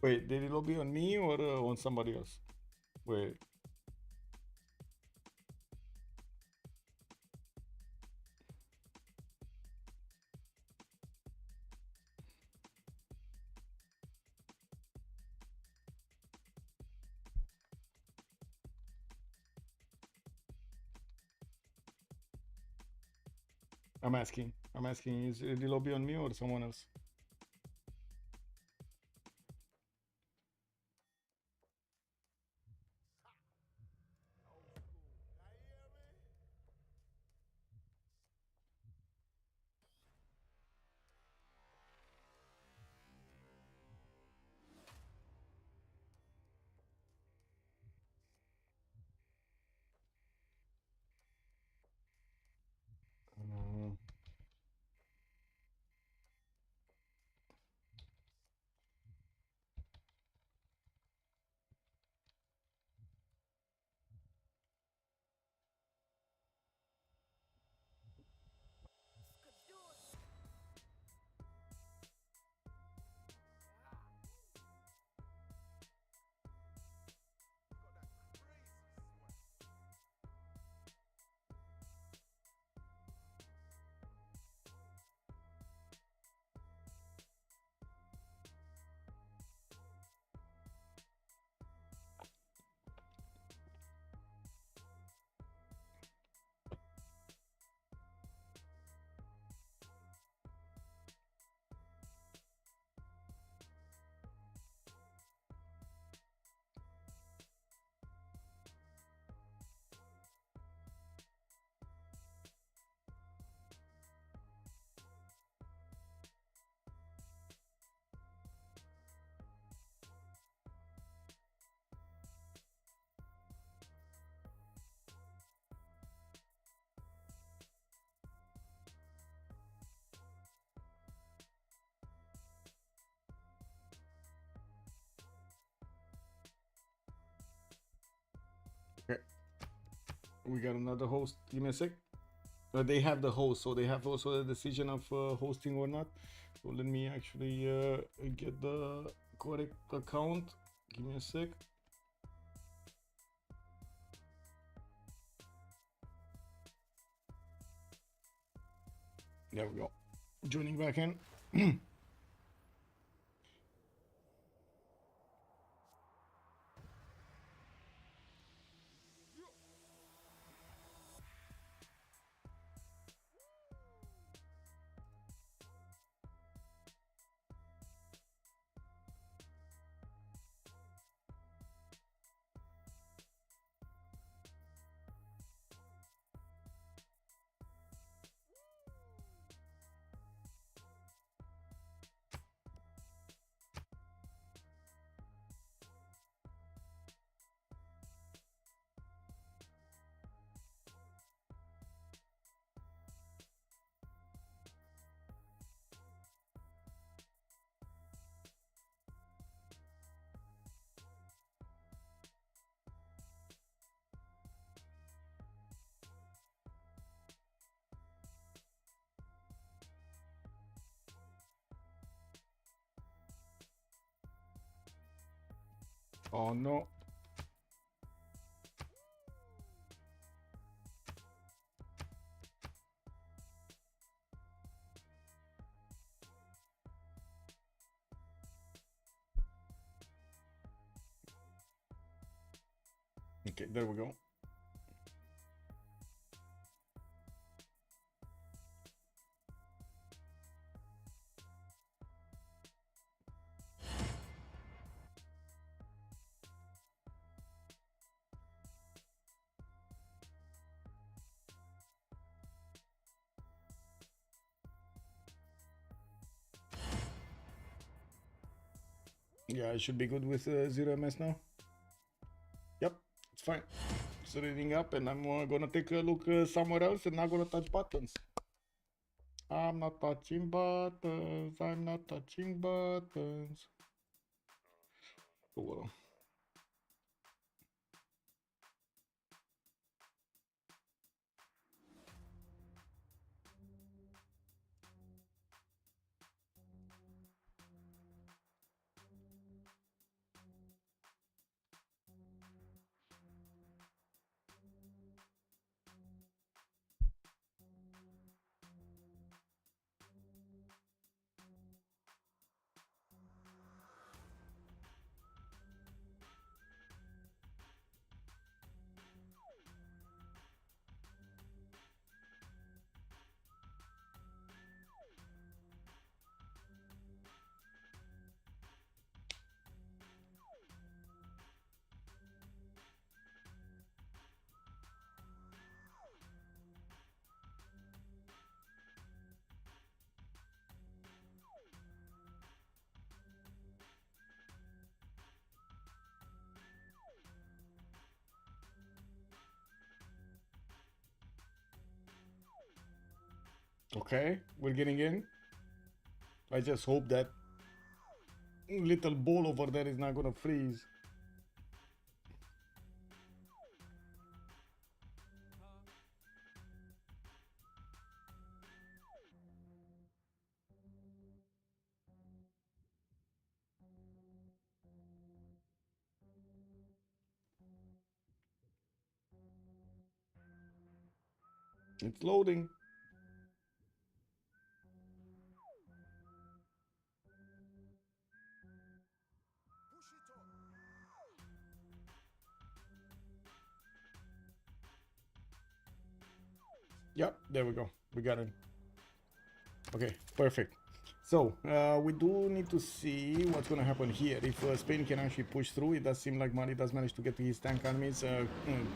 Speaker 3: Wait, did it lobby on me or on somebody else? Wait. I'm asking. I'm asking, is it lobby on me or someone else? Okay. We got another host. Give me a sec. They have the host, so they have also the decision of hosting or not. So let me actually get the correct account. Give me a sec. There we go. Joining back in. Oh no. Okay, there we go. Yeah, I should be good with 0 MS now. Yep, it's fine. It's reading up, and I'm gonna take a look somewhere else and not gonna touch buttons. I'm not touching buttons. I'm not touching buttons. Oh well. Okay, we're getting in. I just hope that little ball over there is not gonna freeze. It's loading. Yep, there we go. We got it. Okay, perfect. So we do need to see what's going to happen here. If Spain can actually push through, it does seem like Mali does manage to get his tank armies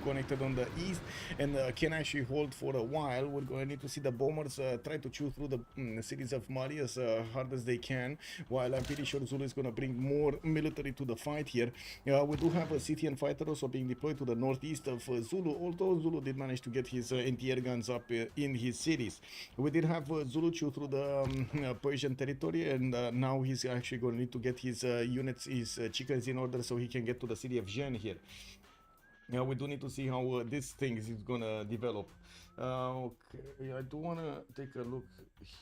Speaker 3: connected on the east and can actually hold for a while. We're going to need to see the bombers try to chew through the cities of Mali as hard as they can, while I'm pretty sure Zulu is going to bring more military to the fight here. We do have a Scythian fighter also being deployed to the northeast of Zulu, although Zulu did manage to get his anti-air guns up in his cities. We did have Zulu chew through the Persian territory, and now he's actually going to need to get his units, his chickens in order so he can get to the city of Jen here. Yeah, we do need to see how this thing is gonna develop. Okay, I do wanna take a look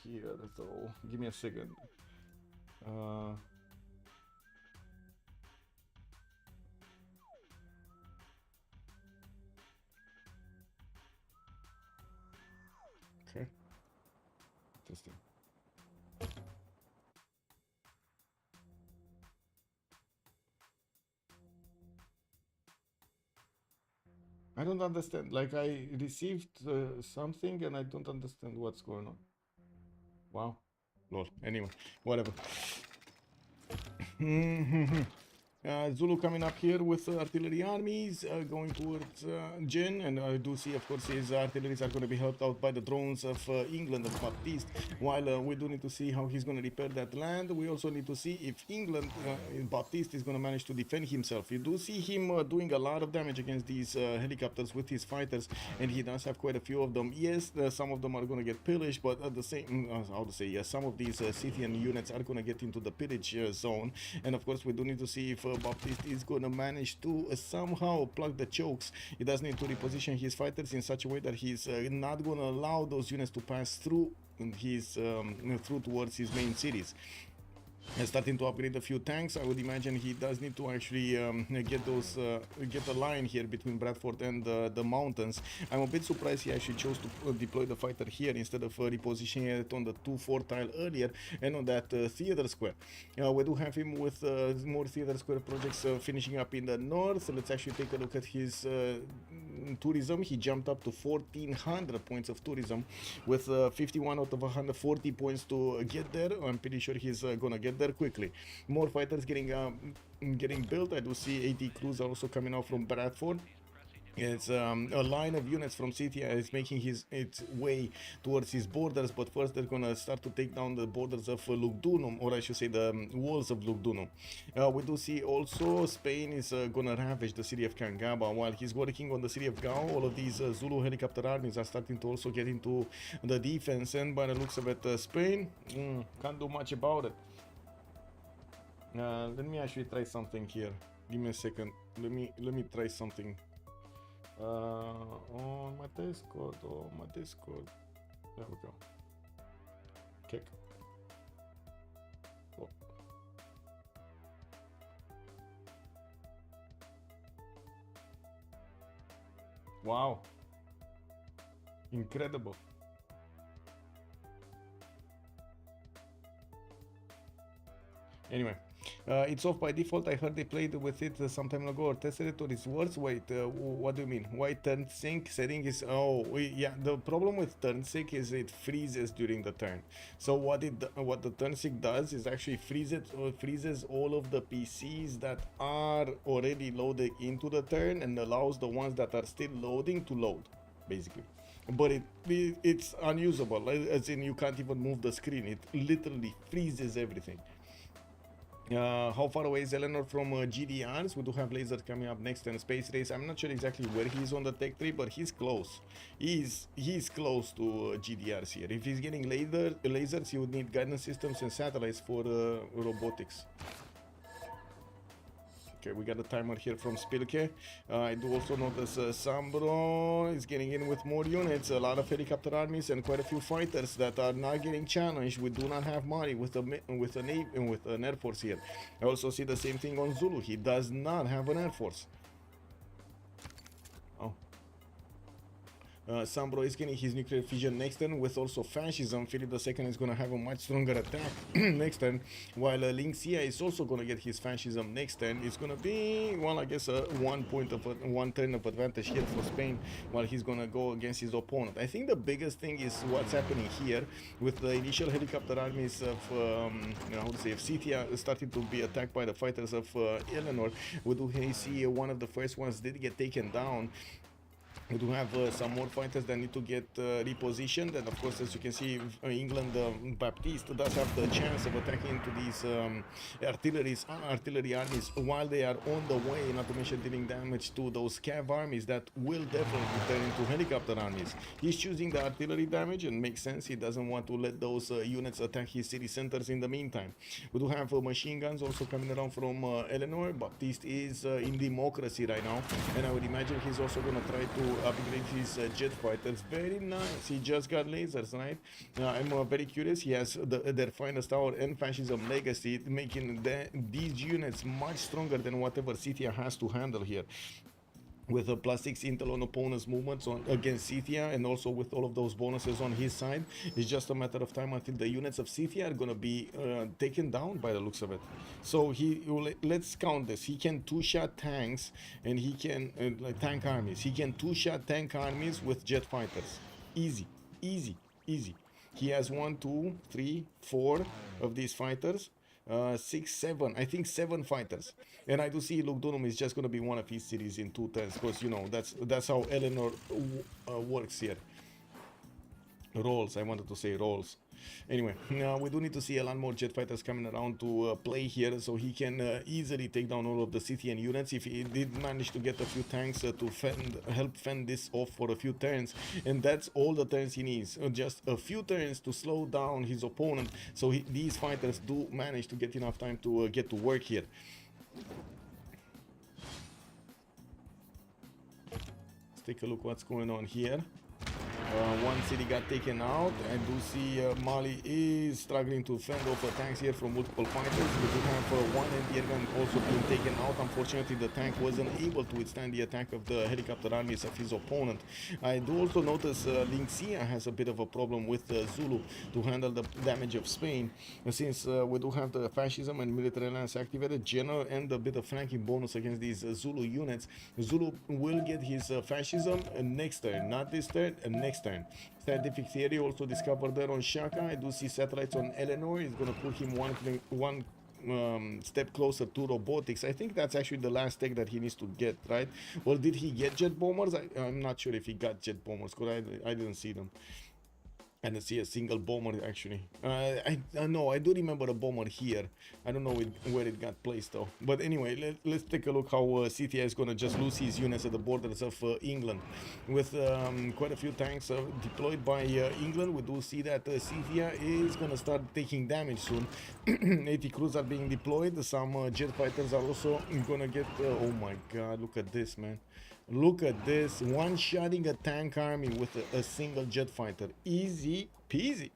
Speaker 3: here though. Give me a second. Okay. Testing. I don't understand. Like I received something and I don't understand what's going on. Wow. Lol. Anyway, whatever. Zulu coming up here with artillery armies going towards Jen, and I do see, of course, his artilleries are going to be helped out by the drones of England and Baptiste, while we do need to see how he's going to repair that land. We also need to see if England, Baptiste, is going to manage to defend himself. You do see him doing a lot of damage against these helicopters with his fighters, and he does have quite a few of them. Yes, some of them are going to get pillaged, but at the same, how to say, yes, some of these Scythian units are going to get into the pillage zone, and of course, we do need to see if Baptiste is gonna manage to somehow plug the chokes. He does need to reposition his fighters in such a way that he's not gonna allow those units to pass through his through towards his main cities. And starting to upgrade a few tanks. I would imagine he does need to actually get those get a line here between Bradford and the mountains. I'm a bit surprised he actually chose to deploy the fighter here instead of repositioning it on the 2-4 tile earlier and on that theater square. We do have him with more theater square projects finishing up in the north. Let's actually take a look at his tourism. He jumped up to 1400 points of tourism with 51 out of 140 points to get there. I'm pretty sure he's gonna get there quickly. More fighters getting built. I do see 80 crews are also coming out from Bradford. It's a line of units from Scythia is making its way towards his borders, but first they're gonna start to take down the borders of Lugdunum, or I should say the walls of Lugdunum. We do see also Spain is gonna ravage the city of Kangaba while he's working on the city of Gao. All of these Zulu helicopter armies are starting to also get into the defense, and by the looks of it, Spain can't do much about it. Let me actually try something here. Give me a second. Let me try something. On my Discord, there we go. Kick. Oh. Wow. Incredible. Anyway, it's off by default. I heard they played with it some time ago or tested it, or it's worse. Wait, what do you mean? Why turn sync setting is... Oh, yeah, the problem with turn sync is it freezes during the turn. So what the turn sync does is actually freezes all of the PCs that are already loaded into the turn and allows the ones that are still loading to load, basically. But it's unusable, as in you can't even move the screen. It literally freezes everything. How far away is Eleanor from GDRs? We do have lasers coming up next and space race. I'm not sure exactly where he's on the tech tree, but he's close. He's close to GDRs here. If he's getting lasers, he would need guidance systems and satellites for robotics. Okay, we got a timer here from Spilke. I do also notice Sambro is getting in with more units, a lot of helicopter armies and quite a few fighters that are not getting challenged. We do not have Mari with an air force here. I also see the same thing on Zulu. He does not have an air force. Sambro is getting his nuclear fusion next turn with also fascism. Philip II is going to have a much stronger attack next turn, while Lingxia is also going to get his fascism next turn. It's going to be, well, I guess one turn of advantage here for Spain while he's going to go against his opponent. I think the biggest thing is what's happening here with the initial helicopter armies of, how to say, of Scythia starting to be attacked by the fighters of Eleanor. We do see one of the first ones did get taken down.
Speaker 5: We do have some more fighters that need to get repositioned, and of course, as you can see, England Baptiste does have the chance of attacking into these artillery armies while they are on the way, not to mention dealing damage to those cav armies that will definitely turn into helicopter armies. He's choosing the artillery damage, and makes sense. He doesn't want to let those units attack his city centers in the meantime. We do have machine guns also coming around from Eleanor. Baptiste is in democracy right now, and I would imagine he's also going to try to upgrade his jet fighters. Very nice. He just got lasers, right? I'm very curious. He has their finest hour and fascism legacy, making these units much stronger than whatever Scythia has to handle here. With a +6 intel on opponent's movements against Scythia, and also with all of those bonuses on his side, it's just a matter of time until the units of Scythia are going to be taken down by the looks of it. So let's count this. He can two-shot tanks, and he can like tank armies. He can two-shot tank armies with jet fighters. Easy, easy, easy. He has 1, 2, 3, 4 of these fighters. 6, 7, I think 7 fighters, and I do see Lugdunum is just going to be one of his cities in 2 turns, because you know that's how Eleanor works here. Rolls, I wanted to say rolls. Anyway, we do need to see a lot more jet fighters coming around to play here, so he can easily take down all of the Scythian units. If he did manage to get a few tanks to help fend this off for a few turns, and that's all the turns he needs, just a few turns to slow down his opponent, so these fighters do manage to get enough time to get to work here. Let's take a look what's going on here. One city got taken out. I do see Mali is struggling to fend off tanks here from multiple fighters. We do have one air-gun also being taken out. Unfortunately, the tank wasn't able to withstand the attack of the helicopter armies of his opponent. I do also notice Linxia has a bit of a problem with Zulu to handle the damage of Spain. Since we do have the fascism and military alliance activated, general and a bit of flanking bonus against these Zulu units, Zulu will get his fascism next turn, not this turn, next turn. Scientific theory also discovered there on Shaka. I do see satellites on Eleanor. It's going to put him one step closer to robotics. I think that's actually the last tech that he needs to get, right? Well, did he get jet bombers? I'm not sure if he got jet bombers, because I didn't see them. I didn't see a single bomber actually. I know, I do remember a bomber here. I don't know where it got placed though. But anyway, let's take a look how CTA is going to just lose his units at the borders of England. With quite a few tanks deployed by England, we do see that CTA is going to start taking damage soon. 80 crews are being deployed. Some jet fighters are also going to get... oh my god, look at this, man. Look at this, one-shotting a tank army with a single jet fighter. Easy peasy.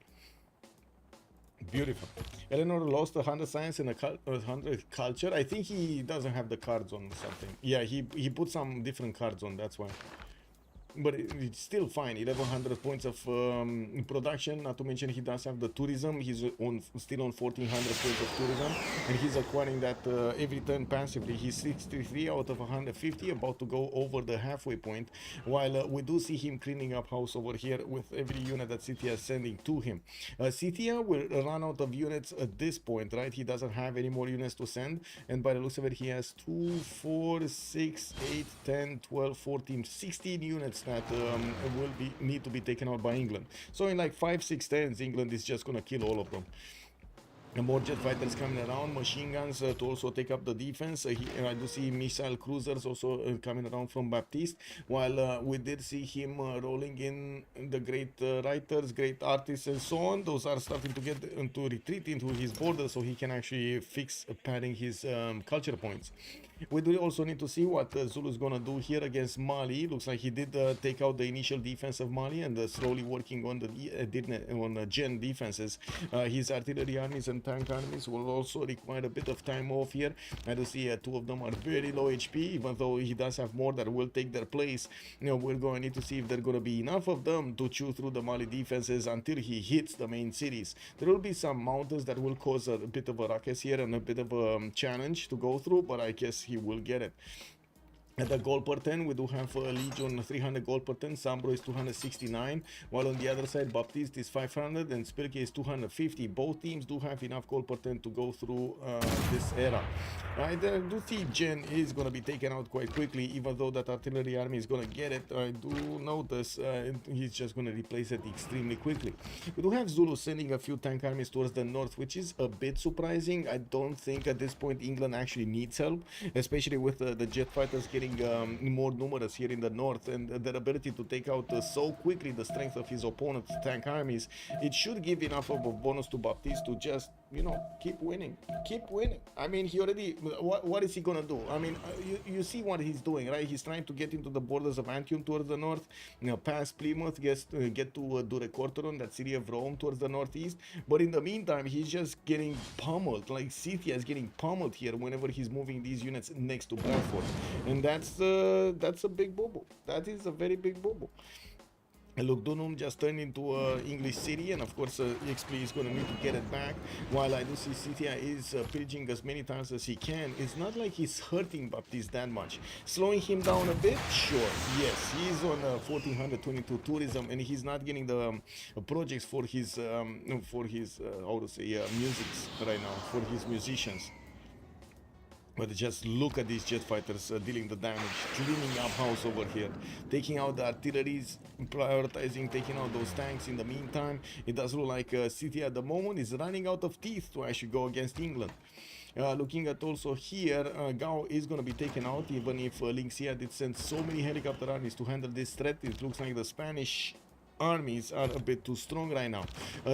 Speaker 5: Beautiful. Eleanor lost 100 science and 100 culture. I think he doesn't have the cards on something. Yeah, he put some different cards on, that's why. But it's still fine. 1100 points of production. Not to mention he does have the tourism. He's still on 1400 points of tourism, and he's acquiring that every turn passively. He's 63 out of 150, about to go over the halfway point. While we do see him cleaning up house over here with every unit that Scythia is sending to him. Scythia will run out of units at this point, right? He doesn't have any more units to send, and by the looks of it, he has 2, 4, 6, 8, 10, 12, 14, 16 units that will need to be taken out by England. So in like 5-6 turns, England is just gonna kill all of them. And more jet fighters coming around, machine guns to also take up the defense. I do see missile cruisers also coming around from Baptiste, while we did see him rolling in the great writers, great artists and so on. Those are starting to get to retreat into his border, so he can actually fix padding his culture points. We do also need to see what Zulu is going to do here against Mali. Looks like he did take out the initial defense of Mali and slowly working on the gen defenses. His artillery armies and tank armies will also require a bit of time off here. I do see 2 of them are very low HP, even though he does have more that will take their place. You know, we're going to need to see if there are going to be enough of them to chew through the Mali defenses until he hits the main cities. There will be some mountains that will cause a bit of a ruckus here and a bit of a challenge to go through, but I guess he will get it. At the gold per 10, we do have Legion 300 gold per 10, Sambro is 269, while on the other side, Baptiste is 500 and Spirke is 250. Both teams do have enough gold per 10 to go through this era. I do think Gen is going to be taken out quite quickly, even though that artillery army is going to get it. I do notice he's just going to replace it extremely quickly. We do have Zulu sending a few tank armies towards the north, which is a bit surprising. I don't think at this point England actually needs help, especially with the jet fighters getting more numerous here in the north, and their ability to take out so quickly the strength of his opponent's tank armies. It should give enough of a bonus to Baptiste to just, you know, keep winning. I mean, he already, what is he gonna do? I mean, you see what he's doing, right? He's trying to get into the borders of Antium towards the north, you know, past Plymouth, get to Durecortoron, that city of Rome towards the northeast. But in the meantime, he's just getting pummeled. Like Scythia is getting pummeled here whenever he's moving these units next to Bradford, and that's a big bubble. That is a very big bubble. Lugdunum just turned into an English city, and of course XP is going to need to get it back, while I do see Scythia is pillaging as many times as he can. It's not like he's hurting Baptiste that much. Slowing him down a bit? Sure, yes. He's on 1422 tourism, and he's not getting the projects for his how to say, musics right now, for his musicians. But just look at these jet fighters dealing the damage, cleaning up house over here, taking out the artilleries, prioritizing taking out those tanks. In the meantime, it does look like City at the moment is running out of teeth to actually go against England. Looking at also here, Gao is going to be taken out, even if Linxia did send so many helicopter armies to handle this threat. It looks like the Spanish armies are a bit too strong right now.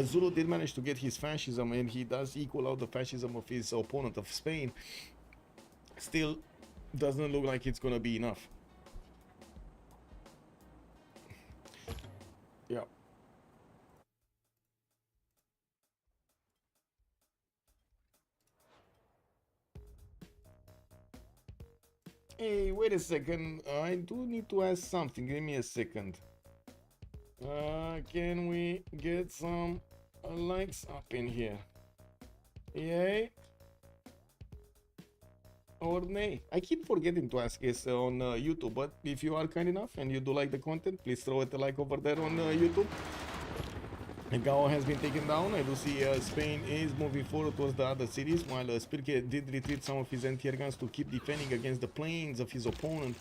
Speaker 5: Zulu did manage to get his fascism, and he does equal out the fascism of his opponent of Spain. Still doesn't look like it's gonna be enough. Yeah. Hey, wait a second. I do need to ask something. Give me a second. Can we get some likes up in here? Yay. Or nay. I keep forgetting to ask this on YouTube, but if you are kind enough and you do like the content, please throw it a like over there on YouTube. Gao has been taken down. I do see Spain is moving forward towards the other cities, while Spirke did retreat some of his anti-air guns to keep defending against the planes of his opponent.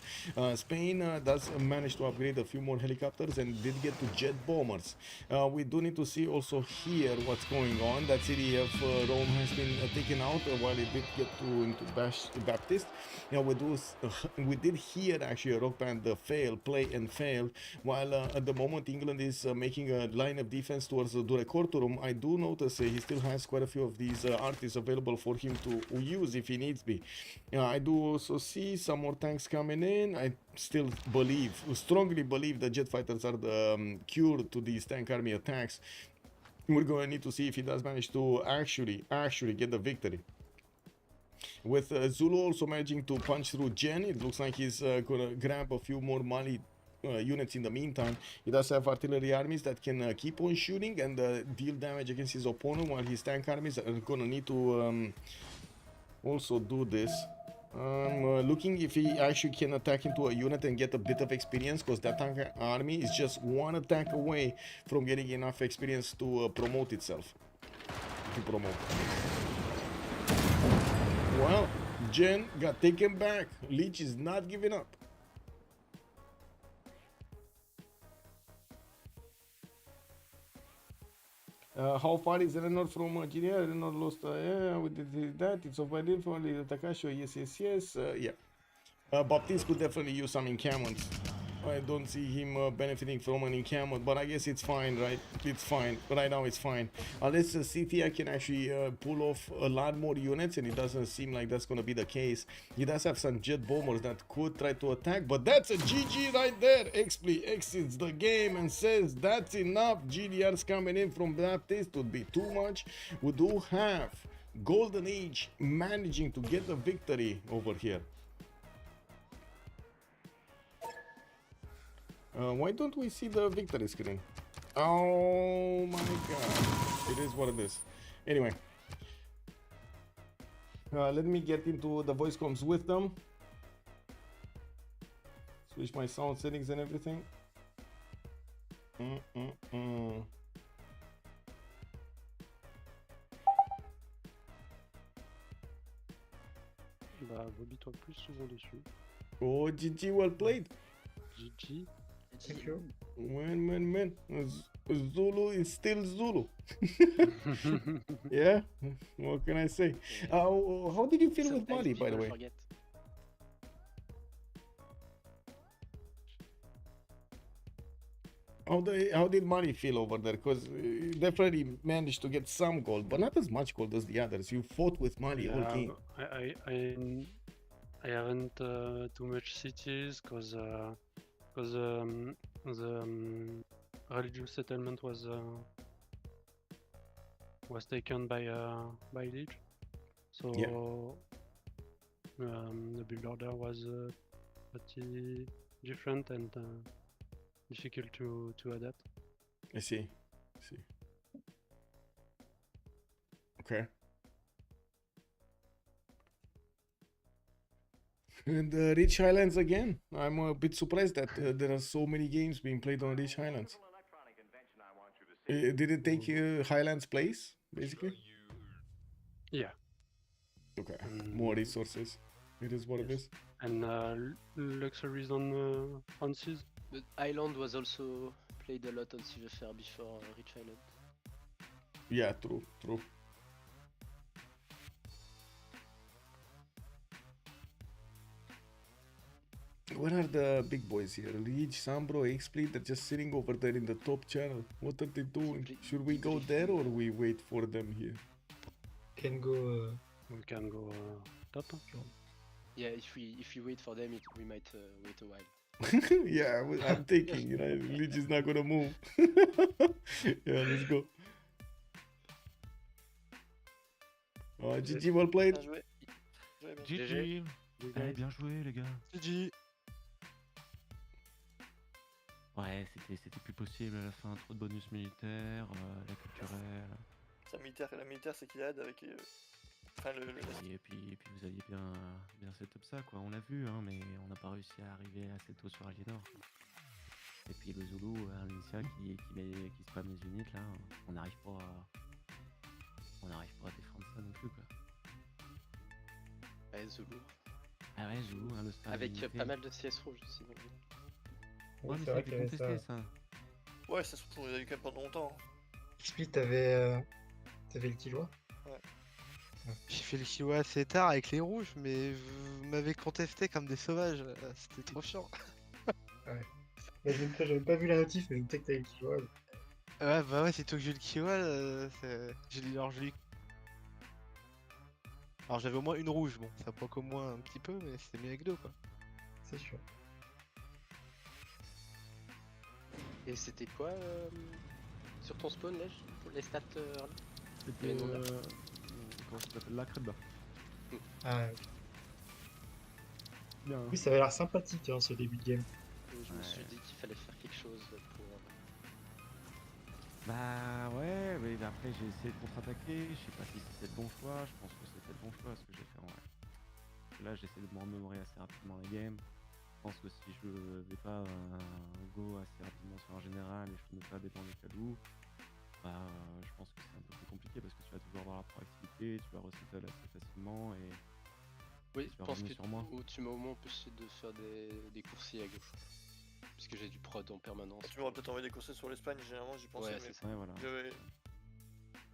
Speaker 5: Spain does manage to upgrade a few more helicopters and did get to jet bombers. We do need to see also here what's going on. That city of Rome has been taken out while it did get into Baptiste. We did hear actually a rock band play and fail, while at the moment England is making a line of defense towards Durecortorum. I do notice he still has quite a few of these artists available for him to use if he needs be. I do also see some more tanks coming in. I still strongly believe the jet fighters are the cure to these tank army attacks. We're going to need to see if he does manage to actually get the victory. With Zulu also managing to punch through Gen, it looks like he's going to grab a few more Mali units in the meantime. He does have artillery armies that can keep on shooting and deal damage against his opponent, while his tank armies are going to need to also do this. Looking if he actually can attack into a unit and get a bit of experience, because that tank army is just one attack away from getting enough experience to promote itself. Well, Gen got taken back. Leech is not giving up. How far is Eleanor from Guinea? Eleanor lost, we did that. It's over there for the Takashi. Yes. Yeah. Baptiste could definitely use some encampments. I don't see him benefiting from an encampment, but I guess it's fine, right? It's fine. Right now it's fine. Unless City can actually pull off a lot more units, and it doesn't seem like that's going to be the case. He does have some jet bombers that could try to attack, but that's a GG right there. XP exits the game and says that's enough. GDR's coming in from Baptiste would be too much. We do have Golden Age managing to get the victory over here. Why don't we see the victory screen? Oh my god. It is what it is. Anyway. Let me get into the voice comms with them. Switch my sound settings and everything.
Speaker 6: Bah, vomit-toi plus souvent dessus.
Speaker 5: Oh, GG, well played.
Speaker 6: GG.
Speaker 5: Thank you. Man. Zulu is still Zulu. Yeah? What can I say? How did you feel with Mali, by the way? How did Mali feel over there? Because definitely managed to get some gold, but not as much gold as the others. You fought with Mali all game.
Speaker 6: I haven't too much cities because the religious settlement was taken by Liege, so the build order was pretty different and difficult to adapt.
Speaker 5: I see. Okay. And Rich Highlands again. I'm a bit surprised that there are so many games being played on Rich Highlands. Did it take Highlands place, basically?
Speaker 6: Yeah.
Speaker 5: Okay. More resources. It is what it is.
Speaker 6: And luxuries on Civ.
Speaker 7: But Island was also played a lot on CivFR before Rich Island.
Speaker 5: Yeah, true. Where are the big boys here? Liege, Sambro, X-Split, they're just sitting over there in the top channel. What are they doing? Should we go there or we wait for them here?
Speaker 6: We can go top.
Speaker 7: Yeah, if we wait for them, we might wait a while.
Speaker 5: Yeah, I'm thinking, Liege is not gonna move. Yeah, let's go. GG, well played.
Speaker 1: GG. Allez, bien joué les gars.
Speaker 8: GG.
Speaker 1: Ouais, c'était plus possible à la fin, trop de bonus militaires, la culturelle.
Speaker 8: La militaire c'est qu'il aide avec...
Speaker 1: Et puis vous aviez bien setup ça quoi, on l'a vu hein, mais on n'a pas réussi à arriver assez tôt sur Aliénor. Et puis le Zulu, l'Initia qui spam les unités là, on n'arrive pas à défendre ça non plus quoi.
Speaker 7: Ouais, Zulu.
Speaker 1: Ah ouais, Zulu, le spam.
Speaker 7: Avec pas mal de CS rouge aussi.
Speaker 1: Ouais, mais c'est vrai qu'il avait ça.
Speaker 8: Ouais, ça se trouve, il y a eu quand même pendant longtemps.
Speaker 9: Split, t'avais le Killois.
Speaker 8: Ouais.
Speaker 10: J'ai fait le Kiwa assez tard avec les rouges, mais vous m'avez contesté comme des sauvages, c'était trop chiant.
Speaker 9: Ouais. Mais j'avais pas vu la notif, mais je me disais que t'avais le Killois.
Speaker 10: Ouais, bah ouais, c'est toi que j'ai le Kiwa, alors j'avais au moins une rouge, bon, ça proc au moins un petit peu, mais c'était mieux avec deux quoi.
Speaker 9: C'est sûr.
Speaker 7: Et c'était quoi sur ton spawn là, pour les stats
Speaker 1: C'était comment ça s'appelle, la crête.
Speaker 9: Ah,
Speaker 5: Bien.
Speaker 9: oui, ça avait l'air sympathique ce début de game.
Speaker 7: Je me suis dit qu'il fallait faire quelque chose pour...
Speaker 1: Bah ouais, mais après j'ai essayé de contre-attaquer, je sais pas si c'était le bon choix, je pense que c'était le bon choix ce que j'ai fait en vrai. Là j'essaie de me remémorer assez rapidement les games. Je pense que si je vais pas go assez rapidement sur un général et je ne pas dépendre des calous, bah je pense que c'est un peu plus compliqué parce que tu vas toujours avoir la proactivité, tu vas resettle assez facilement et
Speaker 7: oui,
Speaker 1: tu
Speaker 7: je
Speaker 1: vas
Speaker 7: pense que
Speaker 1: revenir sur moi.
Speaker 7: tu m'as au moins empêché de faire des coursiers à gauche. Puisque j'ai du prod en permanence.
Speaker 8: Tu m'aurais peut-être envoyé des coursiers sur l'Espagne, généralement j'y pensais.
Speaker 7: Ouais,
Speaker 8: mais
Speaker 7: c'est ça.
Speaker 1: Ouais, voilà.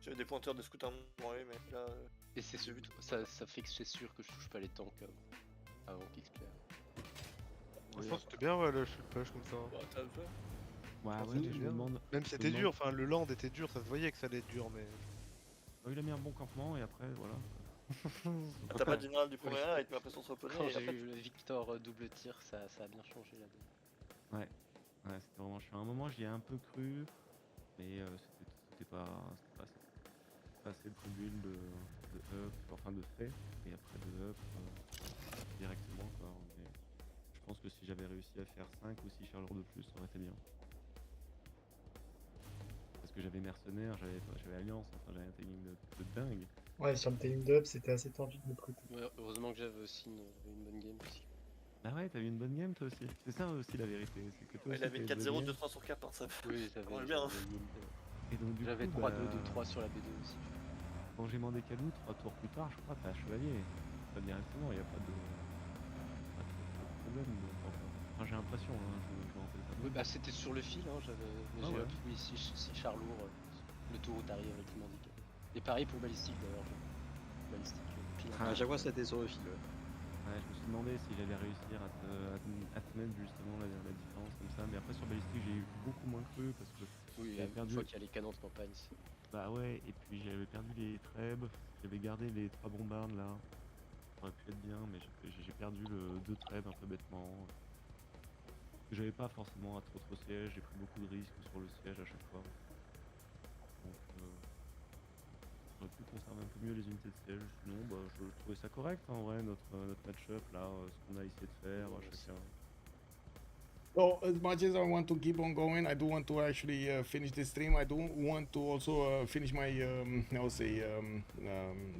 Speaker 8: J'avais des pointeurs de scout à m'envoyer, mais là...
Speaker 7: Et c'est ça fait que c'est sûr que je touche pas les tanks avant qu'ils se clairent.
Speaker 10: Je pense que c'était bien ouais, le shoot push comme ça.
Speaker 8: Bah, t'as le fait.
Speaker 1: Ouais,
Speaker 10: Ah,
Speaker 1: ouais,
Speaker 10: c'était
Speaker 1: je me
Speaker 10: bien.
Speaker 1: demande.
Speaker 10: Même si c'était dur, enfin le land était dur, ça se voyait que ça allait être dur, mais...
Speaker 1: Il a mis un bon campement et après voilà.
Speaker 8: T'as pas de général du premier et tu m'as l'impression de se reposer.
Speaker 7: Quand
Speaker 8: Et
Speaker 7: j'ai
Speaker 8: après,
Speaker 7: eu le Victor double tir, ça a bien changé là.
Speaker 1: Ouais, c'était vraiment chiant. À un moment j'y ai un peu cru, mais c'était pas assez le build de up, enfin de fait, et après de up directement quoi. Mais je pense que si j'avais réussi à faire 5 ou 6 chargeurs de plus, ça aurait été bien. Parce que j'avais mercenaires, j'avais alliance, enfin j'avais un timing de dingue.
Speaker 9: Ouais, sur le timing d'up, c'était assez tendu de notre côté.
Speaker 7: Ouais, heureusement que j'avais aussi une bonne game aussi.
Speaker 1: Bah ouais, t'as eu une bonne game toi aussi. C'est ça aussi la vérité, c'est que toi
Speaker 8: Ouais,
Speaker 1: aussi
Speaker 8: il avait une
Speaker 1: t'as eu une bonne
Speaker 8: 4-0,
Speaker 1: game.
Speaker 8: 2-3 sur 4, hein, ça
Speaker 7: Oui,
Speaker 8: ça marche bien. Hein.
Speaker 1: Et donc du
Speaker 7: j'avais
Speaker 1: coup,
Speaker 7: 3-2,
Speaker 1: bah,
Speaker 7: 2-3 sur la B2 aussi.
Speaker 1: quand j'ai mandé Calou, 3 tours plus tard, je crois, t'as chevalier. Pas directement, y a pas de problème. Enfin, j'ai l'impression, hein, je me rappelle pas.
Speaker 7: Oui, bah c'était sur le fil, hein, mais
Speaker 1: Ah
Speaker 7: j'ai
Speaker 1: ouais.
Speaker 7: appuyé 6 chars lourds, le tour où t'arrives avec le handicap. Et pareil pour balistique d'ailleurs. Balistique, pile.
Speaker 11: À chaque fois, c'était sur le fil. Ouais.
Speaker 1: Ouais, je me suis demandé si j'allais réussir à te mettre justement la différence comme ça, mais après sur balistique j'ai eu beaucoup moins cru parce que
Speaker 7: Oui,
Speaker 1: j'avais
Speaker 7: une
Speaker 1: perdu.
Speaker 7: fois qu'il y a les canons de campagne.
Speaker 1: Bah ouais, et puis j'avais perdu les trèbes, j'avais gardé les 3 bombardes là, ça aurait pu être bien, mais j'ai perdu le 2 trèbes un peu bêtement. J'avais pas forcément à trop siège, j'ai pris beaucoup de risques sur le siège à chaque fois. Donc j'aurais pu conserver un peu mieux les unités de siège, sinon bah, je trouvais ça correct en vrai, notre match-up là, ce qu'on a essayé de faire chacun.
Speaker 5: So as much as I want to keep on going, I do want to actually finish this stream. I do want to also finish my,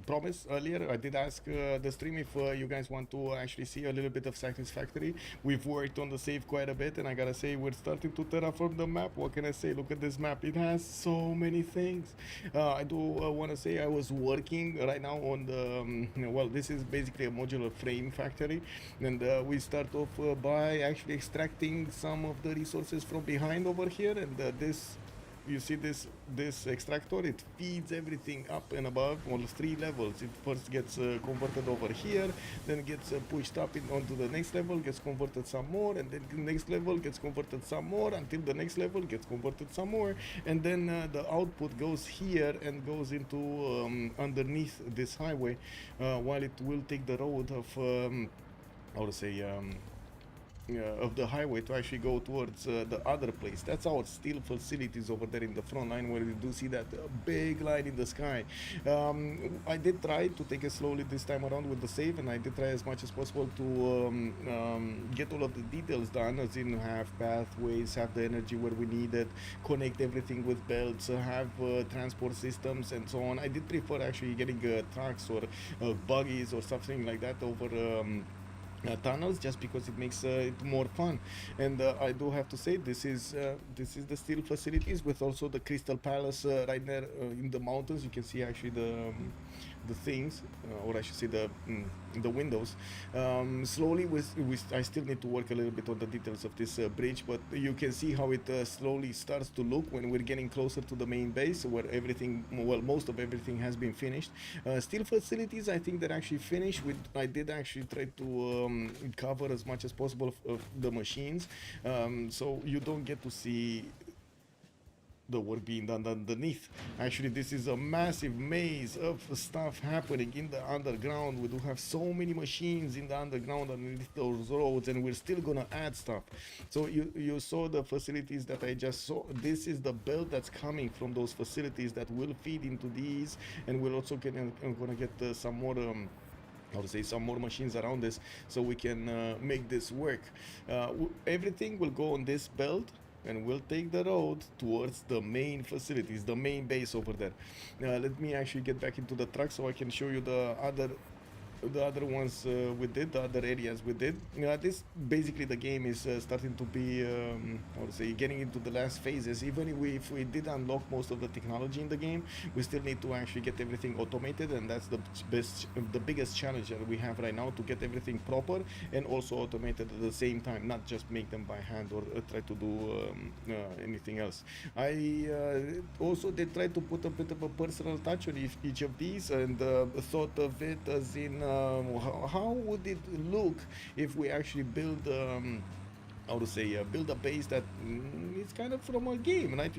Speaker 5: promise earlier. I did ask the stream if you guys want to actually see a little bit of Satisfactory. We've worked on the save quite a bit, and I gotta say we're starting to terraform the map. What can I say? Look at this map. It has so many things. I do want to say I was working right now on the, well, this is basically a modular frame factory, and we start off by actually extracting some of the resources from behind over here, and this, you see this extractor, it feeds everything up and above on 3 levels. It first gets converted over here, then gets pushed up onto the next level, gets converted some more, and then the next level gets converted some more, until the next level gets converted some more, and then the output goes here and goes into underneath this highway, while it will take the road of how to say of the highway to actually go towards the other place. That's our steel facilities over there in the front line, where you do see that big light in the sky. I did try to take it slowly this time around with the save, and I did try as much as possible to get all of the details done, as in have pathways, have the energy where we need it, connect everything with belts, have transport systems and so on. I did prefer actually getting trucks or buggies or something like that over tunnels, just because it makes it more fun. And I do have to say, this is the steel facilities with also the Crystal Palace right there in the mountains. You can see actually the things, or I should say the windows. Slowly, I still need to work a little bit on the details of this bridge, but you can see how it slowly starts to look when we're getting closer to the main base, where everything, well, most of everything has been finished. Steel facilities, I think they're actually finished. I did actually try to cover as much as possible of the machines, so you don't get to see the work being done underneath. Actually, this is a massive maze of stuff happening in the underground. We do have so many machines in the underground underneath those roads, and we're still gonna add stuff. So you saw the facilities that I just saw. This is the belt that's coming from those facilities that will feed into these, and we're also gonna get some more how to say, some more machines around this, so we can make this work. Everything will go on this belt, and we'll take the road towards the main facilities, the main base over there. Let me actually get back into the truck so I can show you the other ones we did, the other areas we did. This basically, the game is starting to be, how to say, getting into the last phases. Even if we did unlock most of the technology in the game, we still need to actually get everything automated, and that's the biggest challenge that we have right now, to get everything proper and also automated at the same time, not just make them by hand or try to do anything else. I also did try to put a bit of a personal touch on each of these, and thought of it as in how would it look if we actually build how to say, build a base that is kind of from a game, right?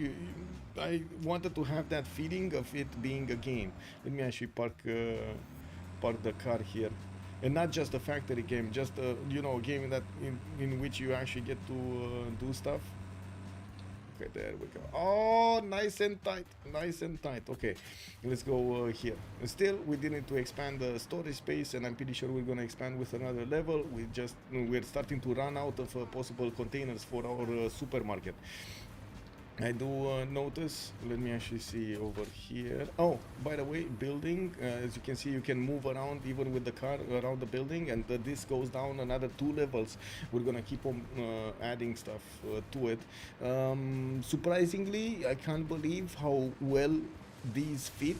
Speaker 5: I wanted to have that feeling of it being a game. Let me actually park the car here, and not just a factory game, just a game that in which you actually get to do stuff. Okay, there we go. Oh, nice and tight, nice and tight. Okay, let's go here. Still, we did need to expand the storage space, and I'm pretty sure we're gonna expand with another level. We're starting to run out of possible containers for our supermarket.
Speaker 3: I do notice, let me actually see over here. Oh, by the way, building, as you can see, you can move around even with the car around the building, and this goes down another 2 levels. We're gonna keep on adding stuff to it. Surprisingly, I can't believe how well these fit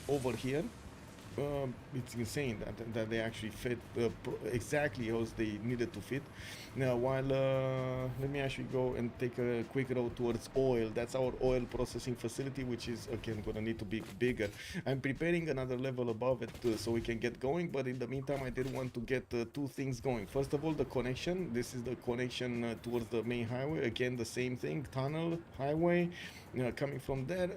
Speaker 3: over here. It's insane that they actually fit exactly as they needed to fit. Now, while let me actually go and take a quick road towards oil. That's our oil processing facility, which is again gonna need to be bigger. I'm preparing another level above it so we can get going, but in the meantime I did want to get 2 things going. First of all, the connection. This is the connection towards the main highway. Again, the same thing, tunnel, highway. Coming from there,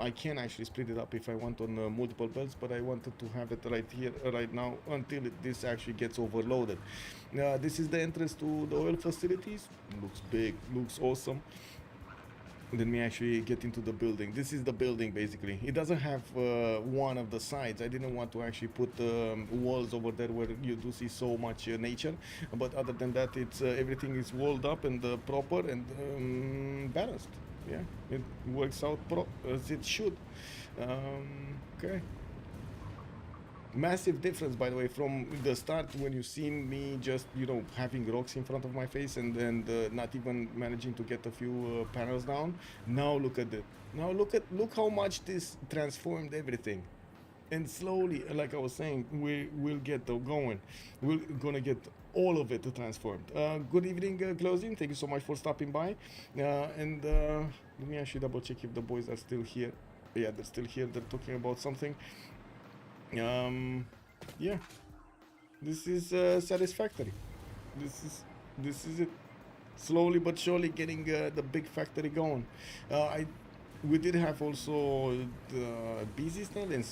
Speaker 3: I can actually split it up if I want on multiple belts, but I wanted to have it right here, right now, until this actually gets overloaded. This is the entrance to the oil facilities. Looks big, looks awesome. Let me actually get into the building. This is the building basically. It doesn't have one of the sides. I didn't want to actually put walls over there where you do see so much nature, but other than that, it's everything is walled up and proper and balanced. Yeah, it works out as it should. Okay. Massive difference, by the way, from the start when you seen me just, you know, having rocks in front of my face and not even managing to get a few panels down. Now look at it. Now look how much this transformed everything. And slowly, like I was saying, we'll get going. We're gonna get all of it transformed. Good evening, Closing. Thank you so much for stopping by. And let me actually double check if the boys are still here. Yeah, they're still here. They're talking about something. Yeah, this is satisfactory. This is it. Slowly but surely getting the big factory going. We did have also the busy and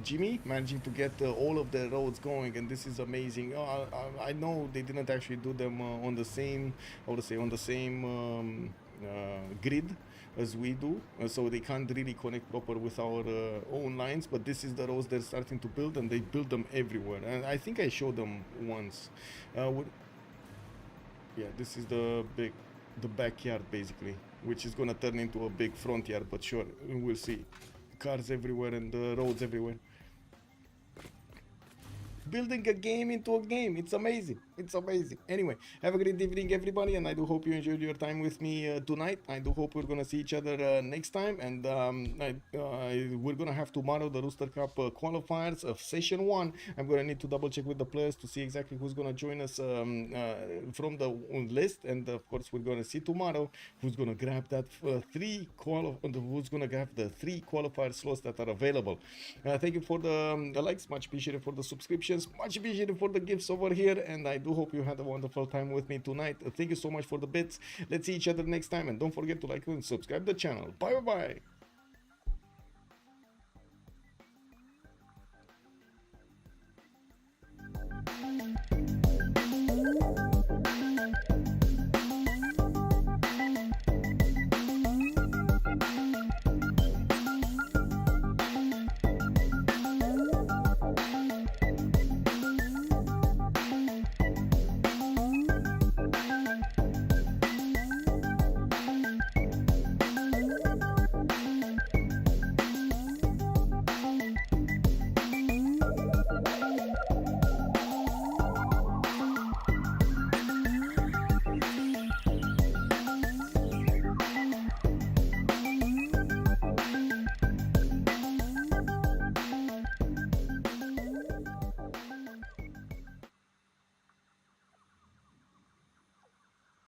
Speaker 3: Jimmy managing to get all of the roads going, and this is amazing. I know they didn't actually do them on the same, I would say, on the same grid as we do, so they can't really connect proper with our own lines, but this is the roads they're starting to build, and they build them everywhere, and I think I showed them once. Yeah, this is the backyard basically, which is gonna turn into a big front yard, but sure, we'll see. Cars everywhere and roads everywhere. Building a game into a game. It's amazing. It's amazing. Anyway, have a great evening, everybody, and I do hope you enjoyed your time with me tonight. I do hope we're gonna see each other next time, and we're gonna have tomorrow the Rooster Cup qualifiers of Session 1. I'm gonna need to double check with the players to see exactly who's gonna join us from the list, and of course we're gonna see tomorrow who's gonna grab that who's gonna grab the 3 qualifier slots that are available. Thank you for the likes, much appreciated for the subscriptions, much appreciated for the gifts over here, and I do hope you had a wonderful time with me tonight. Thank you so much for the bits. Let's see each other next time, and don't forget to like and subscribe the channel. Bye bye.